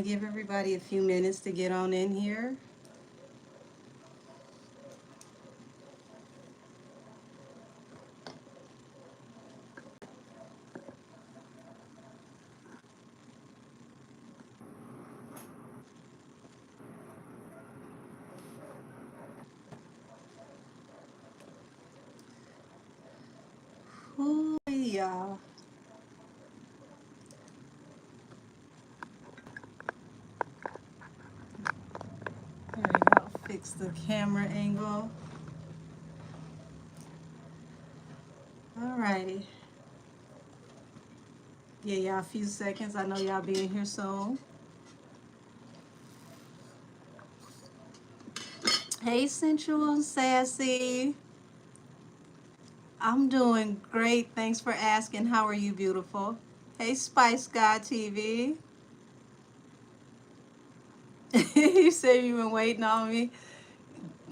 to give everybody a few minutes to get on in here. Ooh, y'all. There we go. Fix the camera angle. Alrighty. Yeah, y'all, a few seconds. I know y'all be in here soon. Hey, Sensual and Sassy. I'm doing great. Thanks for asking. How are you, beautiful? Hey, Spice God TV. You said you've been waiting on me.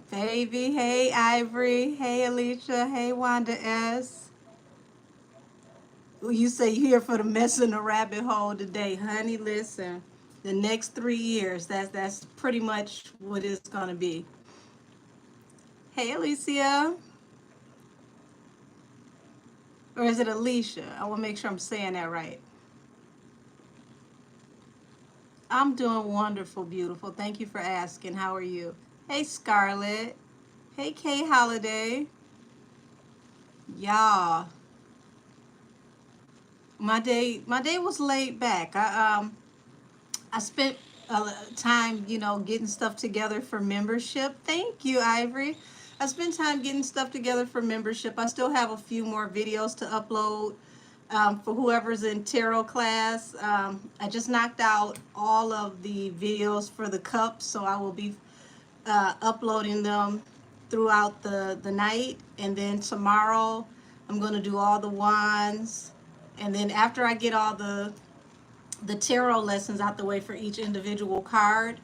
Baby, hey, Ivory. Hey, Alicia. Hey, Wanda S. You say you're here for the mess in the rabbit hole today. Honey, listen. The next 3 years, that's pretty much what it's going to be. Hey, Alicia. Or is it Alicia? I want to make sure I'm saying that right. I'm doing wonderful, beautiful. Thank you for asking. How are you? Hey, Scarlett. Hey, Kay Holiday. Y'all. My day was laid back. I spent time, getting stuff together for membership. Thank you, Ivory. I spent time getting stuff together for membership. I still have a few more videos to upload for whoever's in tarot class. I just knocked out all of the videos for the cups, so I will be uploading them throughout the night. And then tomorrow, I'm going to do all the wands. And then after I get all the tarot lessons out the way for each individual card,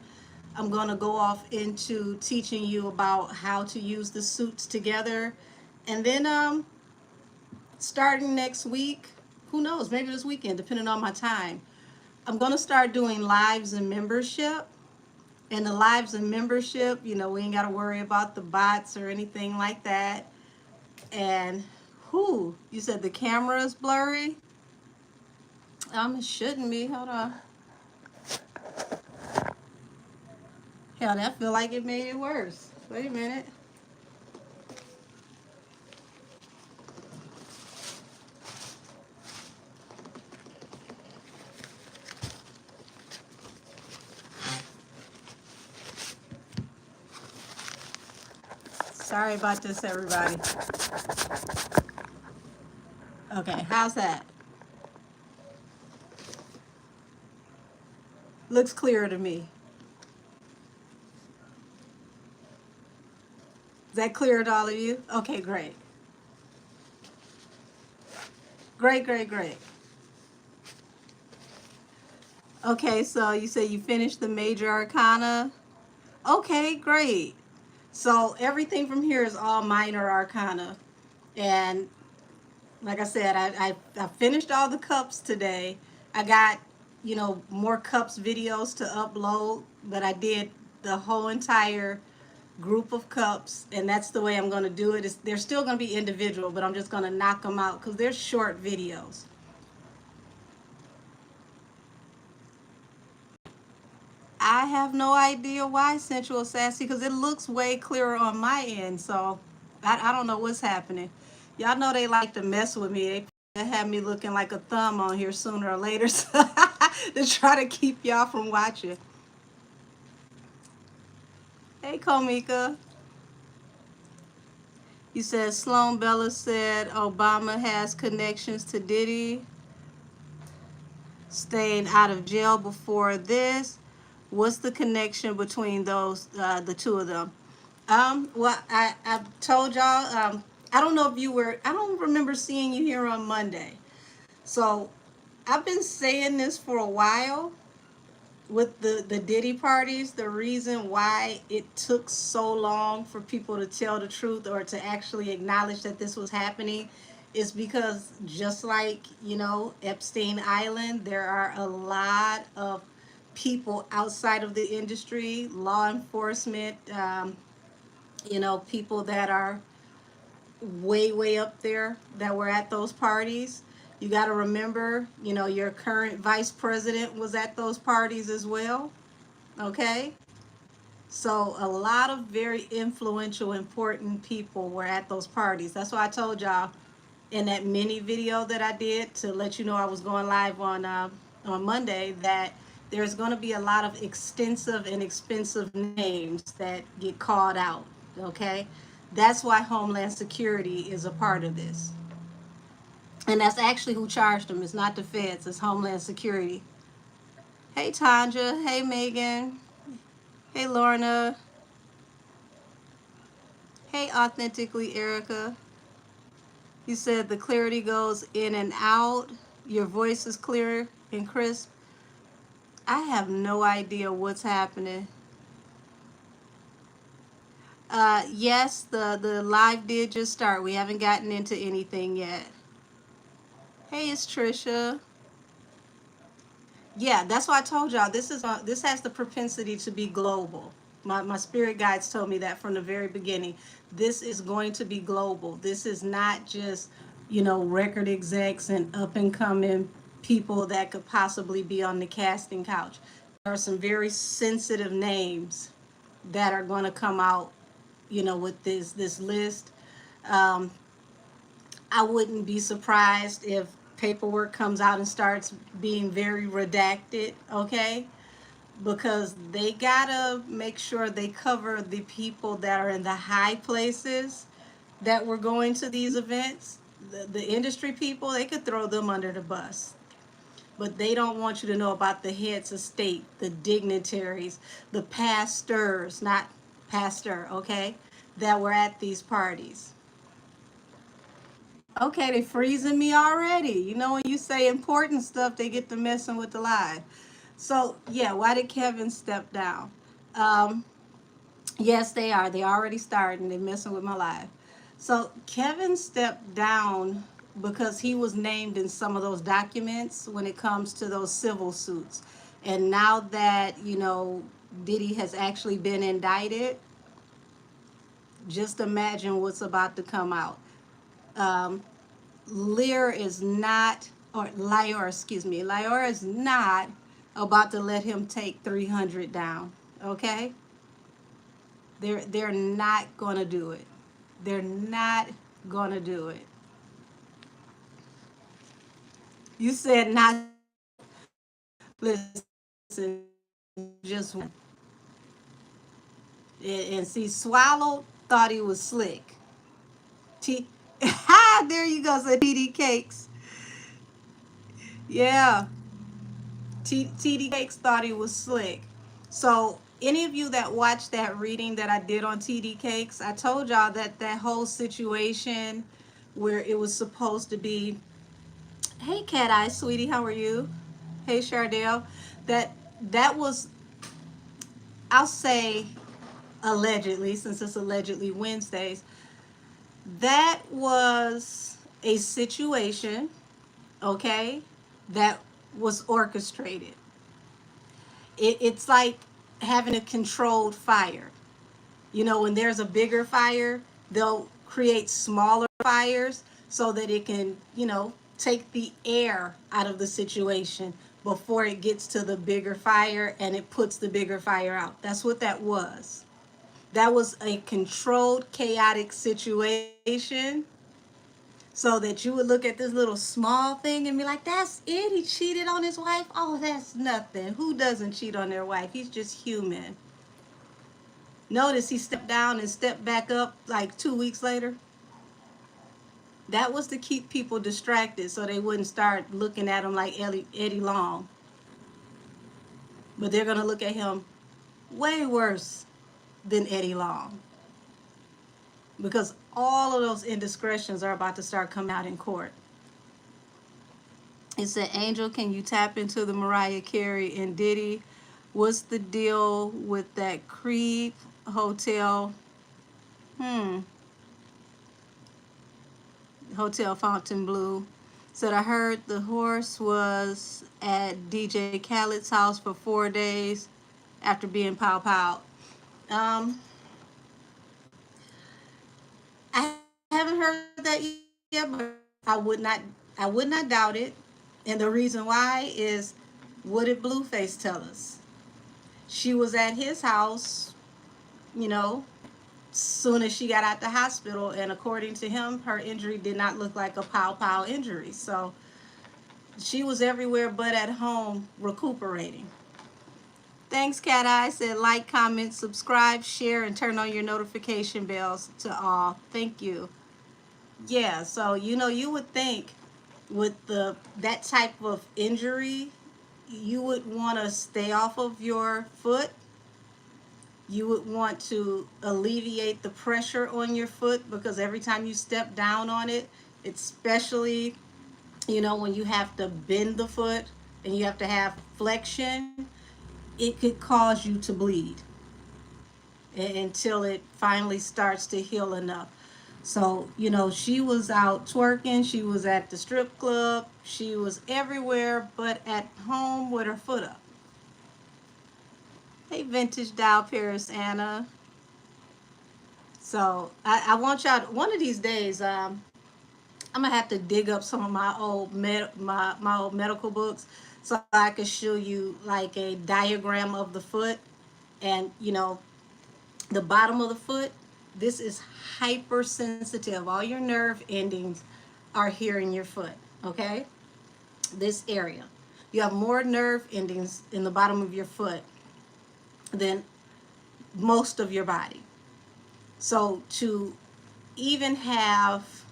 I'm going to go off into teaching you about how to use the suits together. And then starting next week, who knows, maybe this weekend, depending on my time, I'm going to start doing lives and membership. And the lives and membership, we ain't got to worry about the bots or anything like that. And you said the camera is blurry? It shouldn't be. Hold on. Hell, that feel like it made it worse. Wait a minute. Sorry about this, everybody. Okay, how's that? Looks clearer to me. Is that clear to all of you? Okay, great. Great, great, great. Okay, so you say you finished the major arcana. Okay, great. So everything from here is all minor arcana. And like I said, I finished all the cups today. I got, more cups videos to upload, but I did the whole entire group of cups, and that's the way I'm going to do it. They're still going to be individual, but I'm just going to knock them out because they're short videos. I have no idea why, Sensual Sassy, because it looks way clearer on my end, so I don't know what's happening. Y'all know they like to mess with me. They have me looking like a thumb on here sooner or later to try to keep y'all from watching. Hey, Komika. You said Sloan Bella said Obama has connections to Diddy staying out of jail before this. What's the connection between those, the two of them? Well, I told y'all, I don't know if you were, I don't remember seeing you here on Monday. So I've been saying this for a while with the Diddy parties. The reason why it took so long for people to tell the truth or to actually acknowledge that this was happening is because just like, Epstein Island, there are a lot of people outside of the industry, law enforcement, people that are way, way up there that were at those parties. You got to remember, your current vice president was at those parties as well. Okay? So a lot of very influential, important people were at those parties. That's why I told y'all in that mini video that I did to let you know I was going live on Monday that there's going to be a lot of extensive and expensive names that get called out. Okay, that's why Homeland Security is a part of this, and that's actually who charged them. It's not the feds. It's Homeland Security. Hey Tanja. Hey Megan. Hey Lorna. Hey Authentically Erica. You said the clarity goes in and out. Your voice is clear and crisp. I have no idea what's happening. Yes, the live did just start. We haven't gotten into anything yet. Hey, it's Trisha. Yeah, that's why I told y'all this has the propensity to be global. My spirit guides told me that from the very beginning. This is going to be global. This is not just, record execs and up and coming people that could possibly be on the casting couch. There are some very sensitive names that are going to come out, with this list. Um, I wouldn't be surprised if paperwork comes out and starts being very redacted, okay? Because they gotta make sure they cover the people that are in the high places that were going to these events. The industry people, they could throw them under the bus. But they don't want you to know about the heads of state, the dignitaries, the pastors, not pastor, okay, that were at these parties. Okay, they freezing me already. When you say important stuff, they get to messing with the live. So yeah, why did Kevin step down? Um, yes, they are. They already started and they're messing with my live. So Kevin stepped down because he was named in some of those documents when it comes to those civil suits. And now that, Diddy has actually been indicted, just imagine what's about to come out. Um, Lear is not, or Lior, excuse me, Lior is not about to let him take 300 down. Okay? They're not gonna do it. They're not gonna do it. You said not. Listen, just and see, swallowed thought he was slick. T. There you go, said TD Cakes. Yeah, TD Cakes thought he was slick. So any of you that watched that reading that I did on TD Cakes, I told y'all that whole situation where it was supposed to be, hey Cat Eye, sweetie, how are you? Hey Chardell, that was, I'll say allegedly, since it's allegedly Wednesdays, that was a situation, okay, that was orchestrated. It's like having a controlled fire. When there's a bigger fire, they'll create smaller fires so that it can, take the air out of the situation before it gets to the bigger fire and it puts the bigger fire out. That's what that was. That was a controlled, chaotic situation so that you would look at this little small thing and be like, that's it. He cheated on his wife. Oh, that's nothing. Who doesn't cheat on their wife? He's just human. Notice he stepped down and stepped back up like 2 weeks later. That was to keep people distracted so they wouldn't start looking at him like Eddie Long. But they're going to look at him way worse than Eddie Long. Because all of those indiscretions are about to start coming out in court. It said, Angel, can you tap into the Mariah Carey and Diddy? What's the deal with that creep hotel? Hotel Fontainebleau. Said I heard the horse was at DJ Khaled's house for 4 days after being pow pow. Um, I haven't heard that yet, but I would not doubt it. And the reason why is, what did Blueface tell us? She was at his house, you know, soon as she got out the hospital, and according to him, her injury did not look like a pow pow injury. So she was everywhere but at home recuperating. Thanks, Cat Eye. Said like, comment, subscribe, share, and turn on your notification bells to all. Thank you. Yeah, so you would think with that type of injury, you would want to stay off of your foot. You would want to alleviate the pressure on your foot, because every time you step down on it, especially when you have to bend the foot and you have to have flexion, it could cause you to bleed until it finally starts to heal enough. So, she was out twerking, she was at the strip club, she was everywhere but at home with her foot up. Hey, Vintage Dow Paris Anna. So, I want y'all, one of these days, I'm gonna have to dig up some of my old my old medical books so I could show you like a diagram of the foot, and the bottom of the foot. This is hypersensitive. All your nerve endings are here in your foot. Okay, this area. You have more nerve endings in the bottom of your foot than most of your body. So to even have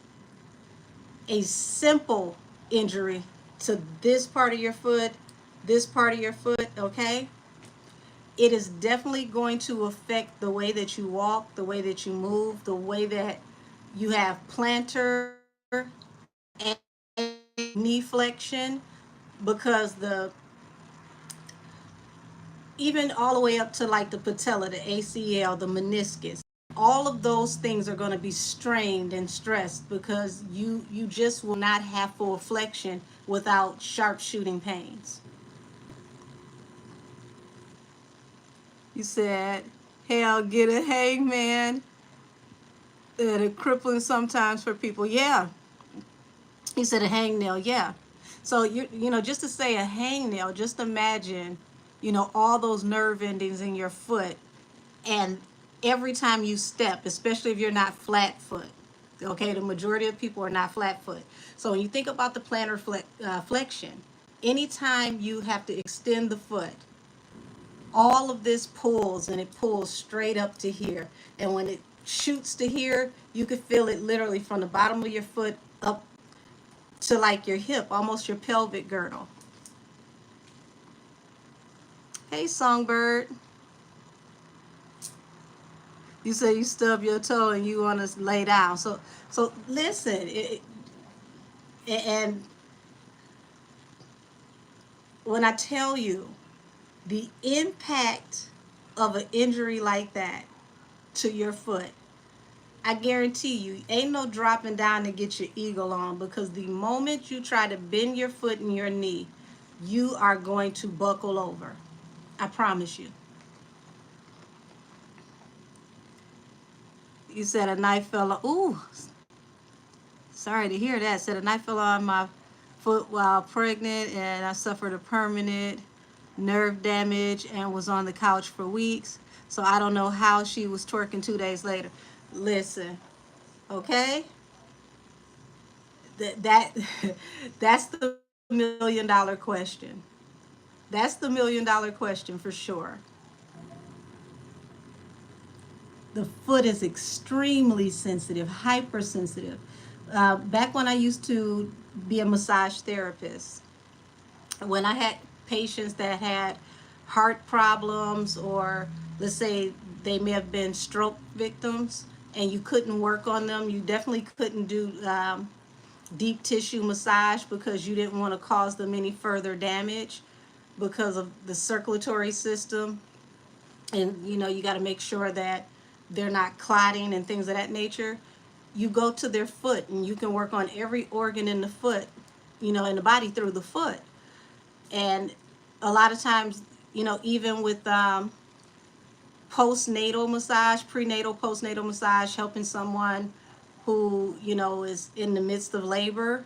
a simple injury to this part of your foot, okay, it is definitely going to affect the way that you walk, the way that you move, the way that you have plantar and knee flexion, because even all the way up to like the patella, the ACL, the meniscus, all of those things are going to be strained and stressed, because you just will not have full flexion without sharp shooting pains. You said, hell, get a hangman. It's crippling sometimes for people. Yeah. You said a hangnail. Yeah. So, just to say a hangnail, just imagine, all those nerve endings in your foot. And every time you step, especially if you're not flat foot, okay, the majority of people are not flat foot. So when you think about the plantar flexion, anytime you have to extend the foot, all of this pulls, and it pulls straight up to here. And when it shoots to here, you could feel it literally from the bottom of your foot up to like your hip, almost your pelvic girdle. Hey, Songbird. You say you stub your toe and you want to lay down. So listen, and when I tell you the impact of an injury like that to your foot, I guarantee you, ain't no dropping down to get your eagle on, because the moment you try to bend your foot and your knee, you are going to buckle over. I promise you. You said a knife fell on. Ooh, sorry to hear that. Said a knife fell on my foot while pregnant, and I suffered a permanent nerve damage and was on the couch for weeks. So I don't know how she was twerking 2 days later. Listen, okay? That that's the $1 million question. That's the $1 million question for sure. The foot is extremely sensitive, hypersensitive. Back when I used to be a massage therapist, when I had patients that had heart problems, or let's say they may have been stroke victims, and you couldn't work on them, you definitely couldn't do deep tissue massage, because you didn't want to cause them any further damage because of the circulatory system. And you got to make sure that they're not clotting and things of that nature. You go to their foot and you can work on every organ in the foot, in the body through the foot. And a lot of times, even with postnatal massage, prenatal, postnatal massage, helping someone who, is in the midst of labor.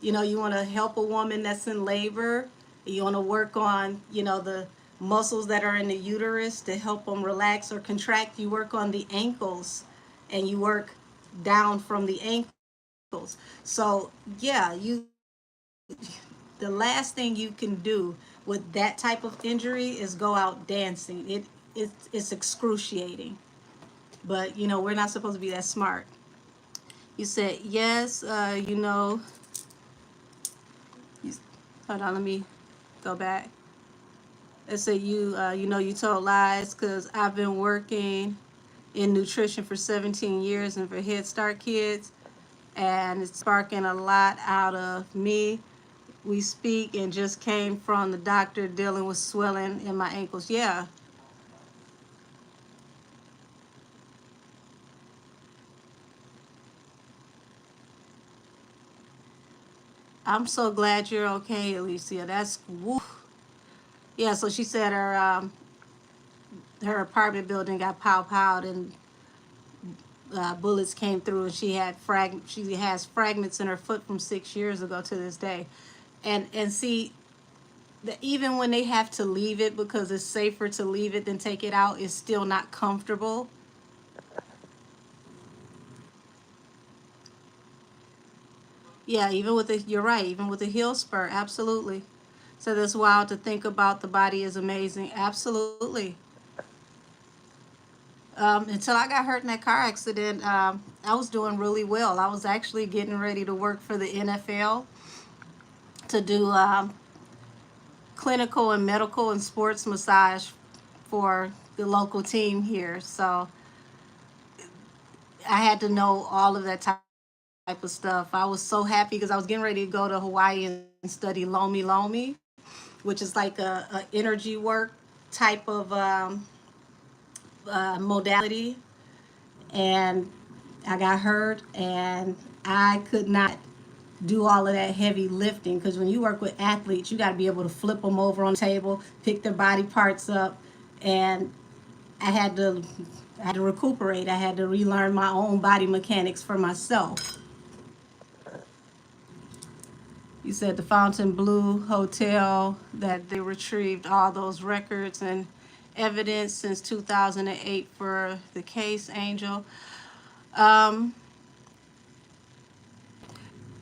You want to help a woman that's in labor. You want to work on, the muscles that are in the uterus to help them relax or contract. You work on the ankles and you work down from the ankles. So, yeah, the last thing you can do with that type of injury is go out dancing. It's excruciating. But, we're not supposed to be that smart. You said, yes, you, hold on, let me go back. It said, you told lies because I've been working in nutrition for 17 years and for Head Start kids, and it's sparking a lot out of me. We speak and just came from the doctor dealing with swelling in my ankles. Yeah. I'm so glad you're okay, Alicia. That's woo. Yeah, so she said her apartment building got powed and bullets came through, and she has fragments in her foot from 6 years ago to this day. And see, even when they have to leave it because it's safer to leave it than take it out, it's still not comfortable. Yeah, you're right, even with the heel spur, absolutely. So that's wild to think about. The body is amazing, absolutely. Until I got hurt in that car accident, I was doing really well. I was actually getting ready to work for the NFL to do clinical and medical and sports massage for the local team here. So I had to know all of that type of stuff. I was so happy because I was getting ready to go to Hawaii and study Lomi Lomi, which is like a energy work type of modality. And I got hurt, and I could not do all of that heavy lifting because when you work with athletes, you got to be able to flip them over on the table, pick their body parts up, and I had to I had to recuperate. I had to relearn my own body mechanics for myself. You said the Fontainebleau Hotel, that they retrieved all those records and evidence since 2008 for the case, Angel. Um,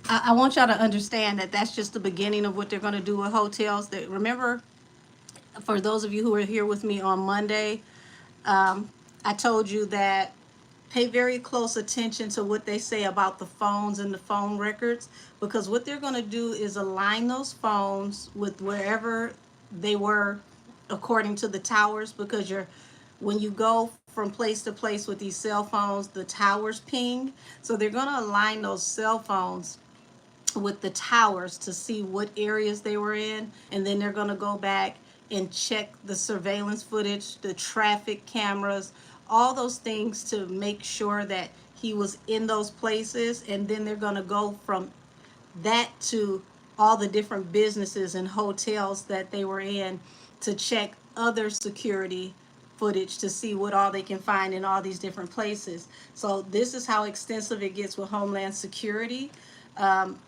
I want y'all to understand that that's just the beginning of what they're going to do with hotels. That, remember, for those of you who were here with me on Monday, I told you that pay very close attention to what they say about the phones and the phone records, because what they're going to do is align those phones with wherever they were according to the towers, because when you go from place to place with these cell phones, the towers ping. So they're going to align those cell phones with the towers to see what areas they were in, and then they're going to go back and check the surveillance footage, the traffic cameras, all those things to make sure that he was in those places. And then they're going to go from that to all the different businesses and hotels that they were in to check other security footage to see what all they can find in all these different places. So this is how extensive it gets with Homeland Security. Um,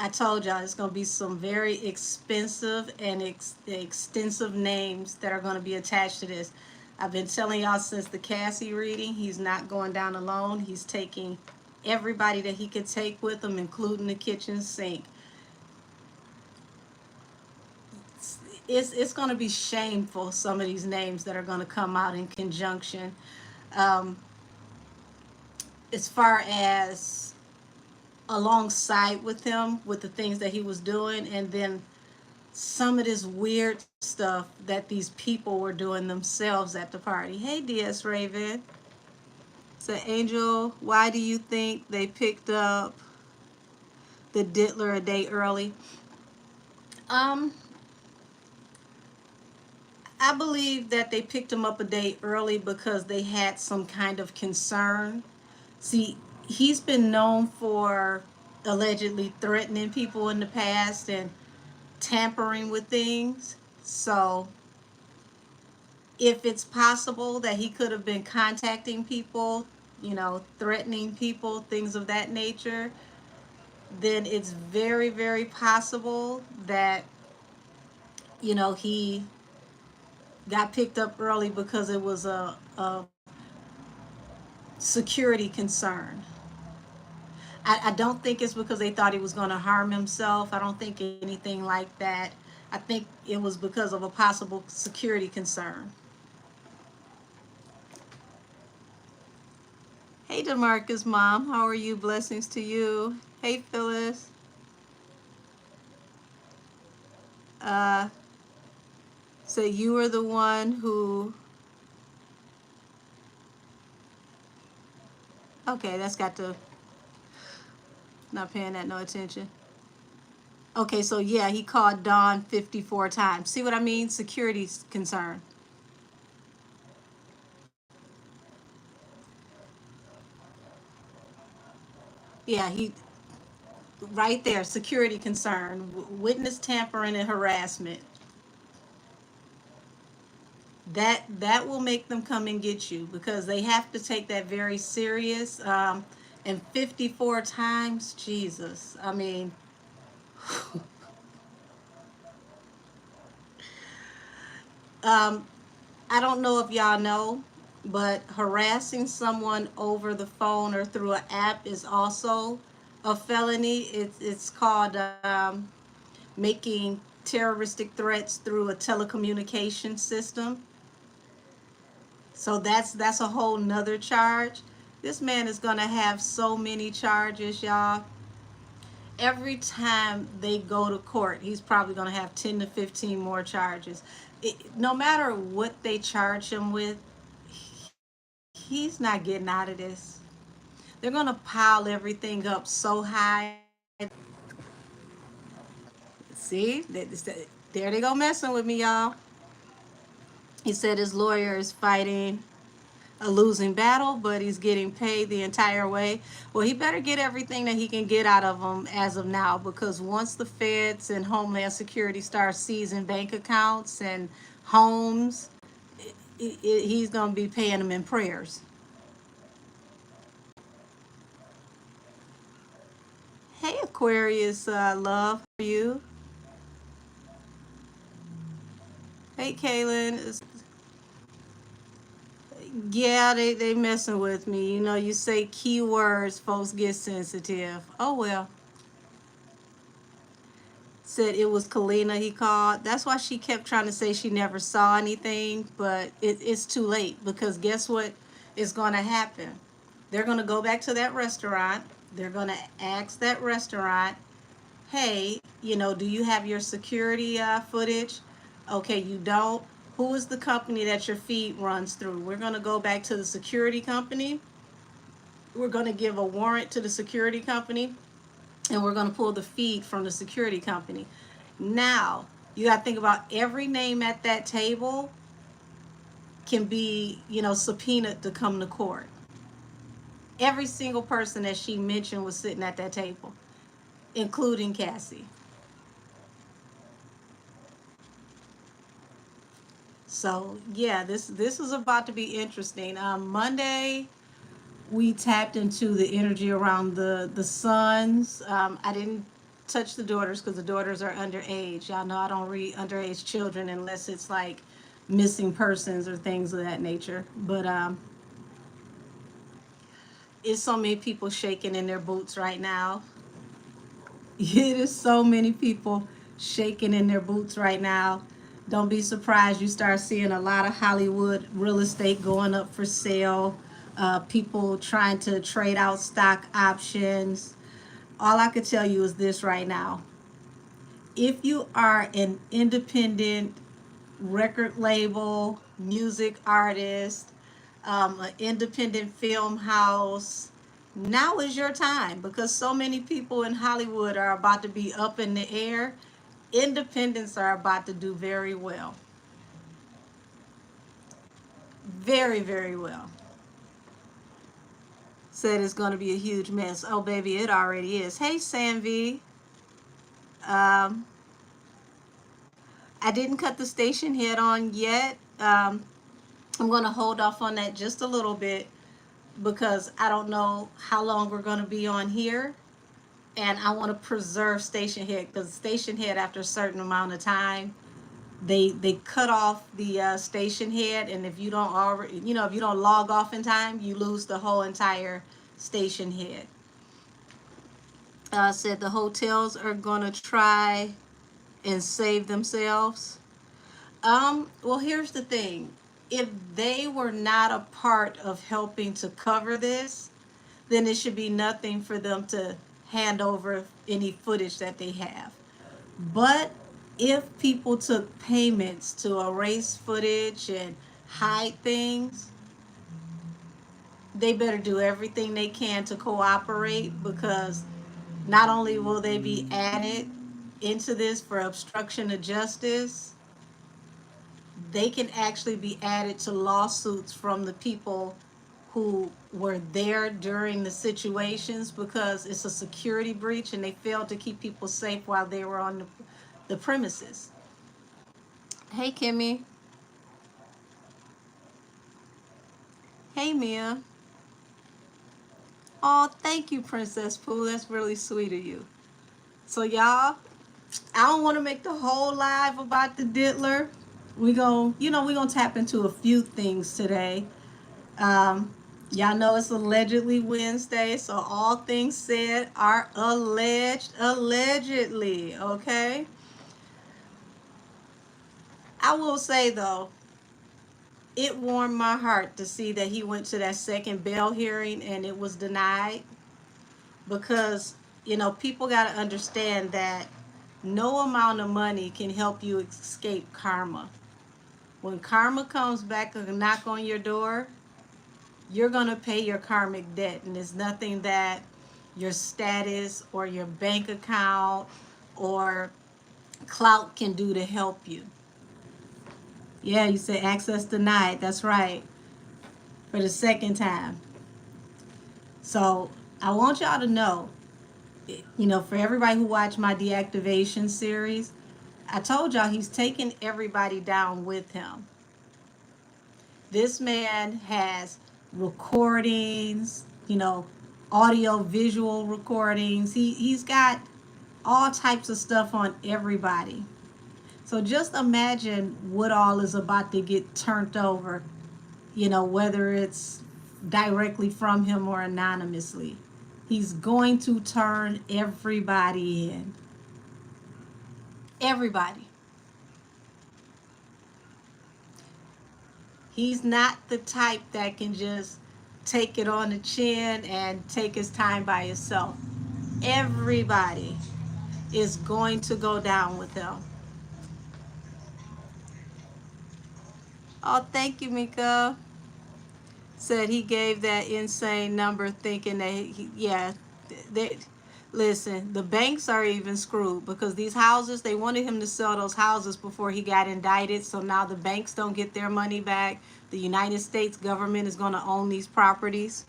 I told y'all it's going to be some very expensive and extensive names that are going to be attached to this. I've been telling y'all since the Cassie reading, he's not going down alone. He's taking everybody that he could take with him, including the kitchen sink. It's going to be shameful, some of these names that are going to come out in conjunction. Um, as far as alongside with him, with the things that he was doing, and then some of this weird stuff that these people were doing themselves at the party. Hey, DS Raven. So, Angel, why do you think they picked up the Diddler a day early? Um, I believe that they picked him up a day early because they had some kind of concern. See, he's been known for allegedly threatening people in the past and tampering with things. So if it's possible that he could have been contacting people, threatening people, things of that nature, then it's very, very possible that, he got picked up early because it was a security concern. I don't think it's because they thought he was going to harm himself. I don't think anything like that. I think it was because of a possible security concern. Hey, DeMarcus, mom, how are you? Blessings to you. Hey, Phyllis. Uh, so you were the one who. Okay, that's got to. Not paying that no attention. Okay, so yeah, he called Dawn 54 times. See what I mean? Security concern. Yeah, he right there, security concern, witness tampering and harassment. That will make them come and get you because they have to take that very serious. And 54 times, Jesus. I mean, um, I don't know if y'all know, but harassing someone over the phone or through an app is also a felony. It's called making terroristic threats through a telecommunication system. So that's a whole nother charge. This man is gonna have so many charges, y'all. Every time they go to court, he's probably gonna have 10 to 15 more charges. No matter what they charge him with, he's not getting out of this. They're gonna pile everything up so high. See, there they go messing with me, y'all. He said his lawyer is fighting a losing battle, but he's getting paid the entire way. Well, he better get everything that he can get out of them as of now, because once the feds and Homeland Security start seizing bank accounts and homes, he's going to be paying them in prayers. Hey, Aquarius, love, how are you? Hey, Kaylin. Yeah, they messing with me. You say keywords, folks get sensitive. Oh, well. Said it was Kalina he called. That's why she kept trying to say she never saw anything, but it's too late because guess what is going to happen? They're going to go back to that restaurant. They're going to ask that restaurant, hey, do you have your security footage? Okay, you don't. Who is the company that your feed runs through? We're going to go back to the security company. We're going to give a warrant to the security company, and we're going to pull the feed from the security company. Now, you got to think about every name at that table can be, subpoenaed to come to court. Every single person that she mentioned was sitting at that table, including Cassie. So yeah, this is about to be interesting. Monday, we tapped into the energy around the sons. I didn't touch the daughters because the daughters are underage. Y'all know I don't read underage children unless it's like missing persons or things of that nature. But it's so many people shaking in their boots right now. It is so many people shaking in their boots right now. Don't be surprised you start seeing a lot of Hollywood real estate going up for sale. People trying to trade out stock options. All I could tell you is this right now. If you are an independent record label, music artist, an independent film house, now is your time because so many people in Hollywood are about to be up in the air. Independents are about to do very well. Very, very well. Said it's going to be a huge mess. Oh, baby, it already is. Hey, Sanvi. Um, I didn't cut the station head on yet. I'm going to hold off on that just a little bit because I don't know how long we're going to be on here. And I want to preserve station head because station head, after a certain amount of time, they cut off the station head, and if you don't already, if you don't log off in time, you lose the whole entire station head. Said the hotels are gonna try and save themselves. Well, here's the thing: if they were not a part of helping to cover this, then it should be nothing for them to hand over any footage that they have. But if people took payments to erase footage and hide things, they better do everything they can to cooperate, because not only will they be added into this for obstruction of justice, they can actually be added to lawsuits from the people who were there during the situations, because it's a security breach and they failed to keep people safe while they were on the premises. Hey, Kimmy. Hey, Mia. Oh, thank you, Princess Pooh. That's really sweet of you. So, y'all, I don't want to make the whole live about the diddler. We gonna tap into a few things today. Um, y'all know it's allegedly Wednesday, so all things said are allegedly, okay? I will say though, it warmed my heart to see that he went to that second bail hearing and it was denied, because people got to understand that no amount of money can help you escape karma. When karma comes back and knock on your door, you're going to pay your karmic debt, and it's nothing that your status or your bank account or clout can do to help you. Yeah, you say access denied. That's right. For the second time. So I want y'all to know, for everybody who watched my deactivation series, I told y'all he's taking everybody down with him. This man has recordings, audio visual recordings. He's got all types of stuff on everybody. So just imagine what all is about to get turned over, whether it's directly from him or anonymously. He's going to turn everybody in. Everybody. He's not the type that can just take it on the chin and take his time by himself. Everybody is going to go down with him. Oh, thank you, Mika. Said he gave that insane number thinking that listen, the banks are even screwed, because these houses, they wanted him to sell those houses before he got indicted, so now the banks don't get their money back. The United States government is going to own these properties.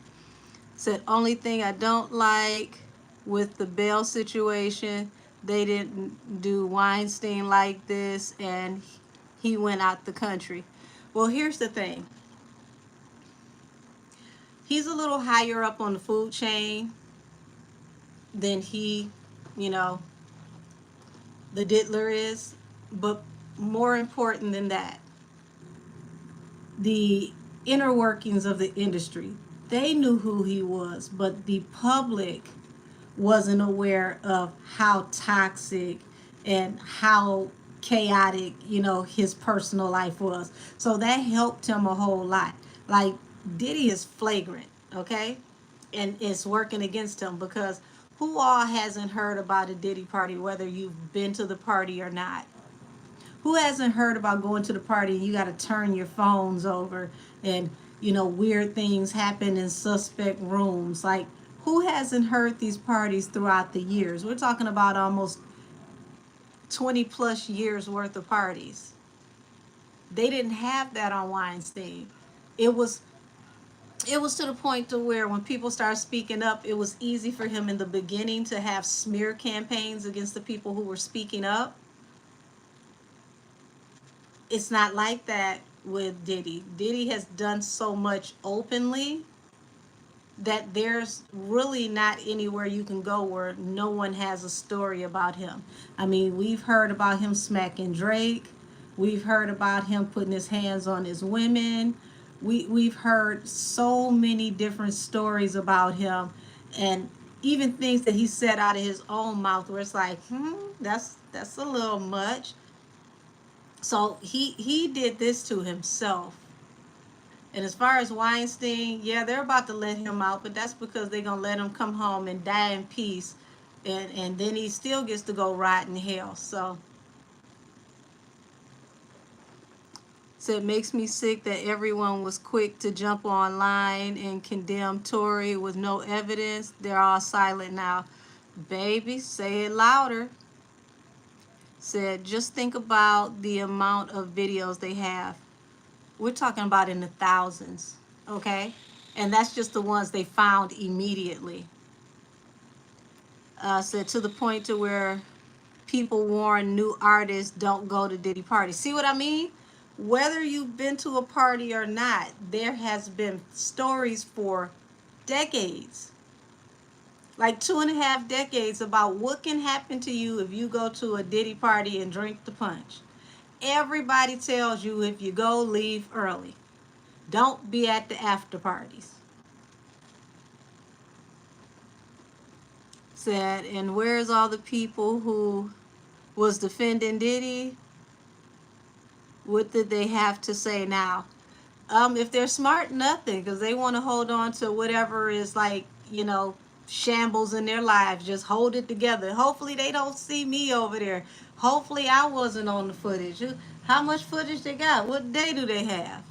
Said only thing I don't like with the bail situation, they didn't do Weinstein like this and he went out the country. Well, here's the thing. He's a little higher up on the food chain than the diddler is. But more important than that, the inner workings of the industry. They knew who he was, but the public wasn't aware of how toxic and how chaotic, his personal life was. So that helped him a whole lot. Like, Diddy is flagrant, okay? And it's working against him, because who all hasn't heard about a Diddy party, whether you've been to the party or not? Who hasn't heard about going to the party and you got to turn your phones over and, weird things happen in suspect rooms? Like, who hasn't heard these parties throughout the years? We're talking about almost 20 plus years worth of parties. They didn't have that on Weinstein. It was it was to the point to where when people started speaking up, it was easy for him in the beginning to have smear campaigns against the people who were speaking up. It's not like that with Diddy. Diddy has done so much openly that there's really not anywhere you can go where no one has a story about him. I mean, we've heard about him smacking Drake. We've heard about him putting his hands on his women. We've heard so many different stories about him, and even things that he said out of his own mouth where it's like, that's a little much. So he did this to himself. And as far as Weinstein, yeah, they're about to let him out, but that's because they're gonna let him come home and die in peace, and then he still gets to go rot in hell. So it makes me sick that everyone was quick to jump online and condemn Tory with no evidence. They're all silent now. Baby, say it louder. Said, just think about the amount of videos they have. We're talking about in the thousands, okay? And that's just the ones they found immediately. Said to the point to where people warn new artists don't go to Diddy parties. See what I mean? Whether you've been to a party or not, there has been stories for decades, like 2.5 decades, about what can happen to you if you go to a Diddy party and drink the punch. Everybody tells you if you go, leave early. Don't be at the after parties. Said, and where's all the people who was defending Diddy? What did they have to say now? If they're smart, nothing, because they want to hold on to whatever is like, shambles in their lives. Just hold it together. Hopefully they don't see me over there. Hopefully I wasn't on the footage. How much footage they got? What day do they have?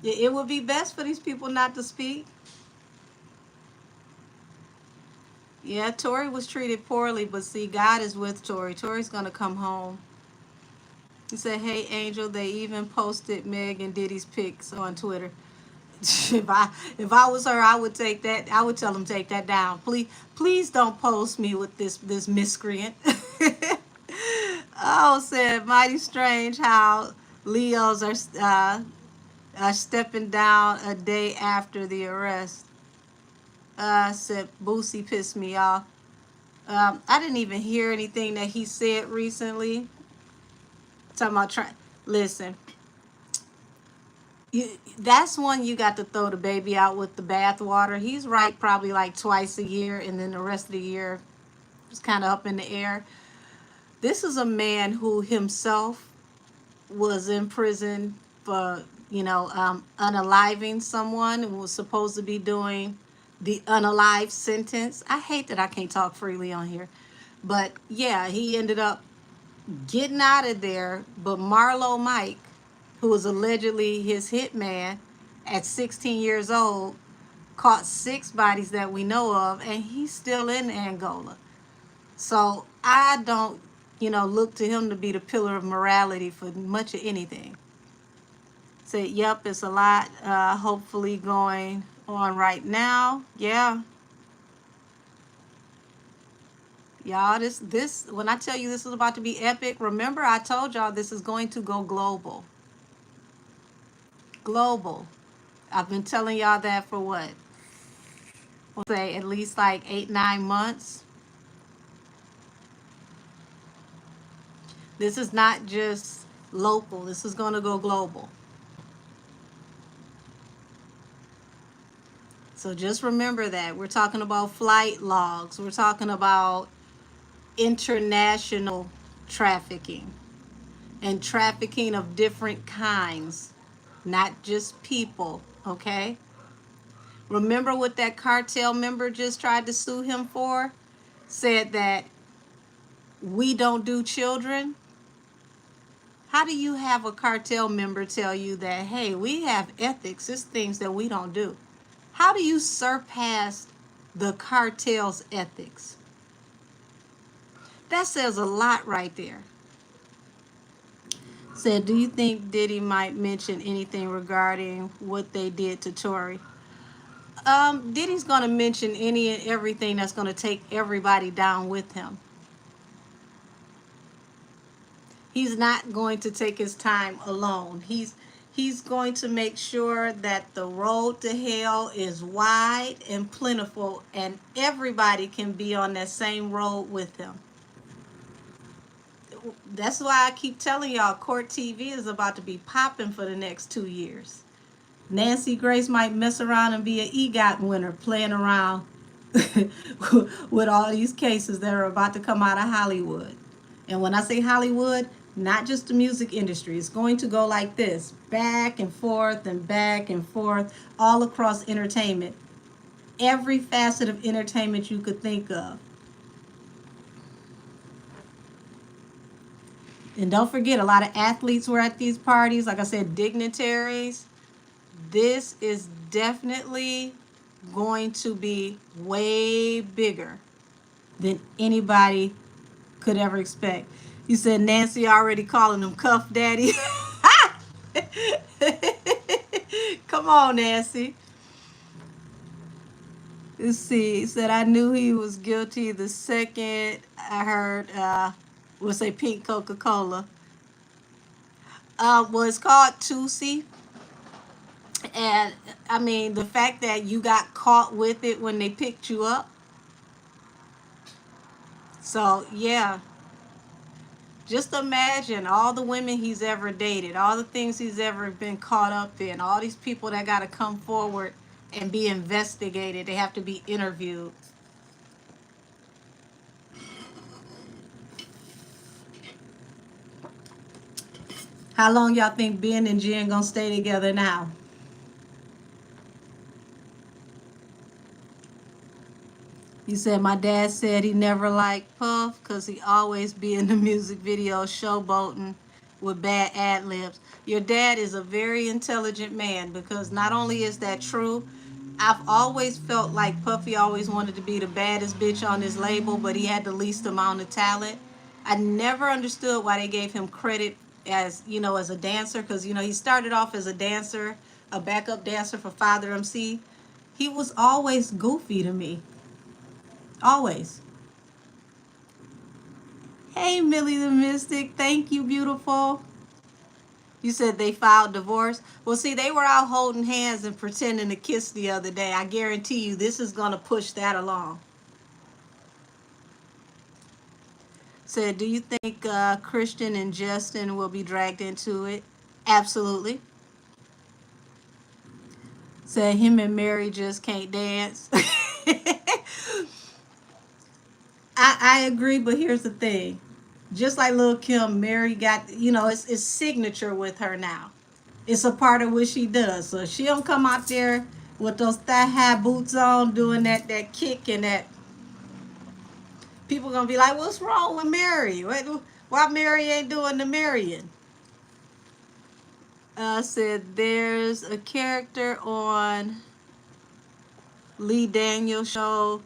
It would be best for these people not to speak. Yeah, Tory was treated poorly, but see, God is with Tory. Tory's going to come home. He said, hey, Angel, they even posted Meg and Diddy's pics on Twitter. if I was her, I would take that. I would tell them take that down. Please don't post me with this miscreant. Oh, said mighty strange how Leos are stepping down a day after the arrest. Said Boosie pissed me off. I didn't even hear anything that he said recently. Talking about listen. That's one you got to throw the baby out with the bathwater. He's right probably like twice a year, and then the rest of the year is kind of up in the air. This is a man who himself was in prison for, unaliving someone and was supposed to be doing the unalive sentence. I hate that I can't talk freely on here. But yeah, he ended up getting out of there. But Marlo Mike, who was allegedly his hitman at 16 years old, caught 6 bodies that we know of, and he's still in Angola. So I don't, look to him to be the pillar of morality for much of anything. Said, yep, it's a lot hopefully going on right now. Yeah. Y'all, this when I tell you this is about to be epic, remember I told y'all this is going to go global. Global. I've been telling y'all that for what? We'll say at least like 8-9 months. This is not just local. This is going to go global. So just remember that. We're talking about flight logs. We're talking about international trafficking and trafficking of different kinds, not just people, okay? Remember what that cartel member just tried to sue him for? Said that we don't do children. How do you have a cartel member tell you that, hey, we have ethics, it's things that we don't do? How do you surpass the cartel's ethics? That says a lot right there. Said, do you think Diddy might mention anything regarding what they did to Tory? Diddy's gonna mention any and everything that's gonna take everybody down with him. He's not going to take his time alone. He's going to make sure that the road to hell is wide and plentiful, and everybody can be on that same road with him. That's why I keep telling y'all, Court TV is about to be popping for the next 2 years. Nancy Grace might mess around and be an EGOT winner, playing around with all these cases that are about to come out of Hollywood. And when I say Hollywood, not just the music industry. It's going to go like this, back and forth and back and forth, all across entertainment. Every facet of entertainment you could think of. And don't forget, a lot of athletes were at these parties. Like I said, dignitaries. This is definitely going to be way bigger than anybody could ever expect. You said Nancy already calling him Cuff Daddy. Come on, Nancy. Let's see. He said, I knew he was guilty the second I heard, we'll say pink Coca-Cola. Well, it's called Tusi. And, I mean, the fact that you got caught with it when they picked you up. So, yeah. Just imagine all the women he's ever dated, all the things he's ever been caught up in, all these people that got to come forward and be investigated. They have to be interviewed. How long y'all think Ben and Jen gonna stay together now? You said my dad said he never liked Puff because he always be in the music video showboating with bad ad libs. Your dad is a very intelligent man, because not only is that true, I've always felt like Puffy always wanted to be the baddest bitch on his label, but he had the least amount of talent. I never understood why they gave him credit as, as a dancer, because, he started off as a dancer, a backup dancer for Father MC. He was always goofy to me. Always. Hey, Millie the Mystic. Thank you, beautiful. You said they filed divorce. Well, see, they were out holding hands and pretending to kiss the other day. I guarantee you this is going to push that along. Said, do you think Christian and Justin will be dragged into it? Absolutely. Said him and Mary just can't dance. I agree, but here's the thing. Just like Lil' Kim, Mary got, it's signature with her now. It's a part of what she does. So she don't come out there with those thigh-high boots on doing that kick and that. People going to be like, what's wrong with Mary? Why Mary ain't doing the marrying? Said there's a character on Lee Daniels' show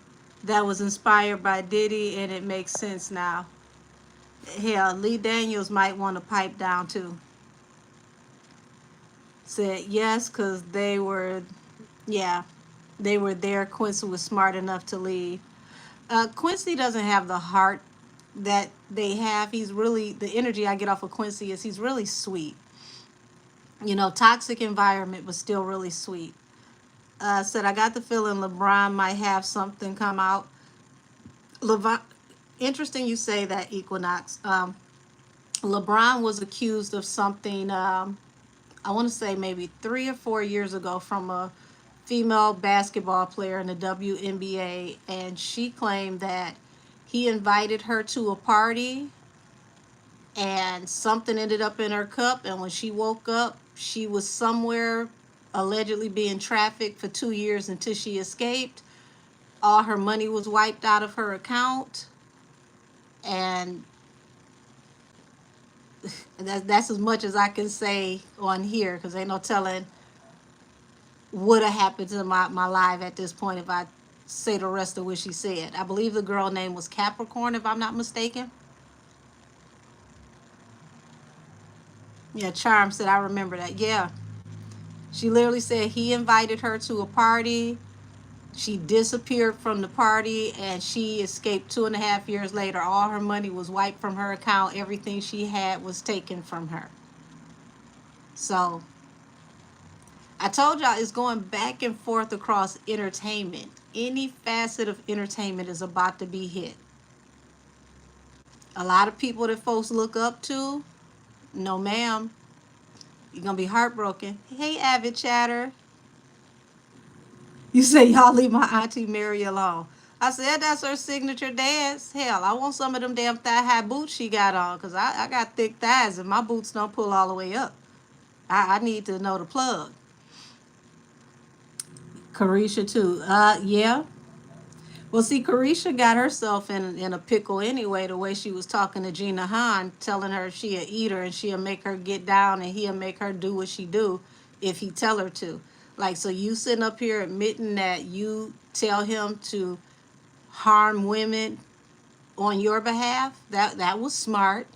that was inspired by Diddy, and it makes sense now. Hell, Lee Daniels might want to pipe down too. Said yes, because they were there. Quincy was smart enough to leave. Quincy doesn't have the heart that they have. He's really, the energy I get off of Quincy is he's really sweet. Toxic environment, but still really sweet. Said, I got the feeling LeBron might have something come out. Interesting you say that, Equinox. LeBron was accused of something, I want to say maybe 3 or 4 years ago, from a female basketball player in the WNBA, and she claimed that he invited her to a party and something ended up in her cup, and when she woke up, she was somewhere allegedly being trafficked for 2 years until she escaped. All her money was wiped out of her account, and that's as much as I can say on here, because ain't no telling what have happened to my life at this point if I say the rest of what she said. I believe the girl name was Capricorn, if I'm not mistaken. Yeah, Charm said, I remember that. Yeah. She literally said he invited her to a party. She disappeared from the party and she escaped 2.5 years later. All her money was wiped from her account. Everything she had was taken from her. So I told y'all it's going back and forth across entertainment. Any facet of entertainment is about to be hit. A lot of people that folks look up to, no ma'am, you're going to be heartbroken. Hey, Avid Chatter. You say y'all leave my auntie Mary alone. I said that's her signature dance. Hell, I want some of them damn thigh high boots she got on because I got thick thighs and my boots don't pull all the way up. I need to know the plug. Karisha too. Yeah. Well, see, Karisha got herself in a pickle anyway. The way she was talking to Gina Han, telling her she a eater and she'll make her get down and he'll make her do what she do if he tell her to. Like, so you sitting up here admitting that you tell him to harm women on your behalf? That was smart.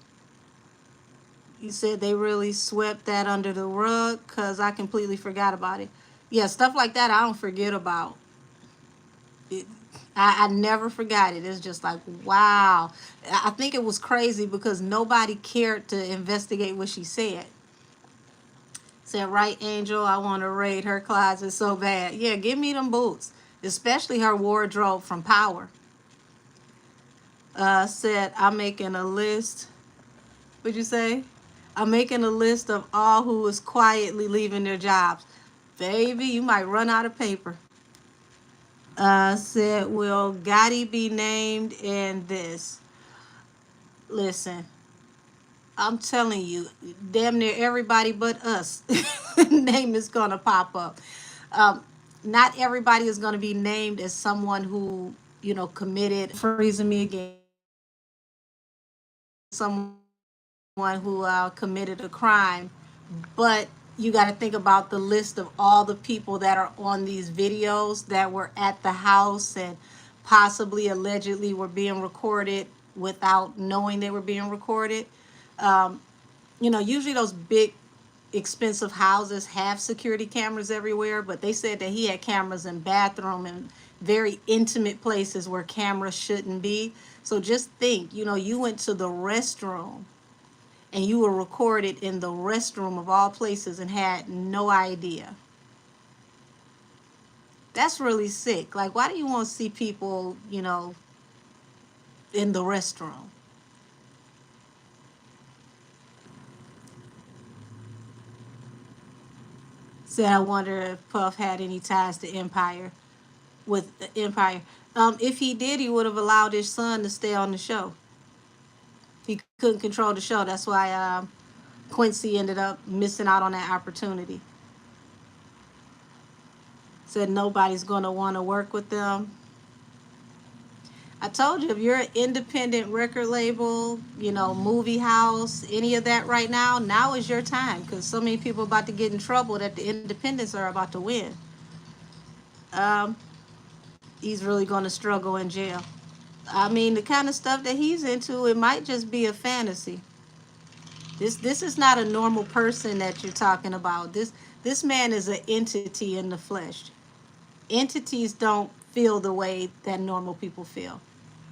You said they really swept that under the rug because I completely forgot about it. Yeah, stuff like that I don't forget about. It, I never forgot it. It's just like, wow. I think it was crazy because nobody cared to investigate what she said. Said, right, Angel, I want to raid her closet so bad. Yeah, give me them boots, especially her wardrobe from Power. Said, I'm making a list. What'd you say? I'm making a list of all who is quietly leaving their jobs. Baby, you might run out of paper. Said, will Gotti be named in this? Listen, I'm telling you, damn near everybody but us name is going to pop up. Um, Not everybody is going to be named as someone who, committed freezing me again. Someone who committed a crime, but you got to think about the list of all the people that are on these videos that were at the house and possibly allegedly were being recorded without knowing they were being recorded. Um, Usually those big expensive houses have security cameras everywhere, but they said that he had cameras in bathroom and very intimate places where cameras shouldn't be. So just think, you went to the restroom and you were recorded in the restroom of all places and had no idea. That's really sick. Like, why do you want to see people, in the restroom? Said, I wonder if Puff had any ties to Empire, with the Empire. If he did, he would have allowed his son to stay on the show. He couldn't control the show. That's why Quincy ended up missing out on that opportunity. Said nobody's going to want to work with them. I told you, if you're an independent record label, movie house, any of that right now is your time because so many people are about to get in trouble that the independents are about to win. Um, he's really going to struggle in jail. I mean, the kind of stuff that he's into, it might just be a fantasy. This is not a normal person that you're talking about. This man is an entity in the flesh. Entities don't feel the way that normal people feel.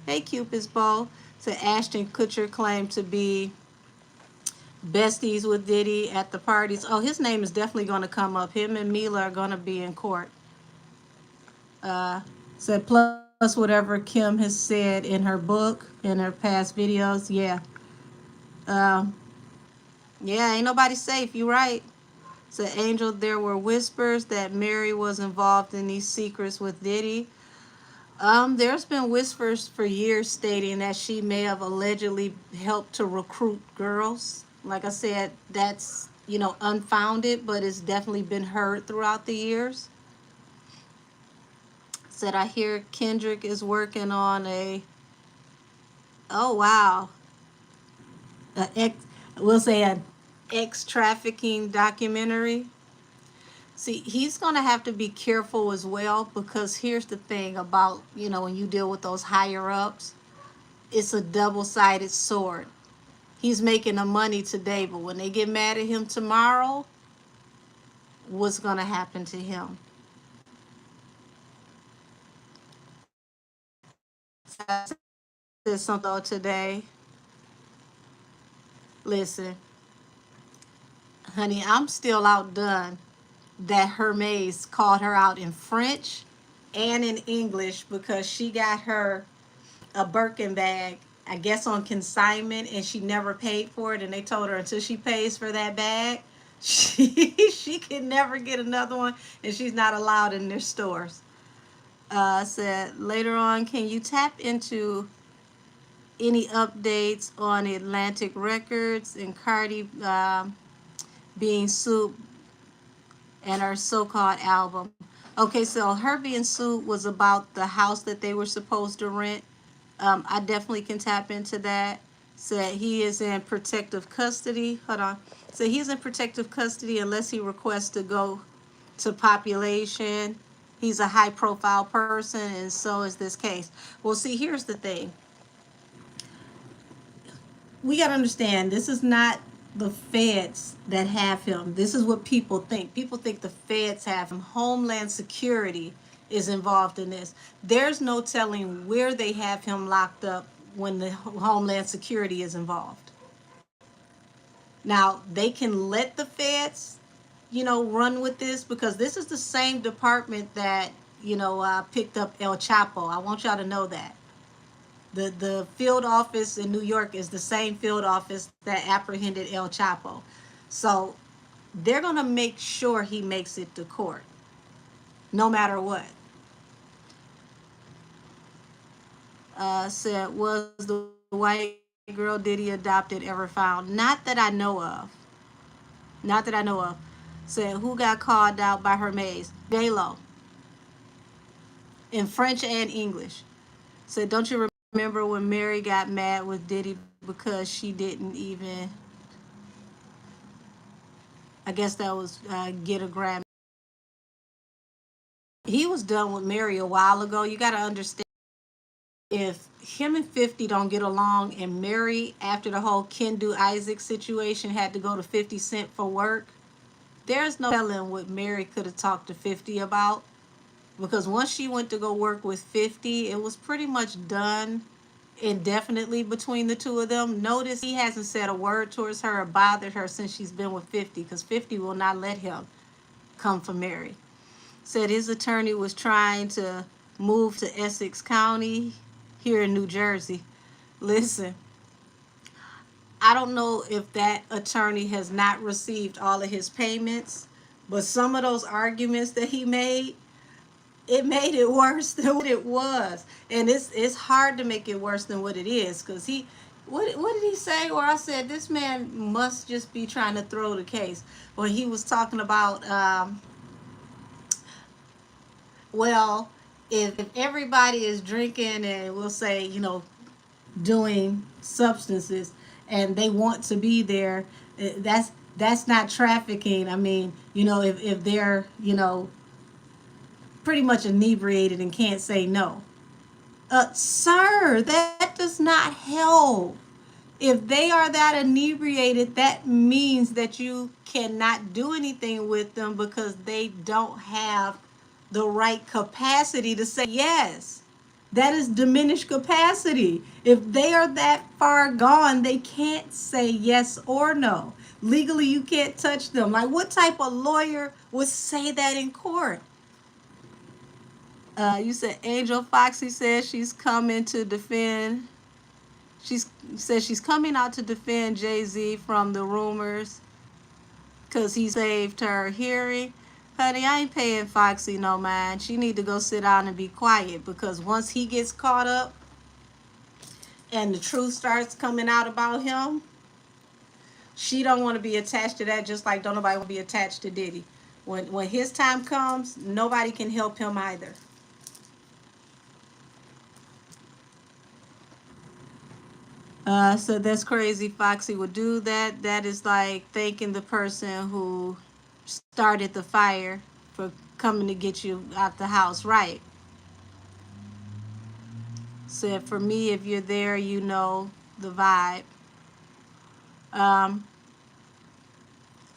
Hey, Cupid's bow. So Ashton Kutcher claimed to be besties with Diddy at the parties. Oh, his name is definitely going to come up. Him and Mila are going to be in court. Said plus whatever Kim has said in her book, in her past videos. Yeah. Um, yeah, ain't nobody safe. You right. So Angel, there were whispers that Mary was involved in these secrets with Diddy. There's been whispers for years stating that she may have allegedly helped to recruit girls. Like I said, that's, unfounded, but it's definitely been heard throughout the years. Said I hear Kendrick is working on oh wow, a ex, we'll say an ex trafficking documentary. See, he's going to have to be careful as well because here's the thing about, when you deal with those higher ups, it's a double sided sword. He's making the money today, but when they get mad at him tomorrow, what's going to happen to him? I said something today. Listen, honey, I'm still outdone that Hermes called her out in French and in English because she got her a Birkin bag, I guess on consignment, and she never paid for it. And they told her until she pays for that bag, she can never get another one, and she's not allowed in their stores. Said later on, can you tap into any updates on Atlantic Records and Cardi being sued and her so-called album? Okay, so her being sued was about the house that they were supposed to rent. I definitely can tap into that. Said he is in protective custody. Hold on. So he's in protective custody unless he requests to go to population. He's a high profile person, and so is this case. Well, see, here's the thing. We got to understand this is not the feds that have him. This is what people think. People think the feds have him. Homeland Security is involved in this. There's no telling where they have him locked up when the Homeland Security is involved. Now, they can let the feds, run with this because this is the same department that, picked up El Chapo. I want y'all to know that. The field office in New York is the same field office that apprehended El Chapo. So they're going to make sure he makes it to court, no matter what. Said, was the white girl Diddy adopted ever found? Not that I know of. Not that I know of. Said, who got called out by Hermes? J-Lo. In French and English. Said, don't you remember when Mary got mad with Diddy because she didn't even, I guess that was get a Grammy. He was done with Mary a while ago. You got to understand, if him and 50 don't get along and Mary, after the whole Kendu Isaac situation, had to go to 50 Cent for work, there's no telling what Mary could have talked to 50 about. Because once she went to go work with 50, it was pretty much done indefinitely between the two of them. Notice he hasn't said a word towards her or bothered her since she's been with 50, because 50 will not let him come for Mary. Said his attorney was trying to move to Essex County here in New Jersey. Listen, I don't know if that attorney has not received all of his payments, but some of those arguments that he made, it made it worse than what it was. And it's hard to make it worse than what it is, because what did he say? Or I said, this man must just be trying to throw the case. When he was talking about, well, if everybody is drinking and we'll say, doing substances and they want to be there, that's not trafficking. I mean, if they're, pretty much inebriated and can't say no. Sir, that does not help. If they are that inebriated, that means that you cannot do anything with them because they don't have the right capacity to say yes. That is diminished capacity. If they are that far gone, they can't say yes or no. Legally, you can't touch them. Like, what type of lawyer would say that in court? You said Angel Foxy says she's coming to defend. She says she's coming out to defend Jay-Z from the rumors because he saved her hearing. Honey, I ain't paying Foxy no mind. She need to go sit down and be quiet, because once he gets caught up and the truth starts coming out about him, she don't want to be attached to that, just like don't nobody want to be attached to Diddy. When his time comes, nobody can help him either. So that's crazy. Foxy would do that. That is like thanking the person who started the fire for coming to get you out the house, right? Said for me, if you're there, you know the vibe. Um,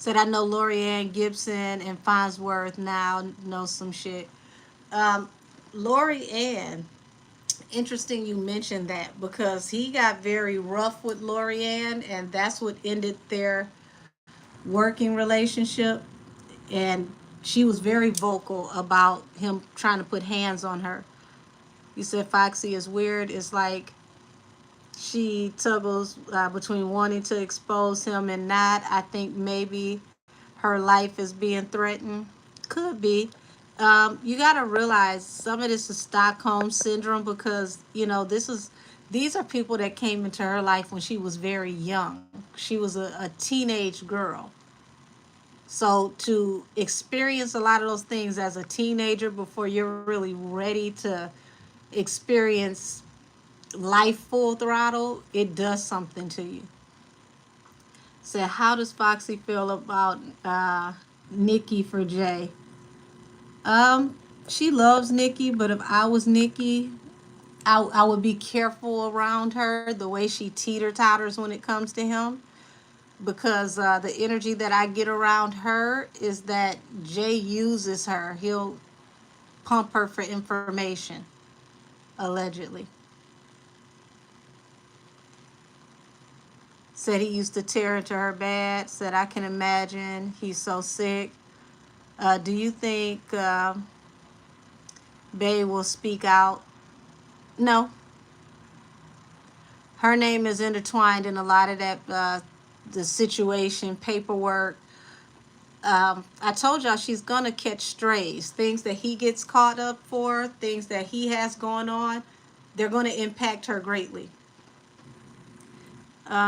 Said I know Lorianne Gibson and Farnsworth now know some shit. Um, Lorianne, interesting you mentioned that because he got very rough with Lorianne, and that's what ended their working relationship. And she was very vocal about him trying to put hands on her. You said Foxy is weird. It's like she tuggles between wanting to expose him and not. I think maybe her life is being threatened. Could be. You got to realize some of this is Stockholm syndrome because these are people that came into her life when she was very young. She was a teenage girl. So to experience a lot of those things as a teenager before you're really ready to experience life full throttle, it does something to you. So how does Foxy feel about Nicki for Jay? Um, she loves Nicki, but if I was Nicki, I would be careful around her the way she teeter totters when it comes to him because the energy that I get around her is that Jay uses her. He'll pump her for information, allegedly. Said he used to tear into her bed. Said I can imagine. He's so sick. Do you think Bay will speak out? No. Her name is intertwined in a lot of that, the situation, paperwork. I told y'all she's gonna catch strays, things that he gets caught up for, things that he has going on. They're gonna impact her greatly.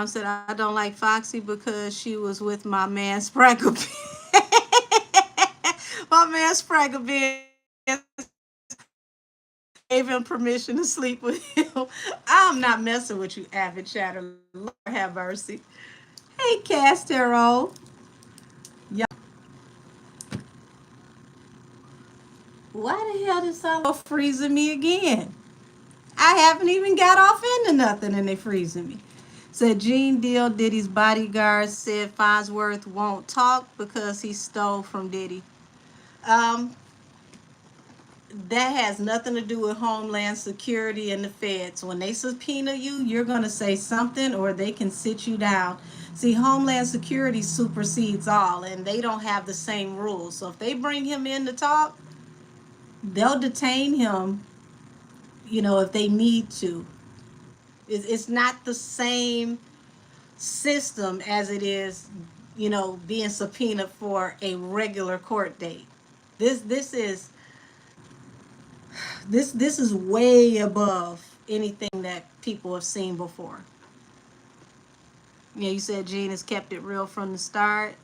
Said I don't like Foxy because she was with my man Spraggle. My man Spraggle gave him permission to sleep with him. I'm not messing with you, avid chatter. Lord have mercy. Hey, Castero. Why the hell did Solo freezing me again? I haven't even got off into nothing and they freezing me. Said Gene Deal, Diddy's bodyguard, said Farnsworth won't talk because he stole from Diddy. Um, that has nothing to do with Homeland Security and the feds. When they subpoena you, you're going to say something or they can sit you down. See, Homeland Security supersedes all and they don't have the same rules. So if they bring him in to talk, they'll detain him, if they need to. It's not the same system as it is, being subpoenaed for a regular court date. This is way above anything that people have seen before. You said Gene has kept it real from the start.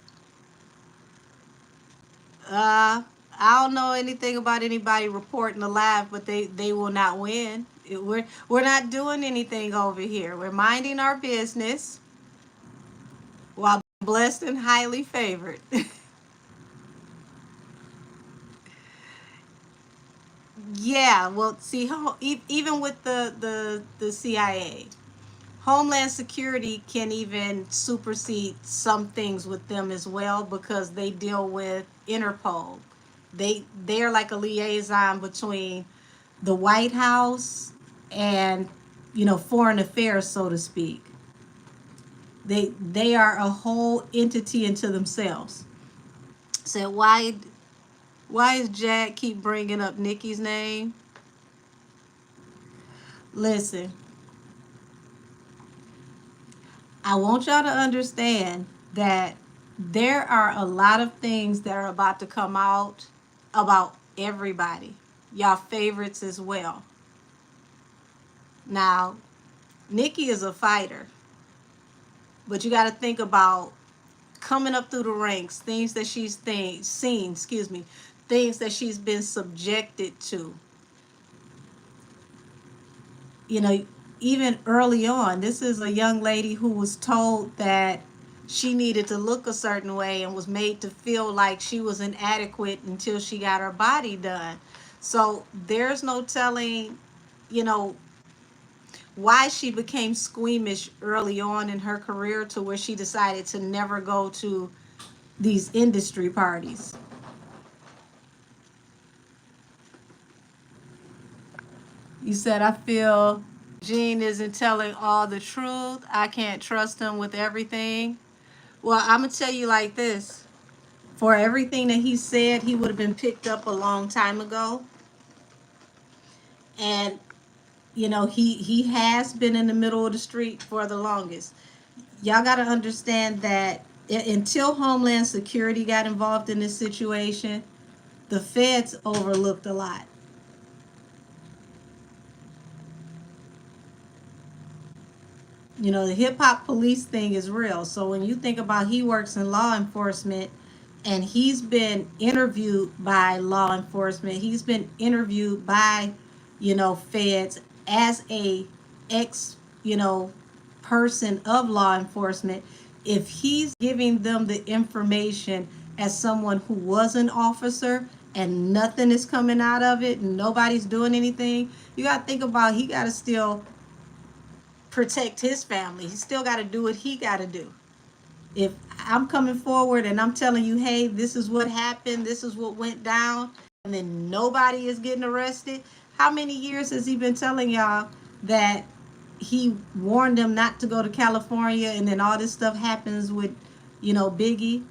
I don't know anything about anybody reporting alive, but they will not win. We're not doing anything over here. We're minding our business while blessed and highly favored. Yeah, well, see, even with the CIA, Homeland Security can even supersede some things with them as well because they deal with Interpol. They're like a liaison between the White House and foreign affairs, so to speak. They are a whole entity into themselves. So why is Jack keep bringing up Nikki's name? Listen, I want y'all to understand that there are a lot of things that are about to come out about everybody, y'all favorites as well. Now, Nikki is a fighter, but you got to think about coming up through the ranks, things that she's seen, things that she's been subjected to. You know, even early on, this is a young lady who was told that she needed to look a certain way and was made to feel like she was inadequate until she got her body done. So there's no telling, you know, why she became squeamish early on in her career to where she decided to never go to these industry parties. You said, I feel Gene isn't telling all the truth. I can't trust him with everything. Well, I'm going to tell you like this. For everything that he said, he would have been picked up a long time ago. And, you know, he has been in the middle of the street for the longest. Y'all got to understand that until Homeland Security got involved in this situation, the feds overlooked a lot. You know, the hip hop police thing is real. So when you think about he works in law enforcement and he's been interviewed by law enforcement, he's been interviewed by, you know, feds as a ex, you know, person of law enforcement. If he's giving them the information as someone who was an officer and nothing is coming out of it and nobody's doing anything, you got to think about he got to still protect his family. He still got to do what he got to do. If I'm coming forward and I'm telling you, hey, this is what happened, this is what went down, and then nobody is getting arrested, how many years has he been telling y'all that he warned them not to go to California, and then all this stuff happens with, you know, Biggie,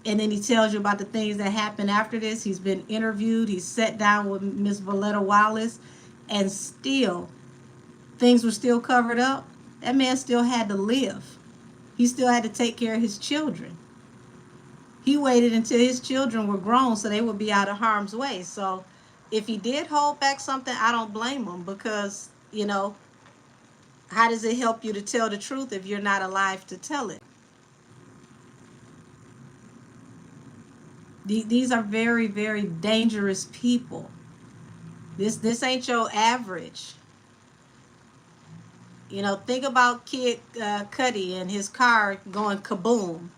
and then he tells you about the things that happened after this? He's been interviewed, he's sat down with Miss Valletta Wallace, and still things were still covered up. That man still had to live. He still had to take care of his children. He waited until his children were grown so they would be out of harm's way. So if he did hold back something, I don't blame him, because, you know, how does it help you to tell the truth if you're not alive to tell it? These are very, very dangerous people. This ain't your average. You know, think about Kid Cudi and his car going kaboom.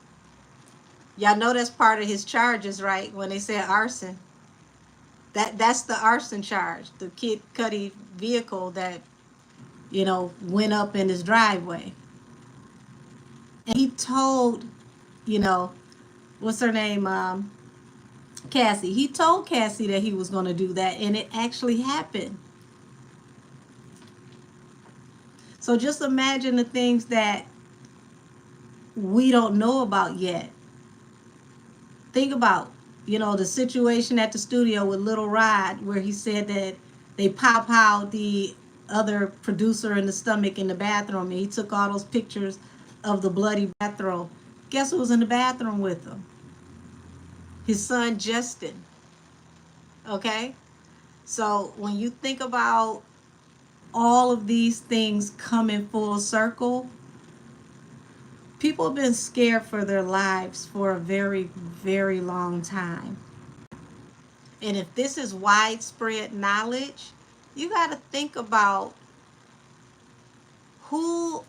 Y'all know that's part of his charges, right? When they said arson. That's the arson charge. The Kid Cudi vehicle that, you know, went up in his driveway. And he told, you know, what's her name? Cassie. He told Cassie that he was going to do that, and it actually happened. So just imagine the things that we don't know about yet. Think about, you know, the situation at the studio with Little Rod, where he said that they pow-powed the other producer in the stomach in the bathroom, and he took all those pictures of the bloody bathroom. Guess who was in the bathroom with him? His son, Justin. Okay? So when you think about all of these things coming full circle, people have been scared for their lives for a very, very long time. And if this is widespread knowledge, you got to think about who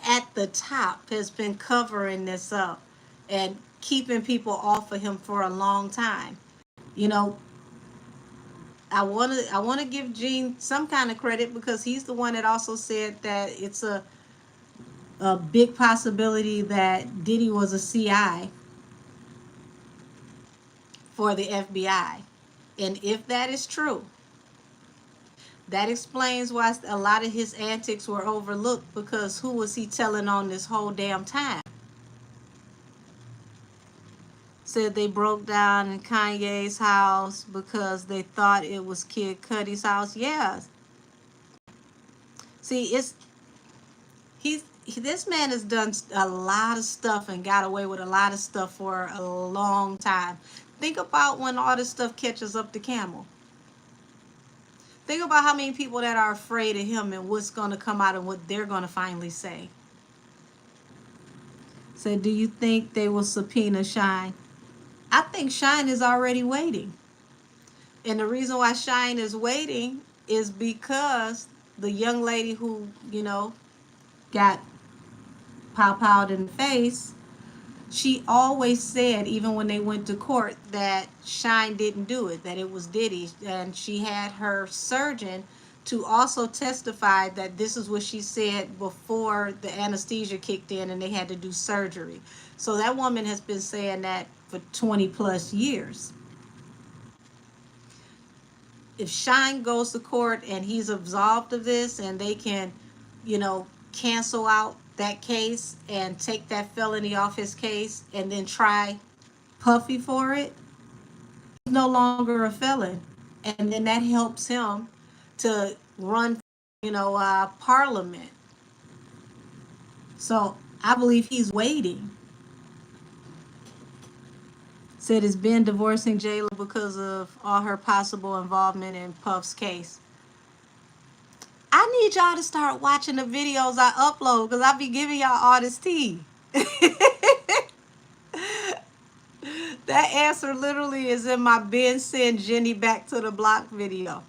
at the top has been covering this up and keeping people off of him for a long time. You know, I want to give Gene some kind of credit, because he's the one that also said that it's a big possibility that Diddy was a CI for the FBI. And if that is true, that explains why a lot of his antics were overlooked, because who was he telling on this whole damn time? Said they broke down in Kanye's house because they thought it was Kid Cudi's house. Yeah. See, this man has done a lot of stuff and got away with a lot of stuff for a long time. Think about when all this stuff catches up to Camel. Think about how many people that are afraid of him and what's going to come out and what they're going to finally say. So do you think they will subpoena Shine? I think Shine is already waiting. And the reason why Shine is waiting is because the young lady who, you know, got pow-powed in the face, she always said, even when they went to court, that Shine didn't do it, that it was Diddy. And she had her surgeon to also testify that this is what she said before the anesthesia kicked in and they had to do surgery. So that woman has been saying that for 20 plus years. If Shine goes to court and he's absolved of this and they can, cancel out that case and take that felony off his case and then try Puffy for it, he's no longer a felon. And then that helps him to run, parliament. So I believe he's waiting. Said it's been divorcing Jayla because of all her possible involvement in Puff's case. I need y'all to start watching the videos I upload because I be giving y'all all this tea. That answer literally is in my Ben send Jenny back to the block video.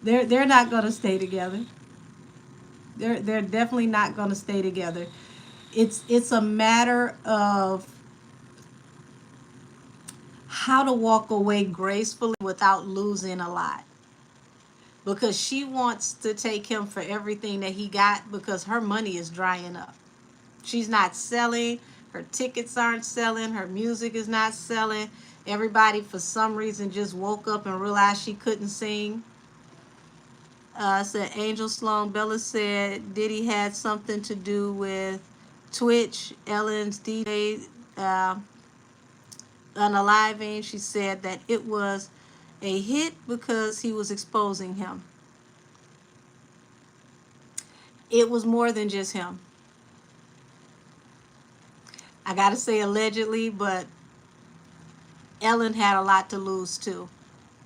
They're not gonna stay together. They're definitely not gonna stay together. It's a matter of how to walk away gracefully without losing a lot. Because she wants to take him for everything that he got because her money is drying up. She's not selling. Her tickets aren't selling. Her music is not selling. Everybody, for some reason, just woke up and realized she couldn't sing. Said Angel Sloan Bella said Diddy had something to do with Twitch, Ellen's DJ unaliving. She said that it was a hit because he was exposing him. It was more than just him. I gotta say allegedly, but Ellen had a lot to lose too.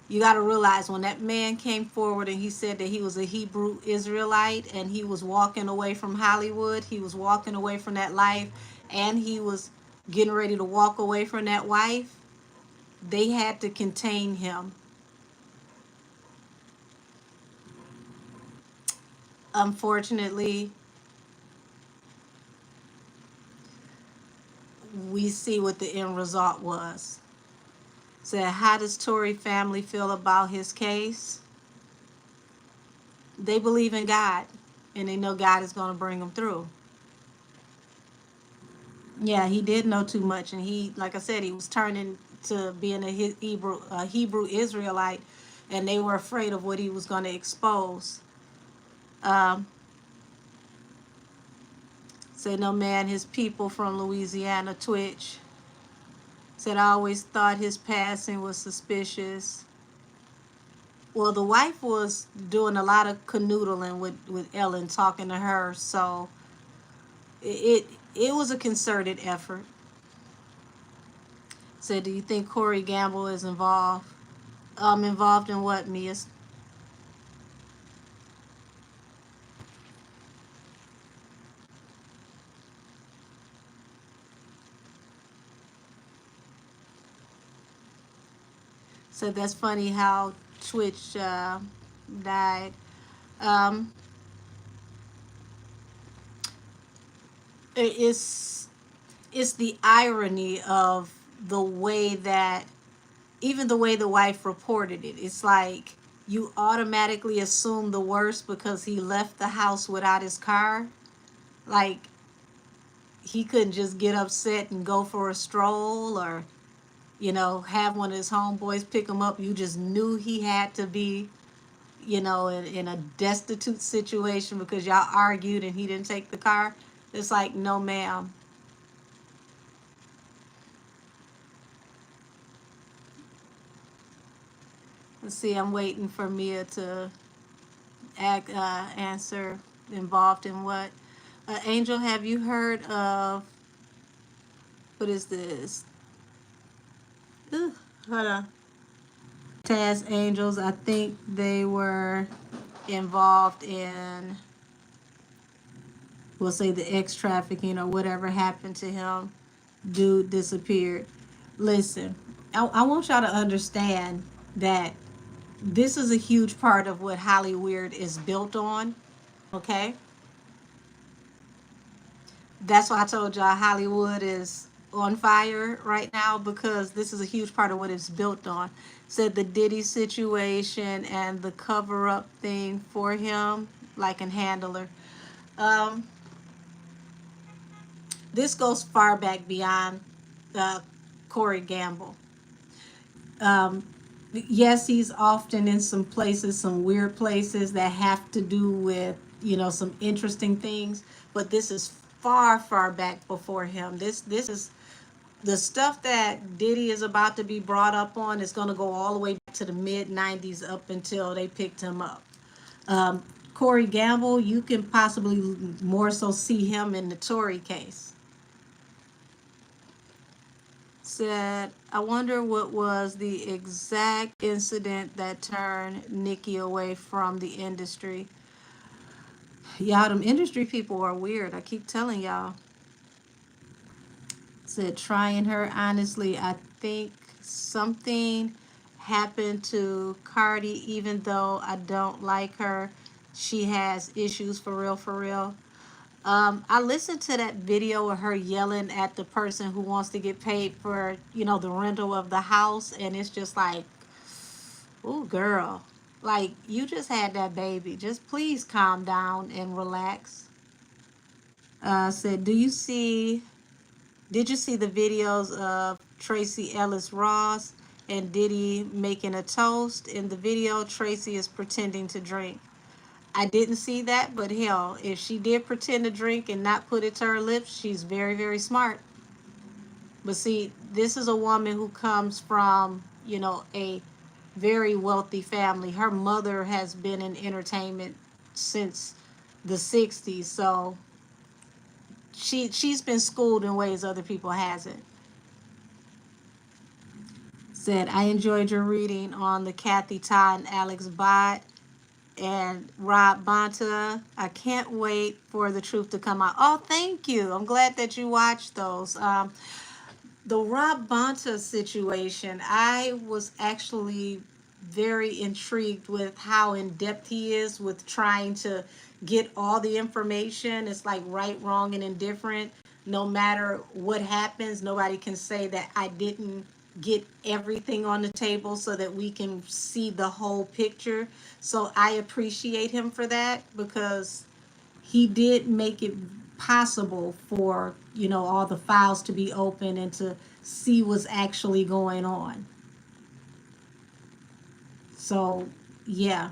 You gotta realize when that man came forward and he said that he was a Hebrew Israelite and he was walking away from Hollywood, he was walking away from that life, and he was getting ready to walk away from that wife, they had to contain him. Unfortunately, we see what the end result was. So how does Tory family feel about his case? They believe in God and they know God is going to bring them through. Yeah, he did know too much, and he, like I said, he was turning to being a Hebrew Israelite, and they were afraid of what he was going to expose. Said no man, his people from Louisiana, Twitch. Said I always thought his passing was suspicious. Well, the wife was doing a lot of canoodling with Ellen, talking to her, so it was a concerted effort. Said, do you think Corey Gamble is involved? Involved in what, Mia? So that's funny how Twitch died. It's the irony of the way that, even the way the wife reported it, it's like you automatically assume the worst because he left the house without his car. Like, he couldn't just get upset and go for a stroll, or have one of his homeboys pick him up. You just knew he had to be, in a destitute situation because y'all argued and he didn't take the car. It's like, no, ma'am. Let's see, I'm waiting for Mia to answer involved in what. Angel, have you heard of, what is this? Ugh, hold on. Taz Angels, I think they were involved in, we'll say, the X trafficking or whatever happened to him. Dude disappeared. Listen, I want y'all to understand that this is a huge part of what Hollyweird is built on, okay? That's why I told y'all Hollywood is on fire right now because this is a huge part of what it's built on. Said the Diddy situation and the cover up thing for him, like an handler. Um, this goes far back beyond uh, Corey Gamble. Um, yes, he's often in some places, some weird places that have to do with, some interesting things, but this is far, far back before him. This is the stuff that Diddy is about to be brought up on is going to go all the way back to the mid 90s up until they picked him up. Um, Corey Gamble, you can possibly more so see him in the Tory case. Said, I wonder what was the exact incident that turned Nicki away from the industry. Y'all, them industry people are weird. I keep telling y'all. Said, trying her honestly, I think something happened to Cardi, even though I don't like her. She has issues for real, for real. I listened to that video of her yelling at the person who wants to get paid for, the rental of the house. And it's just like, ooh, girl, like you just had that baby. Just please calm down and relax. Said, did you see the videos of Tracy Ellis Ross and Diddy making a toast? In the video, Tracy is pretending to drink. I didn't see that, but hell, if she did pretend to drink and not put it to her lips, she's very, very smart. But see, this is a woman who comes from, a very wealthy family. Her mother has been in entertainment since the 60s, so she's been schooled in ways other people hasn't. Said, I enjoyed your reading on the Kathy Todd and Alex Bott and Rob Bonta. I can't wait for the truth to come out. Oh, thank you. I'm glad that you watched those. The Rob Bonta situation, I was actually very intrigued with how in depth he is with trying to get all the information. It's like right, wrong, and indifferent. No matter what happens, nobody can say that I didn't get everything on the table so that we can see the whole picture. So I appreciate him for that because he did make it possible for, all the files to be open and to see what's actually going on. So, yeah,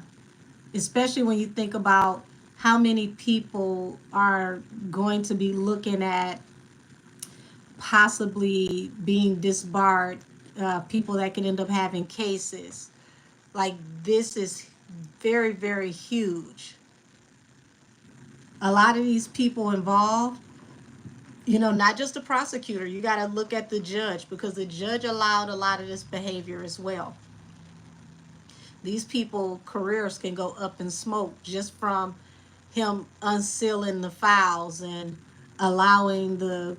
especially when you think about how many people are going to be looking at possibly being disbarred, people that can end up having cases. Like, this is very, very huge. A lot of these people involved, not just the prosecutor, you got to look at the judge because the judge allowed a lot of this behavior as well. These people, careers can go up in smoke just from him unsealing the files and allowing the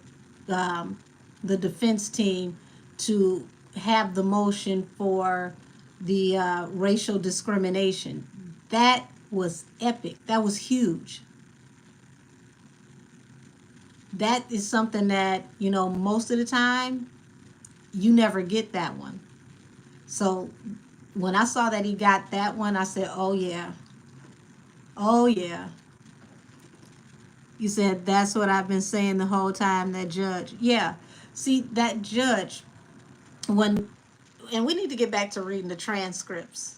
defense team to have the motion for the racial discrimination. That was epic. That was huge. That is something that, most of the time, you never get that one. So when I saw that he got that one, I said, oh, yeah. Oh, yeah. You said, that's what I've been saying the whole time, that judge. Yeah. See, that judge, and we need to get back to reading the transcripts.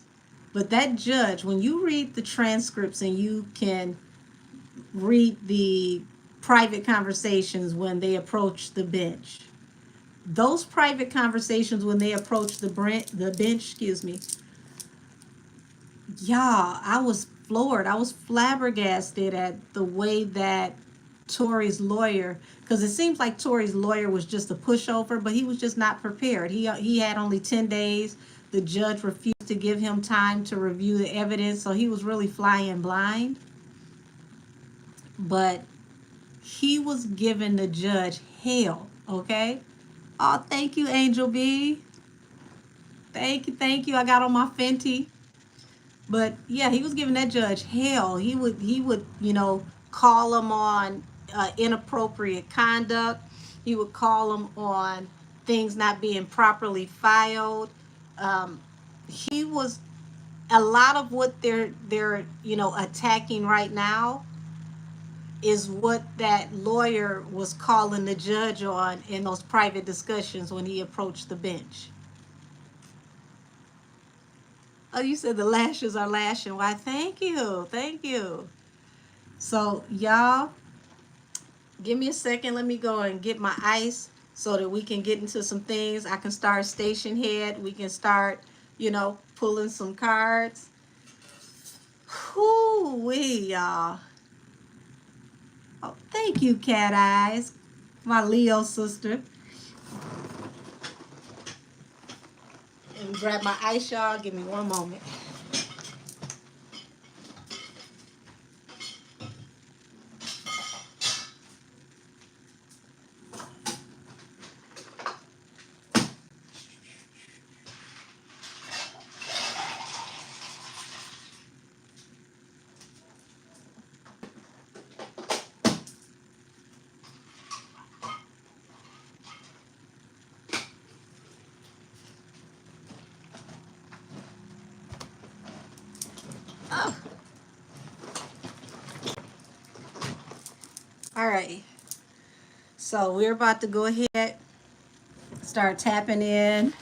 But that judge, when you read the transcripts and you can read the private conversations when they approach the bench, those private conversations when they approach the bench, yeah, I was floored. I was flabbergasted at the way that Tory's lawyer, because it seems like Tory's lawyer was just a pushover, but he was just not prepared. He had only 10 days. The judge refused to give him time to review the evidence, so he was really flying blind. But he was giving the judge hell, okay? Oh, thank you, Angel B. Thank you. I got on my Fenty. But yeah, he was giving that judge hell. He would call him on inappropriate conduct. He would call them on things not being properly filed. He was a lot of what they're attacking right now is what that lawyer was calling the judge on in those private discussions when he approached the bench. Oh, you said the lashes are lashing. Why, thank you. Thank you. So, y'all, give me a second. Let me go and get my ice so that we can get into some things. I can start station head. We can start, pulling some cards. Whoo-wee, y'all. Oh, thank you, Cat Eyes, my Leo sister. And grab my ice, y'all. Give me one moment. Oh. All right. So we're about to go ahead, start tapping in.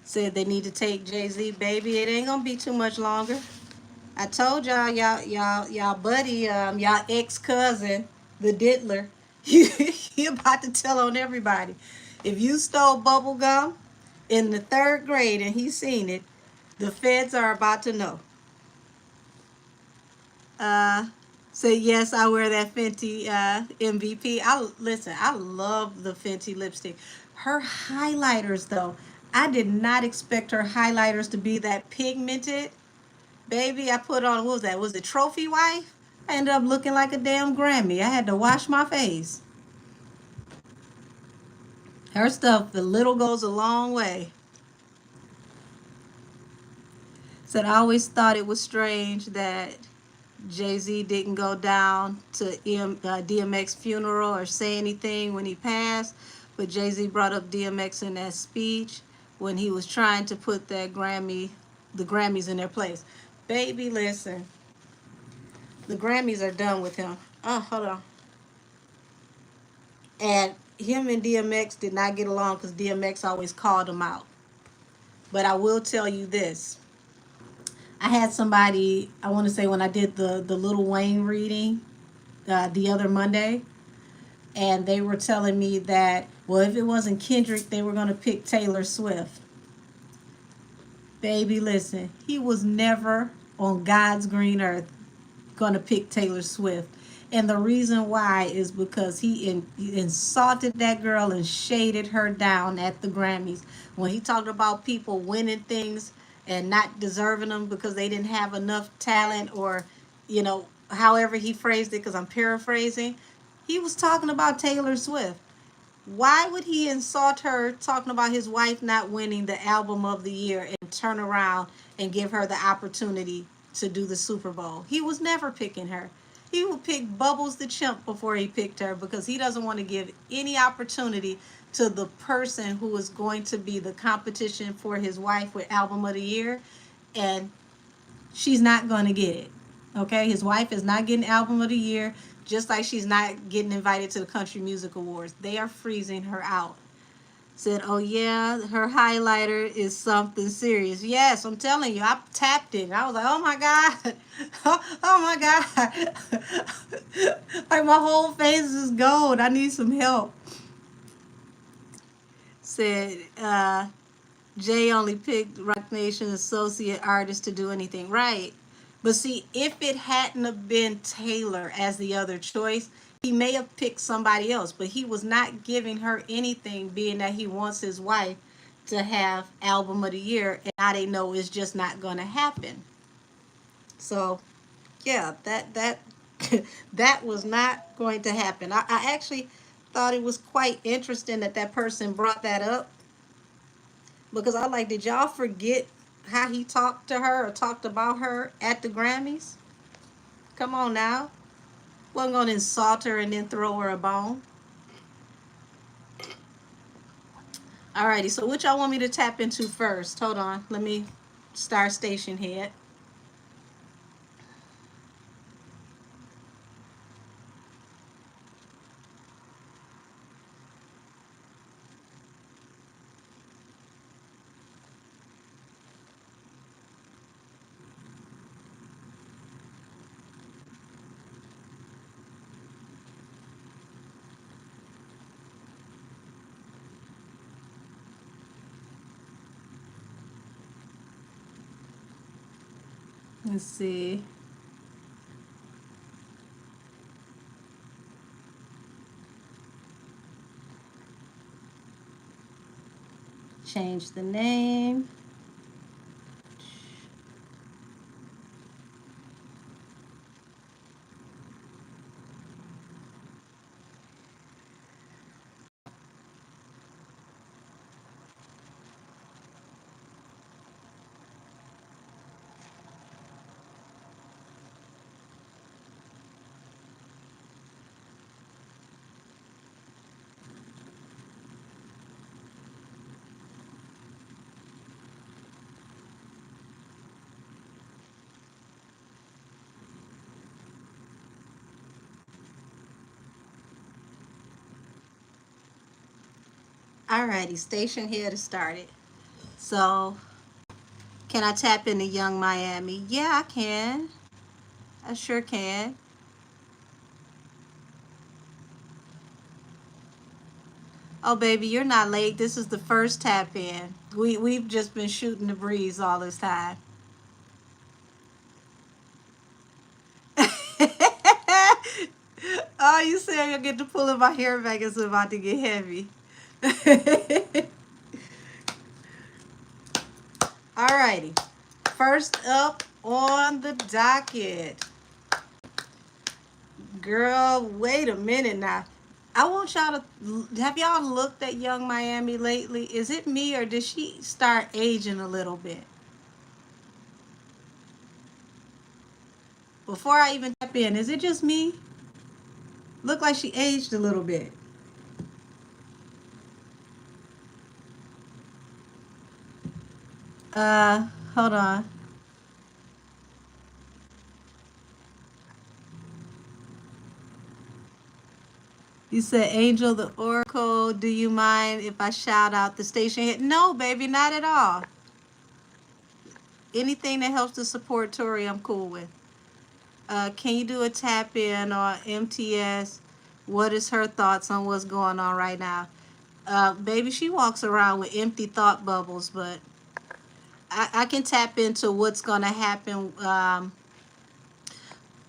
Said they need to take Jay-Z, baby. It ain't gonna be too much longer. I told y'all buddy, y'all ex-cousin, the diddler, he about to tell on everybody. If you stole bubble gum in the 3rd grade and he's seen it, the feds are about to know. Say yes, I wear that Fenty MVP. I love the Fenty lipstick. Her highlighters though, I did not expect her highlighters to be that pigmented. Baby, I put on, what was that? Was it Trophy Wife? I ended up looking like a damn Grammy. I had to wash my face. Her stuff, the little goes a long way. Said I always thought it was strange that Jay-Z didn't go down to DMX funeral or say anything when he passed, but Jay-Z brought up DMX in that speech when he was trying to put the Grammys in their place. Baby, listen, the Grammys are done with him. Oh, hold on. And him and DMX did not get along because DMX always called him out. But I will tell you this. I had somebody, I want to say when I did the Lil Wayne reading the other Monday, and they were telling me that, well, if it wasn't Kendrick, they were going to pick Taylor Swift. Baby, listen, he was never on God's green earth going to pick Taylor Swift. And the reason why is because he insulted that girl and shaded her down at the Grammys. When he talked about people winning things and not deserving them because they didn't have enough talent, or, however he phrased it, because I'm paraphrasing, he was talking about Taylor Swift. Why would he insult her talking about his wife not winning the album of the year and turn around and give her the opportunity to do the Super Bowl? He was never picking her. He would pick Bubbles the Chimp before he picked her because he doesn't want to give any opportunity to the person who is going to be the competition for his wife with album of the year, and she's not going to get it. Okay, his wife is not getting album of the year, just like she's not getting invited to the Country Music Awards. They are freezing her out. Said, oh yeah, her highlighter is something serious. Yes, I'm telling you, I tapped it. I was like, oh my God. Oh my God. Like my whole face is gold. I need some help. Said, Jay only picked Rock Nation associate artists to do anything. Right. But see, if it hadn't have been Taylor as the other choice, he may have picked somebody else. But he was not giving her anything, being that he wants his wife to have album of the year. And now they know it's just not going to happen. So, yeah, that that was not going to happen. I actually thought it was quite interesting that person brought that up, because I like, did y'all forget how he talked to her or talked about her at the Grammys? Come on now. Wasn't going to insult her and then throw her a bone. Alrighty, so what y'all want me to tap into first? Hold on, let me start station head. Let's see. Change the name. Alrighty, station head is started. So, can I tap into Young Miami? Yeah, I can. I sure can. Oh, baby, you're not late. This is the first tap in. We've just been shooting the breeze all this time. Oh, you say you'll get to pulling my hair back. It's about to get heavy. Alrighty. First up on the docket. Girl, wait a minute now. I want y'all to have y'all looked at Young Miami lately? Is it me or did she start aging a little bit? Before I even tap in, is it just me? Look like she aged a little bit. Hold on. You said Angel the Oracle. Do you mind if I shout out the station hit? No, baby, not at all. Anything that helps to support Tory, I'm cool with. Can you do a tap in on MTS? What is her thoughts on what's going on right now? Baby, she walks around with empty thought bubbles, but I can tap into what's going to happen.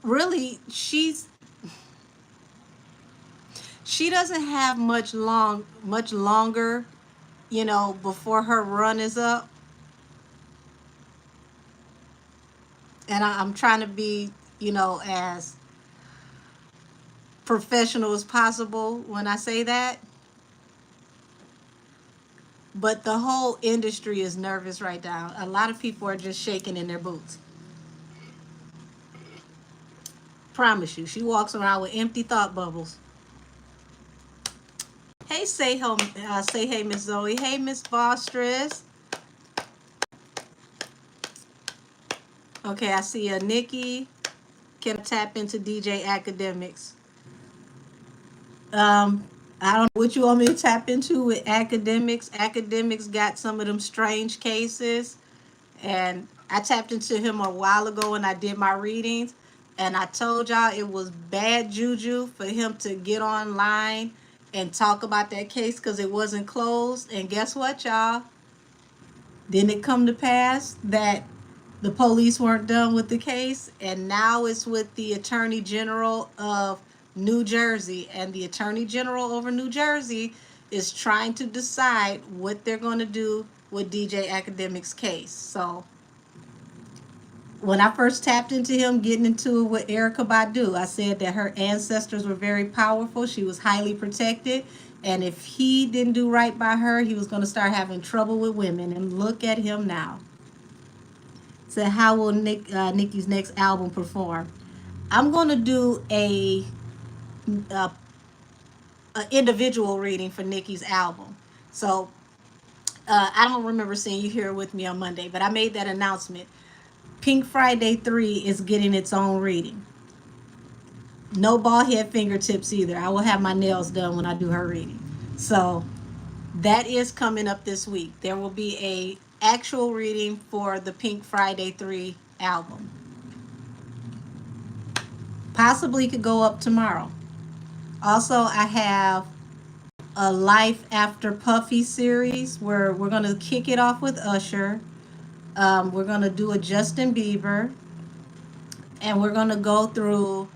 Really, she doesn't have much longer, before her run is up. And I'm trying to be, as professional as possible when I say that. But the whole industry is nervous right now. A lot of people are just shaking in their boots. Promise you, she walks around with empty thought bubbles. Hey, say hey, Miss Zoe. Hey, Miss Bostress. Okay, I see a Nicki. Can I tap into DJ Academics? I don't know what you want me to tap into with Academics. Academics got some of them strange cases, and I tapped into him a while ago when I did my readings, and I told y'all it was bad juju for him to get online and talk about that case because it wasn't closed. And guess what, y'all? Didn't it come to pass that the police weren't done with the case, and now it's with the Attorney General of New Jersey, and the Attorney General over New Jersey is trying to decide what they're going to do with DJ Academic's case. So when I first tapped into him getting into it with Erykah Badu, I said that her ancestors were very powerful. She was highly protected. And if he didn't do right by her, he was going to start having trouble with women. And look at him now. So how will Nicki's next album perform? I'm going to do a individual reading for Nicki's album. So I don't remember seeing you here with me on Monday, but I made that announcement. Pink Friday 3 is getting its own reading. No bald head fingertips either. I will have my nails done when I do her reading. So that is coming up this week. There will be a actual reading for the Pink Friday 3 album. Possibly could go up tomorrow. Also, I have a Life After Puffy series where we're going to kick it off with Usher. We're going to do a Justin Bieber. And we're going to go through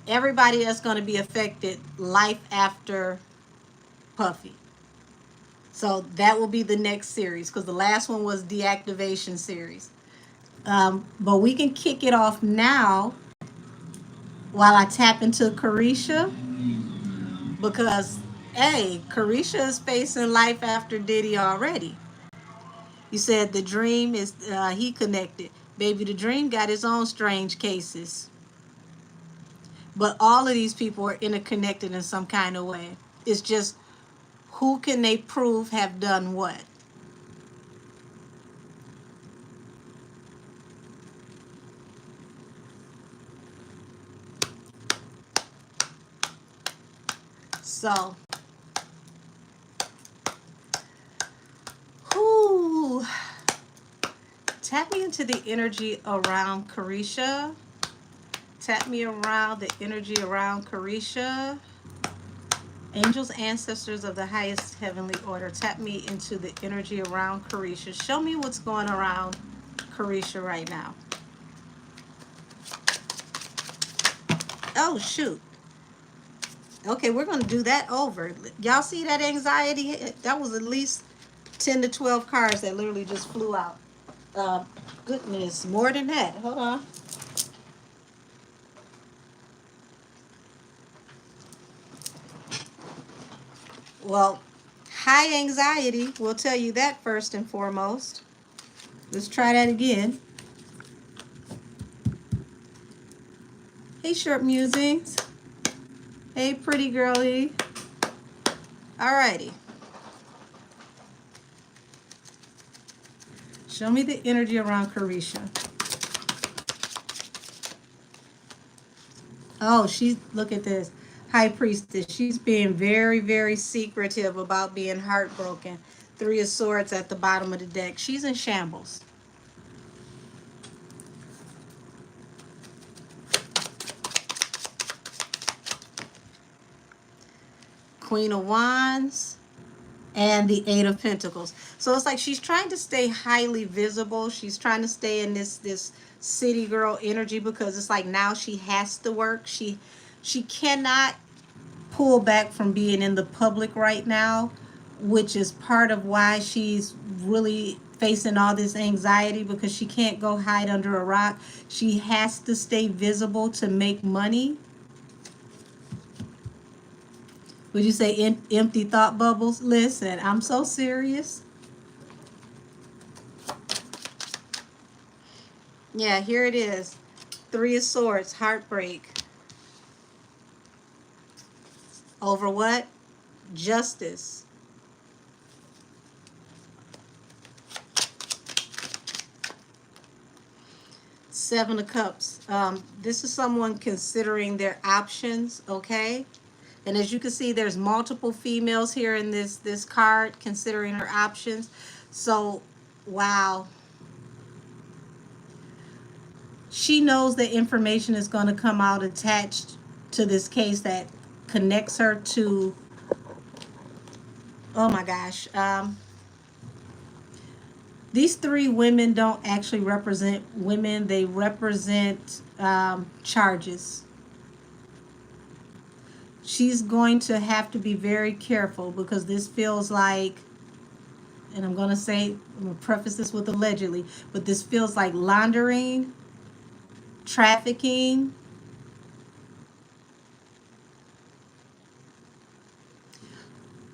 everybody that's going to be affected life after Puffy. So that will be the next series because the last one was deactivation series. But we can kick it off now while I tap into Karisha because, hey, Karisha is facing life after Diddy already. You said the dream is, he connected. Baby, the dream got his own strange cases. But all of these people are interconnected in some kind of way. It's just who can they prove have done what? So, whoo, tap me into the energy around Karisha. Tap me around the energy around Karisha. Angels, ancestors of the highest heavenly order, tap me into the energy around Karisha. Show me what's going around Karisha right now. Oh, shoot. Okay, we're going to do that over. Y'all see that anxiety? That was at least 10 to 12 cards that literally just flew out. Goodness, more than that. Hold on. Well, high anxiety will tell you that first and foremost. Let's try that again. Hey, Short Musings. Hey, pretty girlie. Alrighty. Show me the energy around Karisha. Oh, look at this. High Priestess. She's being very, very secretive about being heartbroken. 3 of Swords at the bottom of the deck. She's in shambles. Queen of Wands and the 8 of Pentacles. So it's like she's trying to stay highly visible. She's trying to stay in this city girl energy because it's like now she has to work. She cannot pull back from being in the public right now, which is part of why she's really facing all this anxiety because she can't go hide under a rock. She has to stay visible to make money. Would you say empty thought bubbles? Listen, I'm so serious. Yeah, here it is. 3 of Swords, heartbreak. Over what? Justice. Seven of Cups. This is someone considering their options, okay? And as you can see, there's multiple females here in this card considering her options. So, wow. She knows that information is going to come out attached to this case that connects her to, oh my gosh. These 3 women don't actually represent women. They represent charges. She's going to have to be very careful because this feels like, and I'm going to preface this with allegedly, but this feels like laundering, trafficking.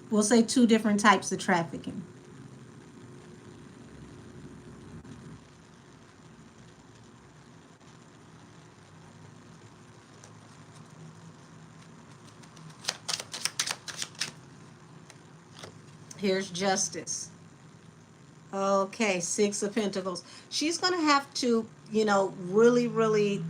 We'll say 2 different types of trafficking. Here's justice. Okay, Six of Pentacles. She's going to have to, really, really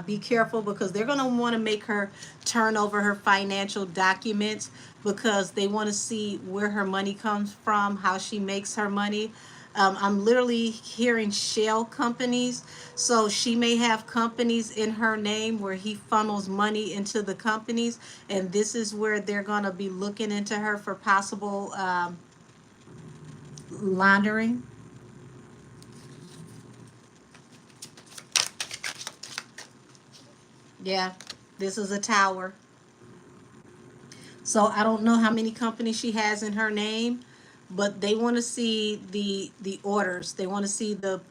be careful, because they're going to want to make her turn over her financial documents, because they want to see where her money comes from, how she makes her money. I'm literally hearing shell companies. So she may have companies in her name where he funnels money into the companies. And this is where they're going to be looking into her for possible laundering. Yeah, this is a tower. So I don't know how many companies she has in her name, but they want to see the orders. They want to see the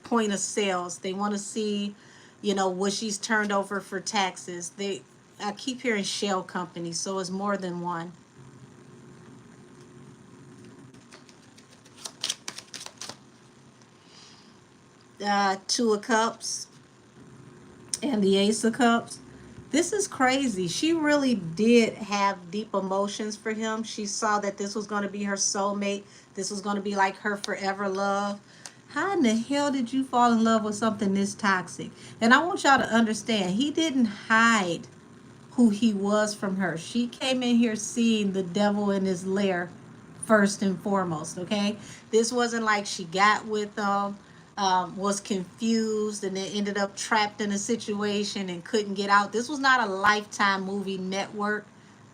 point of sales. They want to see, what she's turned over for taxes. I keep hearing shell companies, so it's more than one. Two of Cups and the Ace of Cups. This is crazy. She really did have deep emotions for him. She saw that this was going to be her soulmate. This was going to be like her forever love. How in the hell did you fall in love with something this toxic? And I want y'all to understand, he didn't hide who he was from her. She came in here seeing the devil in his lair first and foremost, okay? This wasn't like she got with was confused and then ended up trapped in a situation and couldn't get out. This was not a Lifetime movie network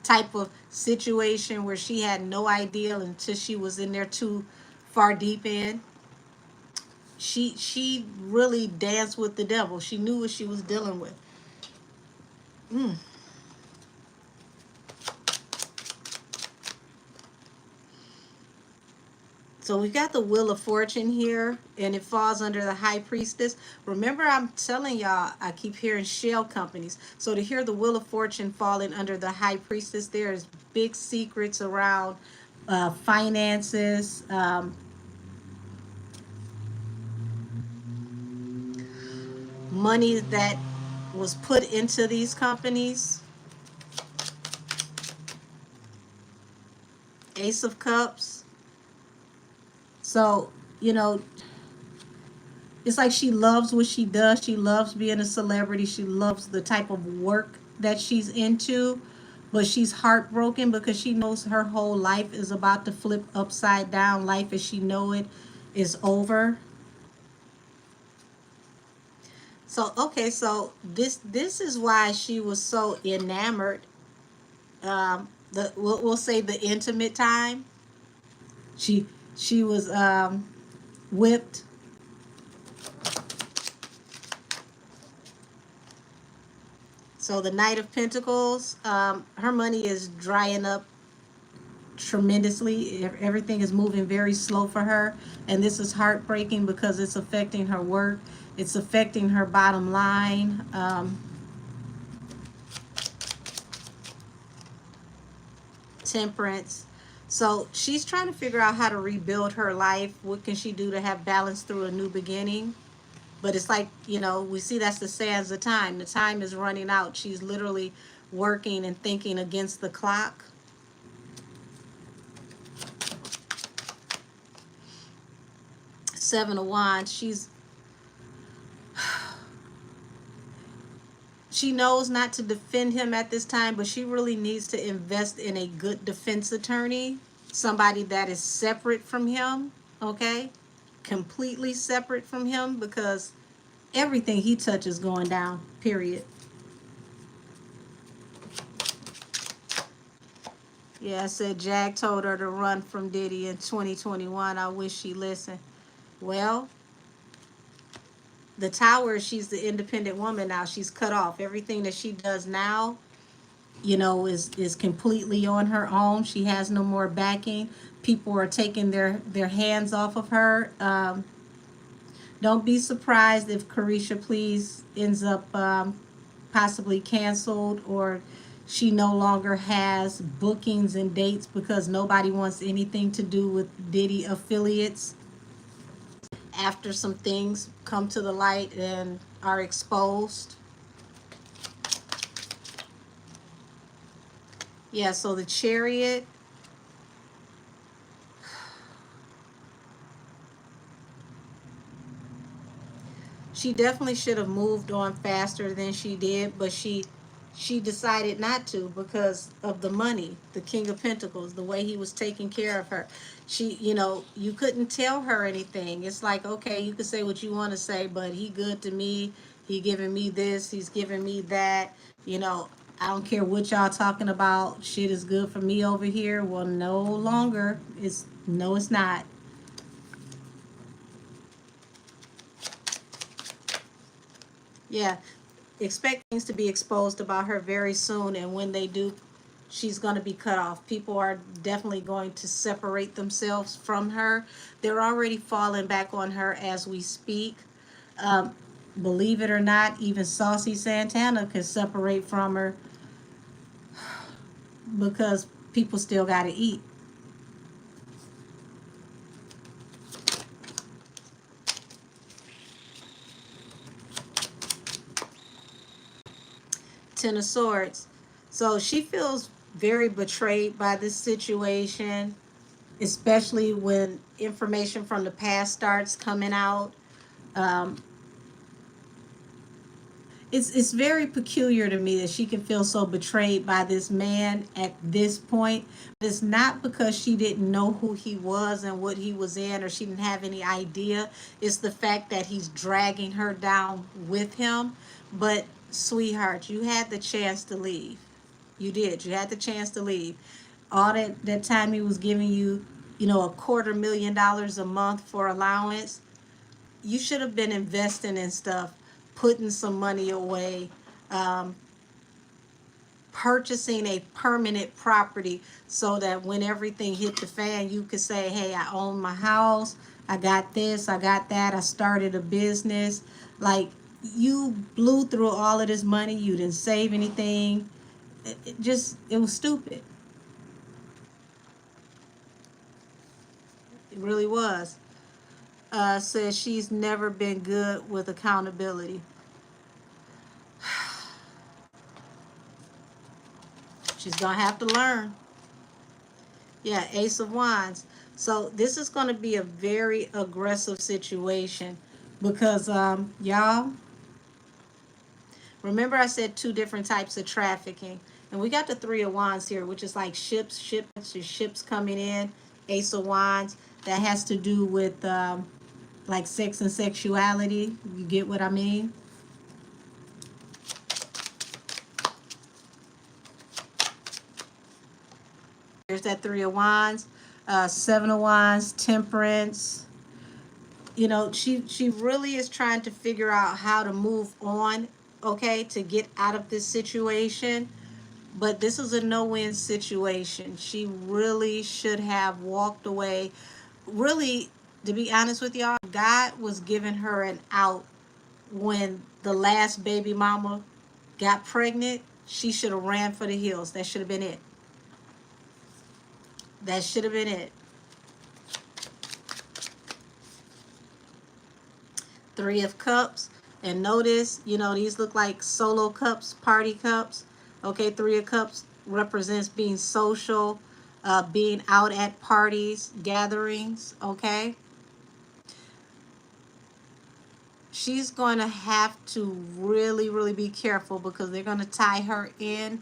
type of situation where she had no idea until she was in there too far deep in. She really danced with the devil. She knew what she was dealing with. Mm. So we got the Wheel of Fortune here, and it falls under the High Priestess. Remember, I'm telling y'all, I keep hearing shell companies. So to hear the Wheel of Fortune falling under the High Priestess, there's big secrets around finances, money that was put into these companies. Ace of Cups. So, it's like she loves what she does. She loves being a celebrity. She loves the type of work that she's into. But she's heartbroken because she knows her whole life is about to flip upside down. Life as she know it is over. So okay, so this is why she was so enamored. We'll say the intimate time. She she was whipped. So the Knight of Pentacles, her money is drying up tremendously. Everything is moving very slow for her, and this is heartbreaking because it's affecting her work. It's affecting her bottom line. Temperance. So she's trying to figure out how to rebuild her life. What can she do to have balance through a new beginning? But it's like, we see that's the sands of time. The time is running out. She's literally working and thinking against the clock. Seven of Wands. She knows not to defend him at this time, but she really needs to invest in a good defense attorney, somebody that is separate from him, okay? Completely separate from him, because everything he touches going down, period. Yeah, I said Jag told her to run from Diddy in 2021. I wish she listened. Well, the tower, she's the independent woman now. She's cut off. Everything that she does now, is completely on her own. She has no more backing. People are taking their hands off of her. Don't be surprised if Karisha Please ends up possibly canceled, or she no longer has bookings and dates because nobody wants anything to do with Diddy affiliates after some things come to the light and are exposed. Yeah, so the Chariot. she definitely should have moved on faster than she did, but she decided not to because of the money, the King of Pentacles, the way he was taking care of her. She, you couldn't tell her anything. It's like, okay, you can say what you want to say, but he good to me. He giving me this, he's giving me that. You know, I don't care what y'all talking about. Shit is good for me over here. Well, no longer. It's not. Yeah, expect things to be exposed about her very soon, and when they do, she's going to be cut off. People are definitely going to separate themselves from her. They're already falling back on her as we speak. Um, Believe it or not, even Saucy Santana could separate from her because people still got to eat. Ten of Swords. So she feels very betrayed by this situation, especially when information from the past starts coming out. Um, it's very peculiar to me that she can feel so betrayed by this man at this point. It's not because she didn't know who he was and what he was in, or she didn't have any idea. It's the fact that he's dragging her down with him. But sweetheart, you had the chance to leave. You did. You had the chance to leave. All that time he was giving you, $250,000 a month for allowance. You should have been investing in stuff, putting some money away, um, purchasing a permanent property so that when everything hit the fan, you could say, hey, I own my house, I got this, I got that, I started a business. Like, you blew through all of this money, you didn't save anything. It was stupid. It really was. Says she's never been good with accountability. She's gonna have to learn. Yeah, Ace of Wands. So this is going to be a very aggressive situation because y'all, remember I said two different types of trafficking, and we got the Three of Wands here, which is like ships coming in. Ace of Wands, that has to do with like sex and sexuality. You get what I mean? There's that Three of Wands, Seven of Wands, Temperance. She really is trying to figure out how to move on, okay, to get out of this situation. But this is a no-win situation. She really should have walked away. Really, to be honest with y'all, God was giving her an out when the last baby mama got pregnant. She should have ran for the hills. That should have been it. That should have been it. Three of Cups. And notice, these look like solo cups, party cups. Okay, Three of Cups represents being social, being out at parties, gatherings. Okay. She's going to have to really, really be careful because they're going to tie her in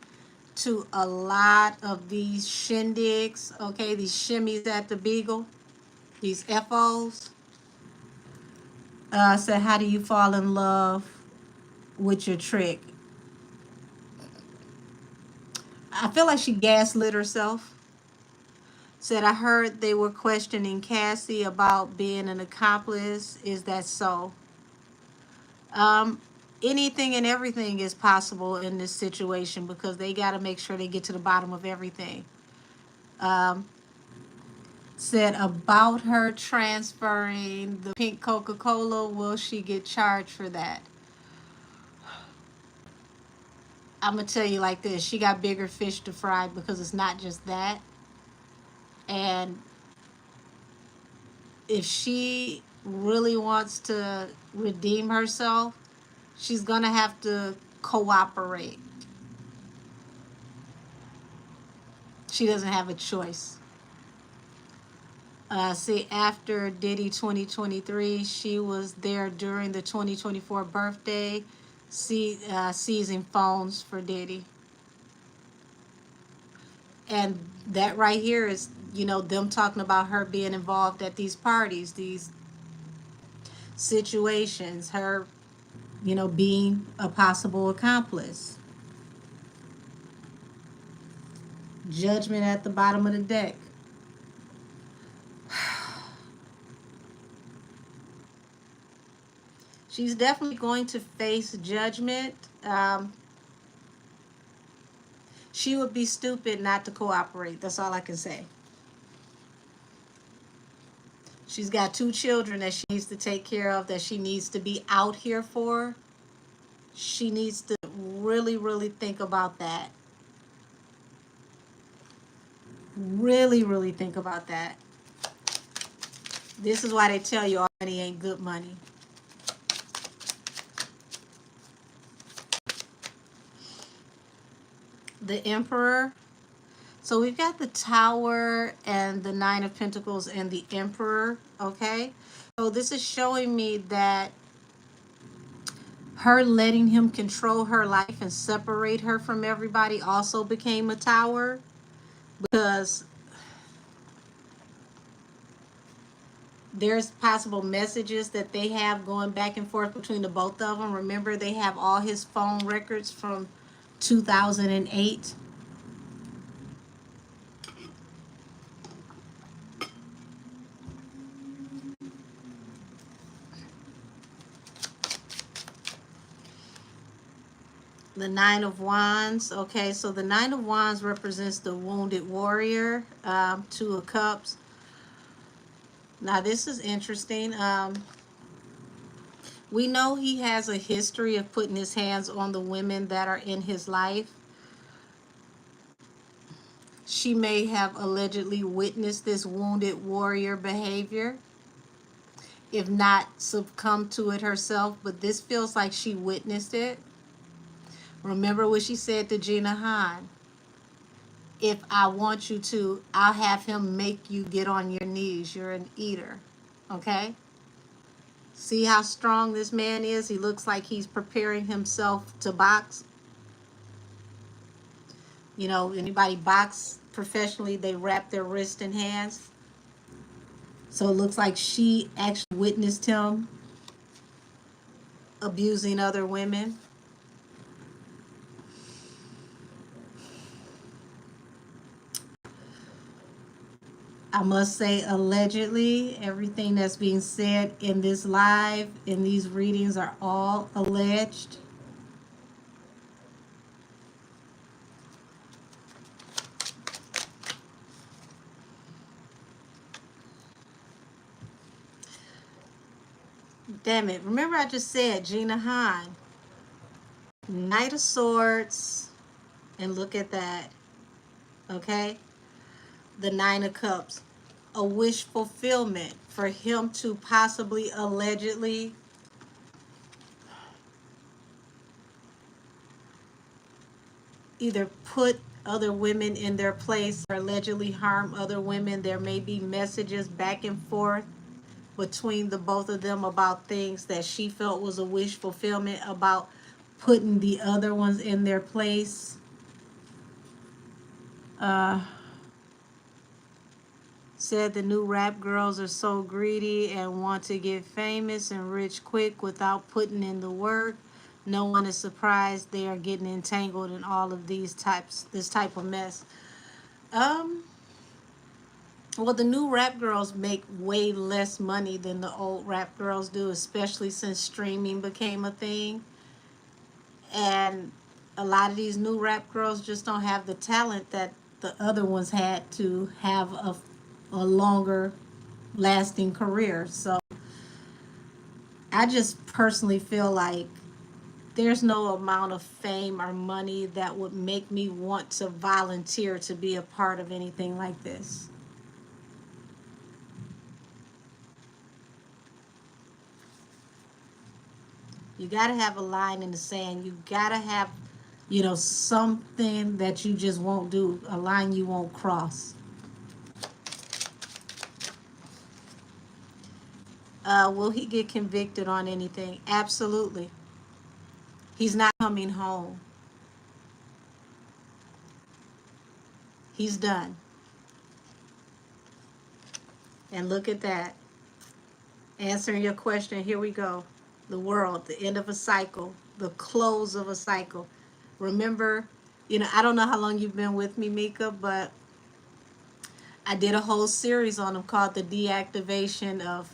to a lot of these shindigs. Okay, these shimmies at the Beagle, these FOs. Said, how do you fall in love with your trick? I feel like she gaslit herself. Said, I heard they were questioning Cassie about being an accomplice. Is that so? Um, Anything and everything is possible in this situation because they got to make sure they get to the bottom of everything. Um, Said about her transferring the pink Coca-Cola, will she get charged for that? I'm going to tell you like this. She got bigger fish to fry because it's not just that. And if she really wants to redeem herself, she's going to have to cooperate. She doesn't have a choice. See, after Diddy 2023, she was there during the 2024 birthday, seizing phones for Diddy. And that right here is, them talking about her being involved at these parties, these situations, her, being a possible accomplice. Judgment at the bottom of the deck. She's definitely going to face judgment. She would be stupid not to cooperate. That's all I can say. She's got 2 children that she needs to take care of, that she needs to be out here for. She needs to really, really think about that. Really, really think about that. This is why they tell you all money ain't good money. The Emperor. So we've got the Tower and the Nine of Pentacles and the Emperor, okay? So this is showing me that her letting him control her life and separate her from everybody also became a Tower, because there's possible messages that they have going back and forth between the both of them. Remember, they have all his phone records from 2008. The Nine of Wands. Okay, so the Nine of Wands represents the wounded warrior. 2 of Cups. Now this is interesting. We know he has a history of putting his hands on the women that are in his life. She may have allegedly witnessed this wounded warrior behavior, if not succumbed to it herself, but this feels like she witnessed it. Remember what she said to Gina Han? If I want you to, I'll have him make you get on your knees. You're an eater. Okay? See how strong this man is? He looks like he's preparing himself to box. Anybody box professionally, they wrap their wrists and hands. So it looks like she actually witnessed him abusing other women. I must say, allegedly, everything that's being said in this live, in these readings, are all alleged. Damn it. Remember I just said Gina Han. Knight of Swords. And look at that. Okay? The Nine of Cups. A wish fulfillment for him to possibly, allegedly, either put other women in their place or allegedly harm other women. There may be messages back and forth between the both of them about things that she felt was a wish fulfillment, about putting the other ones in their place. Said the new rap girls are so greedy and want to get famous and rich quick without putting in the work. No one is surprised they are getting entangled in all of this type of mess. Well, the new rap girls make way less money than the old rap girls do, especially since streaming became a thing. And a lot of these new rap girls just don't have the talent that the other ones had to have a longer lasting career. So I just personally feel like there's no amount of fame or money that would make me want to volunteer to be a part of anything like this. You got to have a line in the sand. You got to have, something that you just won't do, a line you won't cross. Will he get convicted on anything? Absolutely. He's not coming home. He's done. And look at that. Answering your question, here we go. The world, the end of a cycle, the close of a cycle. Remember, I don't know how long you've been with me, Mika, but I did a whole series on them called the deactivation of,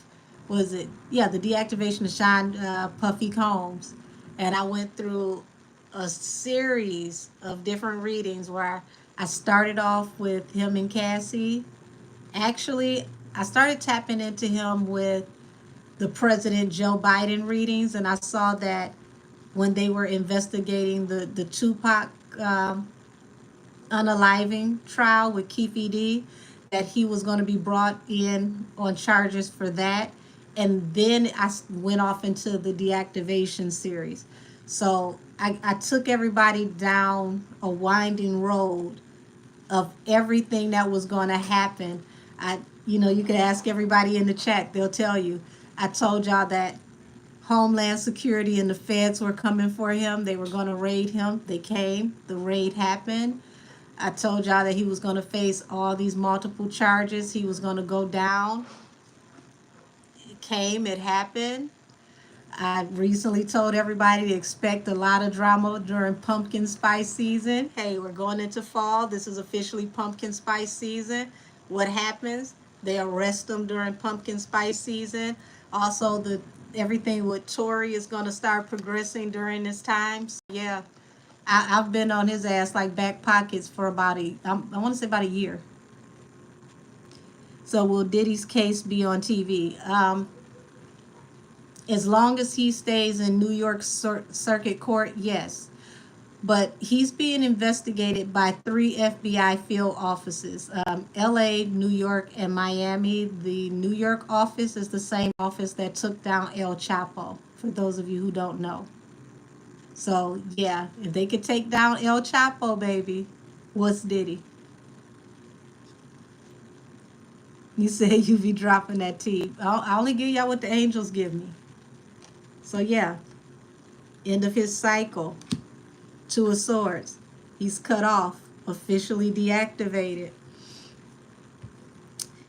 was it? Yeah, the deactivation of Sean Puffy Combs. And I went through a series of different readings where I started off with him and Cassie. Actually, I started tapping into him with the President Joe Biden readings, and I saw that when they were investigating the Tupac unaliving trial with Keefe D, that he was going to be brought in on charges for that. And then I went off into the deactivation series. So I took everybody down a winding road of everything that was going to happen. You could ask everybody in the chat, they'll tell you. I told y'all that Homeland Security and the feds were coming for him. They were going to raid him. They came. The raid happened. I told y'all that he was going to face all these multiple charges. He was going to go down. It came. It happened. I recently told everybody to expect a lot of drama during pumpkin spice season. Hey, we're going into fall. This is officially pumpkin spice season. What happens? They arrest them during pumpkin spice season. Also, everything with Tory is going to start progressing during this time. So, yeah, I've been on his ass like back pockets for I want to say about a year. So will Diddy's case be on TV? As long as he stays in New York Circuit Court, yes. But he's being investigated by 3 FBI field offices, LA, New York, and Miami. The New York office is the same office that took down El Chapo, for those of you who don't know. So, yeah, if they could take down El Chapo, baby, what's Diddy? You said you be dropping that tea. I only give y'all what the angels give me. So, yeah, end of his cycle. 2 of Swords. He's cut off, officially deactivated.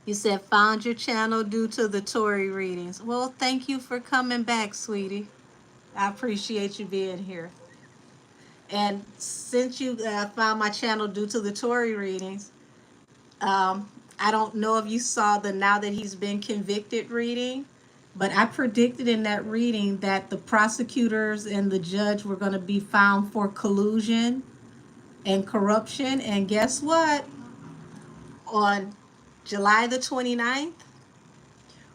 You said found your channel due to the Tory readings. Well, thank you for coming back, sweetie. I appreciate you being here. And since you found my channel due to the Tory readings, I don't know if you saw the Now That He's Been Convicted reading, but I predicted in that reading that the prosecutors and the judge were going to be found for collusion and corruption. And guess what? On July the 29th,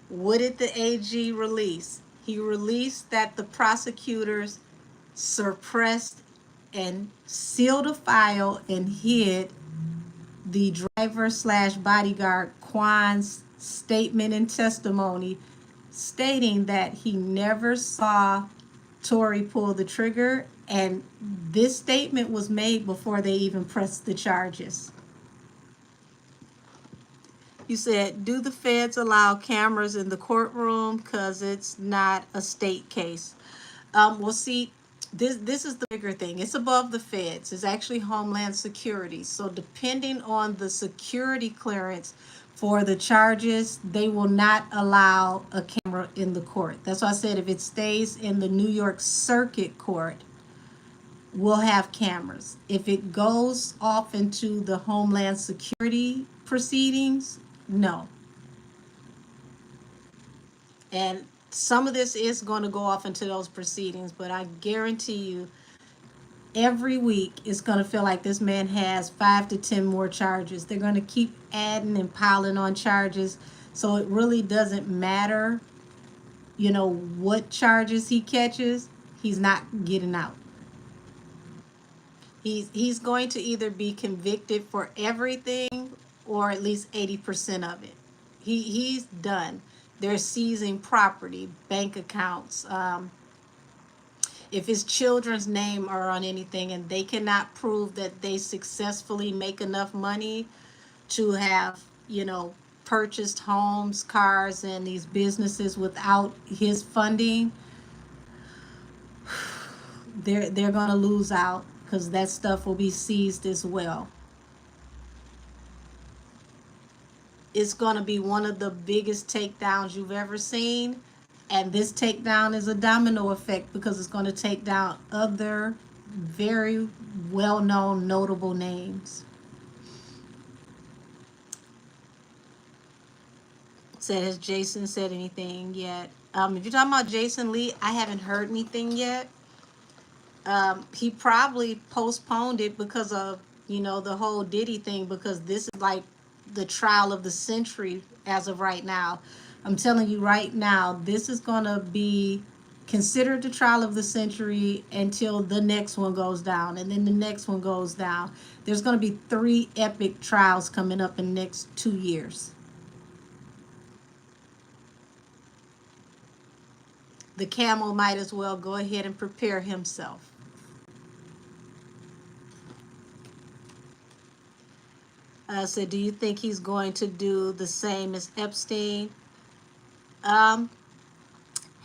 what did the AG release? He released that the prosecutors suppressed and sealed a file and hid the driver slash bodyguard Quan's statement and testimony, stating that he never saw Tory pull the trigger, and this statement was made before they even pressed the charges. You said, do the feds allow cameras in the courtroom because it's not a state case? Well, see, this is the bigger thing. It's above the feds. It's actually Homeland Security. So depending on the security clearance for the charges, they will not allow a camera in the court. That's why I said if it stays in the New York Circuit Court, we'll have cameras. If it goes off into the Homeland Security proceedings, no. And some of this is going to go off into those proceedings, but I guarantee you every week it's going to feel like this man has 5 to 10 more charges. They're going to keep adding and piling on charges. So it really doesn't matter, what charges he catches, he's not getting out. He's going to either be convicted for everything or at least 80% of it. He's done. They're seizing property, bank accounts. If his children's name are on anything and they cannot prove that they successfully make enough money to have, purchased homes, cars, and these businesses without his funding, they're going to lose out because that stuff will be seized as well. It's going to be one of the biggest takedowns you've ever seen. And this takedown is a domino effect because it's going to take down other very well-known, notable names. Said, has Jason said anything yet? If you're talking about Jason Lee, I haven't heard anything yet. He probably postponed it because of, the whole Diddy thing, because this is like the trial of the century as of right now. I'm telling you right now, this is going to be considered the trial of the century until the next one goes down, and then the next one goes down. There's going to be 3 epic trials coming up in the next 2 years. The camel might as well go ahead and prepare himself. So do you think he's going to do the same as Epstein? Hey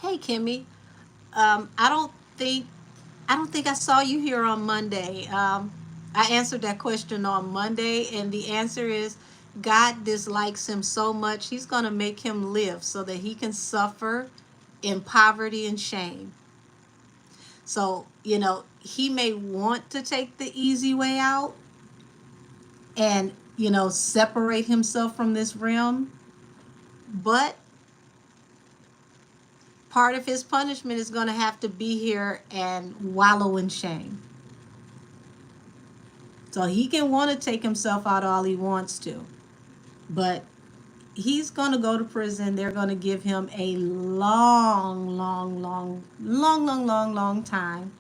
Kimmy, I don't think I saw you here on Monday. I answered that question on Monday, and the answer is God dislikes him so much, he's going to make him live so that he can suffer in poverty and shame. So, he may want to take the easy way out and, separate himself from this realm, but part of his punishment is going to have to be here and wallow in shame. So he can want to take himself out all he wants to, but he's going to go to prison. They're going to give him a long time.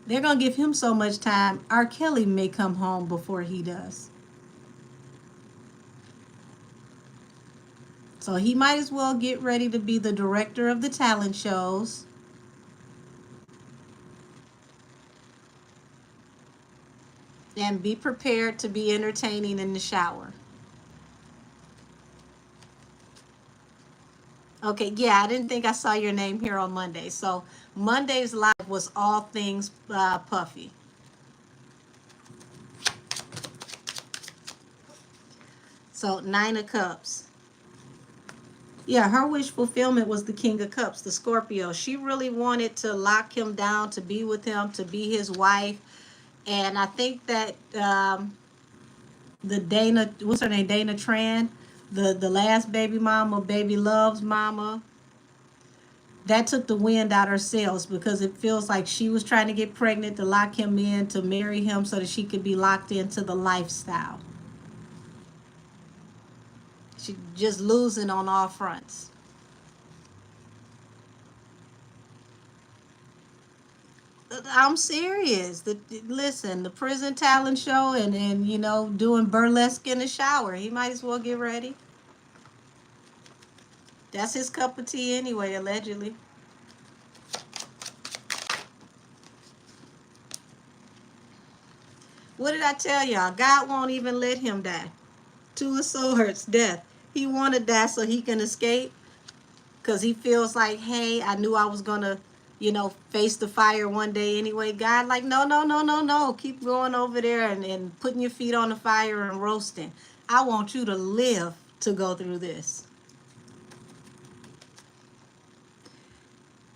They're going to give him so much time, R. Kelly may come home before he does. So he might as well get ready to be the director of the talent shows. And be prepared to be entertaining in the shower. Okay, yeah, I didn't think I saw your name here on Monday. So Monday's live was all things Puffy. So 9 of Cups. Yeah, her wish fulfillment was the King of Cups, the Scorpio. She really wanted to lock him down, to be with him, to be his wife. And I think that the Dana, what's her name, Dana Tran, the last baby mama, Baby Love's mama, that took the wind out her sails, because it feels like she was trying to get pregnant to lock him in, to marry him so that she could be locked into the lifestyle. She just losing on all fronts. I'm serious. Listen, the prison talent show and doing burlesque in the shower. He might as well get ready. That's his cup of tea anyway, allegedly. What did I tell y'all? God won't even let him die. 2 of Swords, death. He want to die so he can escape, because he feels like, hey, I knew I was going to, face the fire one day anyway. God, like, no. Keep going over there and putting your feet on the fire and roasting. I want you to live to go through this.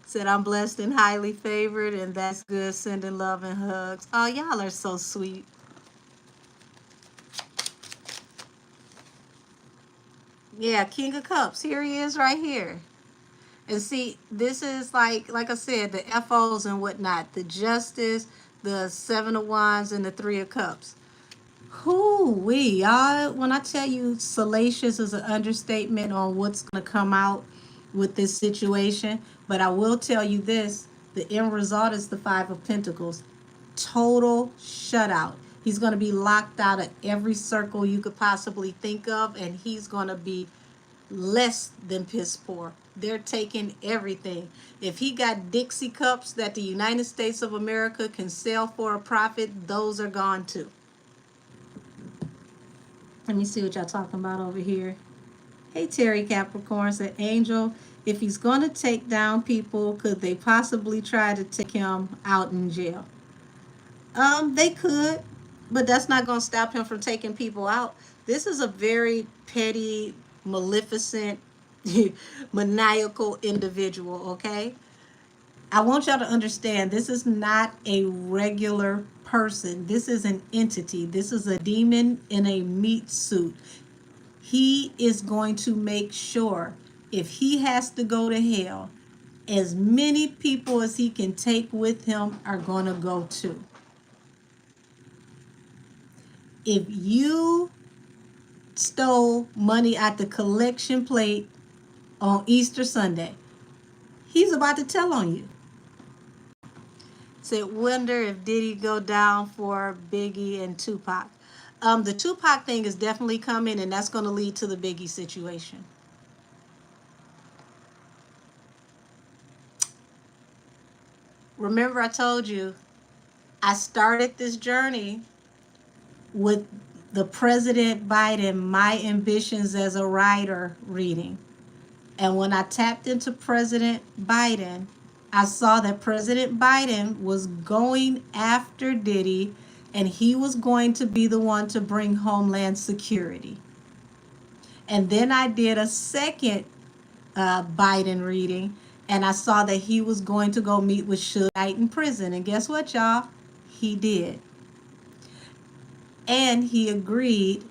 Said, I'm blessed and highly favored, and that's good. Sending love and hugs. Oh, y'all are so sweet. Yeah, King of Cups. Here he is right here. And see, this is like I said, the FOs and whatnot. The Justice, the 7 of Wands, and the 3 of Cups. Whoo-wee, y'all. When I tell you salacious is an understatement on what's going to come out with this situation. But I will tell you this. The end result is the 5 of Pentacles. Total shutout. He's going to be locked out of every circle you could possibly think of. And he's going to be less than piss poor. They're taking everything. If he got Dixie cups that the United States of America can sell for a profit, those are gone too. Let me see what y'all talking about over here. Hey, Terry Capricorn said, Angel, if he's going to take down people, could they possibly try to take him out in jail? They could, but that's not going to stop him from taking people out. This is a very petty, maleficent, maniacal individual, okay? I want y'all to understand this is not a regular person. This is an entity. This is a demon in a meat suit. He is going to make sure if he has to go to hell, as many people as he can take with him are going to go too. If you stole money at the collection plate on Easter Sunday, he's about to tell on you. Said, wonder if Diddy go down for Biggie and Tupac. The Tupac thing is definitely coming, and that's going to lead to the Biggie situation. Remember, I told you I started this journey with the President Biden, My Ambitions as a Writer reading. And when I tapped into President Biden, I saw that President Biden was going after Diddy, and he was going to be the one to bring Homeland Security. And then I did a second Biden reading, and I saw that he was going to go meet with Suge Knight in prison. And guess what, y'all? He did. And he agreed,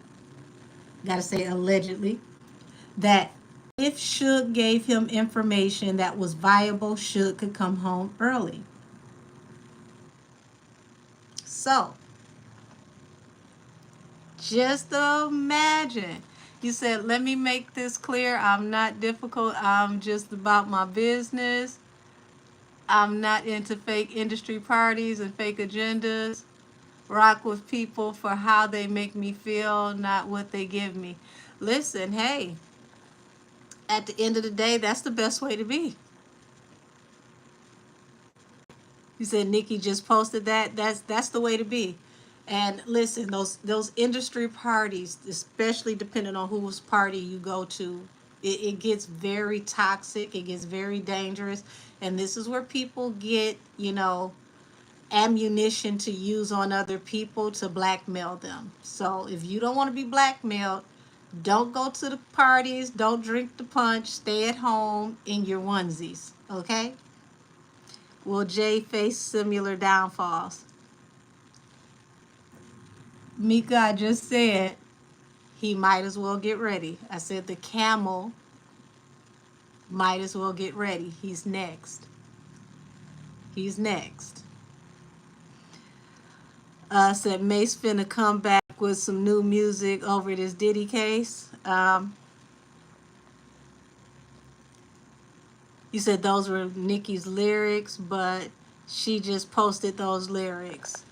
gotta say allegedly, that if Suge gave him information that was viable, Suge could come home early. So, just imagine. You said, let me make this clear. I'm not difficult. I'm just about my business. I'm not into fake industry parties and fake agendas. Rock with people for how they make me feel, not what they give me. Listen, hey, at the end of the day, that's the best way to be. You said Nicki just posted that. That's the way to be. And listen, those industry parties, especially depending on whose party you go to, it gets very toxic. It gets very dangerous. And this is where people get, ammunition to use on other people to blackmail them. So if you don't want to be blackmailed, don't go to the parties. Don't drink the punch. Stay at home in your onesies. Okay? Will Jay face similar downfalls? Mika, I just said he might as well get ready. I said the camel might as well get ready. He's next. He's next. Said Mace finna come back with some new music over this Diddy case. You said those were Nicki's lyrics, but she just posted those lyrics.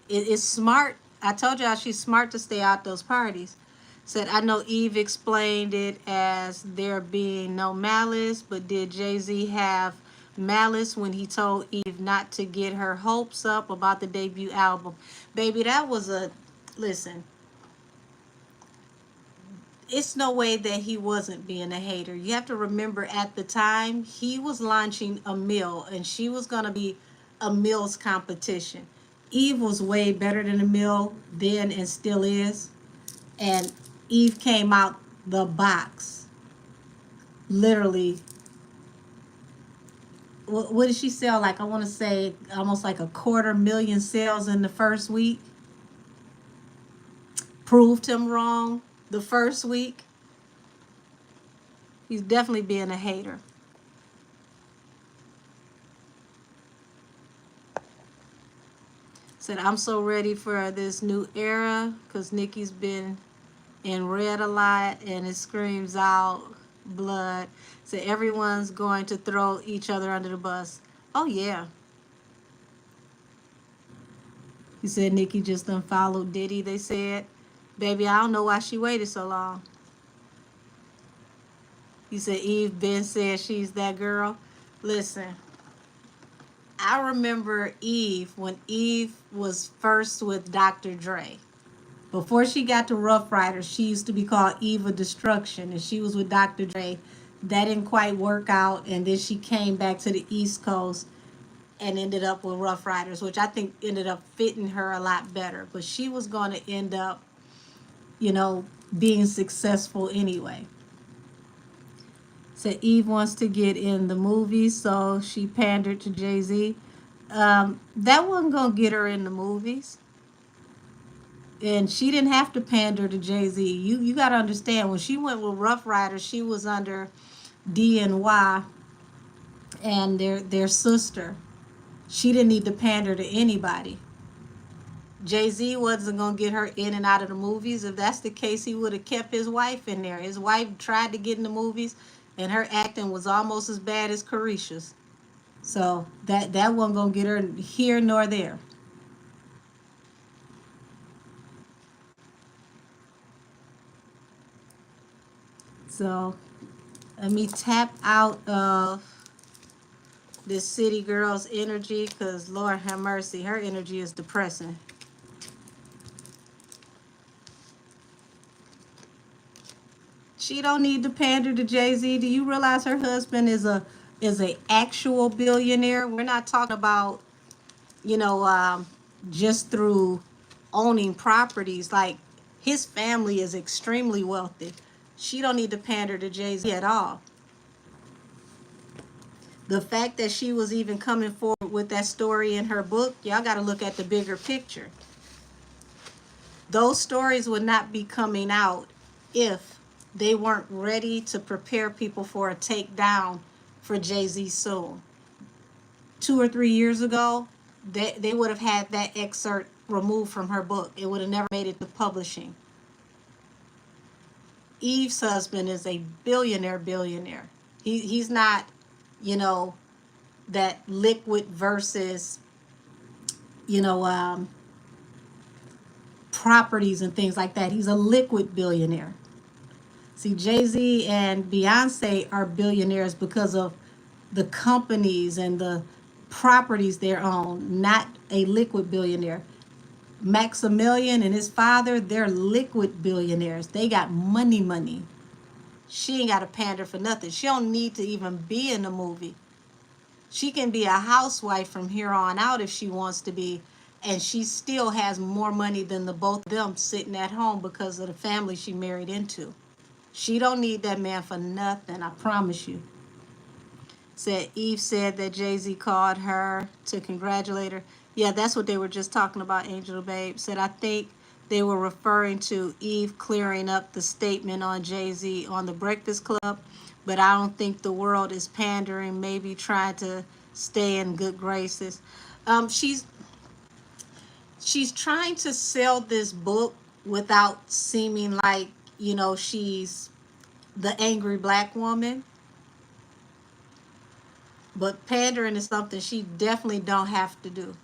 It's smart. I told y'all she's smart to stay out those parties. Said, I know Eve explained it as there being no malice, but did Jay-Z have malice when he told Eve not to get her hopes up about the debut album? Baby, that was listen, it's no way that he wasn't being a hater. You have to remember at the time, he was launching a mill, and she was going to be a mill's competition. Eve was way better than a mill then and still is. And Eve came out the box. Literally, what did she sell? Like, I want to say almost like 250,000 sales in the first week. Proved him wrong the first week. He's definitely being a hater. Said, I'm so ready for this new era because Nicki's been in red a lot and it screams out blood. Said, everyone's going to throw each other under the bus. Oh, yeah. He said Nicki just done followed Diddy, they said. Baby, I don't know why she waited so long. You said Eve Ben said she's that girl. Listen, I remember Eve when Eve was first with Dr. Dre. Before she got to Rough Riders, she used to be called Eva Destruction, and she was with Dr. Dre. That didn't quite work out, and then she came back to the East Coast and ended up with Rough Riders, which I think ended up fitting her a lot better. But she was going to end up, you know, being successful anyway. So Eve wants to get in the movie, so she pandered to Jay-Z. That wasn't going to get her in the movies. And she didn't have to pander to Jay-Z. You got to understand, when she went with Rough Riders, she was under DNY and their sister. She didn't need to pander to anybody. Jay-Z wasn't going to get her in and out of the movies. If that's the case, he would have kept his wife in there. His wife tried to get in the movies, and her acting was almost as bad as Karisha's. So that wasn't going to get her here nor there. So let me tap out of this city girl's energy, because Lord have mercy, her energy is depressing. She don't need to pander to Jay-Z. Do you realize her husband is a actual billionaire? We're not talking about, you know, just through owning properties. Like, his family is extremely wealthy. She don't need to pander to Jay-Z at all. The fact that she was even coming forward with that story in her book, y'all got to look at the bigger picture. Those stories would not be coming out if they weren't ready to prepare people for a takedown for Jay-Z soon. 2 or 3 years ago, they would have had that excerpt removed from her book. It would have never made it to publishing. Eve's husband is a billionaire. He's not, you know, that liquid versus, you know, properties and things like that. He's a liquid billionaire. See, Jay-Z and Beyonce are billionaires because of the companies and the properties they own, not a liquid billionaire. Maximilian and his father, they're liquid billionaires. They got money. She ain't got to pander for nothing. She don't need to even be in the movie. She can be a housewife from here on out if she wants to be, and she still has more money than the both of them sitting at home because of the family she married into. She don't need that man for nothing, I promise you. Eve said that Jay-Z called her to congratulate her. Yeah, that's what they were just talking about, Angel Babe. Said, I think they were referring to Eve clearing up the statement on Jay-Z on the Breakfast Club, but I don't think the world is pandering, maybe trying to stay in good graces. She's trying to sell this book without seeming like, you know, she's the angry black woman. But pandering is something she definitely don't have to do.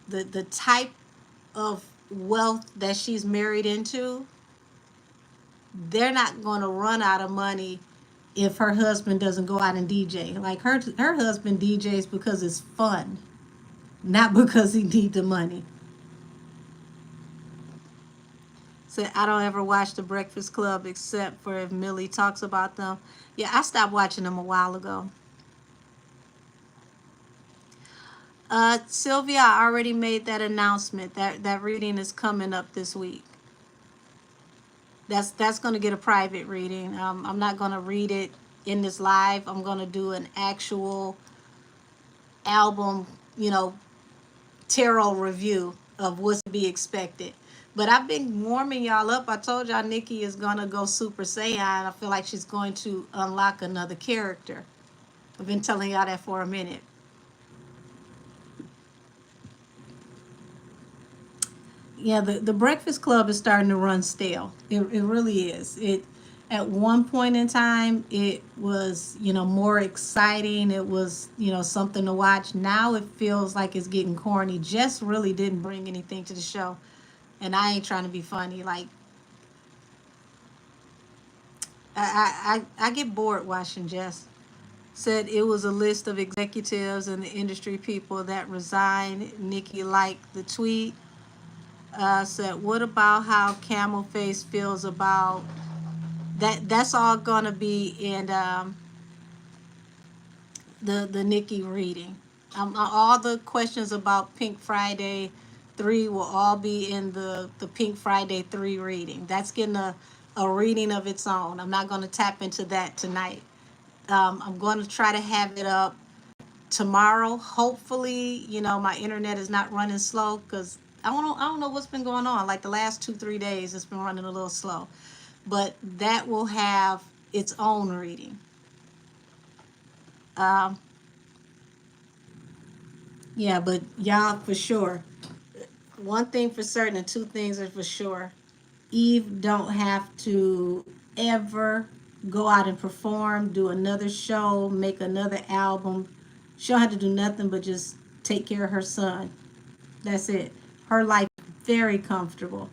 The type of wealth that she's married into, they're not going to run out of money if her husband doesn't go out and DJ. Like, her husband DJs because it's fun, not because he needs the money. Said, I don't ever watch The Breakfast Club except for if Millie talks about them. Yeah, I stopped watching them a while ago. Sylvia, I already made that announcement. That reading is coming up this week. That's going to get a private reading. I'm not going to read it in this live. I'm going to do an actual album, you know, tarot review of what's to be expected. But I've been warming y'all up. I told y'all Nicki is going to go Super Saiyan. I feel like she's going to unlock another character. I've been telling y'all that for a minute. Yeah, the Breakfast Club is starting to run stale. It really is. At one point in time, it was, you know, more exciting. It was, you know, something to watch. Now it feels like it's getting corny. Jess really didn't bring anything to the show. And I ain't trying to be funny. Like, I get bored watching Jess. Said it was a list of executives and the industry people that resigned. Nicki liked the tweet. Said, what about how Camel Face feels about that? That's all gonna be in the Nicki reading. All the questions about Pink Friday 3 will all be in the Pink Friday 3 reading. That's getting a reading of its own. I'm not going to tap into that tonight. I'm going to try to have it up tomorrow. Hopefully, my internet is not running slow because I don't know what's been going on. Like the last 2-3 days, it's been running a little slow. But that will have its own reading. Um, Yeah, but y'all, for sure, one thing for certain and two things are for sure. Eve don't have to ever go out and perform, do another show, make another album. She don't have to do nothing but just take care of her son. That's it. Her life is very comfortable.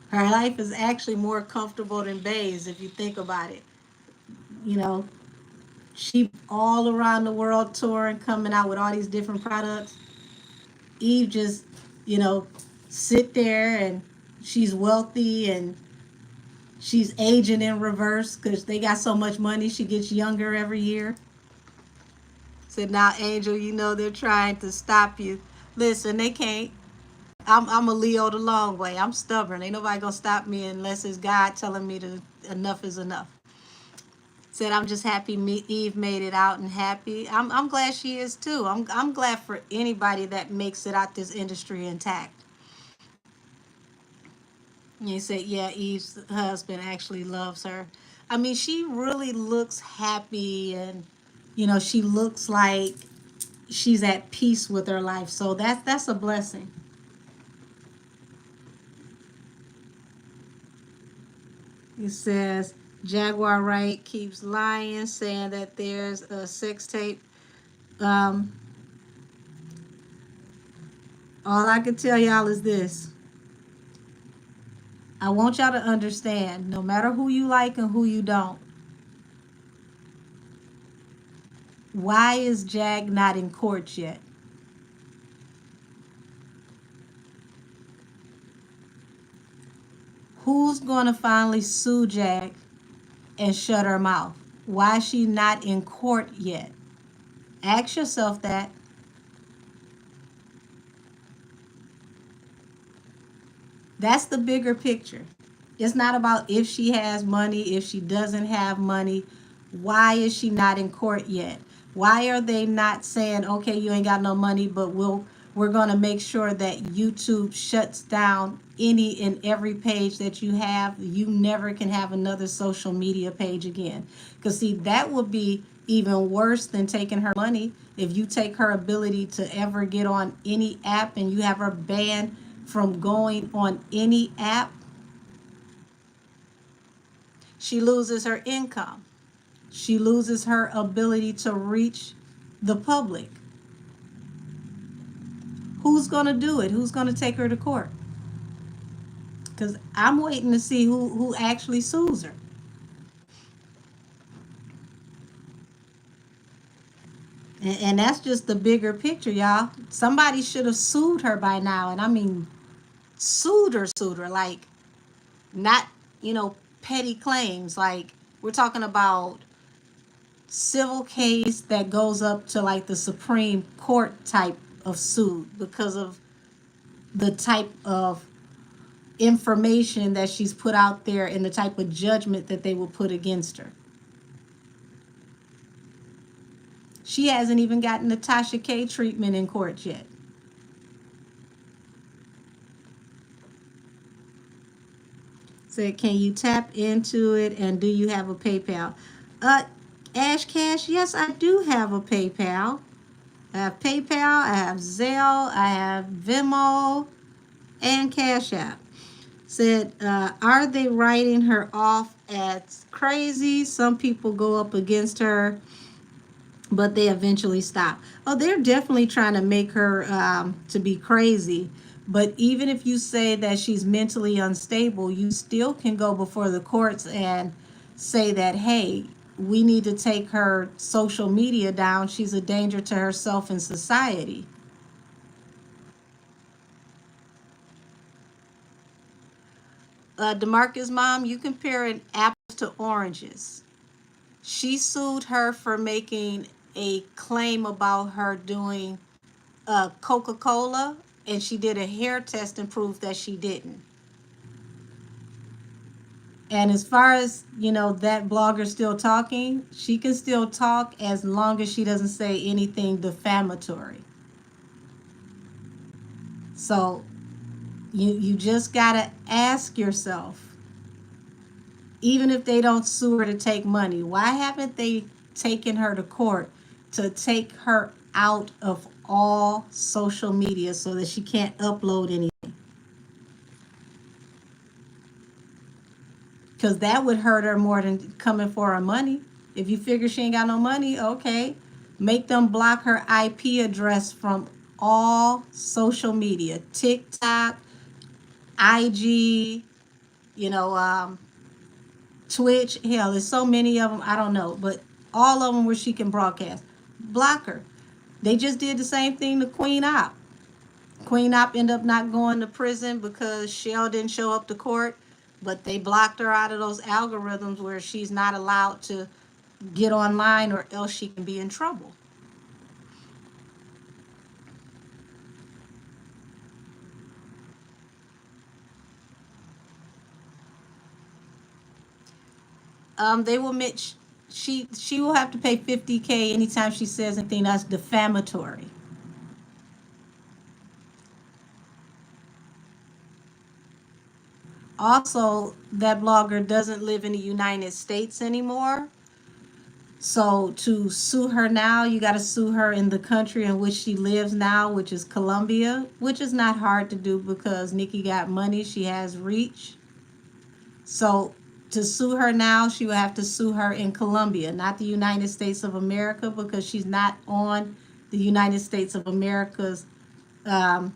Her life is actually more comfortable than Bay's if you think about it. You know, she all around the world touring, coming out with all these different products. Eve just, you know, sit there and she's wealthy and she's aging in reverse because they got so much money. She gets younger every year. Said, now, Angel, they're trying to stop you. Listen, they can't. I'm a Leo the long way. I'm stubborn. Ain't nobody gonna stop me unless it's God telling me to enough is enough. Said, I'm just happy Eve made it out and happy. I'm glad she is too. I'm glad for anybody that makes it out this industry intact. And he said, yeah, Eve's husband actually loves her. I mean, she really looks happy and, she looks like she's at peace with her life. So that's a blessing. He says, Jaguar Wright keeps lying, saying that there's a sex tape. Um, all I can tell y'all is this. I want y'all to understand, no matter who you like and who you don't, why is Jag not in court yet? Who's going to finally sue Jag and shut her mouth? Why is she not in court yet? Ask yourself that. That's the bigger picture. It's not about if she has money, if she doesn't have money. Why is she not in court yet? Why are they not saying, okay, you ain't got no money, but we're going to make sure that YouTube shuts down any and every page that you have. You never can have another social media page again. Because, see, that would be even worse than taking her money. If you take her ability to ever get on any app and you have her banned from going on any app, she loses her income. She loses her ability to reach the public. Who's going to do it? Who's going to take her to court? Because I'm waiting to see who actually sues her. And that's just the bigger picture, y'all. Somebody should have sued her by now. And I mean, sued her, like, not, petty claims. Like, we're talking about civil case that goes up to like the Supreme Court type of suit because of the type of information that she's put out there and the type of judgment that they will put against her. She hasn't even gotten the Tasha K treatment in court yet. Said, can you tap into it and do you have a PayPal? Ash Cash, yes, I do have a PayPal. I have PayPal, I have Zelle, I have Venmo, and Cash App. Said, are they writing her off as crazy? Some people go up against her, but they eventually stop. Oh, they're definitely trying to make her to be crazy. But even if you say that she's mentally unstable, you still can go before the courts and say that, hey, we need to take her social media down. She's a danger to herself and society. DeMarcus' mom, you comparing apples to oranges. She sued her for making a claim about her doing Coca-Cola, and she did a hair test and proved that she didn't. And as far as, that blogger still talking, she can still talk as long as she doesn't say anything defamatory. So you just got to ask yourself, even if they don't sue her to take money, why haven't they taken her to court to take her out of all social media so that she can't upload anything? Because that would hurt her more than coming for her money. If you figure she ain't got no money, okay, make them block her IP address from all social media, TikTok, IG, you know, Twitch. Hell, there's so many of them, I don't know, but all of them where she can broadcast. Block her. They just did the same thing to Queen Op. Queen Op ended up not going to prison because Shell didn't show up to court, but they blocked her out of those algorithms where she's not allowed to get online or else she can be in trouble. They will admit she will have to pay $50K anytime she says anything that's defamatory. Also, that blogger doesn't live in the United States anymore. So to sue her now, you got to sue her in the country in which she lives now, which is Colombia, which is not hard to do because Nicki got money, she has reach. So to sue her now, she will have to sue her in Colombia, not the United States of America, because she's not on the United States of America's, um,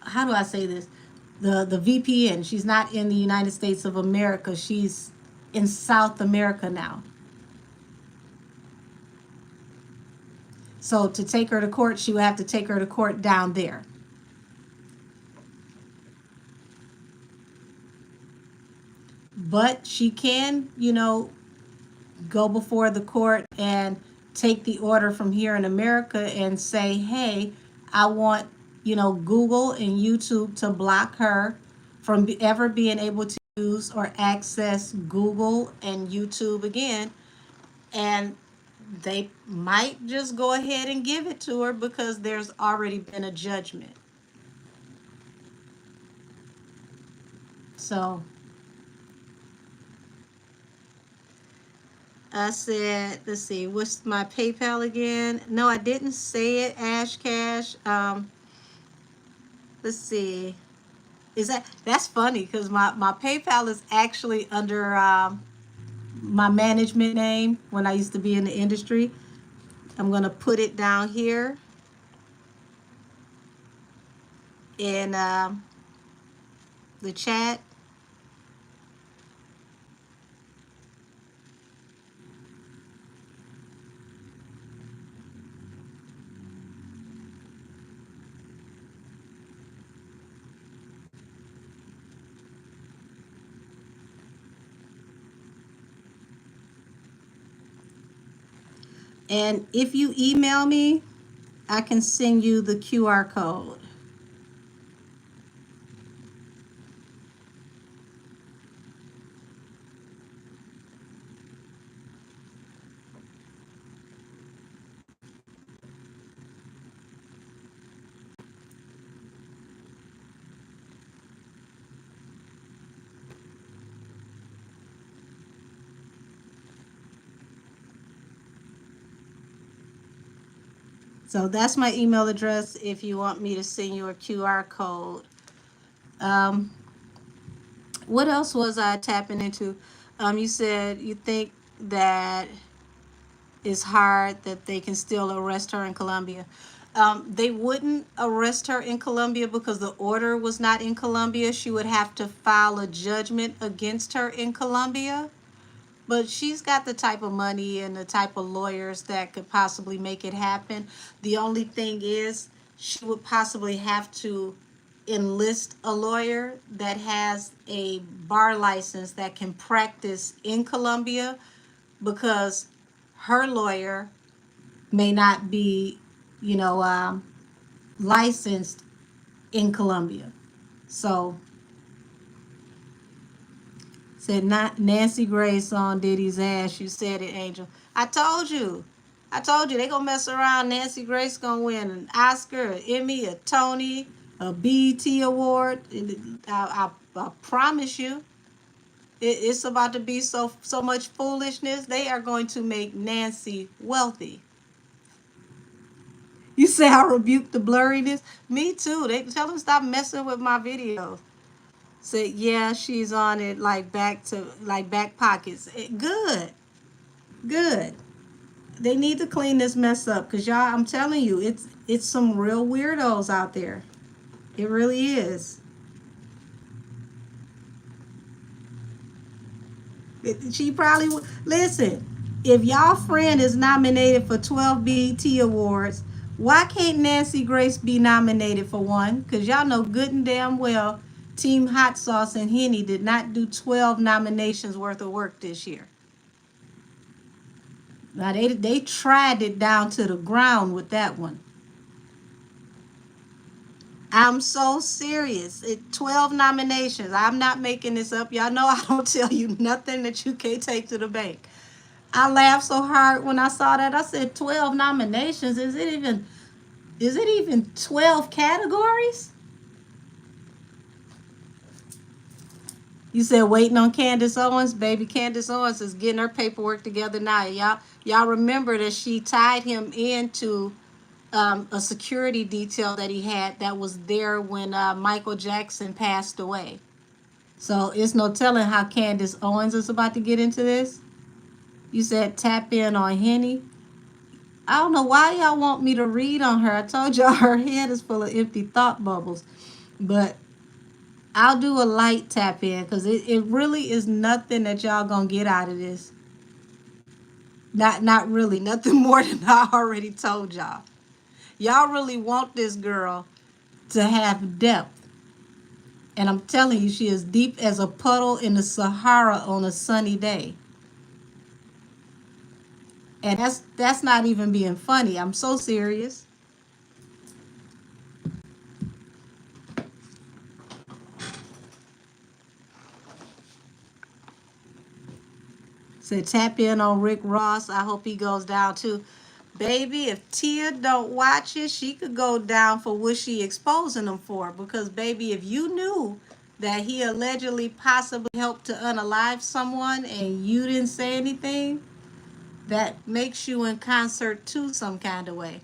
how do I say this? The VPN. She's not in the United States of America. She's in South America now. So to take her to court, she would have to take her to court down there. But she can, go before the court and take the order from here in America and say, hey, I want, Google and YouTube to block her from ever being able to use or access Google and YouTube again. And they might just go ahead and give it to her because there's already been a judgment. So I said, let's see, what's my PayPal again? No, I didn't say it, Ash Cash. Let's see. That's funny because my PayPal is actually under my management name when I used to be in the industry. I'm going to put it down here in the chat. And if you email me, I can send you the QR code. So that's my email address if you want me to send you a QR code. Um, what else was I tapping into? You said you think that it's hard that they can still arrest her in Colombia. They wouldn't arrest her in Colombia because the order was not in Colombia. She would have to file a judgment against her in Colombia. But she's got the type of money and the type of lawyers that could possibly make it happen. The only thing is, she would possibly have to enlist a lawyer that has a bar license that can practice in Colombia, because her lawyer may not be, you know, licensed in Colombia. So, said not Nancy Grace on Diddy's ass. You said it, Angel. I told you. I told you they gonna mess around. Nancy Grace gonna win an Oscar, an Emmy, a Tony, a BET award. I promise you, it's about to be so much foolishness. They are going to make Nancy wealthy. You say I rebuke the blurriness? Me too. They tell them stop messing with my videos. Said yeah, she's on it like back pockets. Good, good. They need to clean this mess up, because y'all, I'm telling you, it's some real weirdos out there. It really is. She probably listen. If y'all friend is nominated for 12 BET awards, why can't Nancy Grace be nominated for one? Because y'all know good and damn well Team Hot Sauce and Henny did not do 12 nominations worth of work this year. Now they tried it down to the ground with that one. I'm so serious. 12 nominations. I'm not making this up. Y'all know I don't tell you nothing that you can't take to the bank. I laughed so hard when I saw that. I said 12 nominations. Is it even 12 categories? You said waiting on Candace Owens. Baby, Candace Owens is getting her paperwork together now. Y'all remember that she tied him into a security detail that he had that was there when Michael Jackson passed away. So it's no telling how Candace Owens is about to get into this. You said tap in on Henny. I don't know why y'all want me to read on her. I told y'all her head is full of empty thought bubbles. But I'll do a light tap in, because it really is nothing that y'all gonna get out of this. Not really. Nothing more than I already told y'all. Y'all really want this girl to have depth. And I'm telling you, she is deep as a puddle in the Sahara on a sunny day. And that's not even being funny. I'm so serious. Said tap in on Rick Ross. I hope he goes down too. Baby, if Tia don't watch it, she could go down for what she exposing him for. Because baby, if you knew that he allegedly possibly helped to unalive someone and you didn't say anything, that makes you in concert too some kind of way.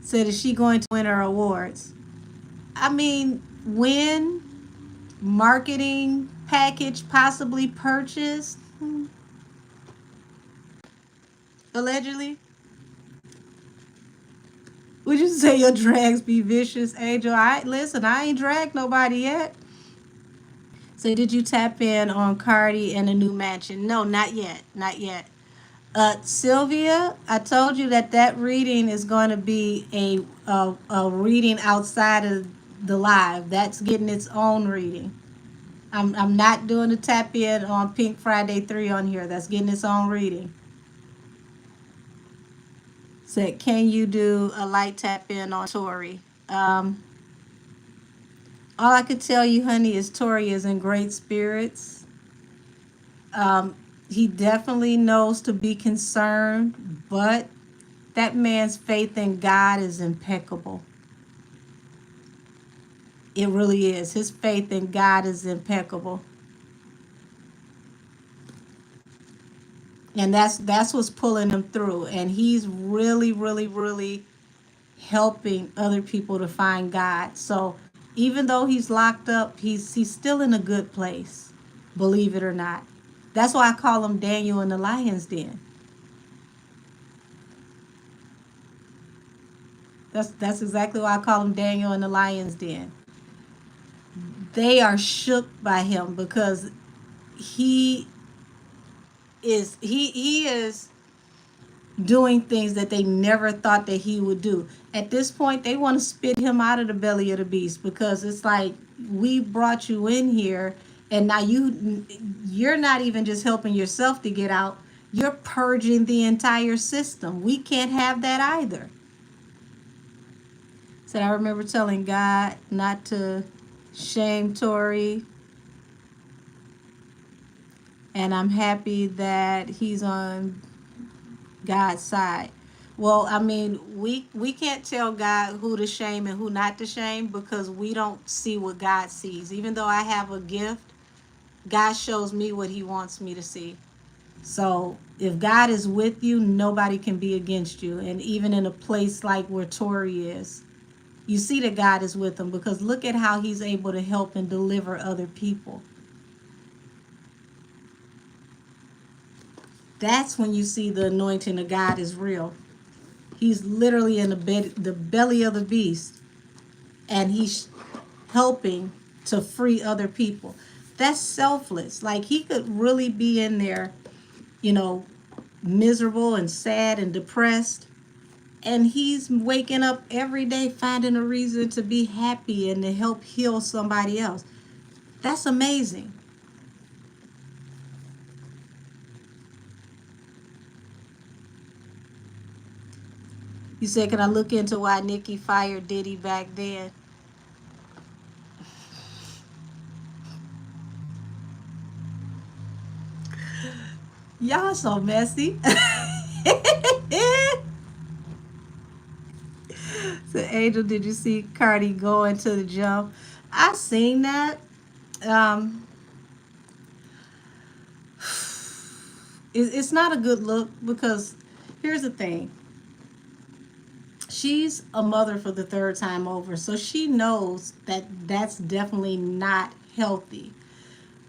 Said, is she going to win her awards? I mean, win, marketing package possibly purchased, allegedly. Would you say your drags be vicious, Angel? I ain't dragged nobody yet. So did you tap in on Cardi and the new mansion? No, not yet. Not yet. Sylvia, I told you that reading is going to be a reading outside of the live. That's getting its own reading. I'm not doing a tap in on Pink Friday 3 on here. That's getting its own reading. Said, can you do a light tap in on Tory? All I could tell you, honey, is Tory is in great spirits. He definitely knows to be concerned, but that man's faith in God is impeccable. It really is. His faith in God is impeccable. And that's what's pulling him through. And he's really, really, really helping other people to find God. So even though he's locked up, he's still in a good place, believe it or not. That's why I call him Daniel in the Lion's Den. That's exactly why I call him Daniel in the Lion's Den. They are shook by him because he is doing things that they never thought that he would do. At this point, they want to spit him out of the belly of the beast, because it's like, we brought you in here, and now you're not even just helping yourself to get out, you're purging the entire system. We can't have that either. Said, I remember telling God not to shame Tory, and I'm happy that he's on God's side. Well, I mean, we can't tell God who to shame and who not to shame, because we don't see what God sees. Even though I have a gift, God shows me what he wants me to see. So if God is with you, nobody can be against you. And even in a place like where Tory is, you see that God is with him, because look at how he's able to help and deliver other people. That's when you see the anointing of God is real. He's literally in the belly of the beast, and he's helping to free other people. That's selfless. Like, he could really be in there, you know, miserable and sad and depressed, and he's waking up every day finding a reason to be happy and to help heal somebody else. That's amazing. You said, can I look into why Nicki fired Diddy back then? Y'all so messy. So, Angel, did you see Cardi going to the gym? I seen that. Um, it's not a good look, because here's the thing. She's a mother for the third time over, so she knows that that's definitely not healthy.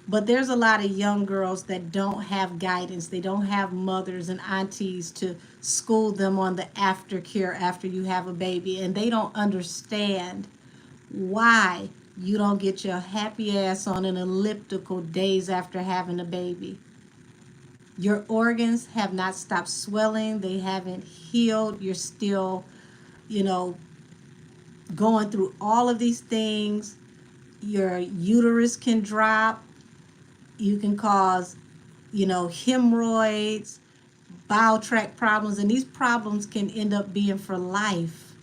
But there's a lot of young girls that don't have guidance. They don't have mothers and aunties to school them on the aftercare after you have a baby. And they don't understand why you don't get your happy ass on an elliptical days after having a baby. Your organs have not stopped swelling. They haven't healed. You're still, you know, going through all of these things. Your uterus can drop. You can cause, hemorrhoids, bowel tract problems, and these problems can end up being for life.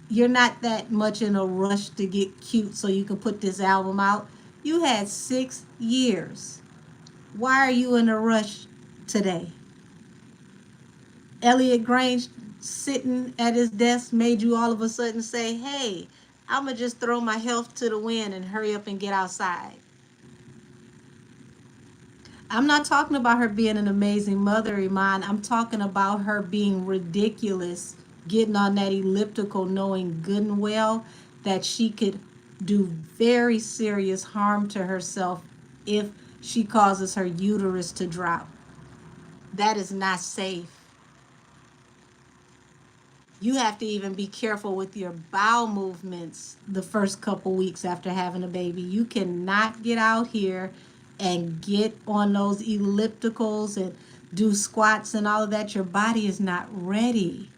You're not that much in a rush to get cute so you can put this album out. You had 6 years. Why are you in a rush today? Elliot Grange sitting at his desk made you all of a sudden say, hey, I'm going to just throw my health to the wind and hurry up and get outside. I'm not talking about her being an amazing mother, Iman. I'm talking about her being ridiculous, getting on that elliptical, knowing good and well that she could do very serious harm to herself if she causes her uterus to drop. That is not safe. You have to even be careful with your bowel movements the first couple weeks after having a baby. You cannot get out here and get on those ellipticals and do squats and all of that. Your body is not ready.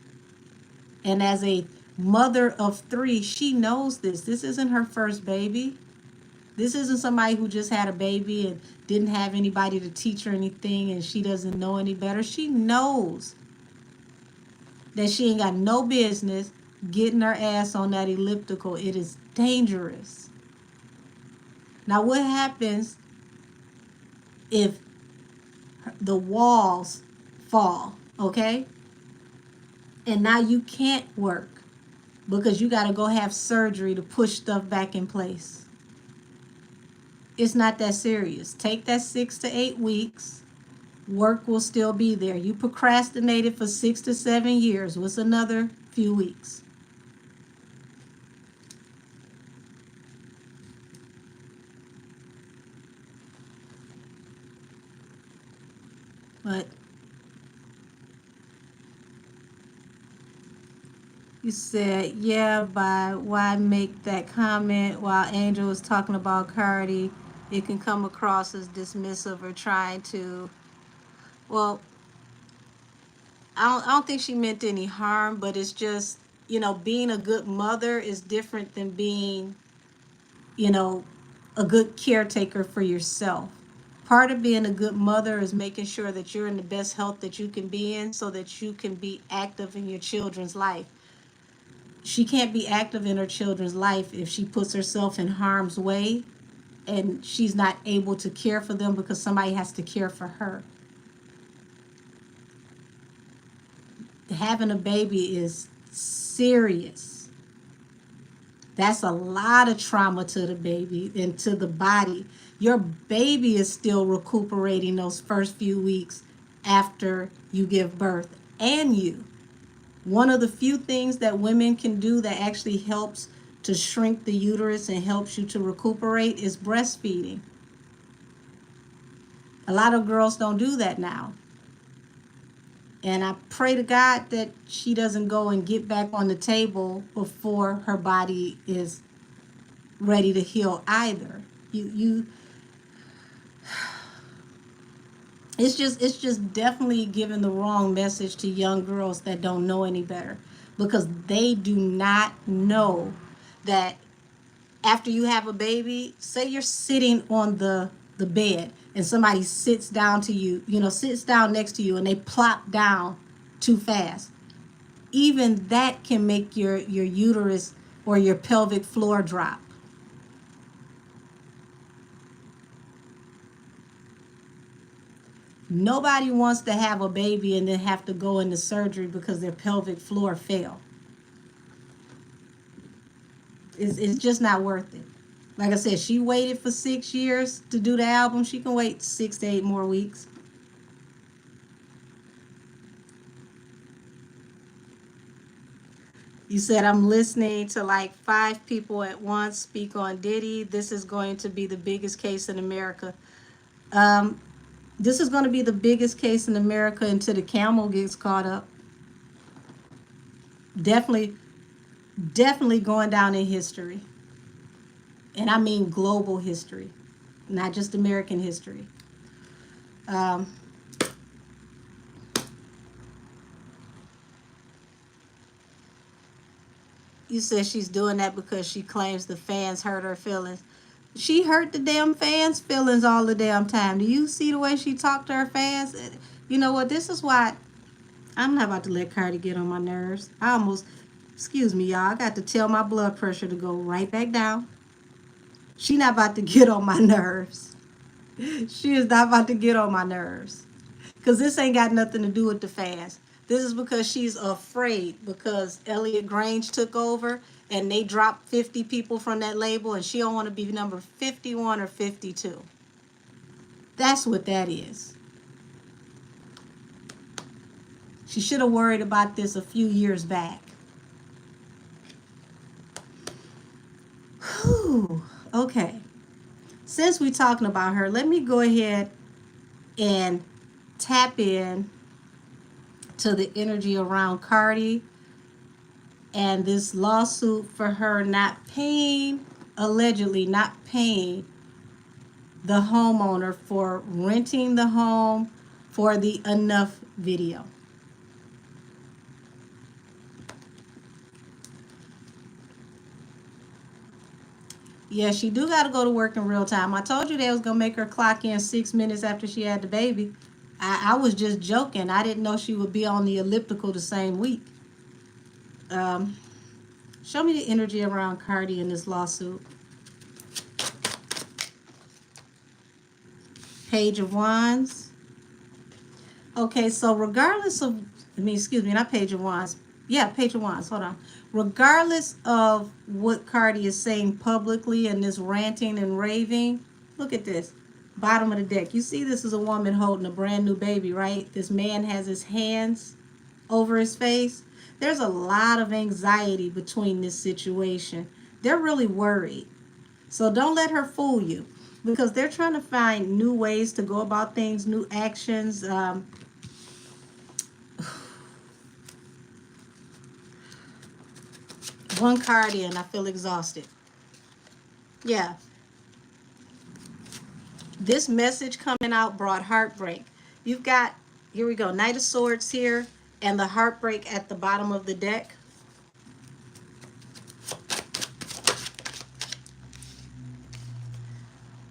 And as a mother of 3, she knows this. This isn't her first baby. This isn't somebody who just had a baby and didn't have anybody to teach her anything and she doesn't know any better. She knows that she ain't got no business getting her ass on that elliptical. It is dangerous. Now, what happens if the walls fall, okay? And now you can't work because you got to go have surgery to push stuff back in place. It's not that serious. Take that 6 to 8 weeks. Work will still be there. You procrastinated for 6 to 7 years. What's another few weeks? But you said, yeah, but why make that comment while Angel was talking about Cardi? It can come across as dismissive or trying to, well, I don't think she meant any harm, but it's just, you know, being a good mother is different than being, you know, a good caretaker for yourself. Part of being a good mother is making sure that you're in the best health that you can be in so that you can be active in your children's life. She can't be active in her children's life if she puts herself in harm's way and she's not able to care for them because somebody has to care for her. Having a baby is serious. That's a lot of trauma to the baby and to the body. Your baby is still recuperating those first few weeks after you give birth, and you. One of the few things that women can do that actually helps to shrink the uterus and helps you to recuperate is breastfeeding. A lot of girls don't do that now. And I pray to God that she doesn't go and get back on the table before her body is ready to heal either. It's just definitely giving the wrong message to young girls that don't know any better, because they do not know that after you have a baby, say you're sitting on the bed and somebody sits down to you, sits down next to you and they plop down too fast. Even that can make your uterus or your pelvic floor drop. Nobody wants to have a baby and then have to go into surgery because their pelvic floor fell. It's just not worth it. Like I said, she waited for 6 years to do the album. She can wait 6 to 8 more weeks. You said, I'm listening to like 5 people at once speak on Diddy. This is going to be the biggest case in America. This is going to be the biggest case in America until the camel gets caught up. Definitely, definitely going down in history. And I mean global history, not just American history. Um, you said she's doing that because she claims the fans hurt her feelings. She hurt the damn fans' feelings all the damn time. Do you see the way she talked to her fans? You know what? This is why I'm not about to let Cardi get on my nerves. Excuse me, y'all. I got to tell my blood pressure to go right back down. She not about to get on my nerves. She is not about to get on my nerves. Because this ain't got nothing to do with the fans. This is because she's afraid because Elliot Grange took over and they dropped 50 people from that label and she don't want to be number 51 or 52. That's what that is. She should have worried about this a few years back. Whew. Okay. Since we're talking about her, let me go ahead and tap in to the energy around Cardi and this lawsuit for her not paying, allegedly not paying the homeowner for renting the home for the Enough video. Yeah, she do got to go to work in real time. I told you they was going to make her clock in 6 minutes after she had the baby. I was just joking. I didn't know she would be on the elliptical the same week. Show me the energy around Cardi in this lawsuit. Page of Wands. Okay, so regardless of, excuse me, not Page of Wands. Yeah, Page of Wands. Hold on. Regardless of what Cardi is saying publicly and this ranting and raving, look at this. Bottom of the deck. You see this is a woman holding a brand new baby, right? This man has his hands over his face. There's a lot of anxiety between this situation. They're really worried. So don't let her fool you because they're trying to find new ways to go about things, new actions. One card in, I feel exhausted. Yeah. This message coming out brought heartbreak. You've got, here we go, Knight of Swords here. and the heartbreak at the bottom of the deck.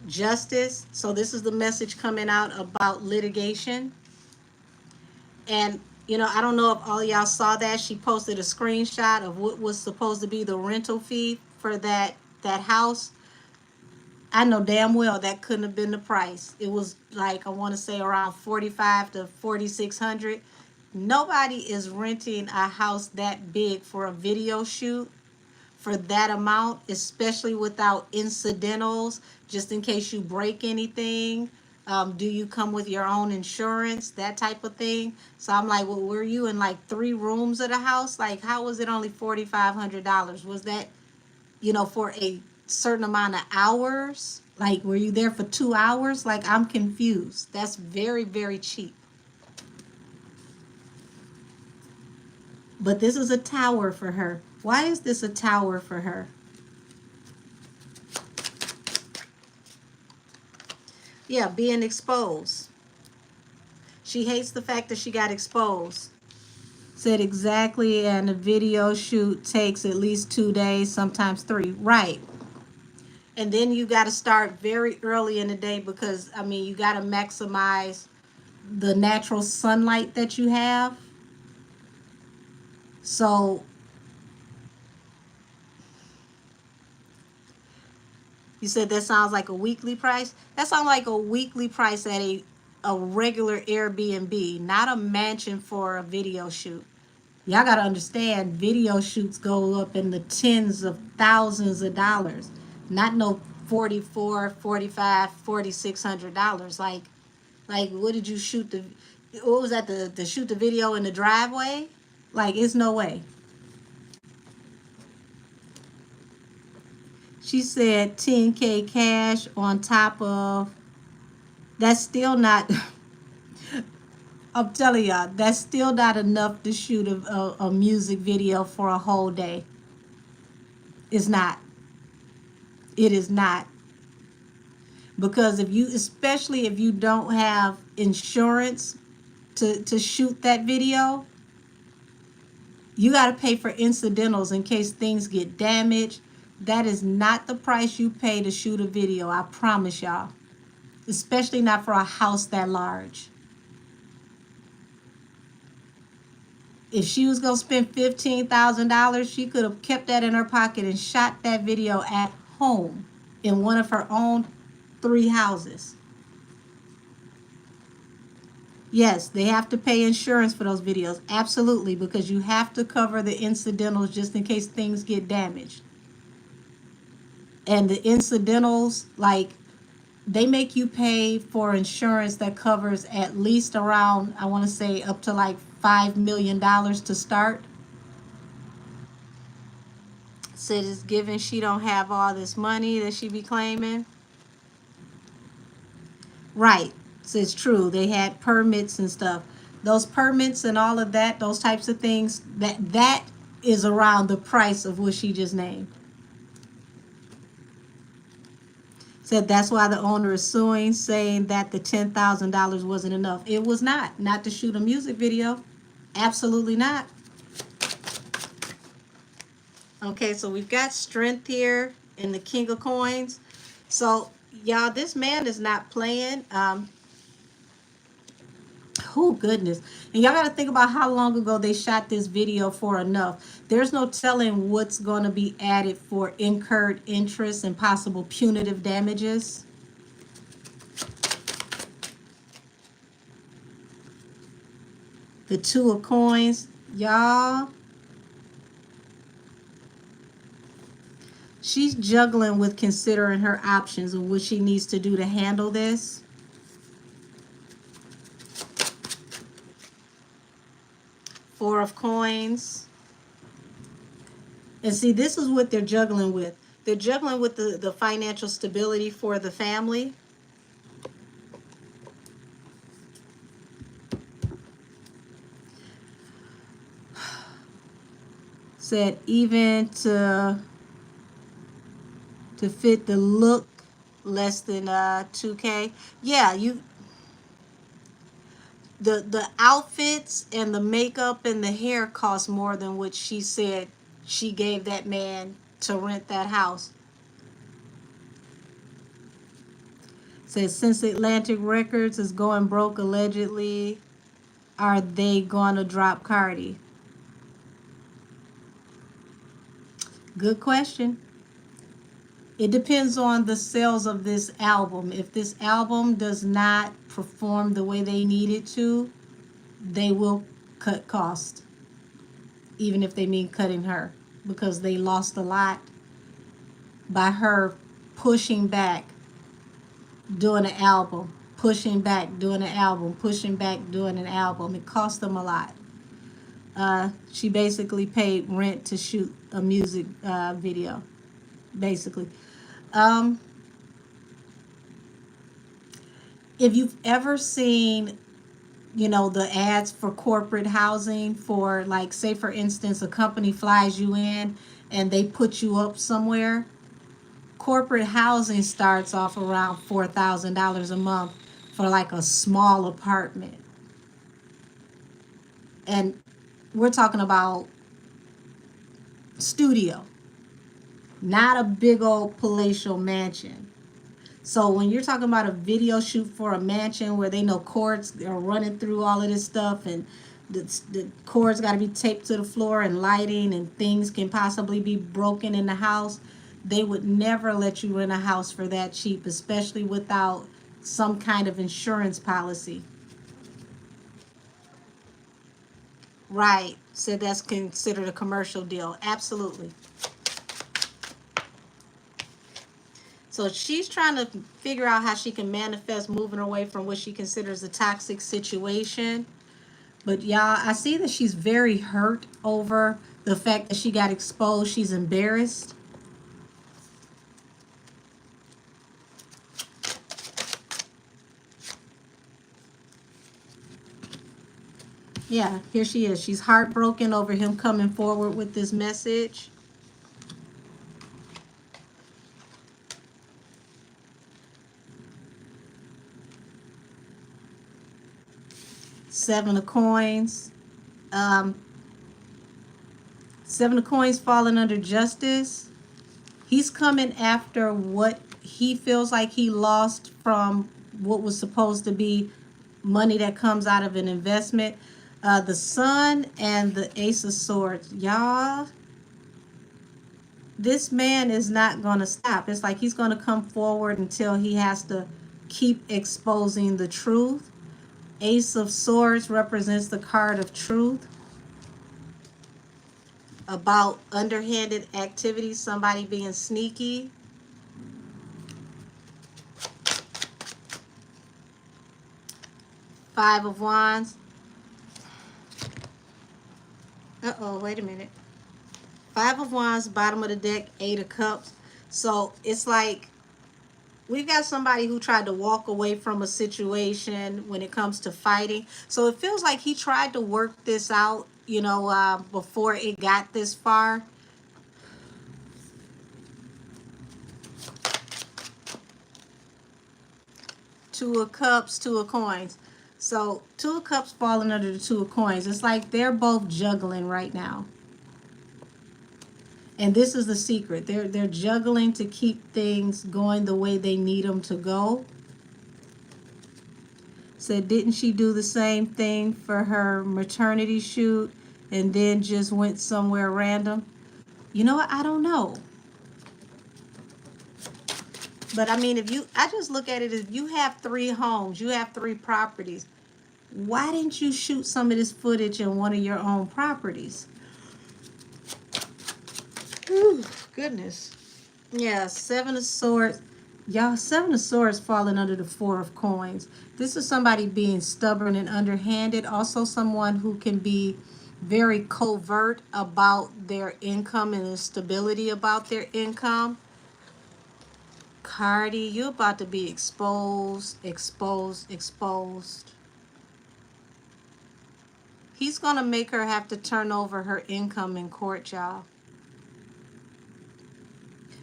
Justice. So this is the message coming out about litigation. And I don't know if all y'all saw that. She posted a screenshot of what was supposed to be the rental fee for that house. I know damn well that couldn't have been the price. It was like, I want to say around 45 to 4600. Nobody is renting a house that big for a video shoot for that amount, especially without incidentals, just in case you break anything. Do you come with your own insurance, that type of thing? So I'm like, well, were you in like 3 rooms of the house? Like, how was it only $4,500? Was that, for a certain amount of hours? Like, were you there for 2 hours? Like, I'm confused. That's very, very cheap. But this is a tower for her. Why is this a tower for her? Yeah, being exposed. She hates the fact that she got exposed. Said exactly, and a video shoot takes at least 2 days, sometimes 3. Right. And then you got to start very early in the day because, you got to maximize the natural sunlight that you have. So you said that sounds like a weekly price? That sounds like a weekly price at a regular Airbnb, not a mansion for a video shoot. Y'all got to understand, video shoots go up in the tens of thousands of dollars. Not no $44, $45, $4,600. Like what did you shoot what was that, the shoot the video in the driveway? Like, it's no way. She said 10K cash on top of, that's still not, I'm telling y'all, that's still not enough to shoot a music video for a whole day. It's not. It is not. Because especially if you don't have insurance to shoot that video, you got to pay for incidentals in case things get damaged. That is not the price you pay to shoot a video, I promise y'all. Especially not for a house that large. If she was going to spend $15,000, she could have kept that in her pocket and shot that video at home in one of her own 3 houses. Yes, they have to pay insurance for those videos. Absolutely, because you have to cover the incidentals just in case things get damaged. And the incidentals, like, they make you pay for insurance that covers at least around, I want to say, up to like $5 million to start. Said it's given she don't have all this money that she be claiming. Right. So it's true. They had permits and stuff. Those permits and all of that, those types of things, that is around the price of what she just named. Said that's why the owner is suing, saying that the $10,000 wasn't enough. It was not to shoot a music video. Absolutely not. Okay, so we've got strength here in the King of Coins. So, y'all, this man is not playing. Oh, goodness. And y'all got to think about how long ago they shot this video for enough. There's no telling what's going to be added for incurred interest and possible punitive damages. The 2 of Coins. Y'all, she's juggling with considering her options and what she needs to do to handle this. Four of Coins. And see, this is what they're juggling with. They're juggling with the financial stability for the family. Said even to fit the look, less than 2K. Yeah, the outfits and the makeup and the hair cost more than what she said she gave that man to rent that house. Says since Atlantic Records is going broke allegedly, are they gonna drop Cardi? Good question. It depends on the sales of this album. If this album does not perform the way they need it to, they will cut costs, even if they mean cutting her, because they lost a lot by her pushing back, doing an album, pushing back, doing an album, pushing back, doing an album. It cost them a lot. She basically paid rent to shoot a music video, basically. If you've ever seen, the ads for corporate housing for, like, say for instance, a company flies you in and they put you up somewhere, corporate housing starts off around $4,000 a month for like a small apartment. And we're talking about studio, not a big old palatial mansion. So when you're talking about a video shoot for a mansion where they know cords are running through all of this stuff, and the cords got to be taped to the floor, and lighting and things can possibly be broken in the house, they would never let you rent a house for that cheap, especially without some kind of insurance policy. Right. So that's considered a commercial deal. Absolutely. So she's trying to figure out how she can manifest moving away from what she considers a toxic situation. But y'all, I see that she's very hurt over the fact that she got exposed. She's embarrassed. Yeah, here she is. She's heartbroken over him coming forward with this message. Seven of coins. Seven of coins falling under justice. He's coming after what he feels like he lost from what was supposed to be money that comes out of an investment. The Sun and the Ace of Swords. Y'all, this man is not going to stop. It's like he's going to come forward until he has to keep exposing the truth. Ace of Swords represents the card of truth about underhanded activities, somebody being sneaky. Five of Wands. Uh-oh, wait a minute. Five of Wands, bottom of the deck, Eight of Cups. So it's like we've got somebody who tried to walk away from a situation when it comes to fighting. So it feels like he tried to work this out, before it got this far. Two of Cups, Two of Coins. So Two of Cups falling under the Two of Coins. It's like they're both juggling right now. And this is the secret. They're juggling to keep things going the way they need them to go. Said, didn't she do the same thing for her maternity shoot and then just went somewhere random? You know what? I don't know. But I mean, I just look at it as, if you have 3 homes, you have 3 properties, why didn't you shoot some of this footage in one of your own properties? Ooh, goodness. Yeah, Seven of Swords. Y'all, Seven of Swords falling under the Four of Coins. This is somebody being stubborn and underhanded. Also someone who can be very covert about their income and the stability about their income. Cardi, you're about to be exposed. He's going to make her have to turn over her income in court, y'all.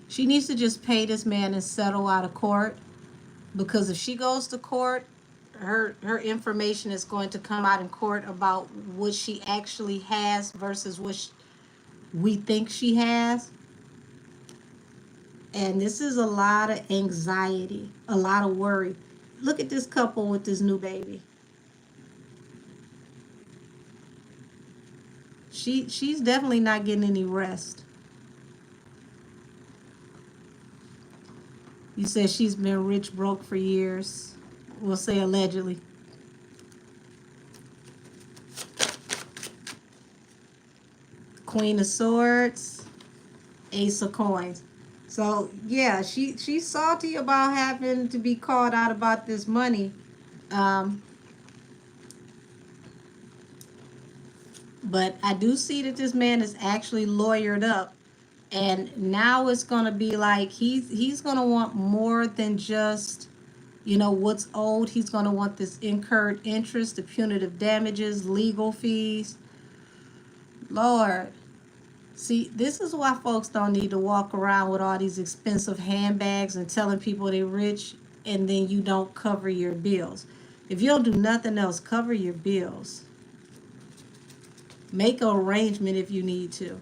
She needs to just pay this man and settle out of court. Because if she goes to court, her information is going to come out in court about what she actually has versus what we think she has. And this is a lot of anxiety, a lot of worry. Look at this couple with this new baby. She's definitely not getting any rest. You said she's been rich broke for years. We'll say allegedly. Queen of Swords, Ace of Coins. So yeah, she's salty about having to be called out about this money. Um, but I do see that this man is actually lawyered up, and now it's gonna be like he's gonna want more than just, you know, what's owed. He's gonna want this incurred interest, the punitive damages, legal fees. Lord. See, this is why folks don't need to walk around with all these expensive handbags and telling people they're rich and then you don't cover your bills. If you don't do nothing else, cover your bills. Make an arrangement if you need to.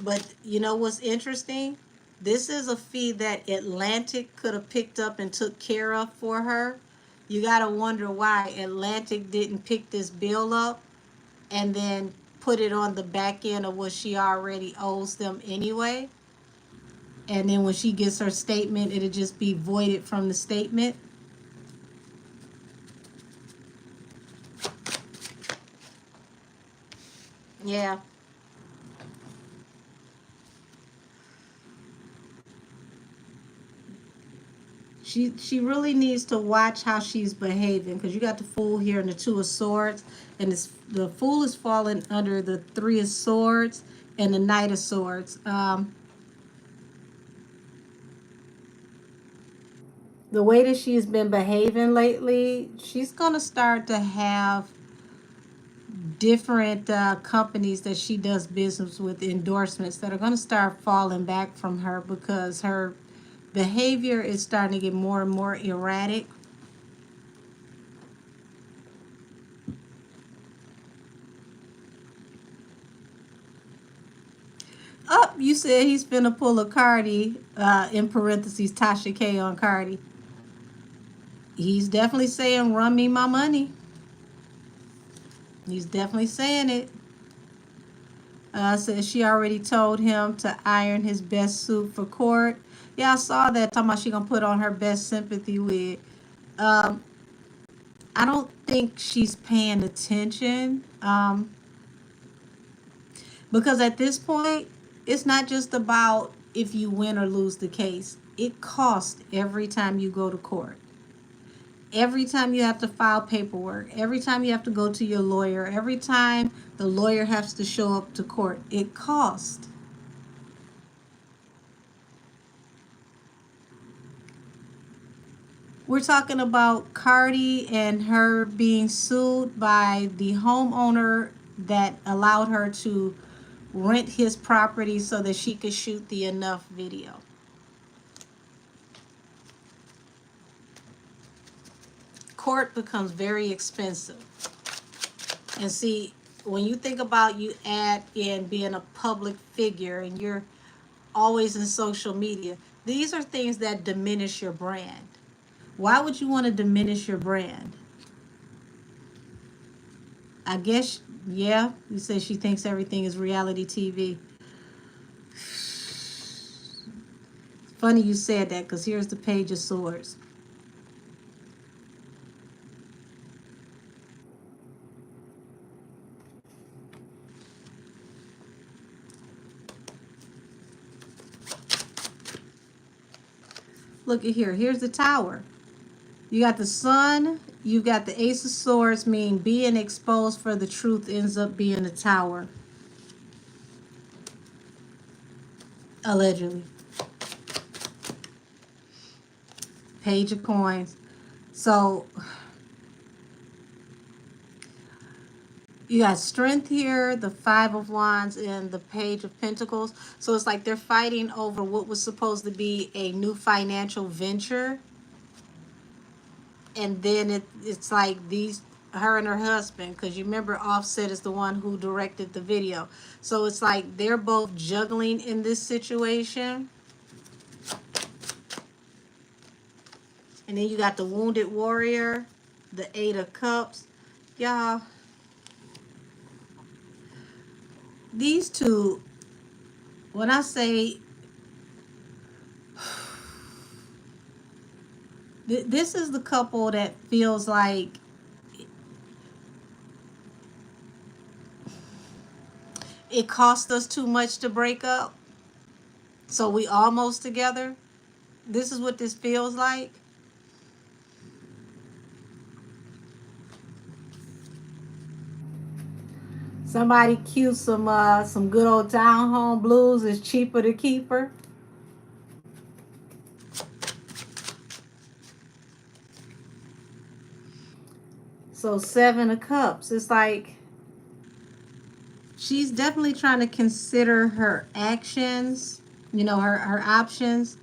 But you know what's interesting? This is a fee that Atlantic could have picked up and took care of for her. You got to wonder why Atlantic didn't pick this bill up and then put it on the back end of what she already owes them anyway. And then when she gets her statement, it'll just be voided from the statement. Yeah. She really needs to watch how she's behaving, because you got the Fool here and the Two of Swords, and the Fool is falling under the Three of Swords and the Knight of Swords. The way that she's been behaving lately, she's gonna start to have different companies that she does business with, endorsements that are gonna start falling back from her because her behavior is starting to get more and more erratic. Up, you said he's finna pull a Cardi, in parentheses, Tasha K on Cardi. He's definitely saying, run me my money. He's definitely saying it. Says she already told him to iron his best suit for court. Yeah, I saw that, talking about she gonna put on her best sympathy wig. Um, I don't think she's paying attention. Because at this point, it's not just about if you win or lose the case. It costs every time you go to court. Every time you have to file paperwork, every time you have to go to your lawyer, every time the lawyer has to show up to court, it costs. We're talking about Cardi and her being sued by the homeowner that allowed her to rent his property so that she could shoot the enough video. Court becomes very expensive. And see, when you think about, you add in being a public figure and you're always in social media, these are things that diminish your brand. Why would you want to diminish your brand? I guess, yeah, you say she thinks everything is reality TV. Funny you said that, because here's the Page of Swords. Look at here. Here's the Tower. You got the Sun. You got the Ace of Swords, meaning being exposed for the truth ends up being the Tower. Allegedly. Page of Coins. So you got Strength here, the Five of Wands, and the Page of Pentacles. So it's like they're fighting over what was supposed to be a new financial venture. and then it's like these, her and her husband, because you remember Offset is the one who directed the video, so it's like they're both juggling in this situation. And then you got the Wounded Warrior, the Eight of Cups. Y'all, these two, when I say this is the couple that feels like it cost us too much to break up, so we almost together. This is what this feels like. Somebody cue some good old townhome blues. Is cheaper to keep her. So Seven of Cups. It's like she's definitely trying to consider her actions, her options.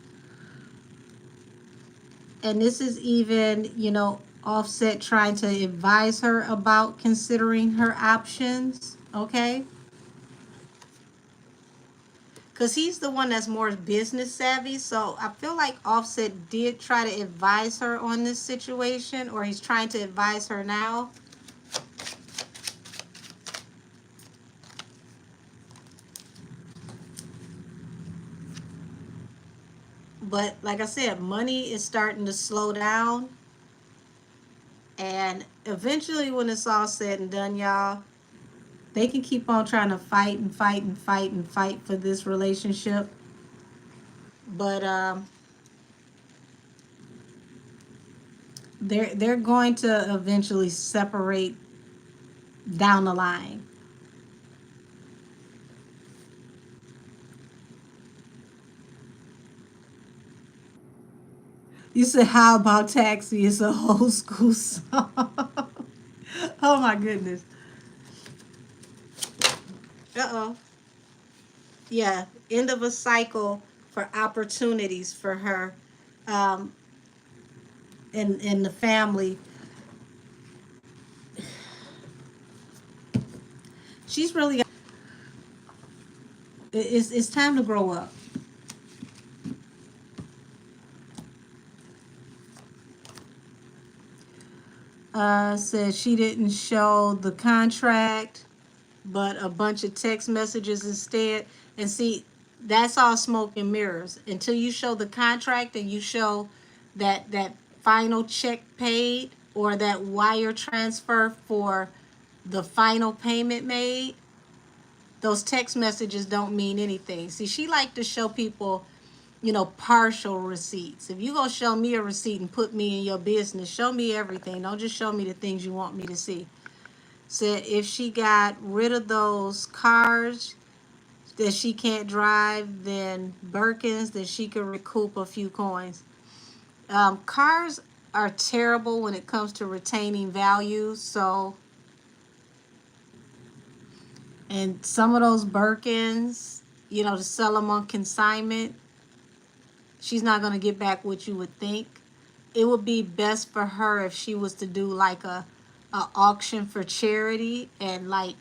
And this is even, Offset trying to advise her about considering her options, okay? Because he's the one that's more business savvy. So I feel like Offset did try to advise her on this situation, or he's trying to advise her now. But like I said, money is starting to slow down. And eventually, when it's all said and done, y'all, they can keep on trying to fight and fight and fight and fight for this relationship. But they're going to eventually separate down the line. You said, "How about Taxi?" It's a whole school song. Oh my goodness. Uh-oh. Yeah, end of a cycle for opportunities for her, um, and the family. She's really, it's time to grow up. Said she didn't show the contract, but a bunch of text messages instead. And see, that's all smoke and mirrors. Until you show the contract and you show that final check paid, or that wire transfer for the final payment made, those text messages don't mean anything. See, she like to show people, partial receipts. If you gonna show me a receipt and put me in your business, show me everything. Don't just show me the things you want me to see. Said if she got rid of those cars that she can't drive, then Birkins, then she could recoup a few coins. Cars are terrible when it comes to retaining value. So, and some of those Birkins, to sell them on consignment, she's not going to get back what you would think. It would be best for her if she was to do like a auction for charity, and like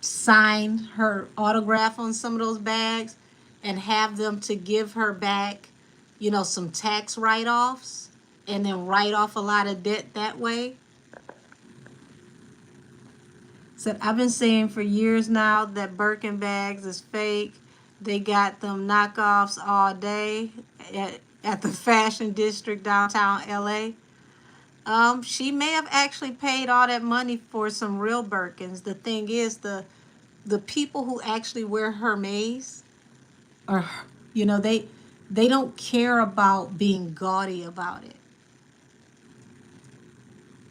sign her autograph on some of those bags and have them to give her back, some tax write-offs, and then write off a lot of debt that way. Said, I've been saying for years now that Birkin bags is fake. They got them knockoffs all day at the fashion district downtown LA. She may have actually paid all that money for some real Birkins. The thing is, the people who actually wear Hermes, or they don't care about being gaudy about it.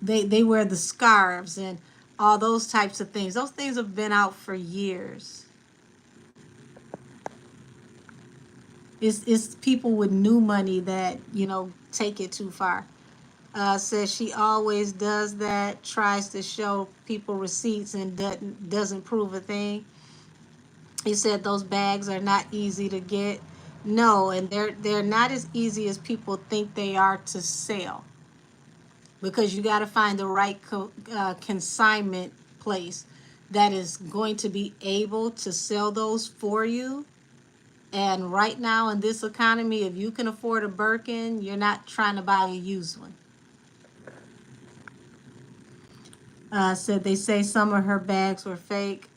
They wear the scarves and all those types of things. Those things have been out for years. It's people with new money that take it too far. Says she always does that, tries to show people receipts and doesn't prove a thing. He said those bags are not easy to get. No, and they're not as easy as people think they are to sell. because you got to find the right consignment place that is going to be able to sell those for you. And right now in this economy, if you can afford a Birkin, you're not trying to buy a used one. Said they say some of her bags were fake.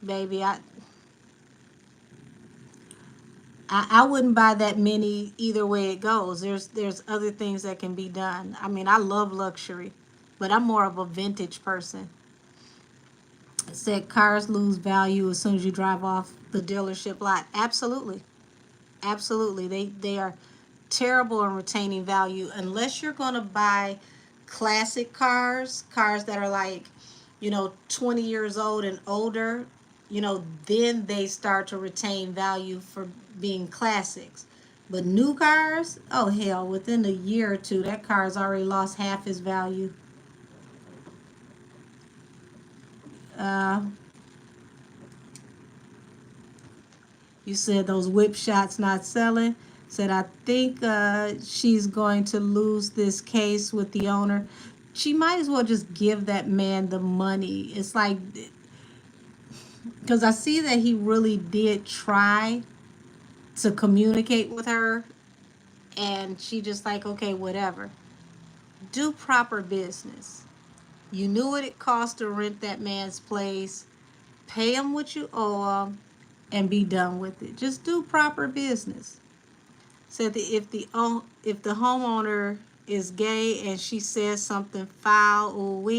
Baby, I wouldn't buy that many either way it goes. There's other things that can be done. I mean, I love luxury, but I'm more of a vintage person. It said cars lose value as soon as you drive off the dealership lot. Absolutely. Absolutely. They are terrible in retaining value unless you're going to buy classic cars, cars that are like, 20 years old and older, then they start to retain value for being classics. But new cars, oh hell, within a year or two, that car's already lost half its value. Uh, you said those whip shots not selling. Said, I think she's going to lose this case with the owner. She might as well just give that man the money. It's like, because I see that he really did try to communicate with her, and she just like, okay, whatever. Do proper business. You knew what it cost to rent that man's place. Pay him what you owe him, and be done with it. Just do proper business. Said that if the homeowner is gay and she says something foul or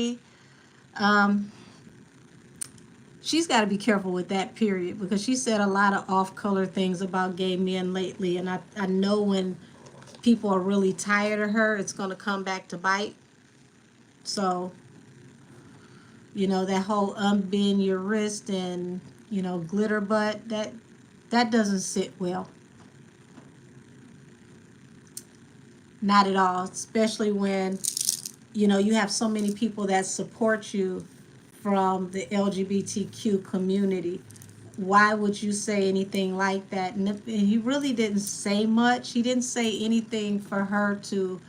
she's got to be careful with that, period, because she said a lot of off-color things about gay men lately, and I know when people are really tired of her, it's going to come back to bite. So, that whole unbend your wrist and, glitter butt, that doesn't sit well. Not at all, especially when, you have so many people that support you from the LGBTQ community. Why would you say anything like that? And he really didn't say much. He didn't say anything for her to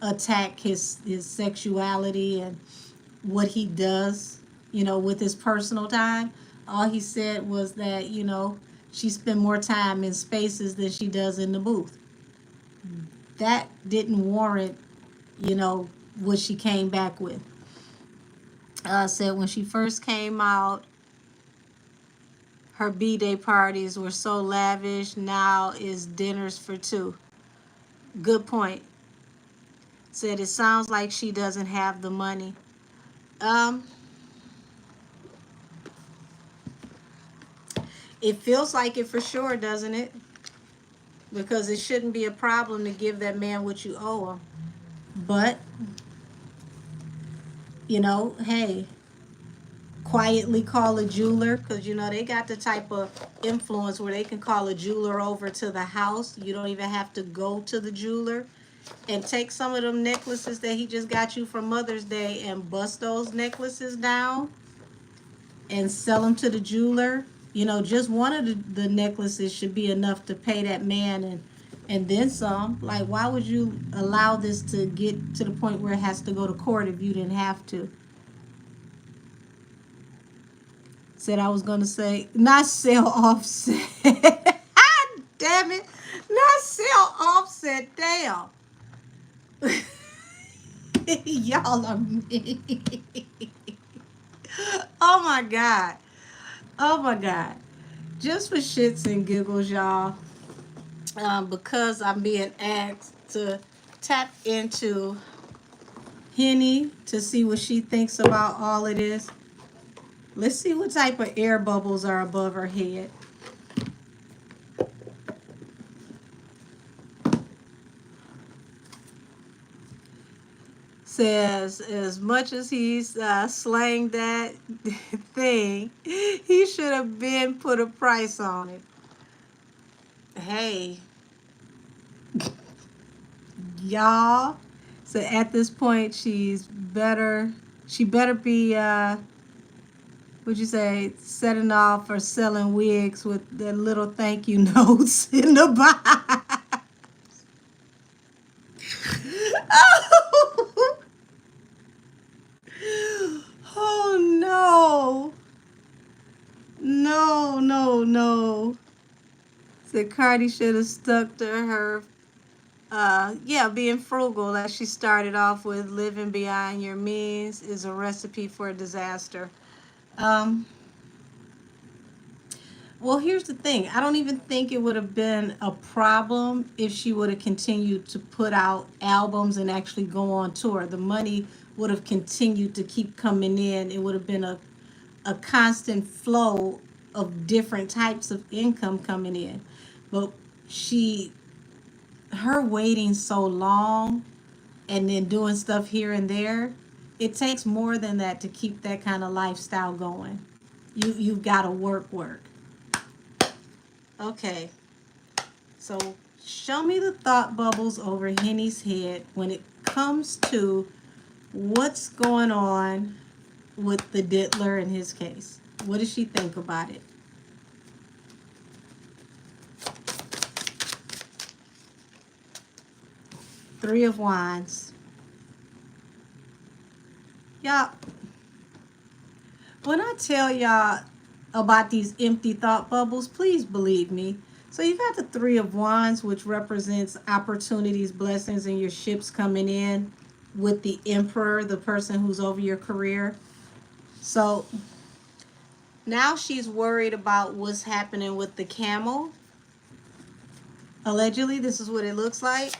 attack his sexuality and what he does, with his personal time. All he said was that, she spent more time in spaces than she does in the booth. That didn't warrant, what she came back with. Said when she first came out, her B-Day parties were so lavish. Now is dinners for two. Good point. Said it sounds like she doesn't have the money. It feels like it for sure, doesn't it? Because it shouldn't be a problem to give that man what you owe him. But, hey, quietly call a jeweler, because, they got the type of influence where they can call a jeweler over to the house. You don't even have to go to the jeweler. And take some of them necklaces that he just got you for Mother's Day and bust those necklaces down and sell them to the jeweler. Just one of the necklaces should be enough to pay that man and then some. Like, why would you allow this to get to the point where it has to go to court if you didn't have to? Said I was going to say, not sell Offset. Damn it. Not sell Offset. Damn. Y'all are mean. Oh my God. Oh my God. Just for shits and giggles, y'all. Because I'm being asked to tap into Henny to see what she thinks about all of this. Let's see what type of air bubbles are above her head. Says as much as he's slaying that thing, he should have been put a price on it. Hey, y'all. So at this point, she better be would you say setting off or selling wigs with the little thank you notes in the box. Oh. So Cardi should have stuck to her, yeah, being frugal, as she started off with. Living beyond your means is a recipe for a disaster. Um, well, here's the thing. I don't even think it would have been a problem if she would have continued to put out albums and actually go on tour. The money would have continued to keep coming in. It would have been a constant flow of different types of income coming in. But she, her waiting so long and then doing stuff here and there, it takes more than that to keep that kind of lifestyle going. You've got to work. Okay, so show me the thought bubbles over Henny's head when it comes to what's going on with the diddler in his case. What does she think about it? Three of Wands. Y'all, when I tell y'all about these empty thought bubbles, please believe me. So you got the Three of Wands, which represents opportunities, blessings, and your ships coming in with the Emperor, the person who's over your career. So now she's worried about what's happening with the camel. Allegedly, this is what it looks like.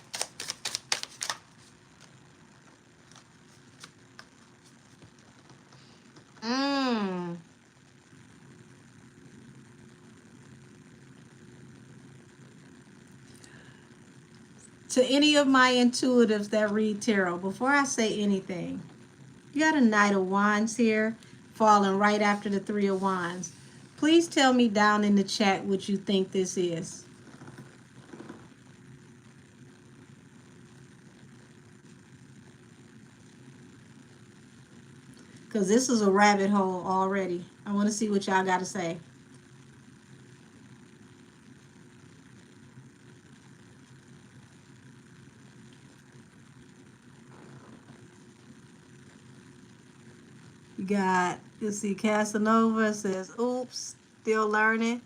Mm. To any of my intuitives that read tarot, before I say anything, you got a Knight of Wands here, falling right after the Three of Wands. Please tell me down in the chat what you think this is. Because this is a rabbit hole already. I want to see what y'all got to say. You got, you see Casanova says, oops, still learning.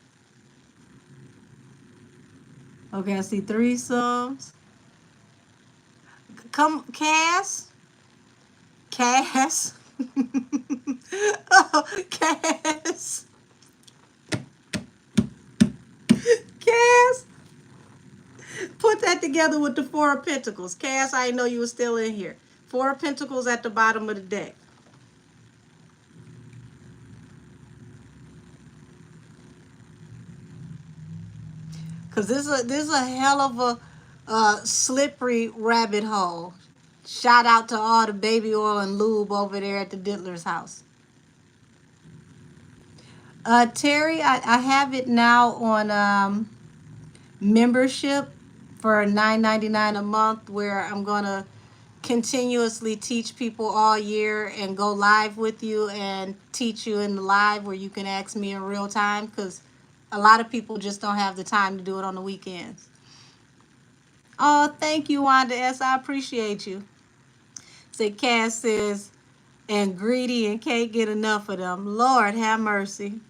Okay, I see threesomes. Come, Cass. Cass. Oh, Cass. Cass. Put that together with the Four of Pentacles. Cass, I didn't know you were still in here. Four of Pentacles at the bottom of the deck. Because this is a hell of a slippery rabbit hole. Shout out to all the baby oil and lube over there at the Diddler's house. Terry, I have it now on membership for $9.99 a month, where I'm going to continuously teach people all year and go live with you and teach you in the live where you can ask me in real time, because a lot of people just don't have the time to do it on the weekends. Oh, thank you, Wanda S. I appreciate you. Say Cass says, and greedy and can't get enough of them. Lord have mercy.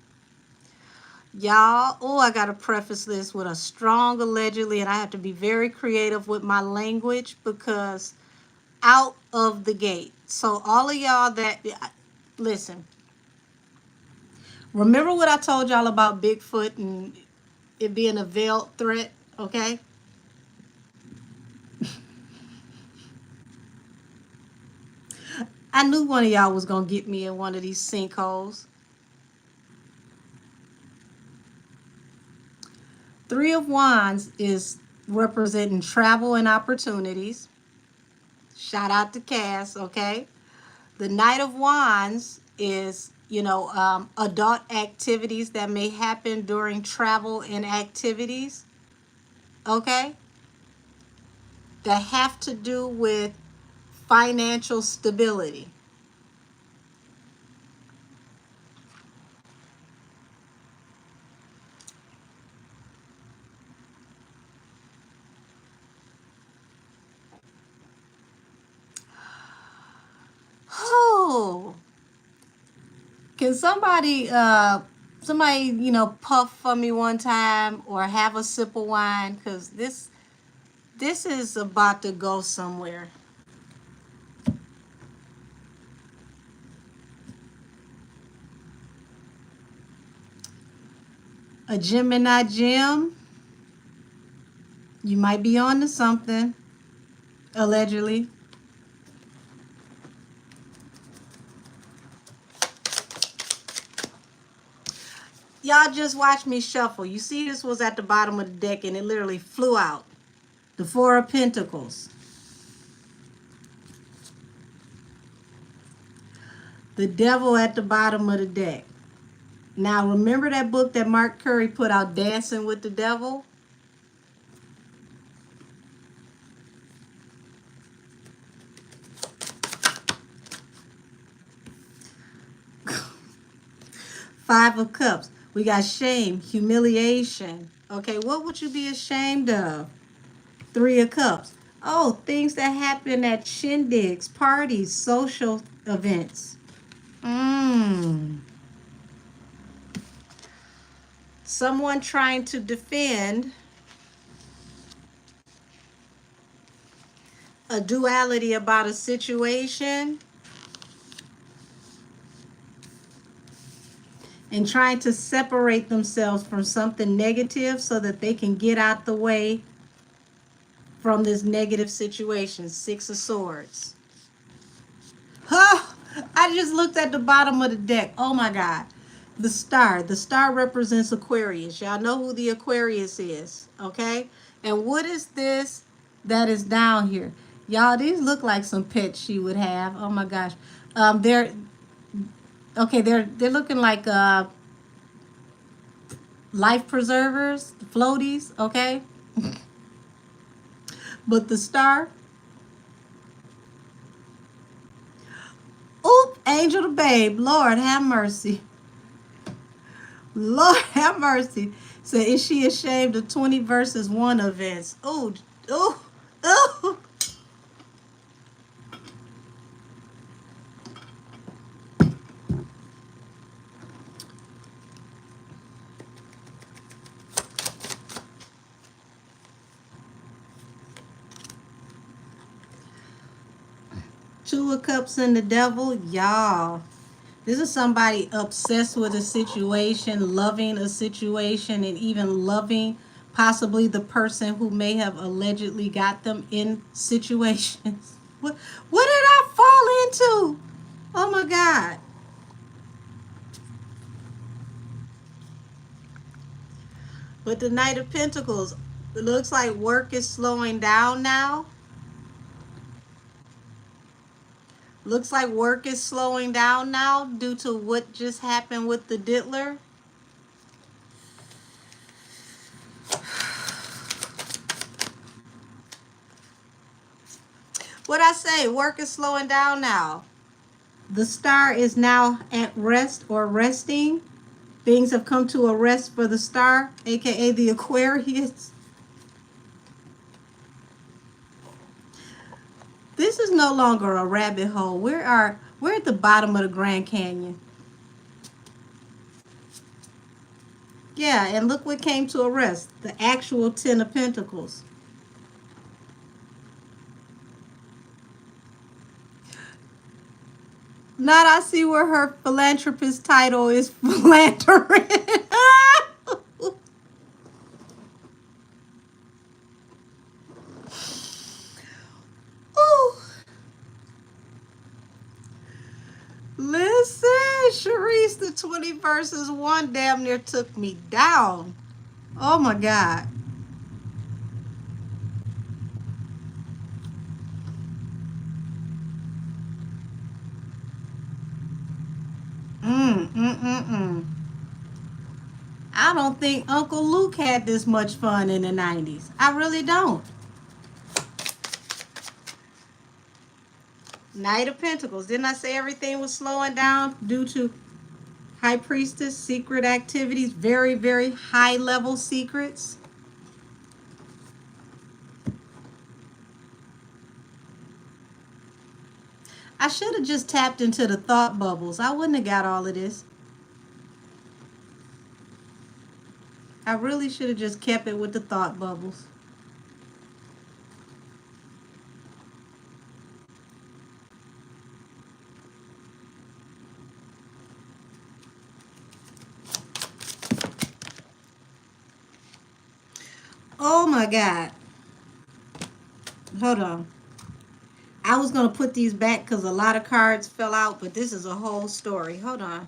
Y'all, oh, I got to preface this with a strong allegedly, and I have to be very creative with my language because out of the gate. So all of y'all that, listen, remember what I told y'all about Bigfoot and it being a veiled threat, okay? I knew one of y'all was going to get me in one of these sinkholes. Three of Wands is representing travel and opportunities. Shout out to Cass, okay? The Knight of Wands is, adult activities that may happen during travel and activities, okay? That have to do with financial stability. Oh, can somebody somebody, puff for me one time or have a sip of wine, because this is about to go somewhere. A Gemini gem, you might be on to something, allegedly. Y'all just watch me shuffle. You see, this was at the bottom of the deck and it literally flew out. The Four of Pentacles. The Devil at the bottom of the deck. Now, remember that book that Mark Curry put out, Dancing with the Devil? Five of Cups. We got shame, humiliation. Okay, what would you be ashamed of? Three of Cups. Oh, things that happen at shindigs, parties, social events. Someone trying to defend a duality about a situation and trying to separate themselves from something negative so that they can get out the way from this negative situation. Six of Swords. Huh? I just looked at the bottom of the deck. Oh my God. The star. The star represents Aquarius. Y'all know who the Aquarius is, okay? And what is this that is down here? Y'all, these look like some pets she would have. Oh my gosh. They're looking like life preservers, floaties, okay? But the star, oop, angel the babe. Lord have mercy. Lord have mercy. So is she ashamed of 20 versus 1 events? Oh, oh, oh. Two of Cups and the Devil. Y'all, this is somebody obsessed with a situation, loving a situation, and even loving possibly the person who may have allegedly got them in situations. What did I fall into? Oh my God. But the Knight of Pentacles, it looks like work is slowing down now. Looks like work is slowing down now due to what just happened with the diddler. What I say, work is slowing down now. The star is now at rest or resting. Things have come to a rest for the star, aka the Aquarius. This is no longer a rabbit hole. We're at the bottom of the Grand Canyon. Yeah, and look what came to a rest. The actual Ten of Pentacles. Not I see where her philanthropist title is philanthropist. Listen, Sharice, the 20 versus 1 damn near took me down. Oh my God. I don't think Uncle Luke had this much fun in the 90s. I really don't. Knight of Pentacles. Didn't I say everything was slowing down due to High Priestess, secret activities, very, very high level secrets? I should have just tapped into the thought bubbles. I wouldn't have got all of this. I really should have just kept it with the thought bubbles. Oh my God. Hold on. I was going to put these back because a lot of cards fell out, but this is a whole story. Hold on.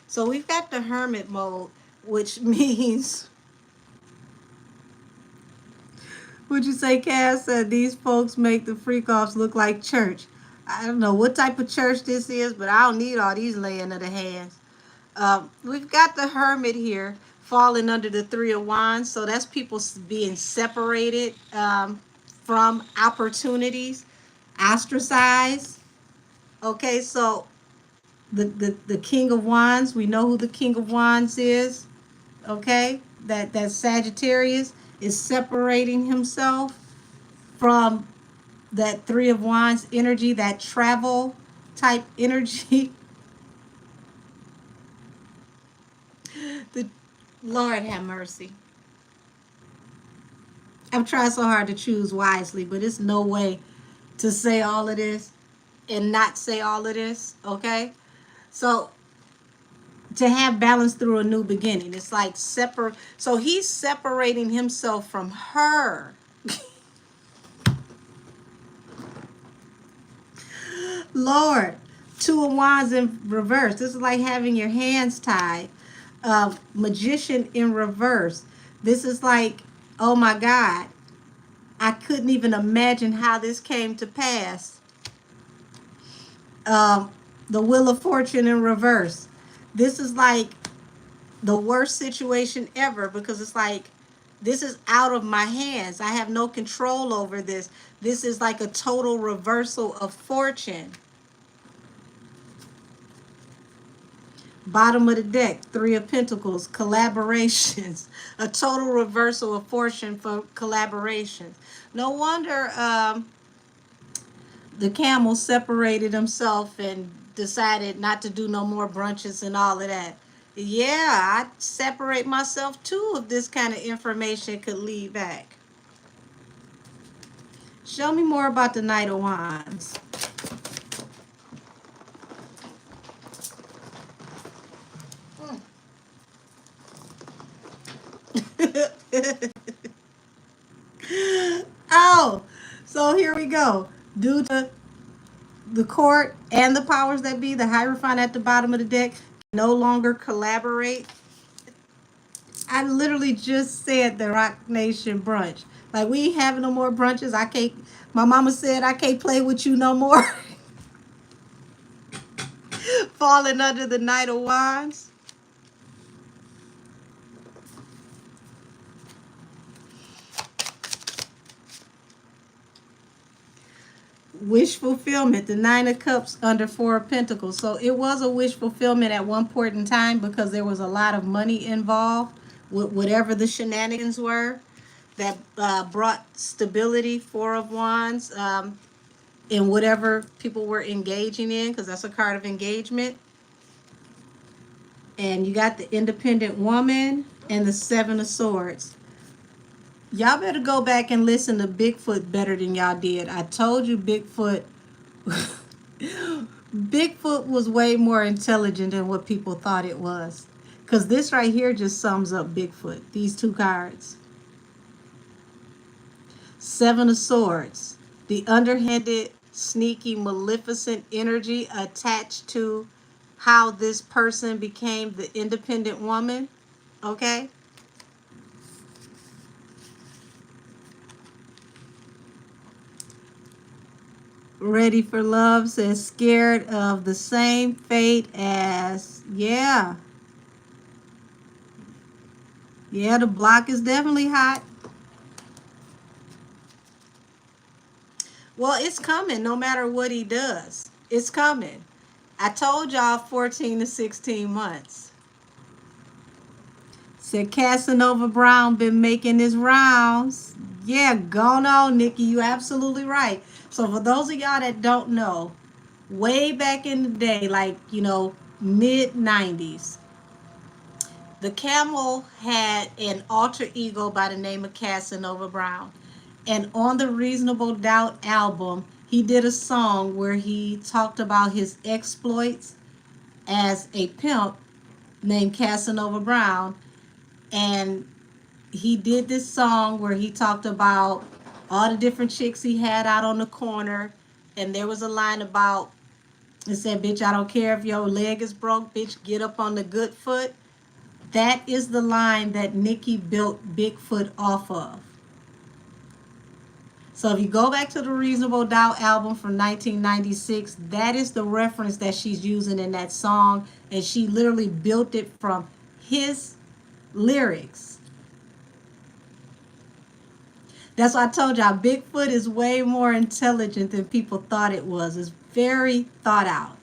So we've got the hermit mode, which means, would you say, Cass said these folks make the freak offs look like church? I don't know what type of church this is, but I don't need all these laying of the hands. We've got the hermit here falling under the three of wands. So that's people being separated from opportunities, ostracized. Okay, so the king of wands, we know who the king of wands is. Okay, that Sagittarius is separating himself from that three of wands energy, that travel type energy. The Lord have mercy. I'm trying so hard to choose wisely, but it's no way to say all of this and not say all of this. Okay, so to have balance through a new beginning, it's like separate. So he's separating himself from her. Lord, two of wands in reverse. This is like having your hands tied. Magician in reverse. This is like, oh my God, I couldn't even imagine how this came to pass. The wheel of fortune in reverse. This is like the worst situation ever because it's like, this is out of my hands. I have no control over this. This is like a total reversal of fortune. Bottom of the deck, three of pentacles, collaborations. A total reversal of fortune for collaborations. No wonder the camel separated himself and decided not to do no more brunches and all of that. Yeah, I separate myself too if this kind of information could lead back. Show me more about the Knight of Wands. Oh, so here we go. Due to the court and the powers that be, the Hierophant at the bottom of the deck no longer collaborate. I literally just said the Rock Nation brunch. Like, we ain't having no more brunches. I can't. My mama said I can't play with you no more. Falling under the Knight of Wands. Wish fulfillment, the Nine of Cups under Four of Pentacles. So it was a wish fulfillment at one point in time because there was a lot of money involved with whatever the shenanigans were that brought stability. Four of Wands in whatever people were engaging in, because that's a card of engagement. And you got the Independent Woman and the Seven of Swords. Y'all better go back and listen to Bigfoot better than y'all did. I told you Bigfoot Bigfoot was way more intelligent than what people thought it was. Because this right here just sums up Bigfoot. These two cards. Seven of Swords. The underhanded, sneaky, maleficent energy attached to how this person became the independent woman. Okay? Ready for Love says scared of the same fate as, yeah. Yeah, the block is definitely hot. Well, it's coming no matter what he does. It's coming. I told y'all 14 to 16 months. Said Casanova Brown been making his rounds. Yeah, gone on, Nikki. You absolutely right. So for those of y'all that don't know, way back in the day, like, mid 90s, The camel had an alter ego by the name of Casanova Brown. And on the Reasonable Doubt album, he did a song where he talked about his exploits as a pimp named Casanova Brown. And he did this song where he talked about all the different chicks he had out on the corner. And there was a line about, it said, bitch, I don't care if your leg is broke, bitch, get up on the good foot. That is the line that Nicki built Bigfoot off of. So if you go back to the Reasonable Doubt album from 1996, that is the reference that she's using in that song. And she literally built it from his lyrics. That's why I told y'all Bigfoot is way more intelligent than people thought it was. It's very thought out.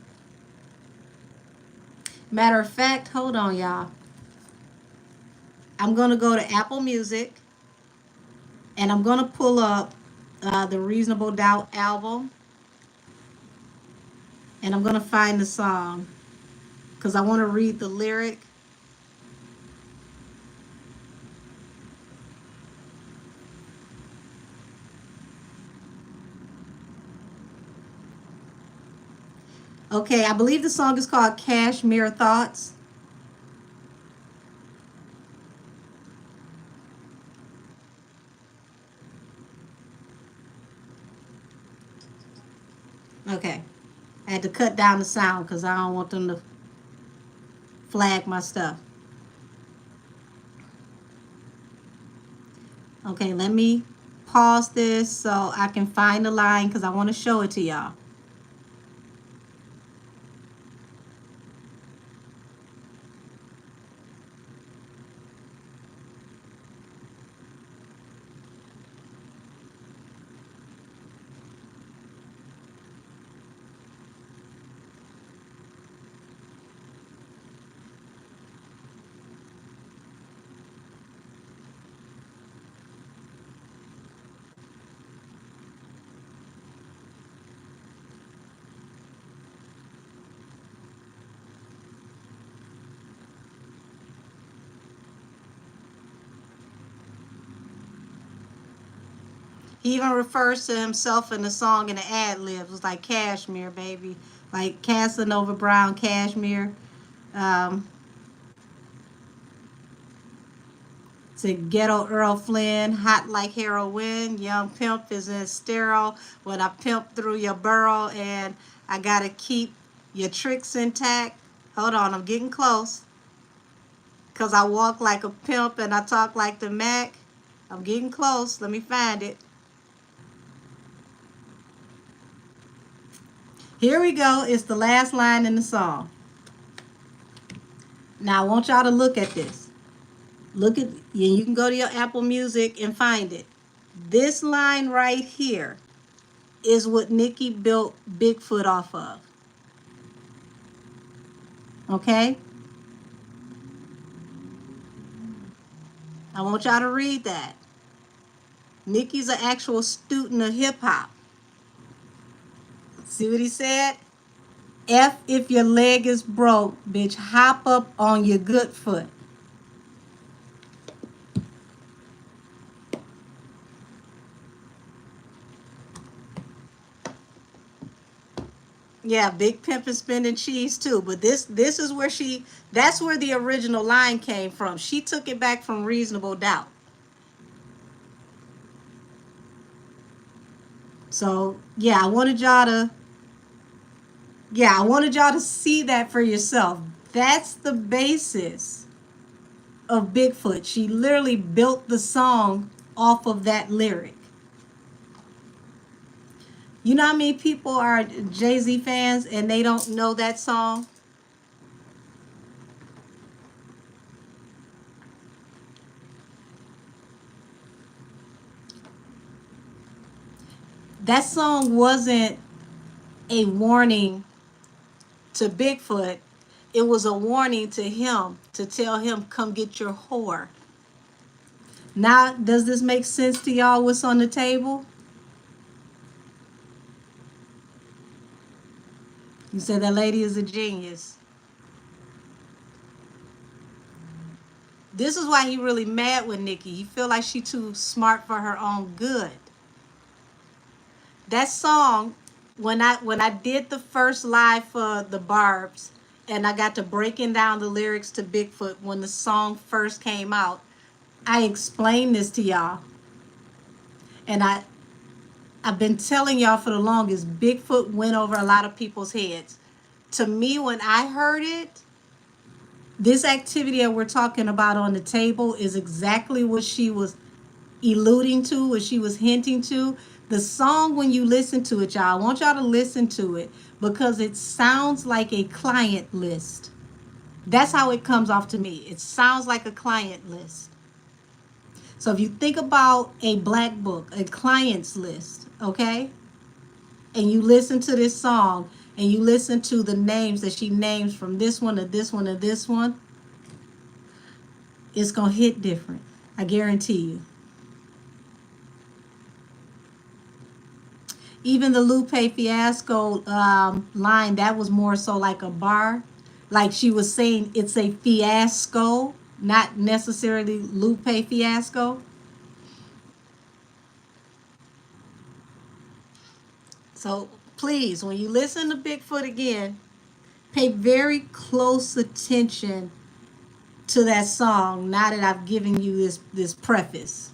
Matter of fact, hold on, y'all. I'm going to go to Apple Music and I'm going to pull up the Reasonable Doubt album. And I'm going to find the song because I want to read the lyric. Okay, I believe the song is called Cashmere Thoughts. Okay, I had to cut down the sound because I don't want them to flag my stuff. Okay, let me pause this so I can find the line because I want to show it to y'all. He even refers to himself in the song in the ad libs. It's like Cashmere, baby. Like Casanova Brown, Cashmere. Um, to Ghetto Earl Flynn, hot like heroin. Young pimp is in sterile when I pimp through your burrow and I gotta keep your tricks intact. Hold on, I'm getting close. Cause I walk like a pimp and I talk like the Mac. I'm getting close. Let me find it. Here we go. It's the last line in the song. Now I want y'all to look at this. Look at, you can go to your Apple Music and find it. This line right here is what Nicki built Bigfoot off of. Okay? I want y'all to read that. Nicki's an actual student of hip hop. See what he said? F if your leg is broke, bitch, hop up on your good foot. Yeah, Big Pimp and Spending Cheese too. But this is where that's where the original line came from. She took it back from Reasonable Doubt. So yeah, I wanted y'all to see that for yourself. That's the basis of Bigfoot. She literally built the song off of that lyric. You know how many people are Jay-Z fans and they don't know that song? That song wasn't a warning to Bigfoot. It was a warning to him to tell him, come get your whore. Now, does this make sense to y'all what's on the table? You said that lady is a genius. This is why he really mad with Nicki. He feel like she too smart for her own good. That song, when I did the first live for the Barbs, and I got to breaking down the lyrics to Bigfoot when the song first came out, I explained this to y'all. And I've been telling y'all for the longest, Bigfoot went over a lot of people's heads. To me, when I heard it, this activity that we're talking about on the table is exactly what she was alluding to, what she was hinting to. The song, when you listen to it, y'all, I want y'all to listen to it because it sounds like a client list. That's how it comes off to me. It sounds like a client list. So if you think about a black book, a client's list, okay? And you listen to this song and you listen to the names that she names from this one to this one to this one, it's going to hit different. I guarantee you. Even the Lupe Fiasco line, that was more so like a bar. Like she was saying it's a fiasco, not necessarily Lupe Fiasco. So please, when you listen to Bigfoot again, pay very close attention to that song now that I've given you this preface.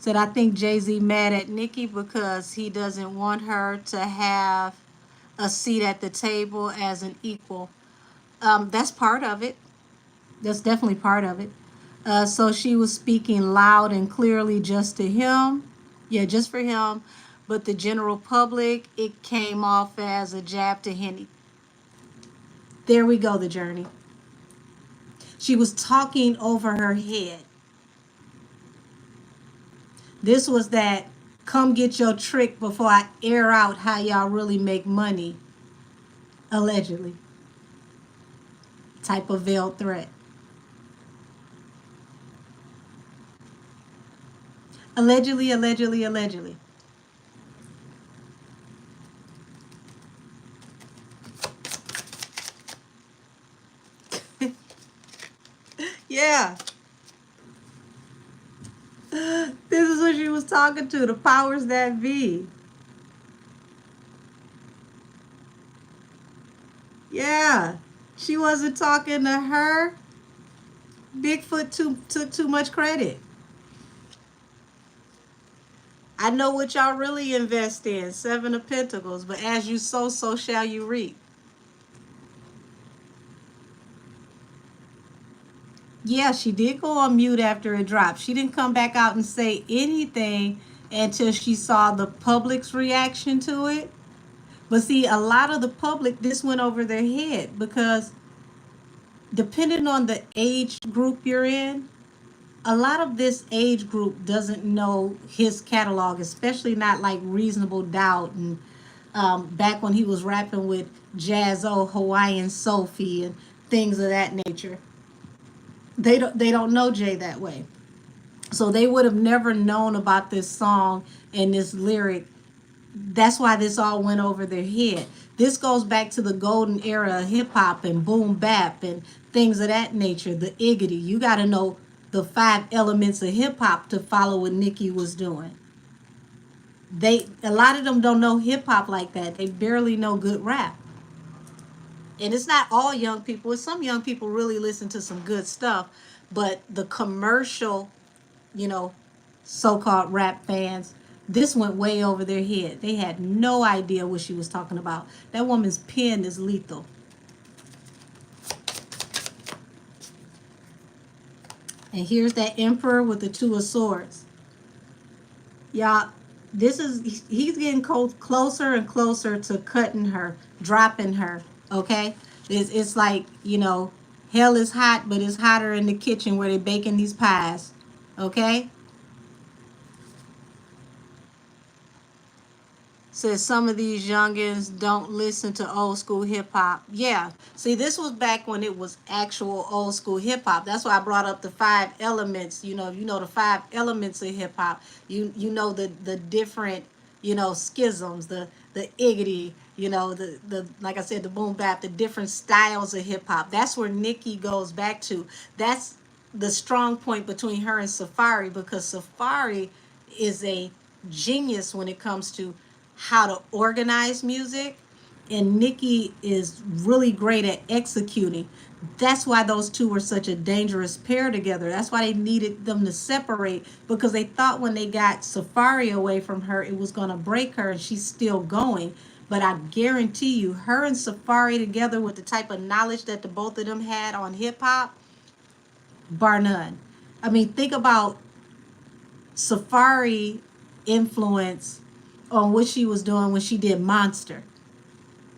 Said, I think Jay-Z mad at Nicki because he doesn't want her to have a seat at the table as an equal. That's part of it. That's definitely part of it. So she was speaking loud and clearly just to him. Yeah, just for him. But the general public, it came off as a jab to Henny. There we go, the journey. She was talking over her head. This was that come get your trick before I air out how y'all really make money, allegedly, type of veiled threat. Allegedly, allegedly, allegedly. Yeah. This is what she was talking to, the powers that be. Yeah. She wasn't talking to her. Bigfoot took too much credit. I know what y'all really invest in, Seven of Pentacles, but as you sow, so shall you reap. Yeah, she did go on mute after it dropped. She didn't come back out and say anything until she saw the public's reaction to it. But see, a lot of the public, this went over their head because depending on the age group you're in, a lot of this age group doesn't know his catalog, especially not like Reasonable Doubt and back when he was rapping with Jazzo, Hawaiian Sophie, and things of that nature. They don't know Jay that way. So they would have never known about this song and this lyric. That's why this all went over their head. This goes back to the golden era of hip hop and boom bap and things of that nature. The Iggity. You got to know the 5 elements of hip hop to follow what Nicki was doing. A lot of them don't know hip hop like that. They barely know good rap. And it's not all young people. It's some young people really listen to some good stuff, but the commercial, so-called rap fans, this went way over their head. They had no idea what she was talking about. That woman's pen is lethal. And here's that Emperor with the 2 of Swords. Y'all, he's getting closer and closer to cutting her, dropping her, okay? It's like, hell is hot, but it's hotter in the kitchen where they're baking these pies, okay? Says some of these youngins don't listen to old school hip hop. Yeah. See, this was back when it was actual old school hip hop. That's why I brought up the 5 elements. You know the 5 elements of hip hop. You know the different, schisms, the the iggity, you know, the like I said, the boom bap, the different styles of hip hop. That's where Nicki goes back to. That's the strong point between her and Safari, because Safari is a genius when it comes to how to organize music, and Nicki is really great at executing. That's why those two were such a dangerous pair together. That's why they needed them to separate, because they thought when they got Safari away from her, it was going to break her, and she's still going. But I guarantee you, her and Safari together with the type of knowledge that the both of them had on hip hop, bar none. I mean, think about Safari influence on what she was doing when she did Monster.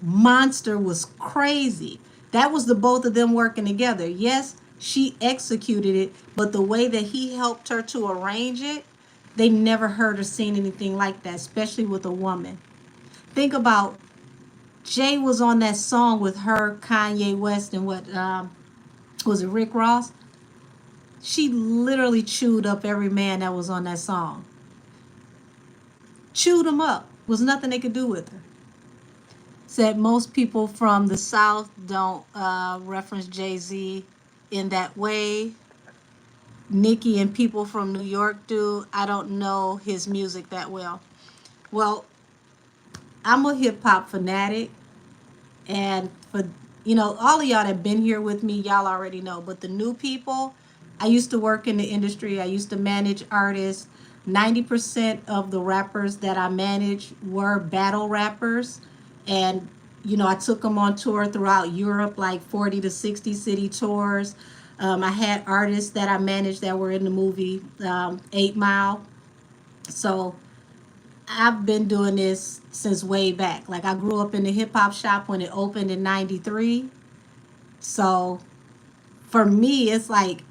Monster was crazy. That was the both of them working together. Yes, she executed it, but the way that he helped her to arrange it, they never heard or seen anything like that, especially with a woman. Think about Jay was on that song with her, Kanye West, and what was it, Rick Ross? She literally chewed up every man that was on that song. Chewed them up. Was nothing they could do with her. Said most people from the South don't reference Jay-Z in that way. Nicki and people from New York do. I don't know his music that well. Well, I'm a hip hop fanatic, and for all of y'all that been here with me, y'all already know. But the new people, I used to work in the industry. I used to manage artists. 90% of the rappers that I managed were battle rappers. And, I took them on tour throughout Europe, like 40 to 60 city tours. I had artists that I managed that were in the movie 8 Mile. So I've been doing this since way back. Like, I grew up in the hip hop shop when it opened in 93. So for me, it's like,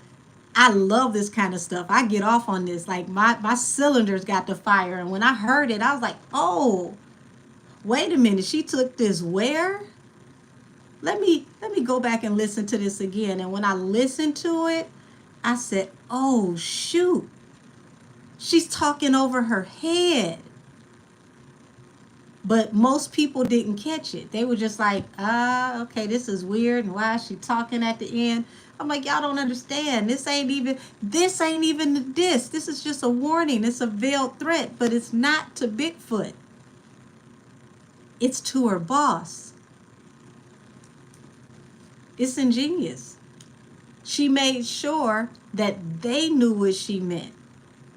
I love this kind of stuff. I get off on this. Like, my cylinders got the fire. And when I heard it, I was like, oh, wait a minute. She took this where? Let me go back and listen to this again. And when I listened to it, I said, oh shoot. She's talking over her head. But most people didn't catch it. They were just like, okay, this is weird. And why is she talking at the end? I'm like, y'all don't understand. This ain't even the diss. This is just a warning. It's a veiled threat, but it's not to Bigfoot. It's to her boss. It's ingenious. She made sure that they knew what she meant.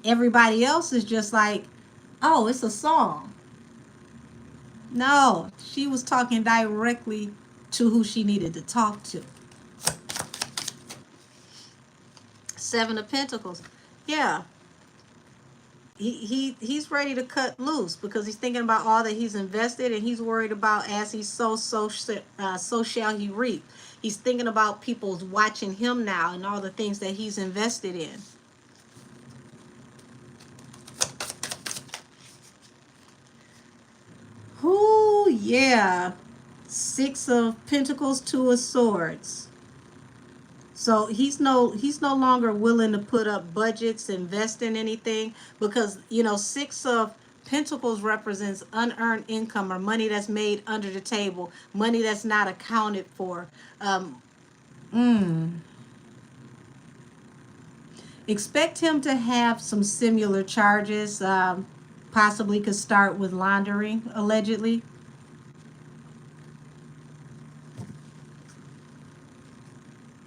Everybody else is just like, oh, it's a song. No, she was talking directly to who she needed to talk to. Seven of Pentacles. Yeah. He's ready to cut loose because he's thinking about all that he's invested, and he's worried about as he sows, so shall he reap. He's thinking about people watching him now and all the things that he's invested in. Ooh, yeah. Six of Pentacles, Two of Swords. So he's no longer willing to put up budgets, invest in anything, because Six of Pentacles represents unearned income, or money that's made under the table, money that's not accounted for. Expect him to have some similar charges. Possibly could start with laundering, allegedly.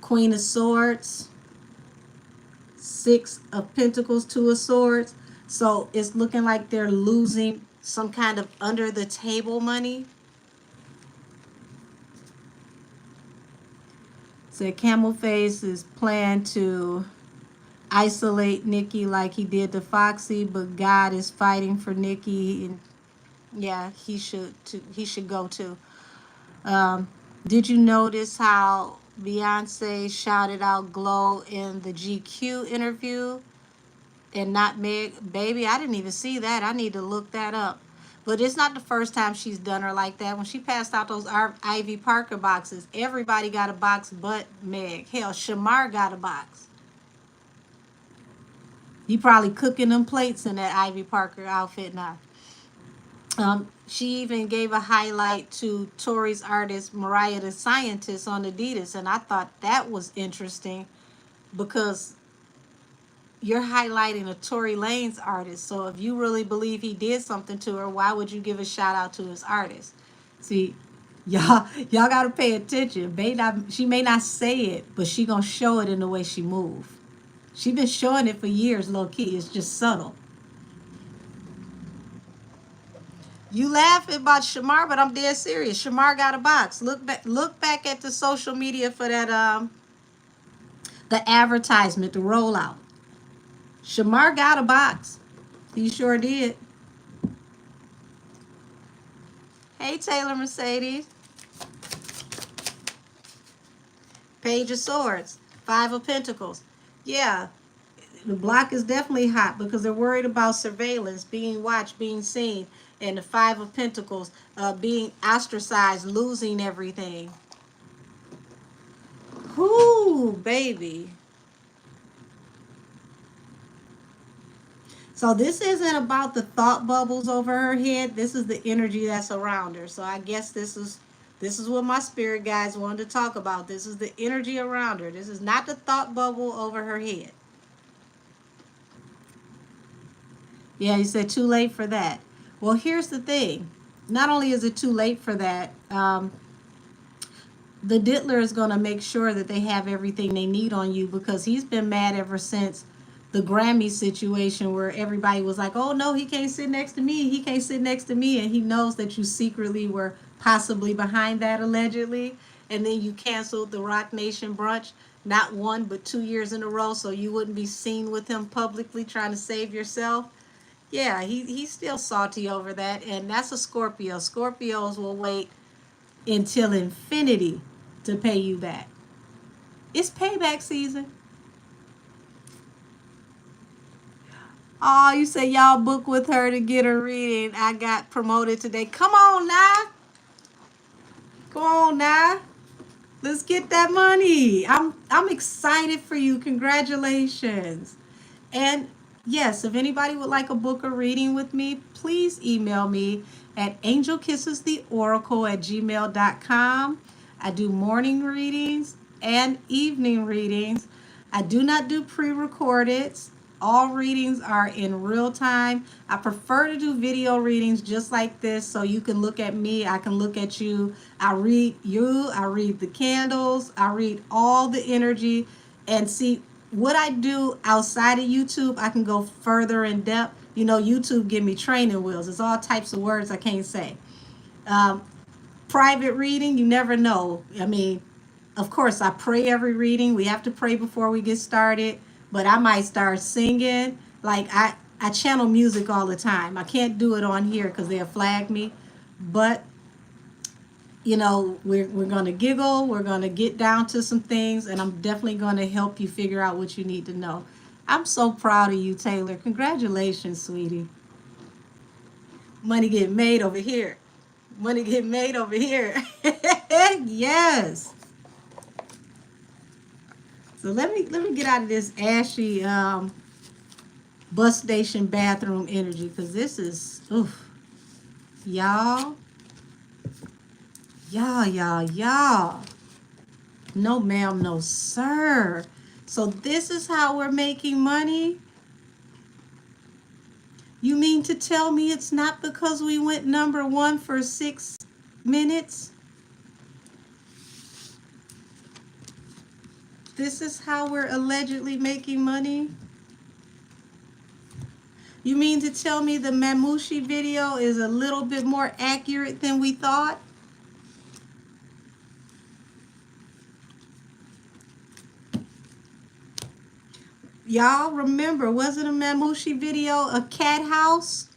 Queen of Swords, Six of Pentacles, Two of Swords. So it's looking like they're losing some kind of under the table money. So Camel Face is planned to isolate Nicki like he did to Foxy, but God is fighting for Nicki, and yeah, he should go too. Did you notice how Beyonce shouted out Glow in the GQ interview and not Meg? Baby, I didn't even see that. I need to look that up. But it's not the first time she's done her like that. When she passed out those Ivy Parker boxes, everybody got a box but Meg. Hell, Shamar got a box. He probably cooking them plates in that Ivy Parker outfit now. She even gave a highlight to Tory's artist Mariah the Scientist on Adidas, and I thought that was interesting because you're highlighting a Tory Lanez artist. So if you really believe he did something to her, why would you give a shout out to his artist? See, y'all gotta pay attention. She may not say it, but she gonna show it in the way she move. She been showing it for years, low key. It's just subtle. You laughing about Shamar, but I'm dead serious. Shamar got a box. Look back at the social media for that the advertisement, the rollout. Shamar got a box. He sure did. Hey Taylor Mercedes. Page of Swords. Five of Pentacles. Yeah, the block is definitely hot because they're worried about surveillance, being watched, being seen, and the Five of Pentacles, being ostracized, losing everything. Whoo, baby. So this isn't about the thought bubbles over her head. This is the energy that's around her. So I guess this is what my spirit guides wanted to talk about. This is the energy around her. This is not the thought bubble over her head. Yeah, you said too late for that. Well, here's the thing. Not only is it too late for that, the diddler is going to make sure that they have everything they need on you because he's been mad ever since the Grammy situation where everybody was like, oh no, he can't sit next to me. He can't sit next to me. And he knows that you secretly were possibly behind that allegedly. And then you canceled the Rock Nation brunch, not 1, but 2 years in a row. So you wouldn't be seen with him publicly trying to save yourself. Yeah, he's still salty over that. And that's a Scorpio. Scorpios will wait until infinity to pay you back. It's payback season. Oh, you say y'all book with her to get a reading. I got promoted today. Come on now. Come on now. Let's get that money. I'm excited for you. Congratulations. And yes, if anybody would like a book or reading with me, please email me at angelkissestheoracle@gmail.com. I do morning readings and evening readings. I do not do pre-recorded. All readings are in real time. I prefer to do video readings just like this so you can look at me, I can look at you. I read you, I read the candles, I read all the energy and see what I do outside of YouTube. I can go further in depth. You know, YouTube give me training wheels. It's all types of words I can't say. Private reading, you never know. I mean, of course, I pray every reading. We have to pray before we get started. But I might start singing. Like I channel music all the time. I can't do it on here because they'll flag me. But, you know, we're going to giggle. We're going to get down to some things. And I'm definitely going to help you figure out what you need to know. I'm so proud of you, Taylor. Congratulations, sweetie. Money getting made over here. Money getting made over here. Yes. So let me get out of this ashy bus station bathroom energy because this is oof. Y'all. No ma'am, no sir. So this is how we're making money? You mean to tell me it's not because we went #1 for 6 minutes? This is how we're allegedly making money? You mean to tell me the Mamouchi video is a little bit more accurate than we thought? Y'all remember, wasn't a Mamouchi video a cat house?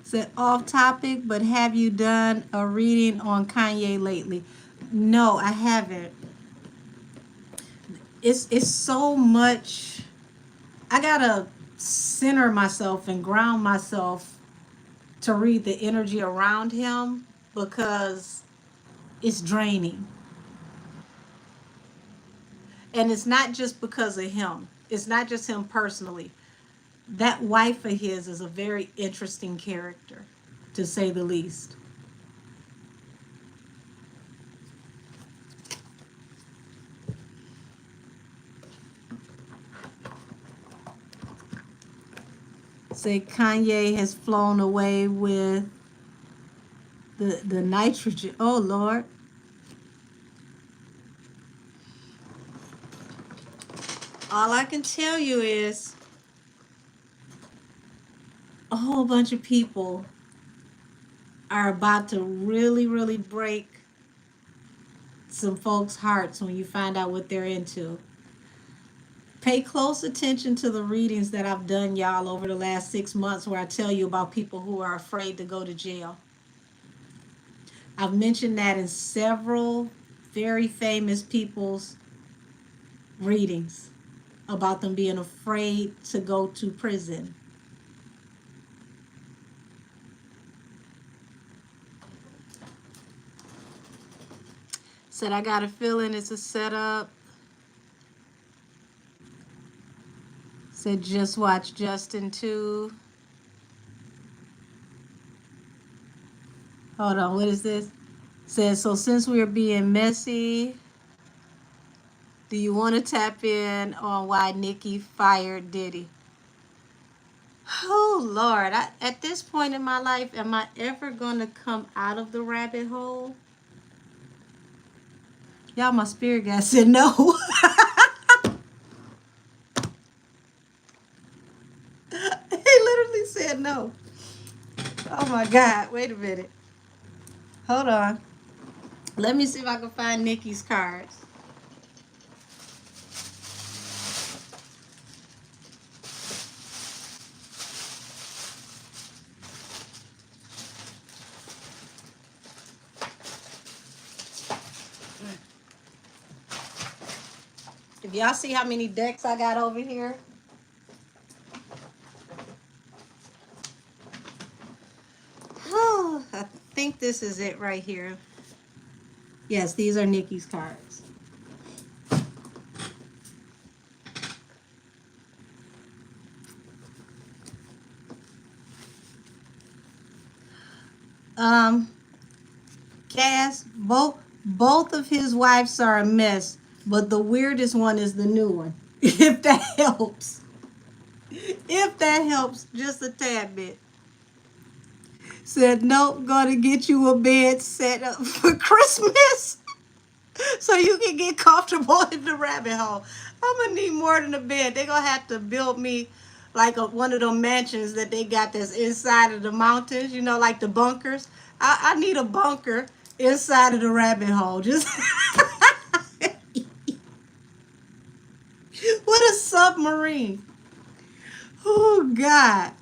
Said off topic, but have you done a reading on Kanye lately? No, I haven't. It's so much. I gotta center myself and ground myself to read the energy around him because it's draining. And it's not just because of him. It's not just him personally. That wife of his is a very interesting character, to say the least. Say Kanye has flown away with the nitrogen. Oh Lord. All I can tell you is a whole bunch of people are about to really, really break some folks' hearts when you find out what they're into. Pay close attention to the readings that I've done, y'all, over the last 6 months where I tell you about people who are afraid to go to jail. I've mentioned that in several very famous people's readings about them being afraid to go to prison. Said, I got a feeling it's a setup. Said, just watch Justin too. Hold on, what is this? Said, so since we're being messy, do you want to tap in on why Nicki fired Diddy? Oh, Lord. At this point in my life, am I ever going to come out of the rabbit hole? Y'all, my spirit guy said no. He literally said no. Oh, my God. Wait a minute. Hold on. Let me see if I can find Nicki's cards. If y'all see how many decks I got over here. Oh, I think this is it right here. Yes, these are Nicki's cards. Cass, both of his wives are a mess, but the weirdest one is the new one. If that helps. If that helps just a tad bit. Said, nope, gonna get you a bed set up for Christmas so you can get comfortable in the rabbit hole. I'm gonna need more than a bed. They're gonna have to build me like one of them mansions that they got that's inside of the mountains, you know, like the bunkers. I need a bunker inside of the rabbit hole. Just what a submarine. Oh, God.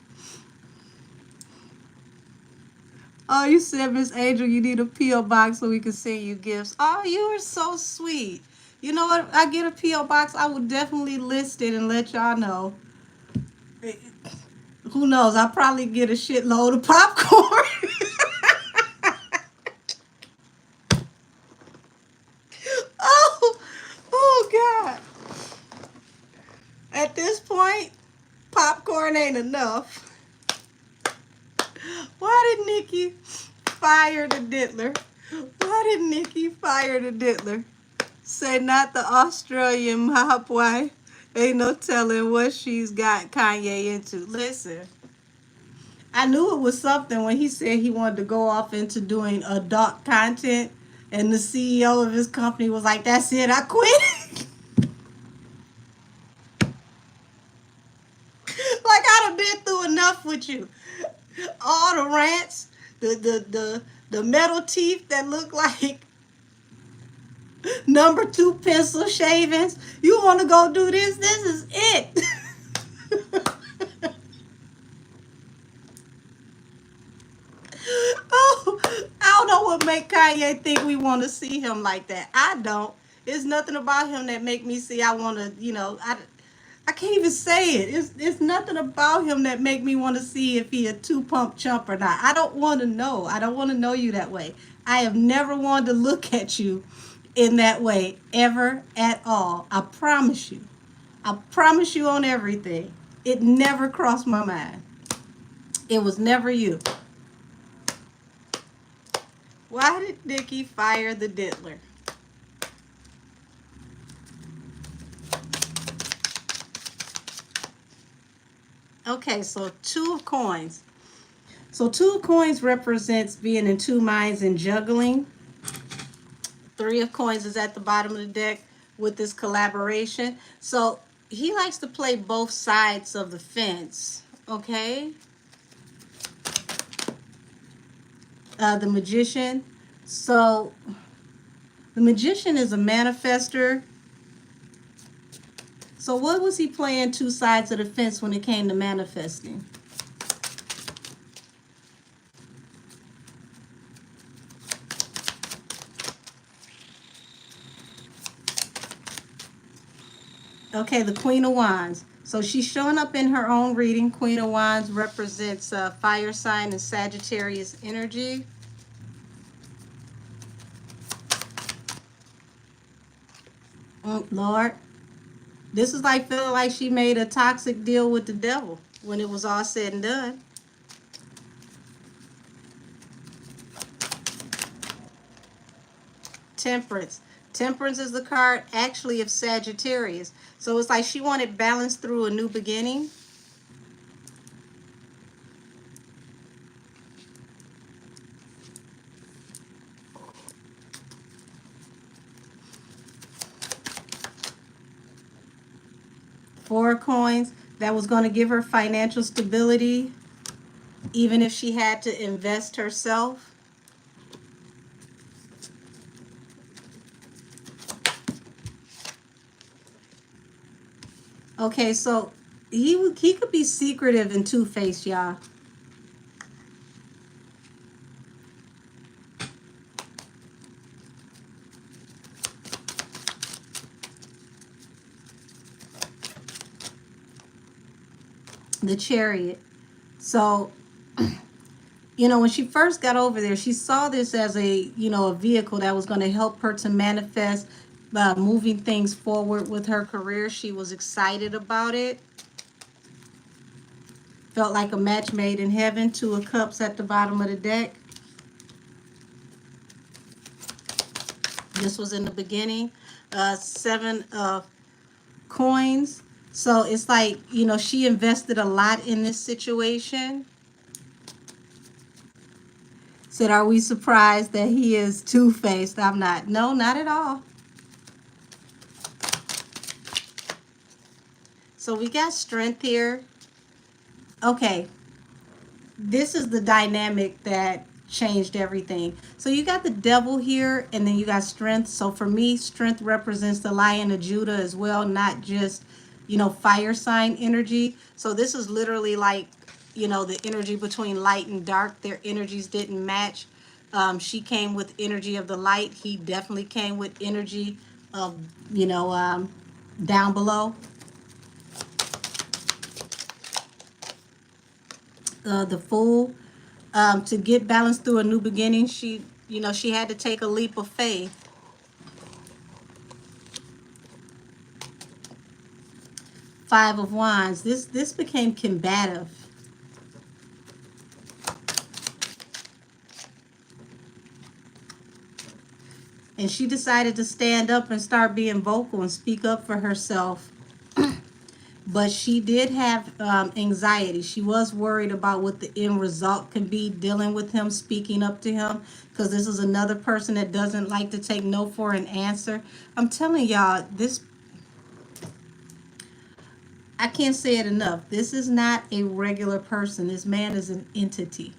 Oh, you said, Miss Angel, you need a P.O. box so we can send you gifts. Oh, you are so sweet. You know what? I get a P.O. box, I would definitely list it and let y'all know. Who knows? I'll probably get a shitload of popcorn. Oh, God. At this point, popcorn ain't enough. Why did Nicki fire the diddler? Why did Nicki fire the diddler? Say not the Australian mob wife. Ain't no telling what she's got Kanye into. Listen, I knew it was something when he said he wanted to go off into doing adult content, and the CEO of his company was like, that's it, I quit. Like, I'd have been through enough with you. All the rants, the metal teeth that look like number 2 pencil shavings. You want to go do this? This is it. Oh, I don't know what make Kanye think we want to see him like that. I don't. There's nothing about him that make me see I want to, you know, I can't even say it. It's nothing about him that make me want to see if he a 2-pump chump or not. I don't want to know. I don't want to know you that way. I have never wanted to look at you in that way ever at all. I promise you. I promise you on everything. It never crossed my mind. It was never you. Why did Nicki fire the diddler? Okay, so two of coins. So two of coins represents being in two minds and juggling. Three of coins is at the bottom of the deck with this collaboration. So he likes to play both sides of the fence. Okay. The magician. So the magician is a manifester. So what was he playing two sides of the fence when it came to manifesting? Okay, the Queen of Wands. So she's showing up in her own reading. Queen of Wands represents fire sign and Sagittarius energy. Lord, this is like feeling like she made a toxic deal with the devil when it was all said and done. Temperance. Temperance is the card actually of Sagittarius. So it's like she wanted balance through a new beginning. Four of coins. That was going to give her financial stability, even if she had to invest herself. Okay, so he could be secretive and two-faced, y'all. The Chariot. So, you know, when she first got over there, she saw this as a, you know, a vehicle that was going to help her to manifest moving things forward with her career. She was excited about it. Felt like a match made in heaven. Two of Cups at the bottom of the deck. This was in the beginning. Seven of Coins. So it's like, you know, she invested a lot in this situation. Said, are we surprised that he is two-faced? I'm not. No, not at all. So we got strength here. Okay. This is the dynamic that changed everything. So you got the devil here, and then you got strength. So for me, strength represents the Lion of Judah as well, not just, you know, fire sign energy. So this is literally like, you know, the energy between light and dark. Their energies didn't match. She came with energy of the light. He definitely came with energy of, you know, down below. The Fool. To get balance through a new beginning, she, you know, she had to take a leap of faith. Five of Wands. This became combative. And she decided to stand up and start being vocal and speak up for herself. But she did have anxiety. She was worried about what the end result could be, dealing with him, speaking up to him, because this is another person that doesn't like to take no for an answer. I'm telling y'all, this, I can't say it enough. This is not a regular person. This man is an entity.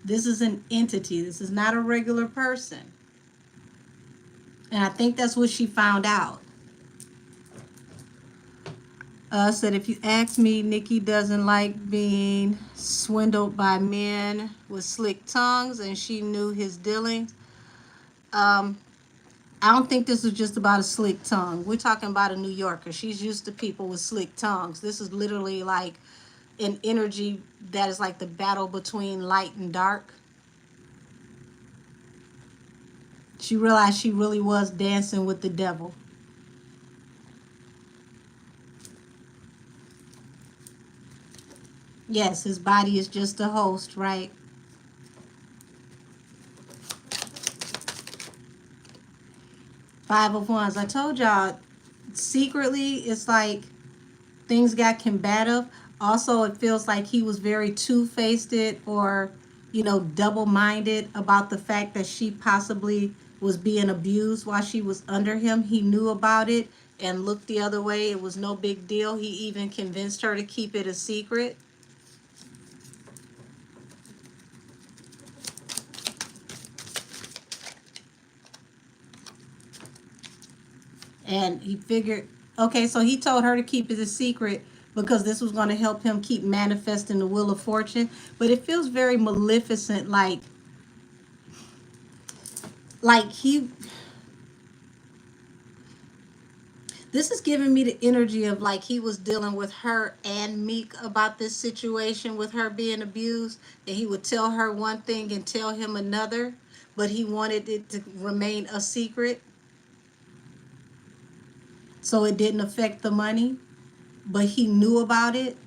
This is an entity. This is not a regular person. And I think that's what she found out. Said, if you ask me, Nicki doesn't like being swindled by men with slick tongues, and she knew his dealings. I don't think this is just about a slick tongue. We're talking about a New Yorker. She's used to people with slick tongues. This is literally like an energy that is like the battle between light and dark. She realized she really was dancing with the devil. Yes, his body is just a host, right? Five of Wands. I told y'all, secretly, it's like things got combative. Also, it feels like he was very two-faced or, double-minded about the fact that she possibly was being abused while she was under him. He knew about it and looked the other way. It was no big deal. He even convinced her to keep it a secret. And he figured, okay, so he told her to keep it a secret because this was going to help him keep manifesting the Wheel of Fortune. But it feels very maleficent, like he, this is giving me the energy of like he was dealing with her and Meek about this situation with her being abused, and he would tell her one thing and tell him another, but he wanted it to remain a secret so it didn't affect the money, but he knew about it.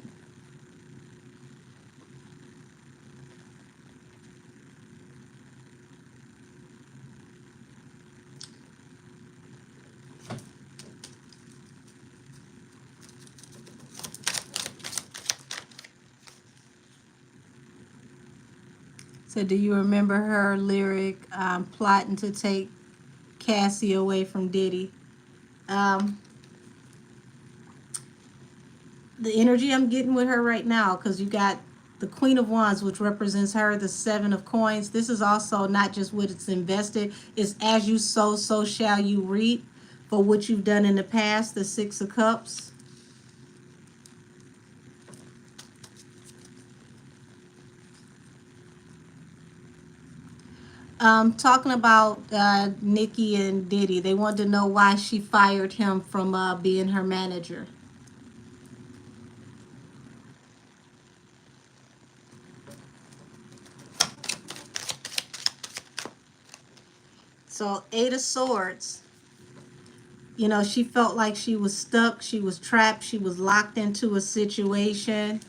So do you remember her lyric, plotting to take Cassie away from Diddy? Um, the energy I'm getting with her right now, because you got the Queen of Wands, which represents her, the Seven of Coins. This is also not just what it's invested. It's as you sow, so shall you reap for what you've done in the past, the Six of Cups. Talking about Nicki and Diddy, they wanted to know why she fired him from being her manager. So, Eight of Swords. She felt like she was stuck, she was trapped, she was locked into a situation,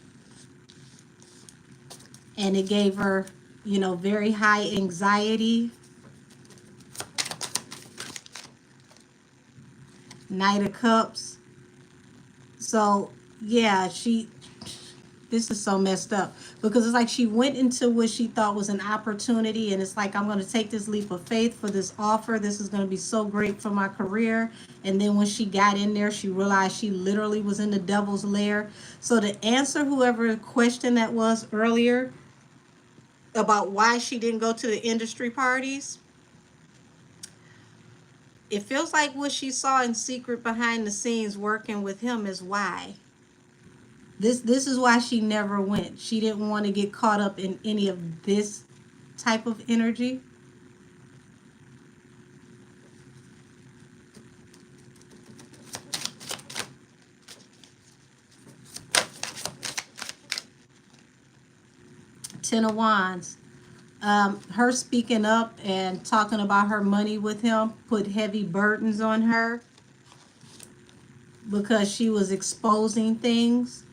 and it gave her, very high anxiety. Knight of Cups. So, yeah, this is so messed up because it's like she went into what she thought was an opportunity, and it's like, I'm going to take this leap of faith for this offer. This is going to be so great for my career. And then when she got in there, she realized she literally was in the devil's lair. So to answer whoever question that was earlier about why she didn't go to the industry parties, it feels like what she saw in secret behind the scenes working with him is why. This is why she never went. She didn't want to get caught up in any of this type of energy. Ten of Wands. Her speaking up and talking about her money with him put heavy burdens on her because she was exposing things.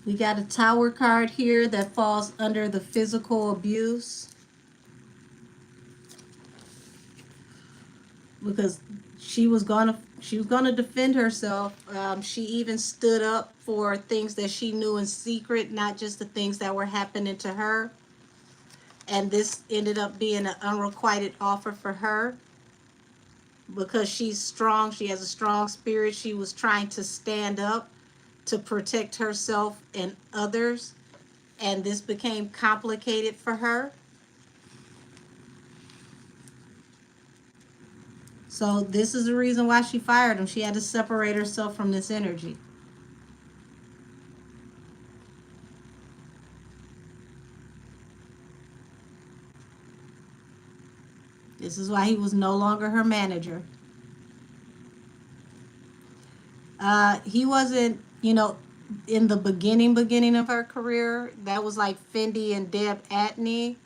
We got a Tower card here that falls under the physical abuse because she was gonna defend herself. She even stood up for things that she knew in secret, not just the things that were happening to her. And this ended up being an unrequited offer for her because she's strong. She has a strong spirit. She was trying to stand up to protect herself and others, and this became complicated for her. So this is the reason why she fired him. She had to separate herself from this energy. This is why he was no longer her manager. He wasn't, in the beginning of her career. That was like Fendi and Deb Atney.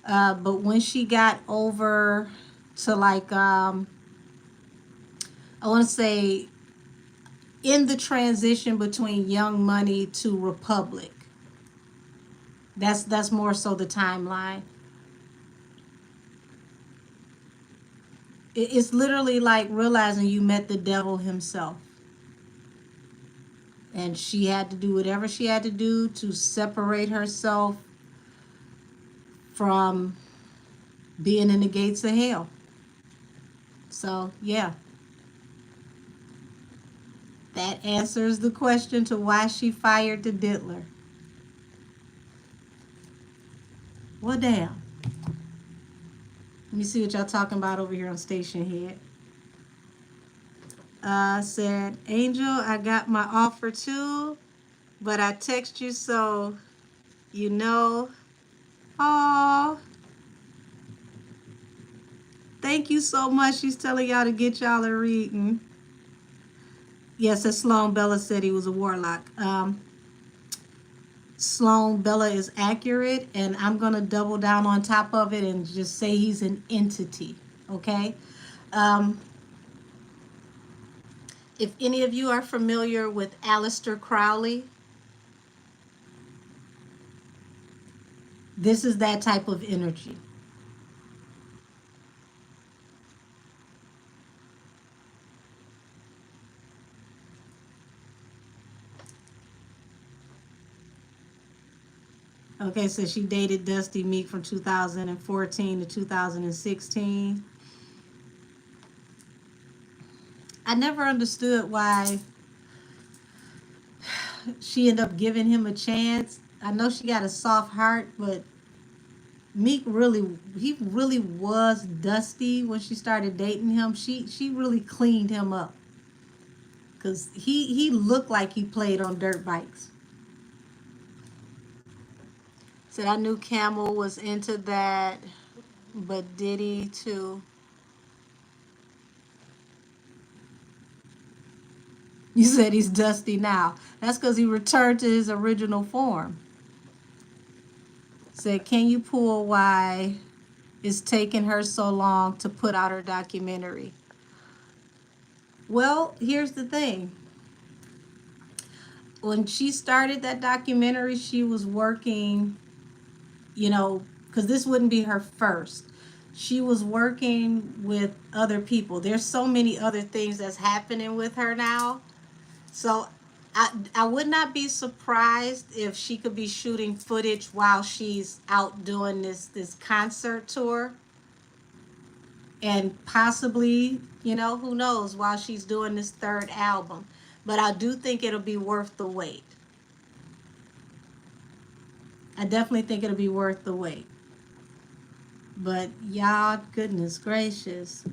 But when she got over to like I want to say in the transition between Young Money to Republic, that's more so the timeline. It's literally like realizing you met the devil himself. And she had to do whatever she had to do to separate herself from being in the gates of hell. So, yeah, that answers the question to why she fired the diddler. Well, damn. Let me see what y'all talking about over here on Station Head. Said, Angel, I got my offer too, but I text you so you know. Oh, thank you so much. She's telling y'all to get y'all a reading. Yes, as Sloan Bella said, he was a warlock. Sloan Bella is accurate, and I'm going to double down on top of it and just say he's an entity, okay? If any of you are familiar with Aleister Crowley, this is that type of energy. Okay, so she dated Dusty Meek from 2014 to 2016. I never understood why she ended up giving him a chance. I know she got a soft heart, but Meek he really was dusty when she started dating him. She really cleaned him up. Cause he looked like he played on dirt bikes. Said I knew Camel was into that, but Diddy too. You said he's dusty now. That's because he returned to his original form. Said, can you pull why it's taking her so long to put out her documentary? Well, here's the thing. When she started that documentary, she was working, because this wouldn't be her first. She was working with other people. There's so many other things that's happening with her now. So I would not be surprised if she could be shooting footage while she's out doing this concert tour. And possibly, who knows, while she's doing this third album. But I do think it'll be worth the wait. I definitely think it'll be worth the wait. But y'all, goodness gracious.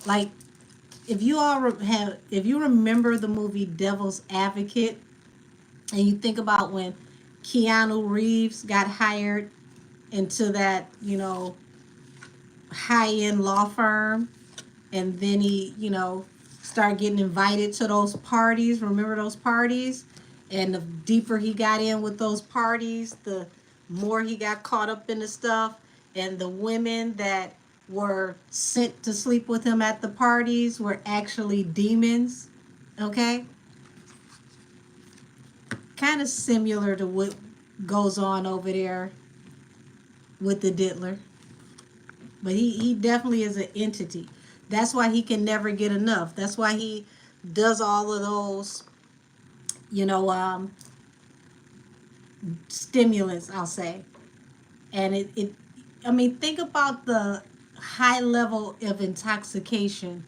Like, if you remember the movie Devil's Advocate, and you think about when Keanu Reeves got hired into that, high-end law firm, and then he, started getting invited to those parties. Remember those parties? And the deeper he got in with those parties, the more he got caught up in the stuff. And the women that were sent to sleep with him at the parties were actually demons. Okay? Kind of similar to what goes on over there with the diddler. But he definitely is an entity. That's why he can never get enough. That's why he does all of those, stimulants, I'll say. And think about the high level of intoxication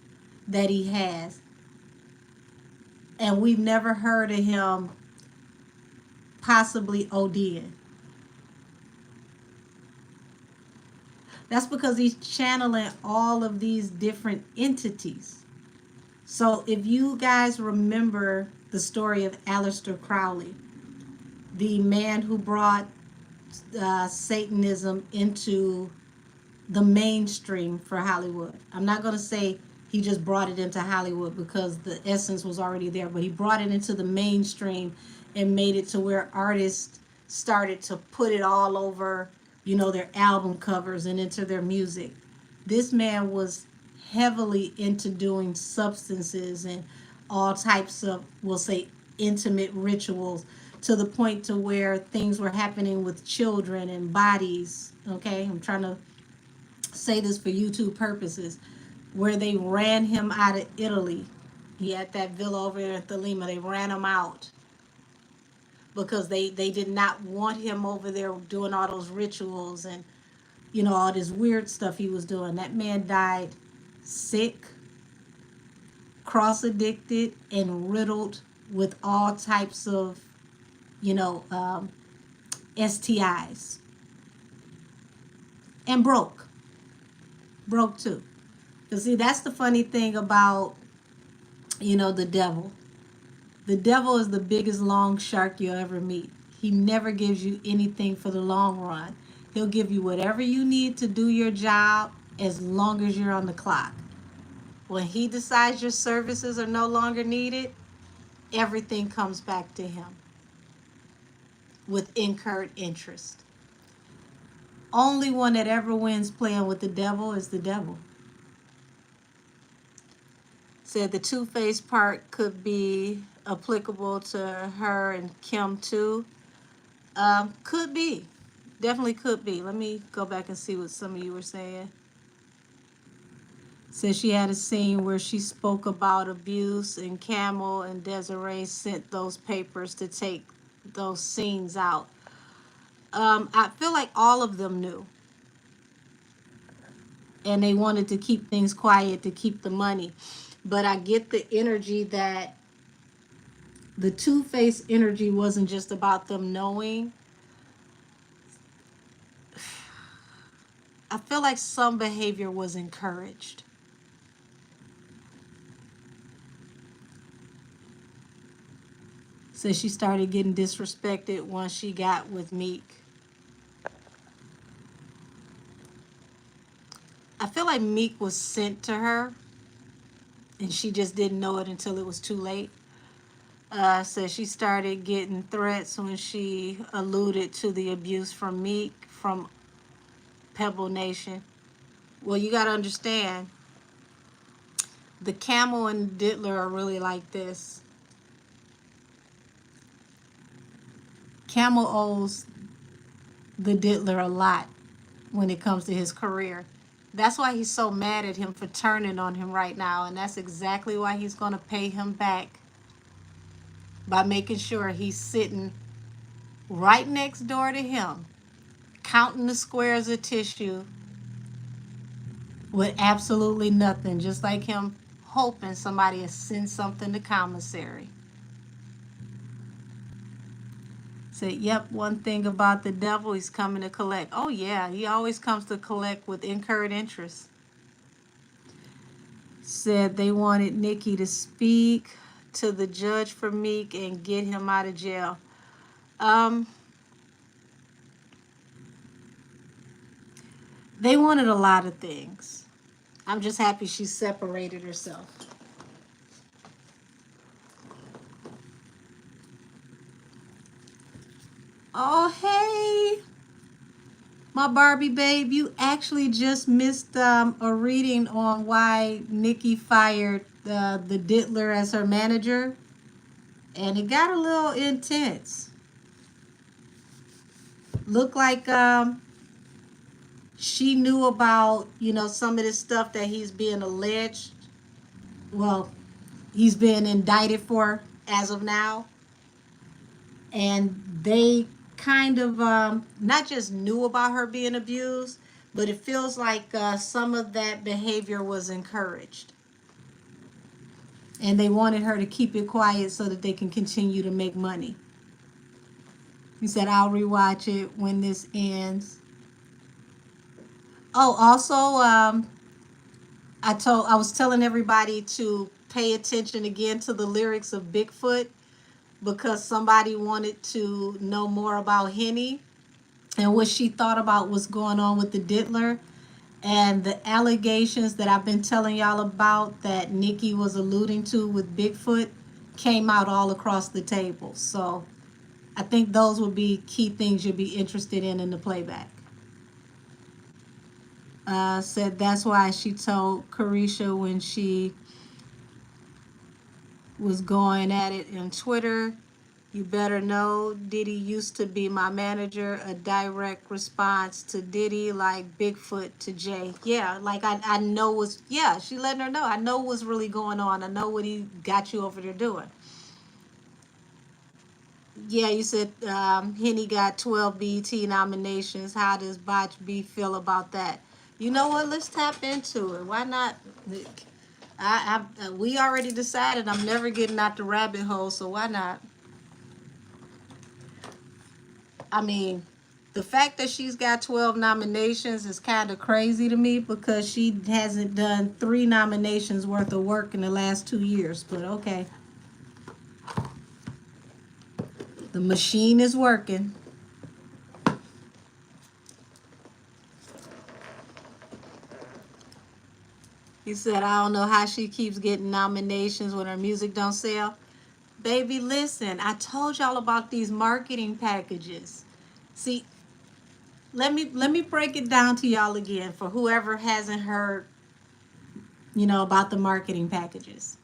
that he has. And we've never heard of him possibly ODing. That's because he's channeling all of these different entities. So if you guys remember the story of Aleister Crowley, the man who brought Satanism into the mainstream for Hollywood. I'm not going to say he just brought it into Hollywood because the essence was already there, but he brought it into the mainstream and made it to where artists started to put it all over, you know, their album covers and into their music. This man was heavily into doing substances and all types of, we'll say, intimate rituals, to the point to where things were happening with children and bodies. Okay, I'm trying to say this for YouTube purposes, where they ran him out of Italy. He had that villa over there in Thelema. They ran him out because they did not want him over there doing all those rituals and, you know, all this weird stuff he was doing. That man died sick, cross addicted, and riddled with all types of, you know, STIs, and broke too. Because see, that's the funny thing about, you know, the devil. The devil is the biggest long shark you'll ever meet. He never gives you anything for the long run. He'll give you whatever you need to do your job as long as you're on the clock. When he decides your services are no longer needed, everything comes back to him with incurred interest. Only one that ever wins playing with the devil is the devil. Said the two-faced part could be applicable to her and Kim too. Could be. Definitely could be. Let me go back and see what some of you were saying. Said she had a scene where she spoke about abuse, and Camel and Desiree sent those papers to take those scenes out. I feel like all of them knew. And they wanted to keep things quiet to keep the money. But I get the energy that the two-faced energy wasn't just about them knowing. I feel like some behavior was encouraged. So she started getting disrespected once she got with Meek. I feel like Meek was sent to her, and she just didn't know it until it was too late. So she started getting threats when she alluded to the abuse from Meek from Pebble Nation. Well, you got to understand, the Camel and Diddler are really like this. Camel owes the Diddler a lot when it comes to his career. That's why he's so mad at him for turning on him right now. And that's exactly why he's going to pay him back by making sure he's sitting right next door to him, counting the squares of tissue with absolutely nothing, just like him hoping somebody will send something to commissary. Said, yep, one thing about the devil, he's coming to collect. Oh yeah, he always comes to collect with incurred interest. Said they wanted Nicki to speak to the judge for Meek and get him out of jail. They wanted a lot of things. I'm just happy she separated herself. Oh, hey, my Barbie babe, you actually just missed a reading on why Nicki fired the Diddler as her manager. And it got a little intense. Looked like she knew about, you know, some of this stuff that he's being alleged. Well, he's been indicted for as of now. And they kind of not just knew about her being abused, but it feels like some of that behavior was encouraged. And they wanted her to keep it quiet so that they can continue to make money. He said, I'll rewatch it when this ends. Oh, also, I was telling everybody to pay attention again to the lyrics of Bigfoot, because somebody wanted to know more about Henny. and what she thought about what's going on with the Diddler and the allegations that I've been telling y'all about that Nicki was alluding to with Bigfoot came out all across the table. So I think those would be key things you'll be interested in the playback. Said that's why she told Karisha when she was going at it in Twitter, you better know Diddy used to be my manager, a direct response to Diddy like Bigfoot to Jay. Yeah, like I know what's, yeah, she letting her know. I know what's really going on. I know what he got you over there doing. Yeah, you said Henny got 12 BET nominations. How does Botch B feel about that? You know what? Let's tap into it. Why not? We already decided I'm never getting out the rabbit hole, so why not? I mean, the fact that she's got 12 nominations is kind of crazy to me because she hasn't done 3 nominations worth of work in the last 2 years. But okay. The machine is working. He said, I don't know how she keeps getting nominations when her music don't sell. Baby, listen, I told y'all about these marketing packages. See, let me break it down to y'all again for whoever hasn't heard, about the marketing packages.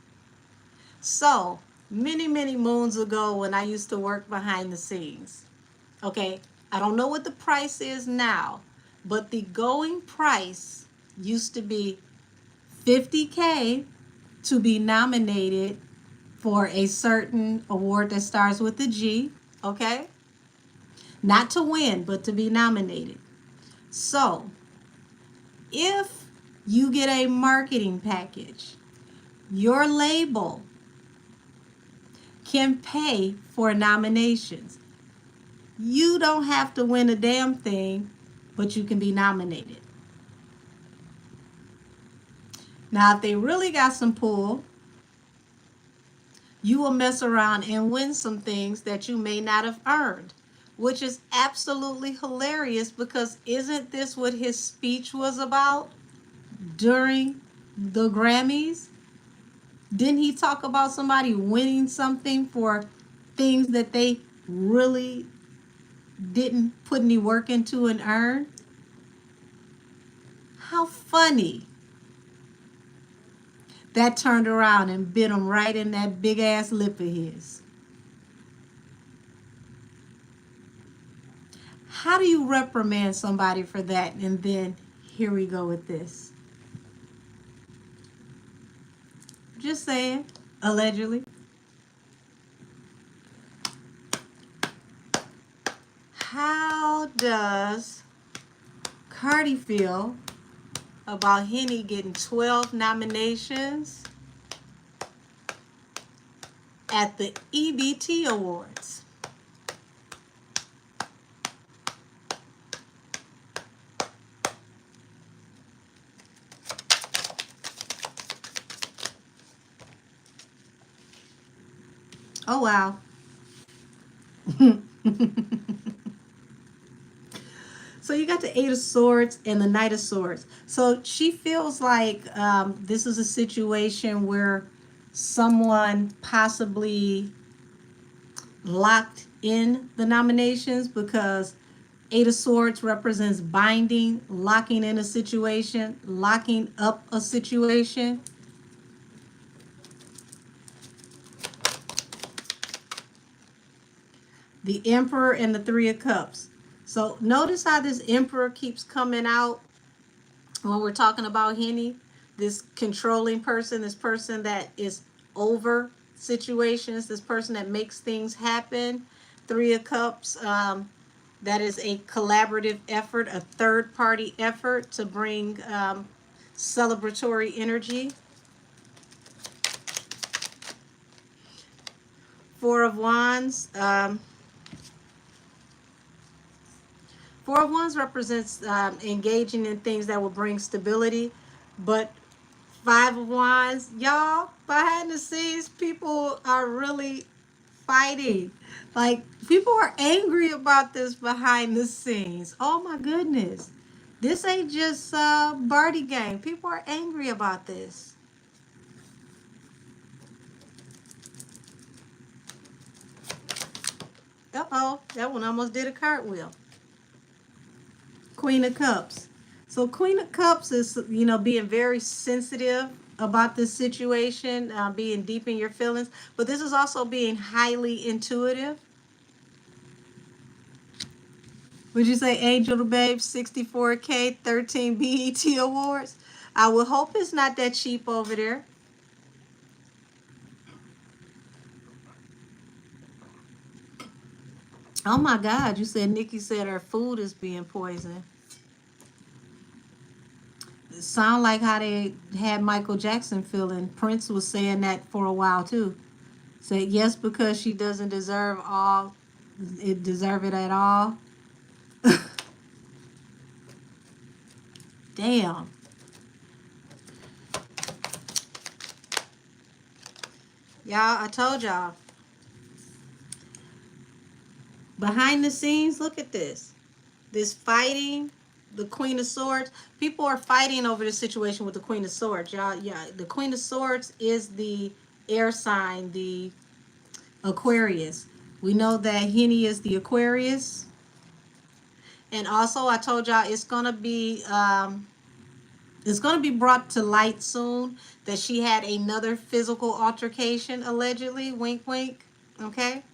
So, many moons ago when I used to work behind the scenes, okay, I don't know what the price is now, but the going price used to be $50K to be nominated for a certain award that starts with a G, okay? Not to win, but to be nominated. So, if you get a marketing package, your label can pay for nominations. You don't have to win a damn thing, but you can be nominated. Now, if they really got some pull, you will mess around and win some things that you may not have earned, which is absolutely hilarious because isn't this what his speech was about during the Grammys? Didn't he talk about somebody winning something for things that they really didn't put any work into and earn? How funny. That turned around and bit him right in that big ass lip of his. How do you reprimand somebody for that? And then here we go with this. Just saying, allegedly. How does Cardi feel about Henny getting 12 nominations at the EBT Awards? Oh, wow. So you got the 8 of Swords and the Knight of Swords. So she feels like this is a situation where someone possibly locked in the nominations because 8 of Swords represents binding, locking in a situation, locking up a situation. The Emperor and the 3 of Cups. So notice how this Emperor keeps coming out when we're talking about Henny. This controlling person, this person that is over situations, this person that makes things happen. 3 of Cups, that is a collaborative effort, a third-party effort to bring celebratory energy. 4 of Wands. 4 of Wands represents engaging in things that will bring stability. But 5 of Wands, y'all, behind the scenes, people are really fighting. Like, people are angry about this behind the scenes. Oh my goodness. This ain't just Birdie gang. People are angry about this. Uh-oh, that one almost did a cartwheel. Queen of Cups. So Queen of Cups is, being very sensitive about this situation, being deep in your feelings. But this is also being highly intuitive. Would you say Angel the Babe, 64K, 13 BET Awards? I would hope it's not that cheap over there. Oh my God, you said Nicki said her food is being poisoned. It sound like how they had Michael Jackson feeling. Prince was saying that for a while too. Said yes because she doesn't deserve it at all. Damn. Y'all, I told y'all. Behind the scenes, look at this. This fighting, the Queen of Swords. People are fighting over the situation with the Queen of Swords. Y'all, yeah, the Queen of Swords is the air sign, the Aquarius. We know that Henny is the Aquarius. And also I told y'all it's gonna be brought to light soon that she had another physical altercation allegedly. Wink wink. Okay.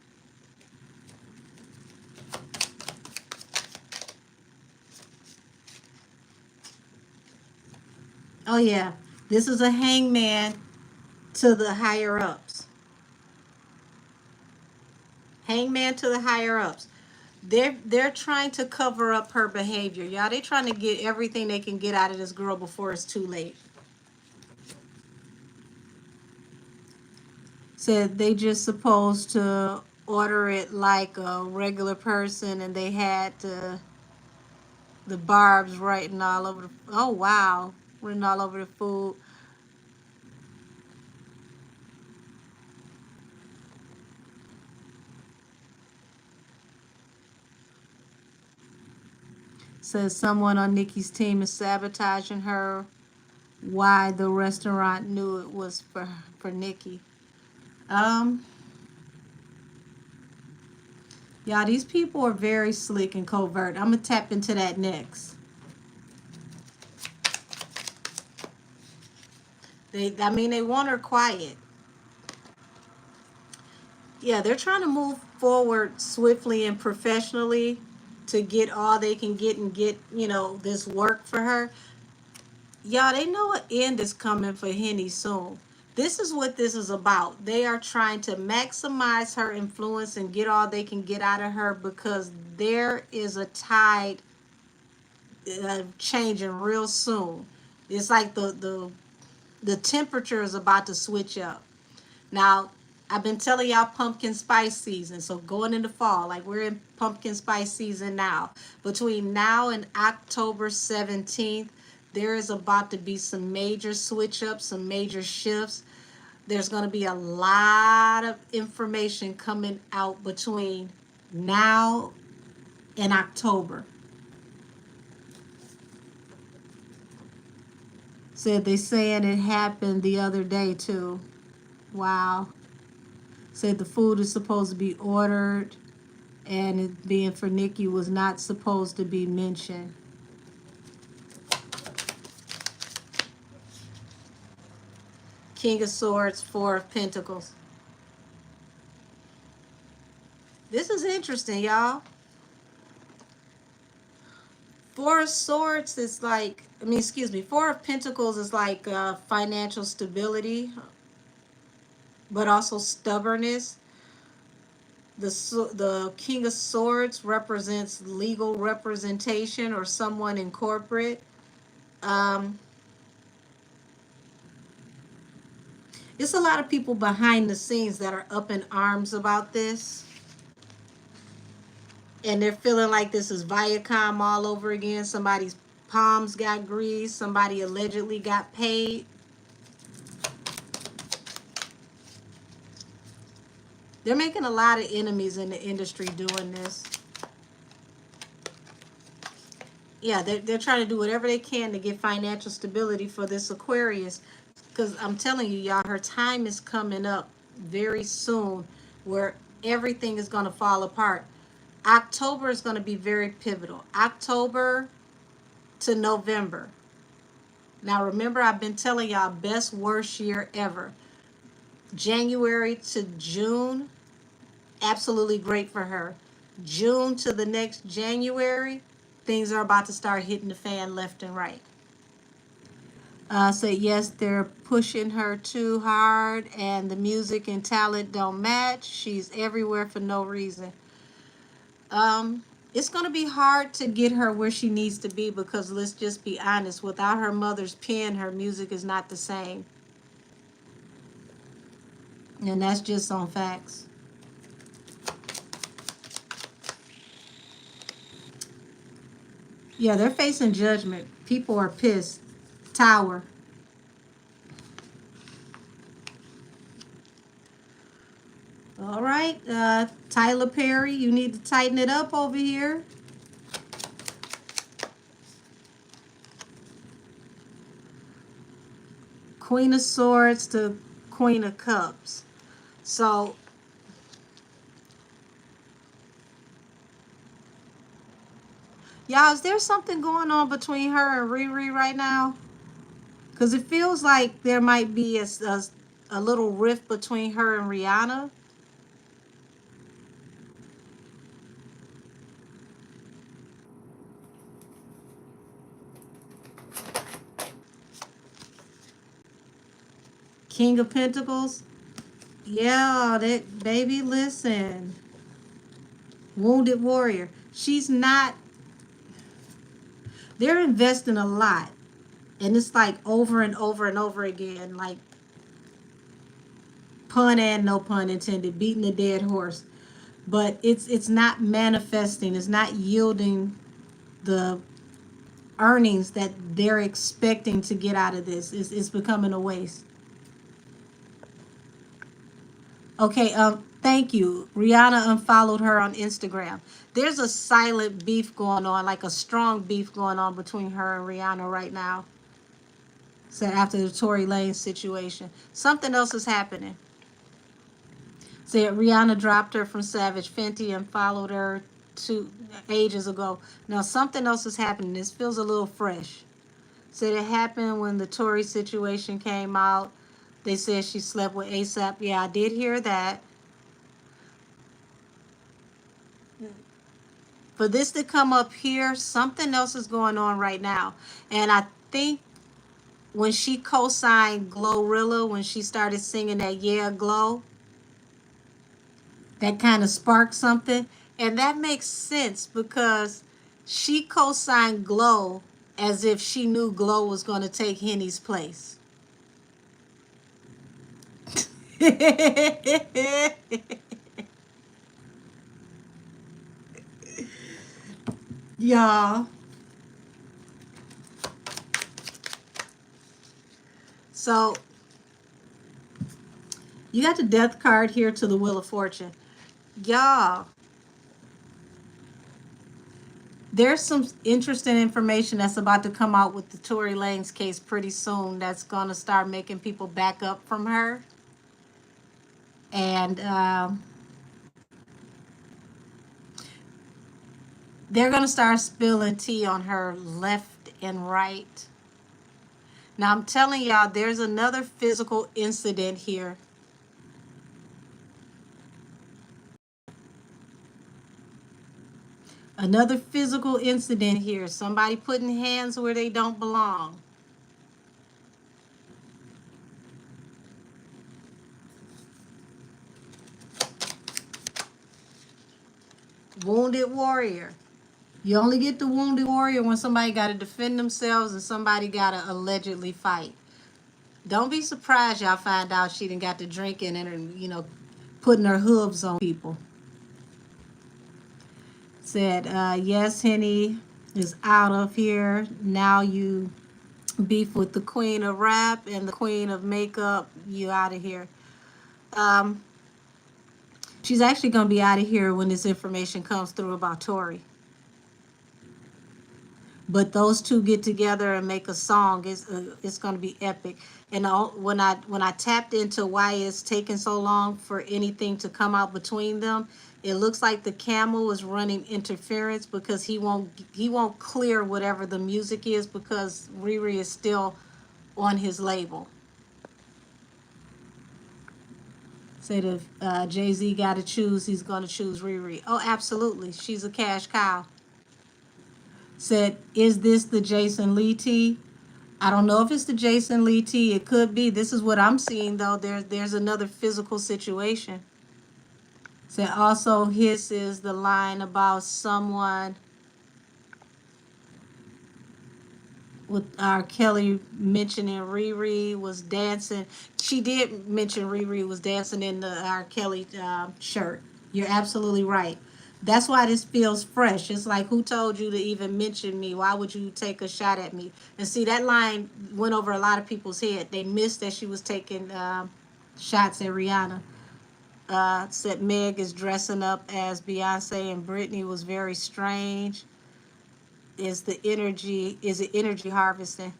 Oh yeah. This is a hangman to the higher ups. Hangman to the higher ups. They're trying to cover up her behavior. Y'all, they trying to get everything they can get out of this girl before it's too late. Said they just supposed to order it like a regular person and they had the barbs writing all over the, oh wow, written all over the food. Says someone on Nicki's team is sabotaging her. Why the restaurant knew it was for Nicki. Um, yeah, these people are very slick and covert. I'm gonna tap into that next. They want her quiet. Yeah, they're trying to move forward swiftly and professionally to get all they can get and get, this work for her. Y'all, they know an end is coming for Henny soon. This is what this is about. They are trying to maximize her influence and get all they can get out of her because there is a tide changing real soon. It's like the temperature is about to switch up. Now, I've been telling y'all pumpkin spice season. So going into fall, like we're in pumpkin spice season now. Between now and October 17th, there is about to be some major switch ups, some major shifts. There's going to be a lot of information coming out between now and October. Said they saying it happened the other day too. Wow. Said the food is supposed to be ordered and it being for Nicki was not supposed to be mentioned. King of Swords, Four of Pentacles. This is interesting, y'all. Four of Swords is like, Four of Pentacles is like financial stability, but also stubbornness. The King of Swords represents legal representation or someone in corporate. Um, it's a lot of people behind the scenes that are up in arms about this. And they're feeling like this is Viacom all over again. Somebody's palms got greased. Somebody allegedly got paid. They're making a lot of enemies in the industry doing this. Yeah, they're trying to do whatever they can to get financial stability for this Aquarius. Because I'm telling you, y'all, her time is coming up very soon where everything is going to fall apart. October is going to be very pivotal. October to November. Now, remember, I've been telling y'all best, worst year ever. January to June, absolutely great for her. June to the next January, things are about to start hitting the fan left and right. So yes, they're pushing her too hard and the music and talent don't match. She's everywhere for no reason. It's going to be hard to get her where she needs to be because let's just be honest, without her mother's pen, her music is not the same. And that's just on facts. Yeah, they're facing judgment. People are pissed. Tower. All right, Tyler Perry, you need to tighten it up over here. Queen of Swords to Queen of Cups. So, y'all, is there something going on between her and Riri right now? Because it feels like there might be a little rift between her and Rihanna. King of Pentacles. Yeah, that baby, listen. Wounded Warrior. She's not, they're investing a lot. And it's like over and over and over again, like pun and no pun intended, beating a dead horse. But it's not manifesting, it's not yielding the earnings that they're expecting to get out of this. It's becoming a waste. Okay, thank you. Rihanna unfollowed her on Instagram. There's a silent beef going on, like a strong beef going on between her and Rihanna right now. So after the Tory Lanez situation, something else is happening. Said Rihanna dropped her from Savage Fenty and followed her 2 ages ago. Now something else is happening. This feels a little fresh. Said it happened when the Tory situation came out. They said she slept with ASAP. Yeah, I did hear that. For this to come up here, something else is going on right now. And I think when she co-signed Glorilla, when she started singing that Yeah Glow, that kind of sparked something. And that makes sense because she co-signed Glow as if she knew Glow was going to take Henny's place. Y'all. So you got the death card here to the Wheel of Fortune. Y'all, there's some interesting information that's about to come out with the Tory Lanez case pretty soon that's going to start making people back up from her. And they're going to start spilling tea on her left and right. Now, I'm telling y'all, there's another physical incident here. Another physical incident here. Somebody putting hands where they don't belong. Wounded warrior. You only get the wounded warrior when somebody got to defend themselves and somebody got to allegedly fight. Don't be surprised y'all find out she done got to drinking and, putting her hooves on people. Said, yes, Henny is out of here. Now you beef with the queen of rap and the queen of makeup. You out of here. She's actually going to be out of here when this information comes through about Tory. But those two get together and make a song. It's going to be epic. And when I tapped into why it's taking so long for anything to come out between them, it looks like the camel is running interference because he won't clear whatever the music is because Riri is still on his label. Said if Jay-Z got to choose, he's going to choose Riri. Oh, absolutely. She's a cash cow. Said, is this the Jason Lee T? I don't know if it's the Jason Lee T. It could be. This is what I'm seeing, though. There's another physical situation. Said, also, his is the line about someone with R. Kelly mentioning Riri was dancing. She did mention Riri was dancing in the R. Kelly shirt. You're absolutely right. That's why this feels fresh. It's like, who told you to even mention me? Why would you take a shot at me? And see, that line went over a lot of people's head. They missed that she was taking shots at Rihanna. Said Meg is dressing up as Beyonce and Britney was very strange. Is it energy harvesting?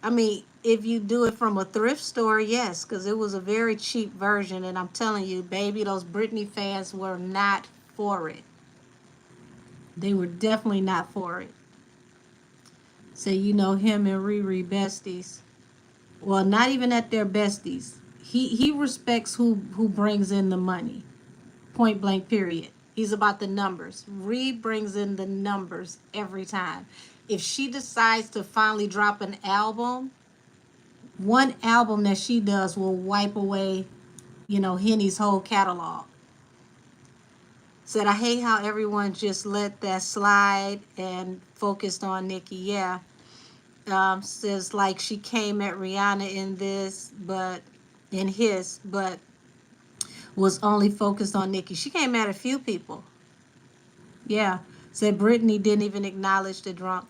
I mean, if you do it from a thrift store, yes, because it was a very cheap version. And I'm telling you, baby, those Britney fans were not for it. They were definitely not for it. So, him and Riri besties. Well, not even that they're besties. He respects who brings in the money. Point blank, period. He's about the numbers. Ree brings in the numbers every time. If she decides to finally drop an album, one album that she does will wipe away, Henny's whole catalog. Said, I hate how everyone just let that slide and focused on Nicki. Yeah. Says, like, she came at Rihanna but was only focused on Nicki. She came at a few people. Yeah. Said Brittany didn't even acknowledge the drunk.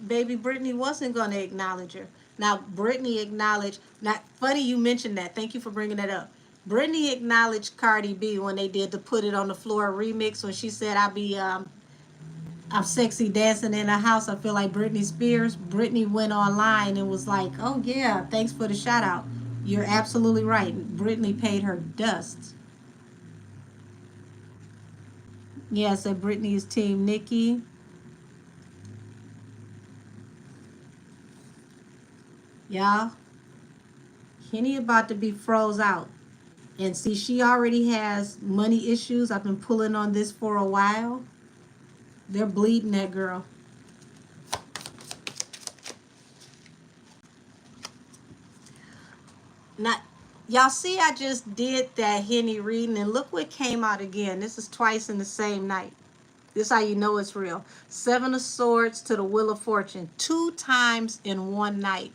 Baby, Brittany wasn't going to acknowledge her. Now, Brittany acknowledged, not funny you mentioned that. Thank you for bringing that up. Brittany acknowledged Cardi B when they did the Put It on the Floor remix when she said, I'm sexy dancing in a house. I feel like Britney Spears. Brittany went online and was like, oh, yeah, thanks for the shout out. You're absolutely right. Brittany paid her dust. Yeah, so Brittany is Team Nicki. Y'all, Henny about to be froze out. And see, she already has money issues. I've been pulling on this for a while. They're bleeding that girl. Not, y'all see, I just did that Henny reading, and look what came out again. This is twice in the same night. This is how you know it's real. Seven of Swords to the Wheel of Fortune. 2 times in one night.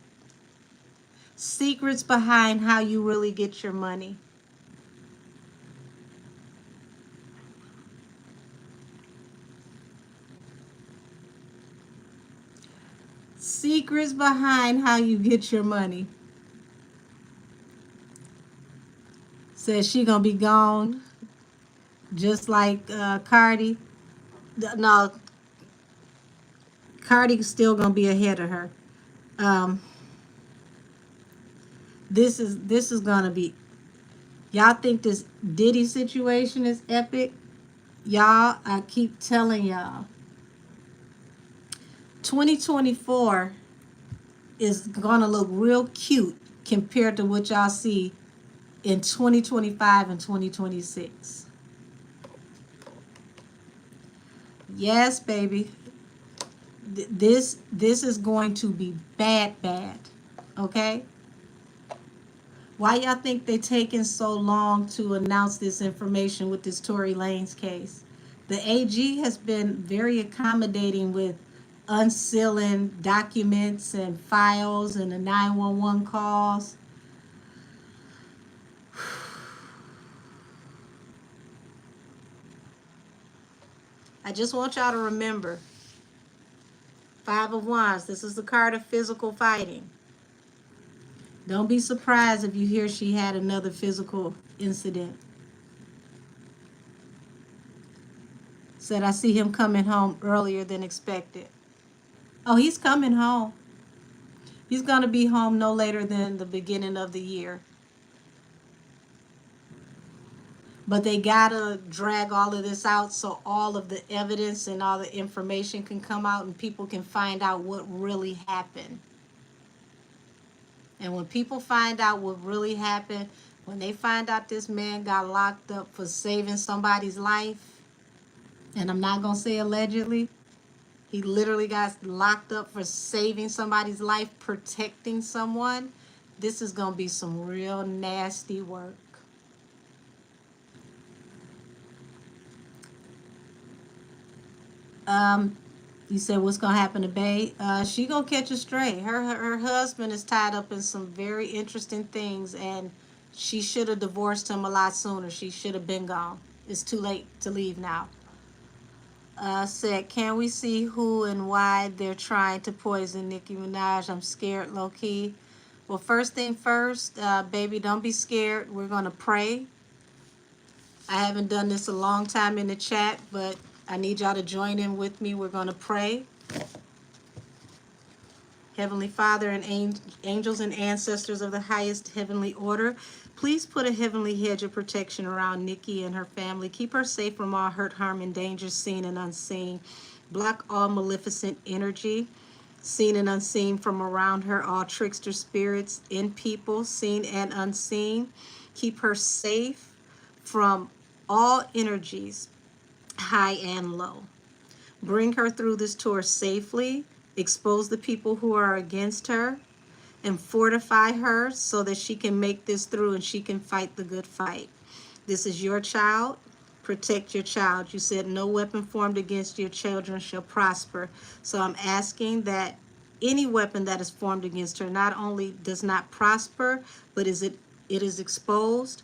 Secrets behind how you really get your money. Secrets behind how you get your money. Says she gonna be gone, just like Cardi. No, Cardi's still gonna be ahead of her. Um, this is gonna be. Y'all think this Diddy situation is epic? Y'all, I keep telling y'all. 2024 is gonna look real cute compared to what y'all see in 2025 and 2026. Yes, baby. This is going to be bad. Okay? Why y'all think they taking so long to announce this information with this Tory Lanez case? The AG has been very accommodating with unsealing documents and files and the 911 calls. I just want y'all to remember, 5 of Wands, this is the card of physical fighting. Don't be surprised if you hear she had another physical incident. Said I see him coming home earlier than expected. Oh, he's coming home. He's going to be home no later than the beginning of the year. But they got to drag all of this out so all of the evidence and all the information can come out and people can find out what really happened. And when people find out what really happened, when they find out this man got locked up for saving somebody's life, and I'm not going to say allegedly, he literally got locked up for saving somebody's life, protecting someone, this is going to be some real nasty work. You said what's gonna happen to Bae? She gonna catch a stray. Her husband is tied up in some very interesting things, and she should have divorced him a lot sooner. She should have been gone. It's too late to leave now. Said, can we see who and why they're trying to poison Nicki Minaj? I'm scared, low key. Well, first thing first, baby, don't be scared. We're gonna pray. I haven't done this a long time in the chat, but I need y'all to join in with me. We're going to pray. Heavenly Father and angels and ancestors of the highest heavenly order, please put a heavenly hedge of protection around Nicki and her family. Keep her safe from all hurt, harm, and danger, seen and unseen. Block all maleficent energy, seen and unseen, from around her, all trickster spirits in people, seen and unseen. Keep her safe from all energies, high and low. Bring her through this tour safely. Expose the people who are against her and fortify her so that she can make this through and she can fight the good fight. This is your child. Protect your child. You said no weapon formed against your children shall prosper. So I'm asking that any weapon that is formed against her not only does not prosper, but it is exposed,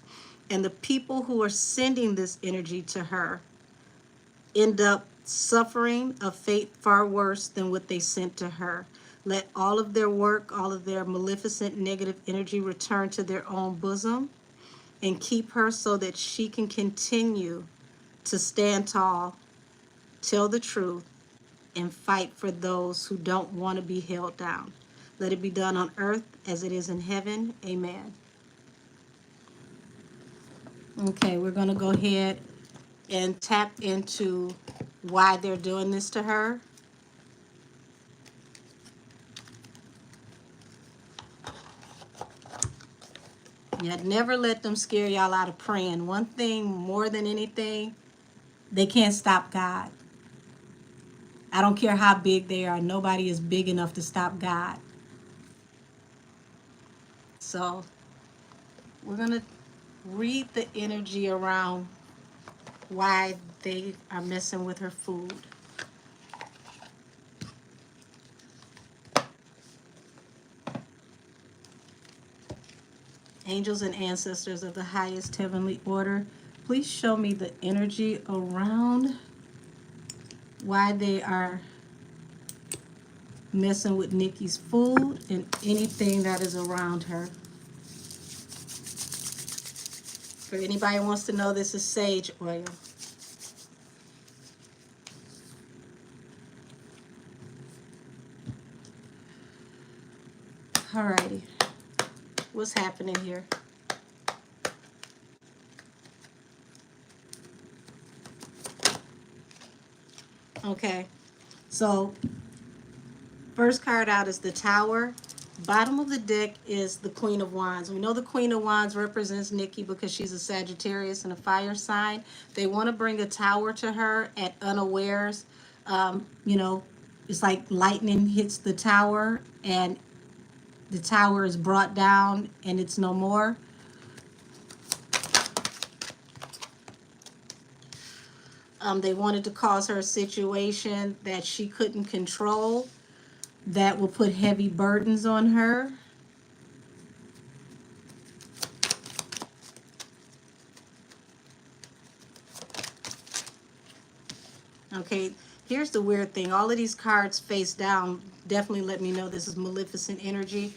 and the people who are sending this energy to her end up suffering a fate far worse than what they sent to her. Let all of their work, all of their maleficent negative energy return to their own bosom, and keep her so that she can continue to stand tall, tell the truth, and fight for those who don't want to be held down. Let it be done on earth as it is in heaven. Amen. Okay, we're going to go ahead and tap into why they're doing this to her. Yeah, never let them scare y'all out of praying. One thing more than anything, they can't stop God. I don't care how big they are. Nobody is big enough to stop God. So we're going to read the energy around why they are messing with her food. Angels and ancestors of the highest heavenly order, please show me the energy around why they are messing with Nicki's food and anything that is around her. For anybody who wants to know, this is sage oil. Alrighty, what's happening here? Okay, so first card out is the Tower. Bottom of the deck is the Queen of Wands. We know the Queen of Wands represents Nicki because she's a Sagittarius and a fire sign. They want to bring a tower to her at unawares. You know, it's like lightning hits the tower and the tower is brought down and it's no more. They wanted to cause her a situation that she couldn't control, that will put heavy burdens on her. Okay, here's the weird thing. All of these cards face down definitely let me know this is maleficent energy.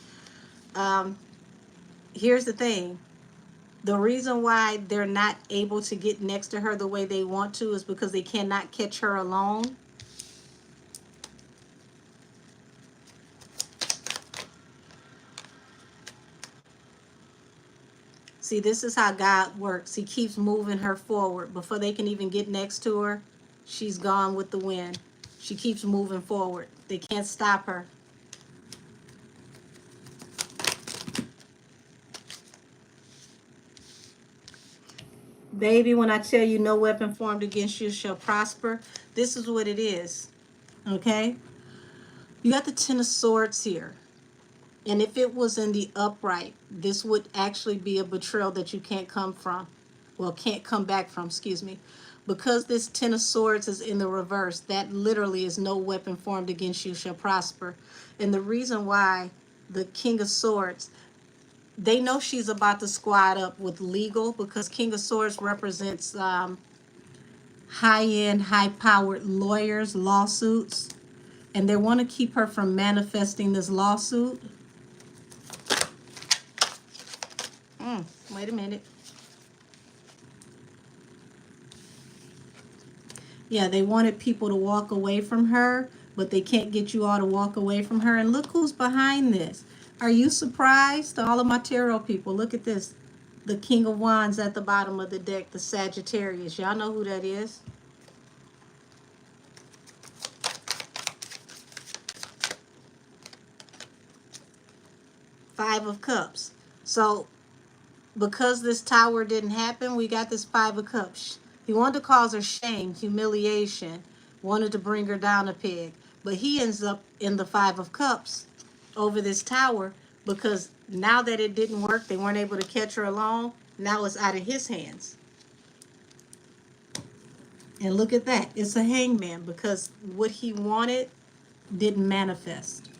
Here's the thing. The reason why they're not able to get next to her the way they want to is because they cannot catch her alone. See, this is how God works. He keeps moving her forward. Before they can even get next to her, she's gone with the wind. She keeps moving forward. They can't stop her. Baby, when I tell you no weapon formed against you shall prosper, this is what it is. Okay? You got the Ten of Swords here. And if it was in the upright, this would actually be a betrayal that you can't come from. Well, can't come back from, excuse me. Because this Ten of Swords is in the reverse, that literally is no weapon formed against you shall prosper. And the reason why the King of Swords, they know she's about to squad up with legal, because King of Swords represents high-end, high-powered lawyers, lawsuits. And they want to keep her from manifesting this lawsuit. Wait a minute. Yeah, they wanted people to walk away from her, but they can't get you all to walk away from her. And look who's behind this. Are you surprised? All of my tarot people, look at this. The King of Wands at the bottom of the deck, the Sagittarius. Y'all know who that is? Five of Cups. So because this tower didn't happen, we got this Five of Cups. He wanted to cause her shame, humiliation, wanted to bring her down a peg. But he ends up in the Five of Cups over this tower, because now that it didn't work, they weren't able to catch her alone. Now it's out of his hands. And look at that. It's a hangman, because what he wanted didn't manifest.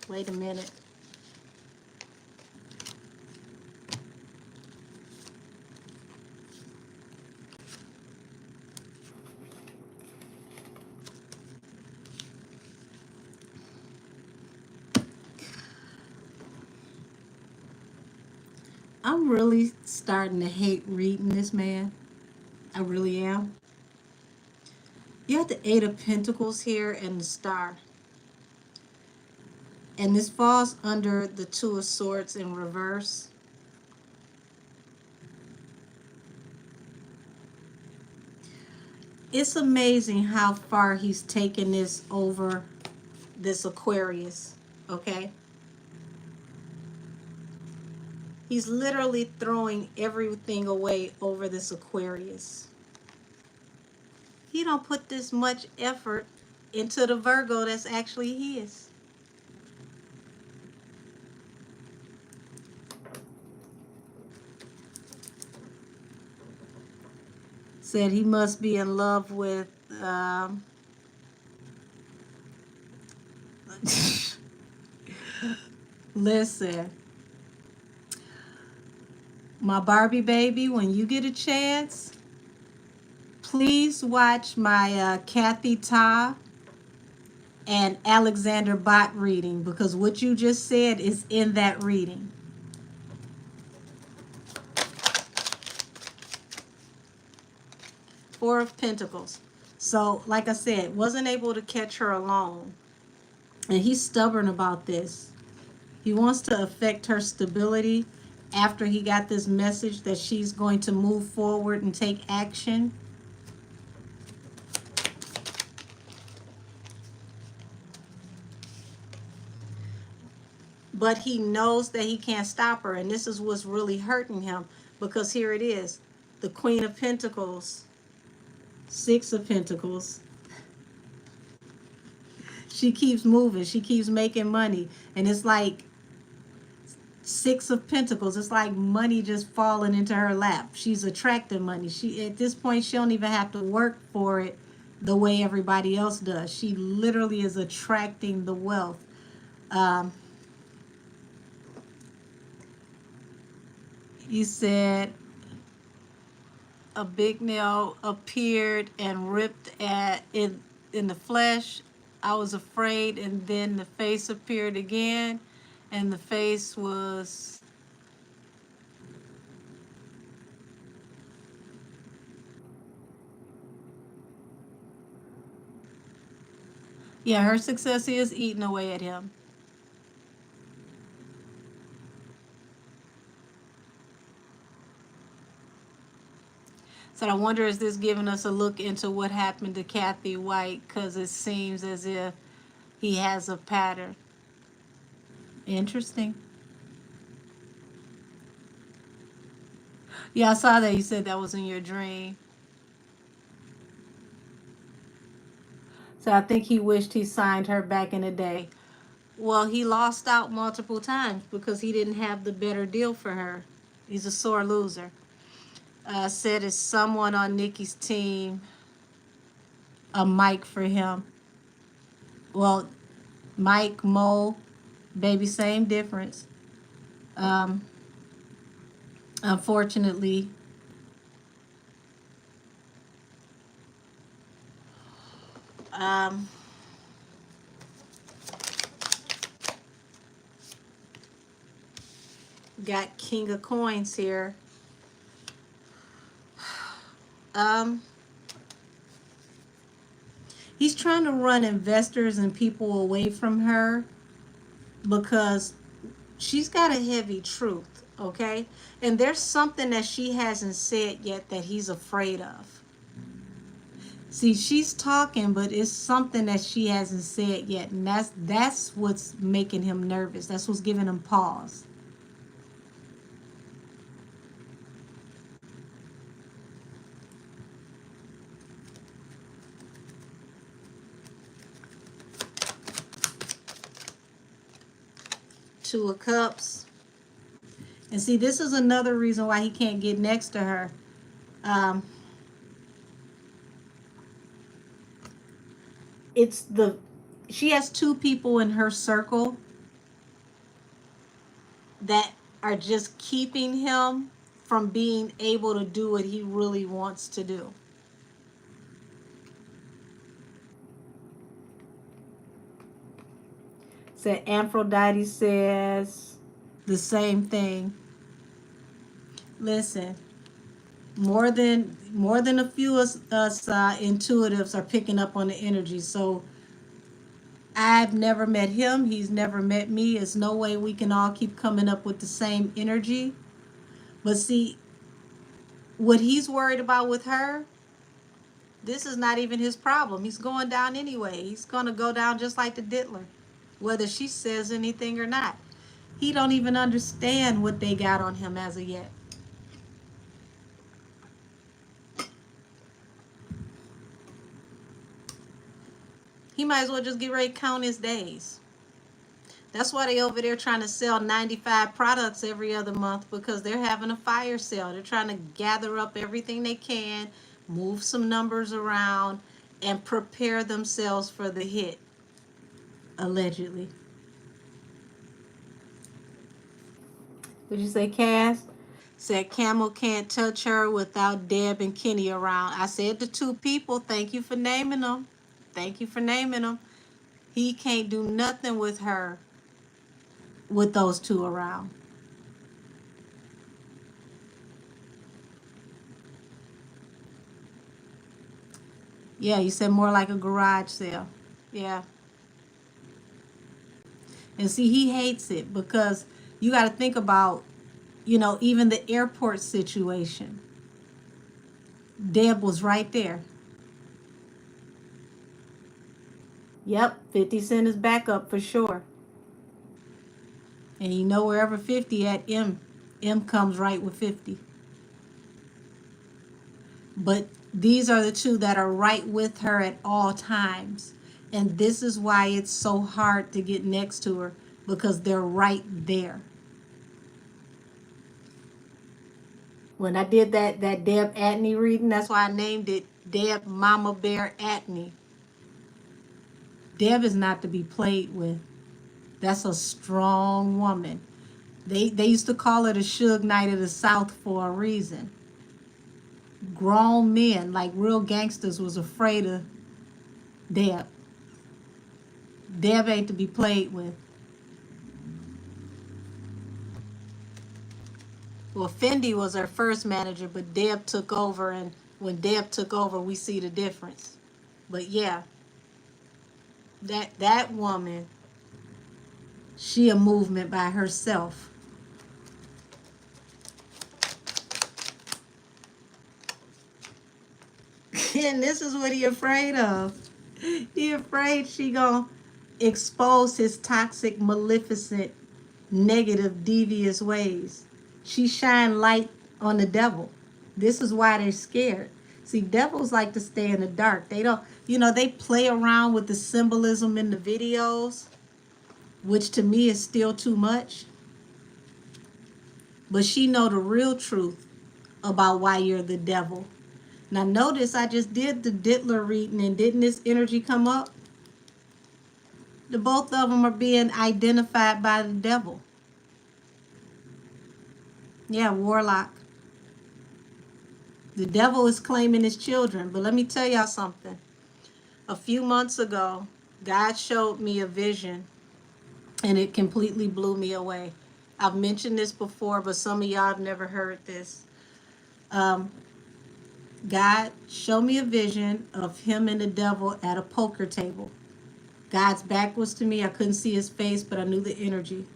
Wait a minute. I'm really starting to hate reading this, man. I really am. You have the Eight of Pentacles here and the Star. And this falls under the Two of Swords in reverse. It's amazing how far he's taken this over this Aquarius, okay? He's literally throwing everything away over this Aquarius. He don't put this much effort into the Virgo that's actually his. Said he must be in love with listen, my Barbie baby, when you get a chance, please watch my Kathy Ta and Alexander Bott reading, because what you just said is in that reading. Four of Pentacles. So, like I said, wasn't able to catch her alone. And he's stubborn about this. He wants to affect her stability after he got this message that she's going to move forward and take action. But he knows that he can't stop her. And this is what's really hurting him. Because here it is. The Queen of Pentacles. Six of Pentacles. She keeps moving. She keeps making money. And it's like Six of Pentacles. It's like money just falling into her lap. She's attracting money. She, at this point, she don't even have to work for it the way everybody else does. She literally is attracting the wealth. You said a big nail appeared and ripped in the flesh. I was afraid, and then the face appeared again, And the face was, yeah, her success is eating away at him. So I wonder, is this giving us a look into what happened to Kathy White? Because it seems as if he has a pattern. Interesting. Yeah, I saw that you said that was in your dream. So I think he wished he signed her back in the day. Well, he lost out multiple times because he didn't have the better deal for her. He's a sore loser. Said it's someone on Nicki's team, a mic for him. Well, Mike, Mo, baby, same difference. Um, Unfortunately, um, got King of Coins here. Um, he's trying to run investors and people away from her because she's got a heavy truth, okay? And there's something that she hasn't said yet that he's afraid of. See, she's talking, but it's something that she hasn't said yet, and that's what's making him nervous. That's what's giving him pause. Two of Cups. And see, this is another reason why he can't get next to her. Um, it's the she has two people in her circle that are just keeping him from being able to do what he really wants to do. So Aphrodite says the same thing. Listen, more than a few of us intuitives are picking up on the energy. So I've never met him. He's never met me. There's no way we can all keep coming up with the same energy. But see, what he's worried about with her, this is not even his problem. He's going down anyway. He's going to go down just like the diddler, whether she says anything or not. He don't even understand what they got on him as of yet. He might as well just get ready to count his days. That's why they over there trying to sell 95 products every other month, because they're having a fire sale. They're trying to gather up everything they can, move some numbers around, and prepare themselves for the hit, allegedly. Would you say, Cass? Said Camel can't touch her without Deb and Kenny around. I said the two people. Thank you for naming them. Thank you for naming them. He can't do nothing with her with those two around. Yeah, you said more like a garage sale. Yeah. And see, he hates it because you got to think about, even the airport situation. Deb was right there. Yep, 50 Cent is back up for sure. And wherever 50 at, M comes right with 50. But these are the two that are right with her at all times. And this is why it's so hard to get next to her, because they're right there. When I did that Deb Atney reading, that's why I named it Deb Mama Bear Atney. Deb is not to be played with. That's a strong woman. They used to call her the Suge Knight of the South for a reason. Grown men, like real gangsters, was afraid of Deb. Deb ain't to be played with. Well, Fendi was her first manager, but Deb took over, and when Deb took over, we see the difference. But yeah, that woman, she a movement by herself. And this is what he afraid of. He afraid she gonna expose his toxic, maleficent, negative, devious ways. She shine light on the devil. This is why they're scared. See, devils like to stay in the dark. They don't, they play around with the symbolism in the videos, which to me is still too much. But she know the real truth about why you're the devil. Now notice I just did the Diddler reading, and didn't this energy come up? The both of them are being identified by the devil. Yeah, warlock. The devil is claiming his children. But let me tell y'all something. A few months ago, God showed me a vision, and it completely blew me away. I've mentioned this before, but some of y'all have never heard this. God showed me a vision of him and the devil at a poker table. God's back was to me. I couldn't see his face, but I knew the energy.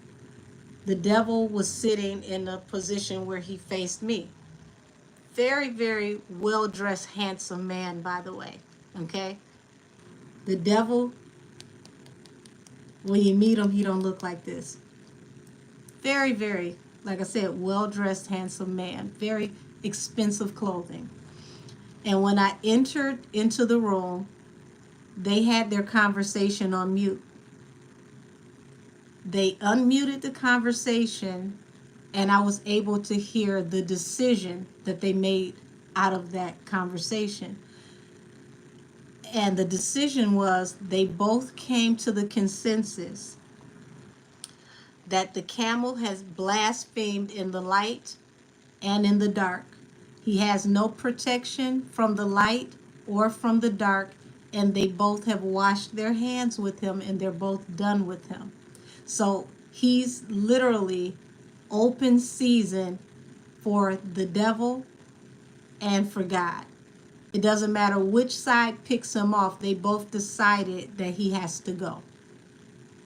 The devil was sitting in a position where he faced me. Very, very well-dressed, handsome man, by the way. Okay? The devil, when you meet him, he don't look like this. Very, very, like I said, well-dressed, handsome man. Very expensive clothing. And when I entered into the room, they had their conversation on mute. They unmuted the conversation, and I was able to hear the decision that they made out of that conversation. And the decision was they both came to the consensus that the camel has blasphemed in the light and in the dark. He has no protection from the light or from the dark, and they both have washed their hands with him, and they're both done with him. So he's literally open season for the devil and for God. It doesn't matter which side picks him off. They both decided that he has to go.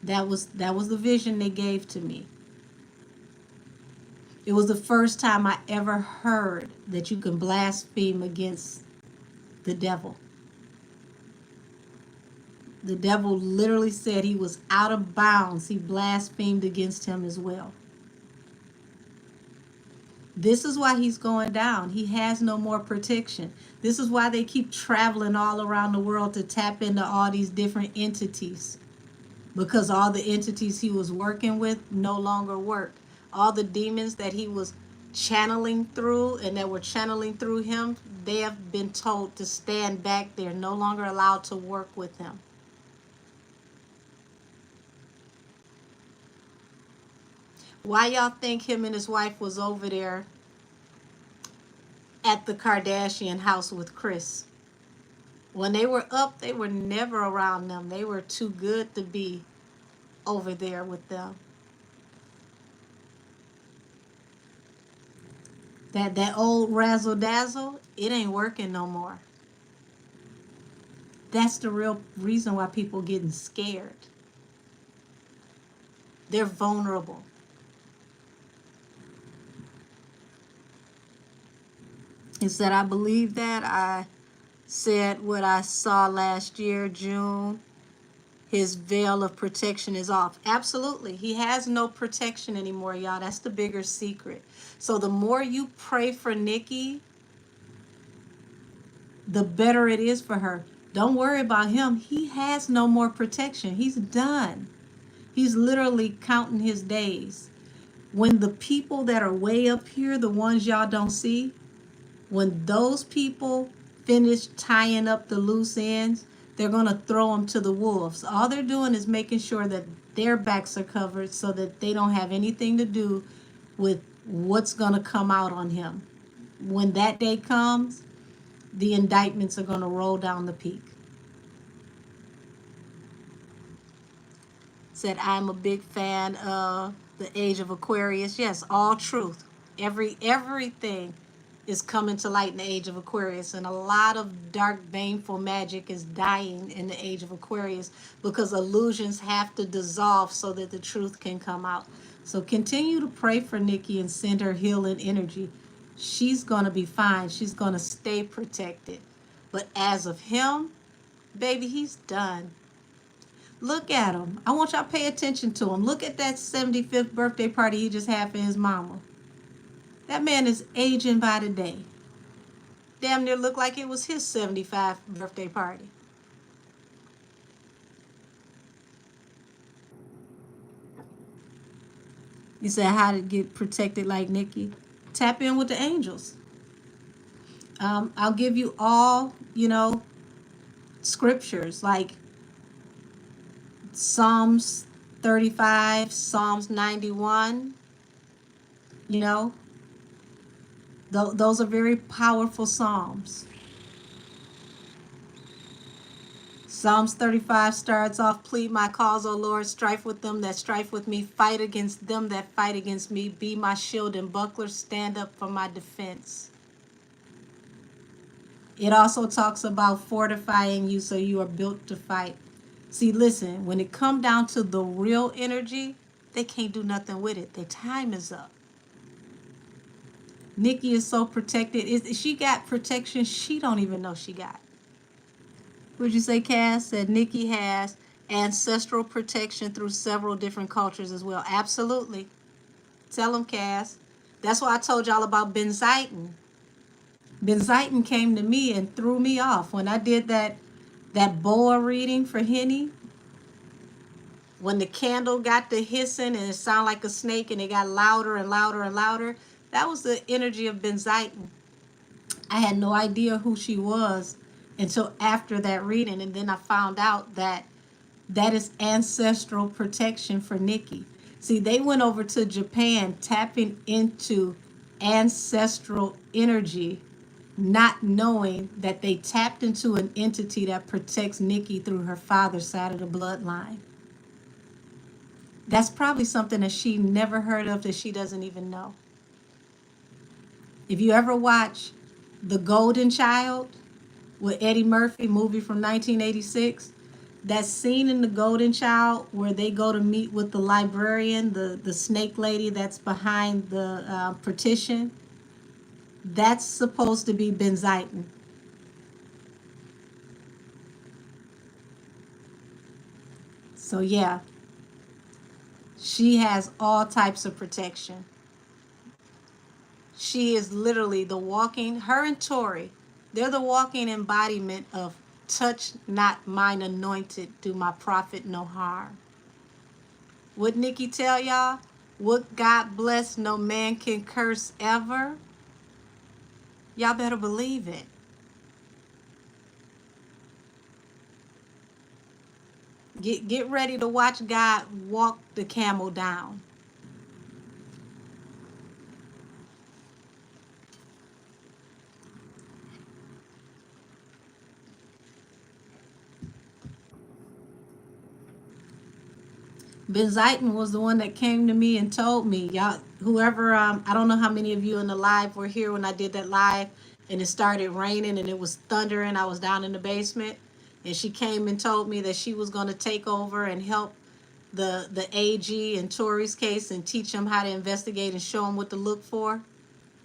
That was the vision they gave to me. It was the first time I ever heard that you can blaspheme against the devil. The devil literally said he was out of bounds. He blasphemed against him as well. This is why he's going down. He has no more protection. This is why they keep traveling all around the world to tap into all these different entities. Because all the entities he was working with no longer work. All the demons that he was channeling through and that were channeling through him, they have been told to stand back. They're no longer allowed to work with him. Why y'all think him and his wife was over there at the Kardashian house with Kris? When they were up, they were never around them. They were too good to be over there with them. That old razzle dazzle, it ain't working no more. That's the real reason why people getting scared. They're vulnerable. He said, I believe that. I said what I saw last year, June. His veil of protection is off. Absolutely. He has no protection anymore, y'all. That's the bigger secret. So the more you pray for Nicki, the better it is for her. Don't worry about him. He has no more protection. He's done. He's literally counting his days. When the people that are way up here, the ones y'all don't see, when those people finish tying up the loose ends, they're going to throw them to the wolves. All they're doing is making sure that their backs are covered so that they don't have anything to do with what's going to come out on him. When that day comes, the indictments are going to roll down the peak. Said, I'm a big fan of the age of Aquarius. Yes, all truth. Everything is coming to light in the age of Aquarius, and a lot of dark, baneful magic is dying in the age of Aquarius because illusions have to dissolve so that the truth can come out. So continue to pray for Nicki and send her healing energy. She's going to be fine. She's going to stay protected. But as of him, baby, he's done. Look at him. I want y'all to pay attention to him. Look at that 75th birthday party he just had for his mama. That man is aging by the day. Damn near looked like it was his 75th birthday party. You said how to get protected like Nicki? Tap in with the angels. I'll give you all, scriptures like Psalms 35, Psalms 91, you know, those are very powerful Psalms. Psalms 35 starts off, plead my cause, O Lord, strife with them that strife with me, fight against them that fight against me, be my shield and buckler, stand up for my defense. It also talks about fortifying you so you are built to fight. See, listen, when it come down to the real energy, they can't do nothing with it. Their time is up. Nicki is so protected. She got protection she don't even know she got. Would you say, Cass? Said Nicki has ancestral protection through several different cultures as well. Absolutely. Tell them, Cass. That's why I told y'all about benzitin. Benzitin came to me and threw me off. When I did that boa reading for Henny, when the candle got to hissing and it sounded like a snake and it got louder and louder and louder, that was the energy of benzitin. I had no idea who she was until after that reading, and then I found out that is ancestral protection for Nicki. See, they went over to Japan tapping into ancestral energy, not knowing that they tapped into an entity that protects Nicki through her father's side of the bloodline. That's probably something that she never heard of, that she doesn't even know. If you ever watch The Golden Child with Eddie Murphy, movie from 1986, that scene in The Golden Child where they go to meet with the librarian, the snake lady that's behind the partition, that's supposed to be benzitin. So yeah, she has all types of protection. She is literally her and Tory, they're the walking embodiment of touch not mine anointed, do my prophet no harm. What Nicki tell y'all? What God bless, no man can curse ever. Y'all better believe it. Get ready to watch God walk the camel down. Benzitin was the one that came to me and told me, y'all, whoever, I don't know how many of you in the live were here when I did that live and it started raining and it was thundering. I was down in the basement and she came and told me that she was going to take over and help the AG in Tory's case and teach them how to investigate and show them what to look for.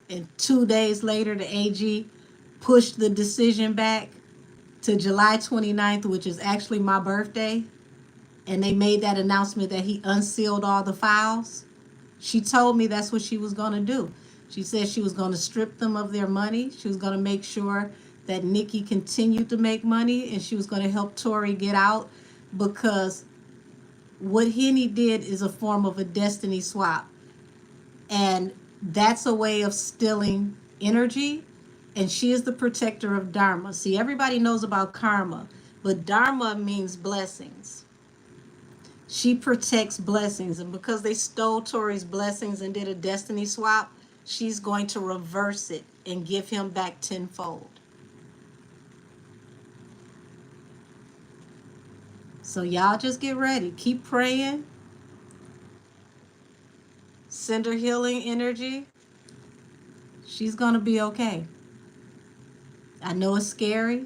And 2 days later, the AG pushed the decision back to July 29th, which is actually my birthday. And they made that announcement that he unsealed all the files. She told me that's what she was going to do. She said she was going to strip them of their money. She was going to make sure that Nicki continued to make money, and she was going to help Tory get out, because what Henny did is a form of a destiny swap. And that's a way of stealing energy. And she is the protector of Dharma. See, everybody knows about karma, but Dharma means blessings. She protects blessings, and because they stole Tory's blessings and did a destiny swap, she's going to reverse it and give him back tenfold. So y'all just get ready. Keep praying. Send her healing energy. She's going to be okay. I know it's scary.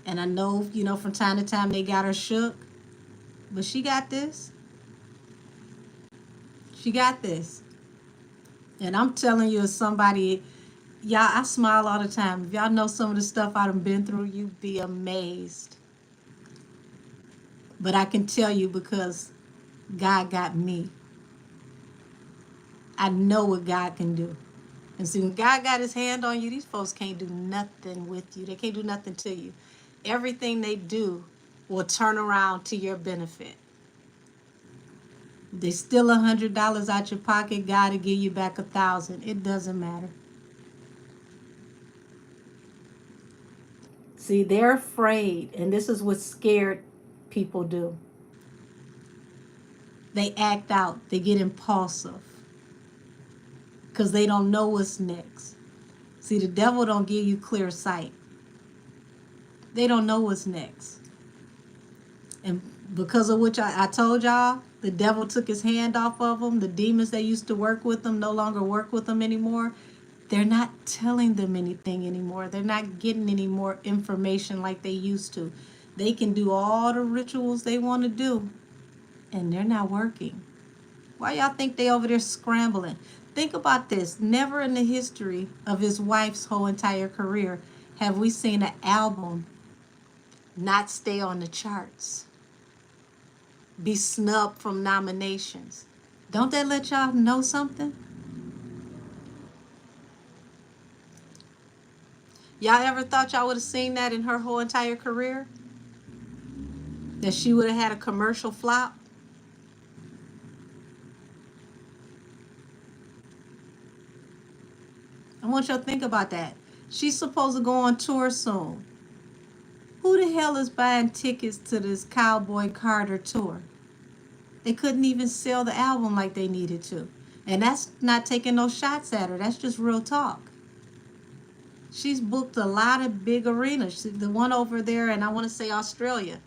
And I know, from time to time they got her shook. But she got this. She got this. And I'm telling you, as somebody, y'all, I smile all the time. If y'all know some of the stuff I've been through, you'd be amazed. But I can tell you because God got me. I know what God can do. And see, when God got his hand on you, these folks can't do nothing with you. They can't do nothing to you. Everything they do will turn around to your benefit. They steal $100 out your pocket, God will give you back 1,000. It doesn't matter. See, they're afraid, and this is what scared people do. They act out. They get impulsive because they don't know what's next. See, the devil don't give you clear sight. They don't know what's next. And because of which I told y'all, the devil took his hand off of them. The demons that used to work with them no longer work with them anymore. They're not telling them anything anymore. They're not getting any more information like they used to. They can do all the rituals they want to do, and they're not working. Why y'all think they over there scrambling? Think about this. Never in the history of his wife's whole entire career have we seen an album not stay on the charts, be snubbed from nominations. Don't that let y'all know something? Y'all ever thought y'all would have seen that in her whole entire career? That she would have had a commercial flop? I want y'all to think about that. She's supposed to go on tour soon. Who the hell is buying tickets to this Cowboy Carter tour? They couldn't even sell the album like they needed to. And that's not taking no shots at her. That's just real talk. She's booked a lot of big arenas. The one over there, and I want to say Australia,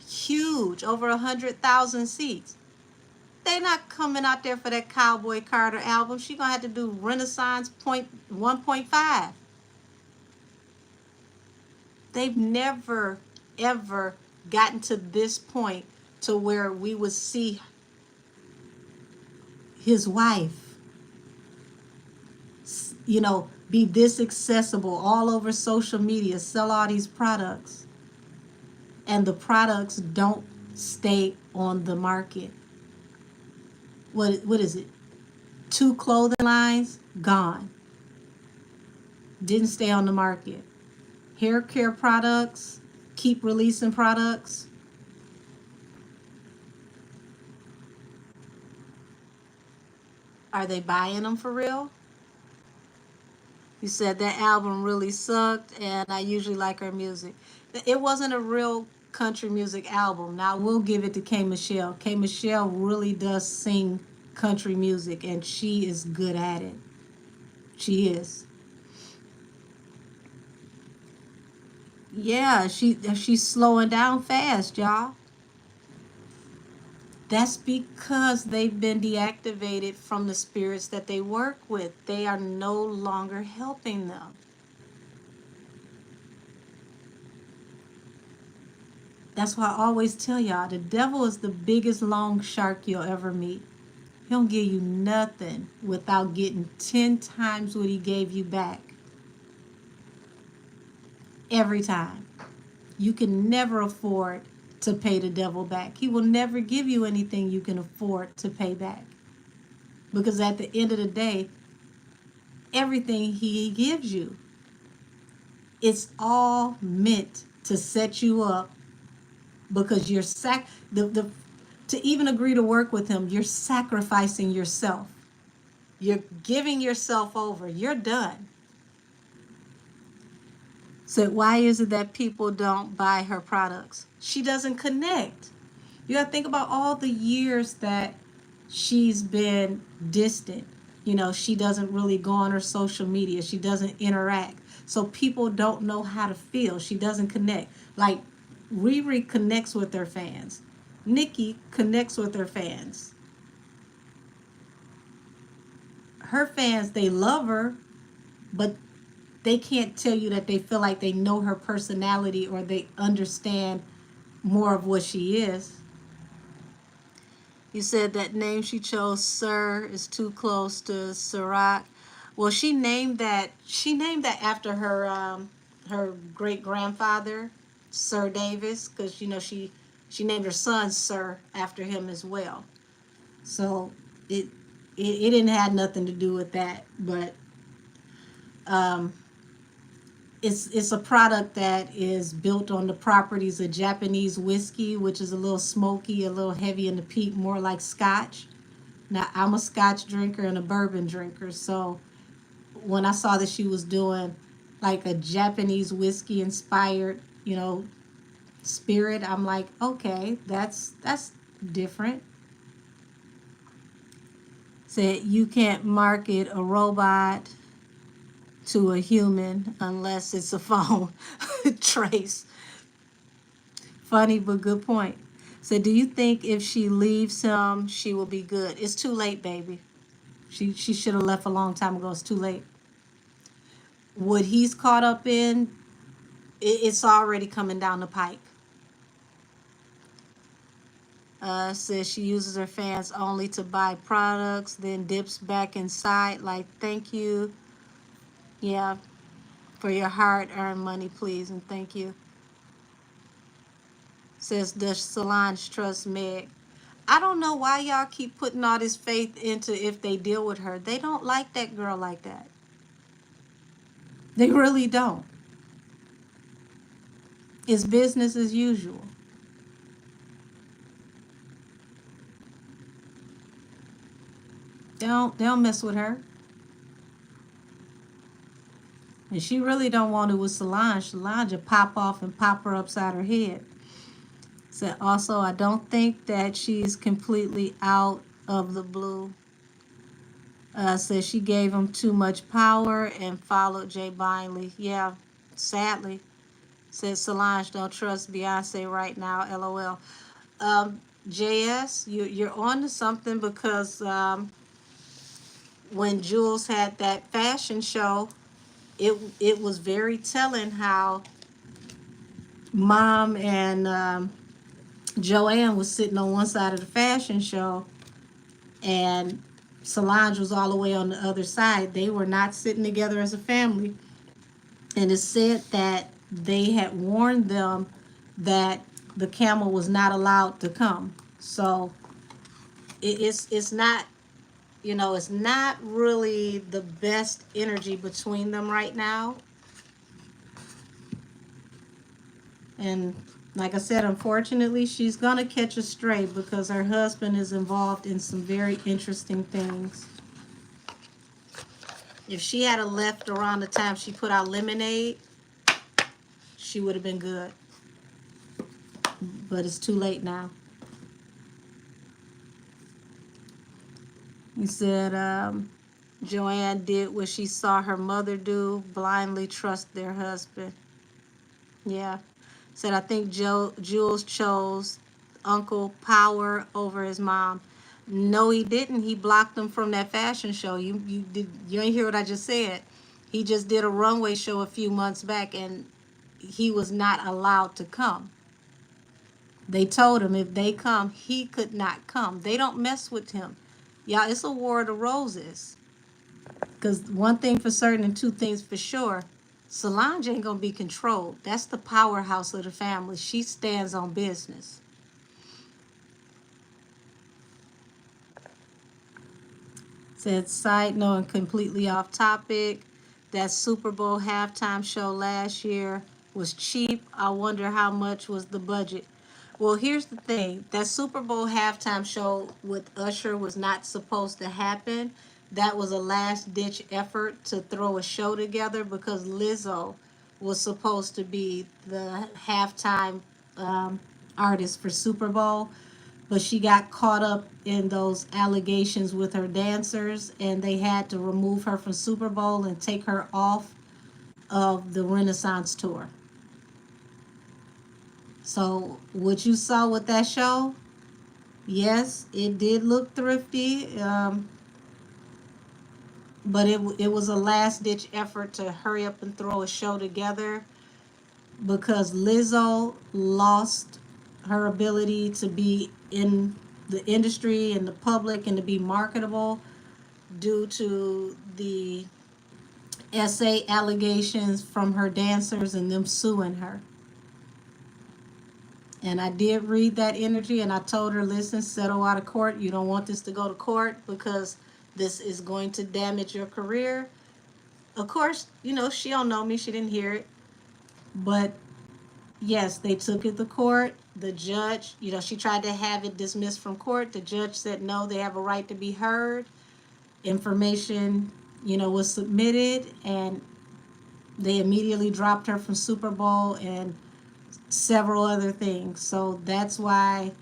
huge, over 100,000 seats. They're not coming out there for that Cowboy Carter album. She's going to have to do Renaissance 1.5. They've never, ever gotten to this point to where we would see his wife, be this accessible all over social media, sell all these products, and the products don't stay on the market. What is it? 2 clothing lines gone. Didn't stay on the market. Hair care products, keep releasing products. Are they buying them for real? You said that album really sucked, and I usually like her music. It wasn't a real country music album. Now, we'll give it to K. Michelle. K. Michelle really does sing country music, and she is good at it. She is. Yeah, she's slowing down fast, y'all. That's because they've been deactivated from the spirits that they work with. They are no longer helping them. That's why I always tell y'all, the devil is the biggest long shark you'll ever meet. He don't give you nothing without getting 10 times what he gave you back. Every time. You can never afford to pay the devil back. He will never give you anything you can afford to pay back. Because at the end of the day, everything he gives you, it's all meant to set you up, because you're to even agree to work with him, you're sacrificing yourself. You're giving yourself over. You're done. So why is it that people don't buy her products? She doesn't connect. You got to think about all the years that she's been distant. She doesn't really go on her social media. She doesn't interact. So people don't know how to feel. She doesn't connect. Like Riri connects with her fans. Nicki connects with her fans. her fans, they love her, but they can't tell you that they feel like they know her personality or they understand more of what she is. You said that name she chose, Sir, is too close to Sirach. Well, she named that. She named that after her great grandfather, Sir Davis, because she named her son Sir after him as well. So it it didn't have nothing to do with that, but um, it's a product that is built on the properties of Japanese whiskey, which is a little smoky, a little heavy in the peat, more like Scotch. Now I'm a Scotch drinker and a bourbon drinker, so when I saw that she was doing like a Japanese whiskey inspired, spirit, I'm like, okay, that's different. Said you can't market a robot to a human unless it's a phone. Trace. Funny but good point. So do you think if she leaves him, she will be good? It's too late, baby. She should have left a long time ago. It's too late. What he's caught up in, it's already coming down the pike. Says she uses her fans only to buy products, then dips back inside like, thank you. Yeah, for your hard-earned money, please, and thank you. Says, does Solange trust Meg? I don't know why y'all keep putting all this faith into if they deal with her. They don't like that girl like that. They really don't. It's business as usual. They don't mess with her. And she really don't want it with Solange. Solange will pop off and pop her upside her head. Said also, I don't think that she's completely out of the blue. Says she gave him too much power and followed Jay blindly. Yeah, sadly. Says Solange don't trust Beyonce right now. LOL. JS, you're on to something because when Jules had that fashion show, it was very telling how Mom and Joanne was sitting on one side of the fashion show, and Solange was all the way on the other side. They were not sitting together as a family. And it said that they had warned them that the camel was not allowed to come. So it's not, it's not really the best energy between them right now. And like I said, unfortunately, she's going to catch a stray because her husband is involved in some very interesting things. If she had left around the time she put out Lemonade, she would have been good. But it's too late now. He said Joanne did what she saw her mother do, blindly trust their husband. Yeah. Said, I think Jules chose Uncle Power over his mom. No, he didn't. He blocked them from that fashion show. You ain't hear what I just said. He just did a runway show a few months back, and he was not allowed to come. They told him if they come, he could not come. They don't mess with him. Y'all, it's a war of the roses. Because one thing for certain and two things for sure, Solange ain't going to be controlled. That's the powerhouse of the family. She stands on business. Said, side note and completely off topic, that Super Bowl halftime show last year was cheap. I wonder how much was the budget. Well, here's the thing. That Super Bowl halftime show with Usher was not supposed to happen. That was a last-ditch effort to throw a show together because Lizzo was supposed to be the halftime artist for Super Bowl. But she got caught up in those allegations with her dancers, and they had to remove her from Super Bowl and take her off of the Renaissance tour. So what you saw with that show, yes, it did look thrifty. but it was a last ditch effort to hurry up and throw a show together because Lizzo lost her ability to be in the industry and the public and to be marketable due to the SA allegations from her dancers and them suing her. And I did read that energy and I told her, listen, settle out of court. You don't want this to go to court because this is going to damage your career. Of course, she don't know me. She didn't hear it. But yes, they took it to court. The judge, she tried to have it dismissed from court. The judge said, no, they have a right to be heard. Information, was submitted, and they immediately dropped her from Super Bowl and several other things. So that's why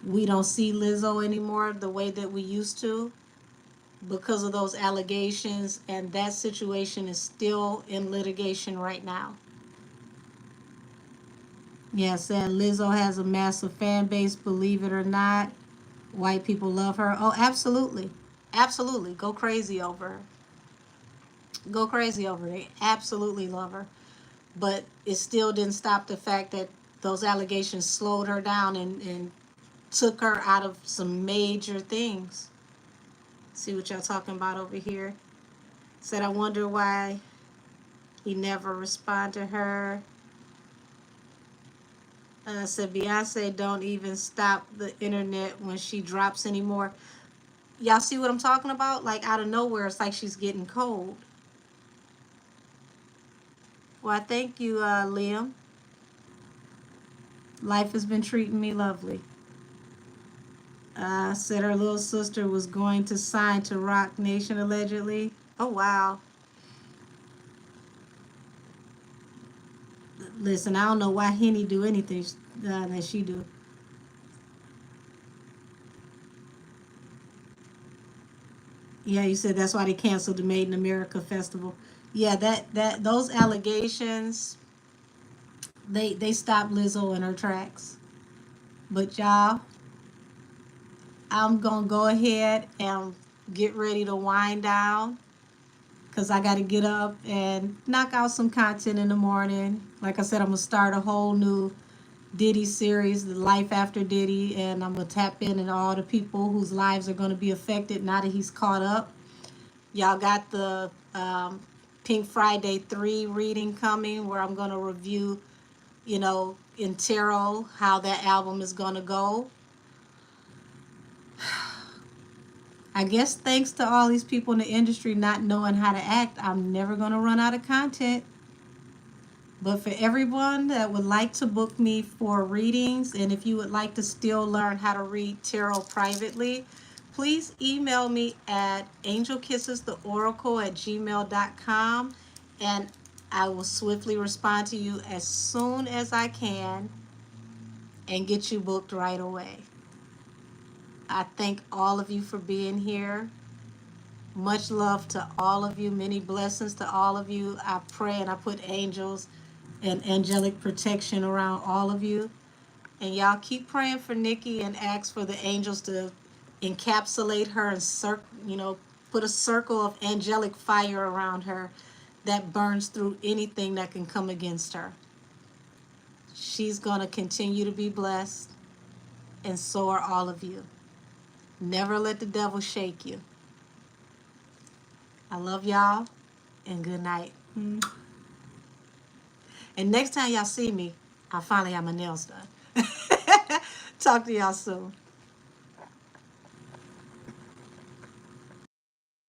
we don't see Lizzo anymore the way that we used to, because of those allegations, and that situation is still in litigation right now. Yes, and Lizzo has a massive fan base, believe it or not. White people love her. Oh, absolutely. Absolutely. Go crazy over her. Go crazy over her. They absolutely love her. But it still didn't stop the fact that those allegations slowed her down and took her out of some major things. See what y'all talking about over here? Said, I wonder why he never responded to her. Said Beyonce don't even stop the internet when she drops anymore. Y'all see what I'm talking about? Like out of nowhere, it's like she's getting cold. Well, thank you, Liam. Life has been treating me lovely. Said her little sister was going to sign to Rock Nation allegedly. Oh, wow. Listen, I don't know why Henny do anything that she do. Yeah, you said that's why they canceled the Made in America festival. Yeah, that those allegations, they stopped Lizzo in her tracks. But y'all, I'm gonna go ahead and get ready to wind down because I got to get up and knock out some content in the morning. Like I said, I'm gonna start a whole new Diddy series, The Life After Diddy, and I'm gonna tap in and all the people whose lives are gonna be affected now that he's caught up. Y'all got the Pink Friday 3 reading coming where I'm gonna review, in tarot how that album is gonna go. I guess thanks to all these people in the industry not knowing how to act, I'm never gonna run out of content. But for everyone that would like to book me for readings, and if you would like to still learn how to read tarot privately, please email me at angelkissestheoracle@gmail.com, and I will swiftly respond to you as soon as I can and get you booked right away. I thank all of you for being here. Much love to all of you. Many blessings to all of you. I pray and I put angels and angelic protection around all of you. And y'all keep praying for Nicki and ask for the angels to encapsulate her and put a circle of angelic fire around her that burns through anything that can come against her. She's going to continue to be blessed, and so are all of you. Never let the devil shake you. I love y'all, and good night. And next time y'all see me, I finally have my nails done. Talk to y'all soon.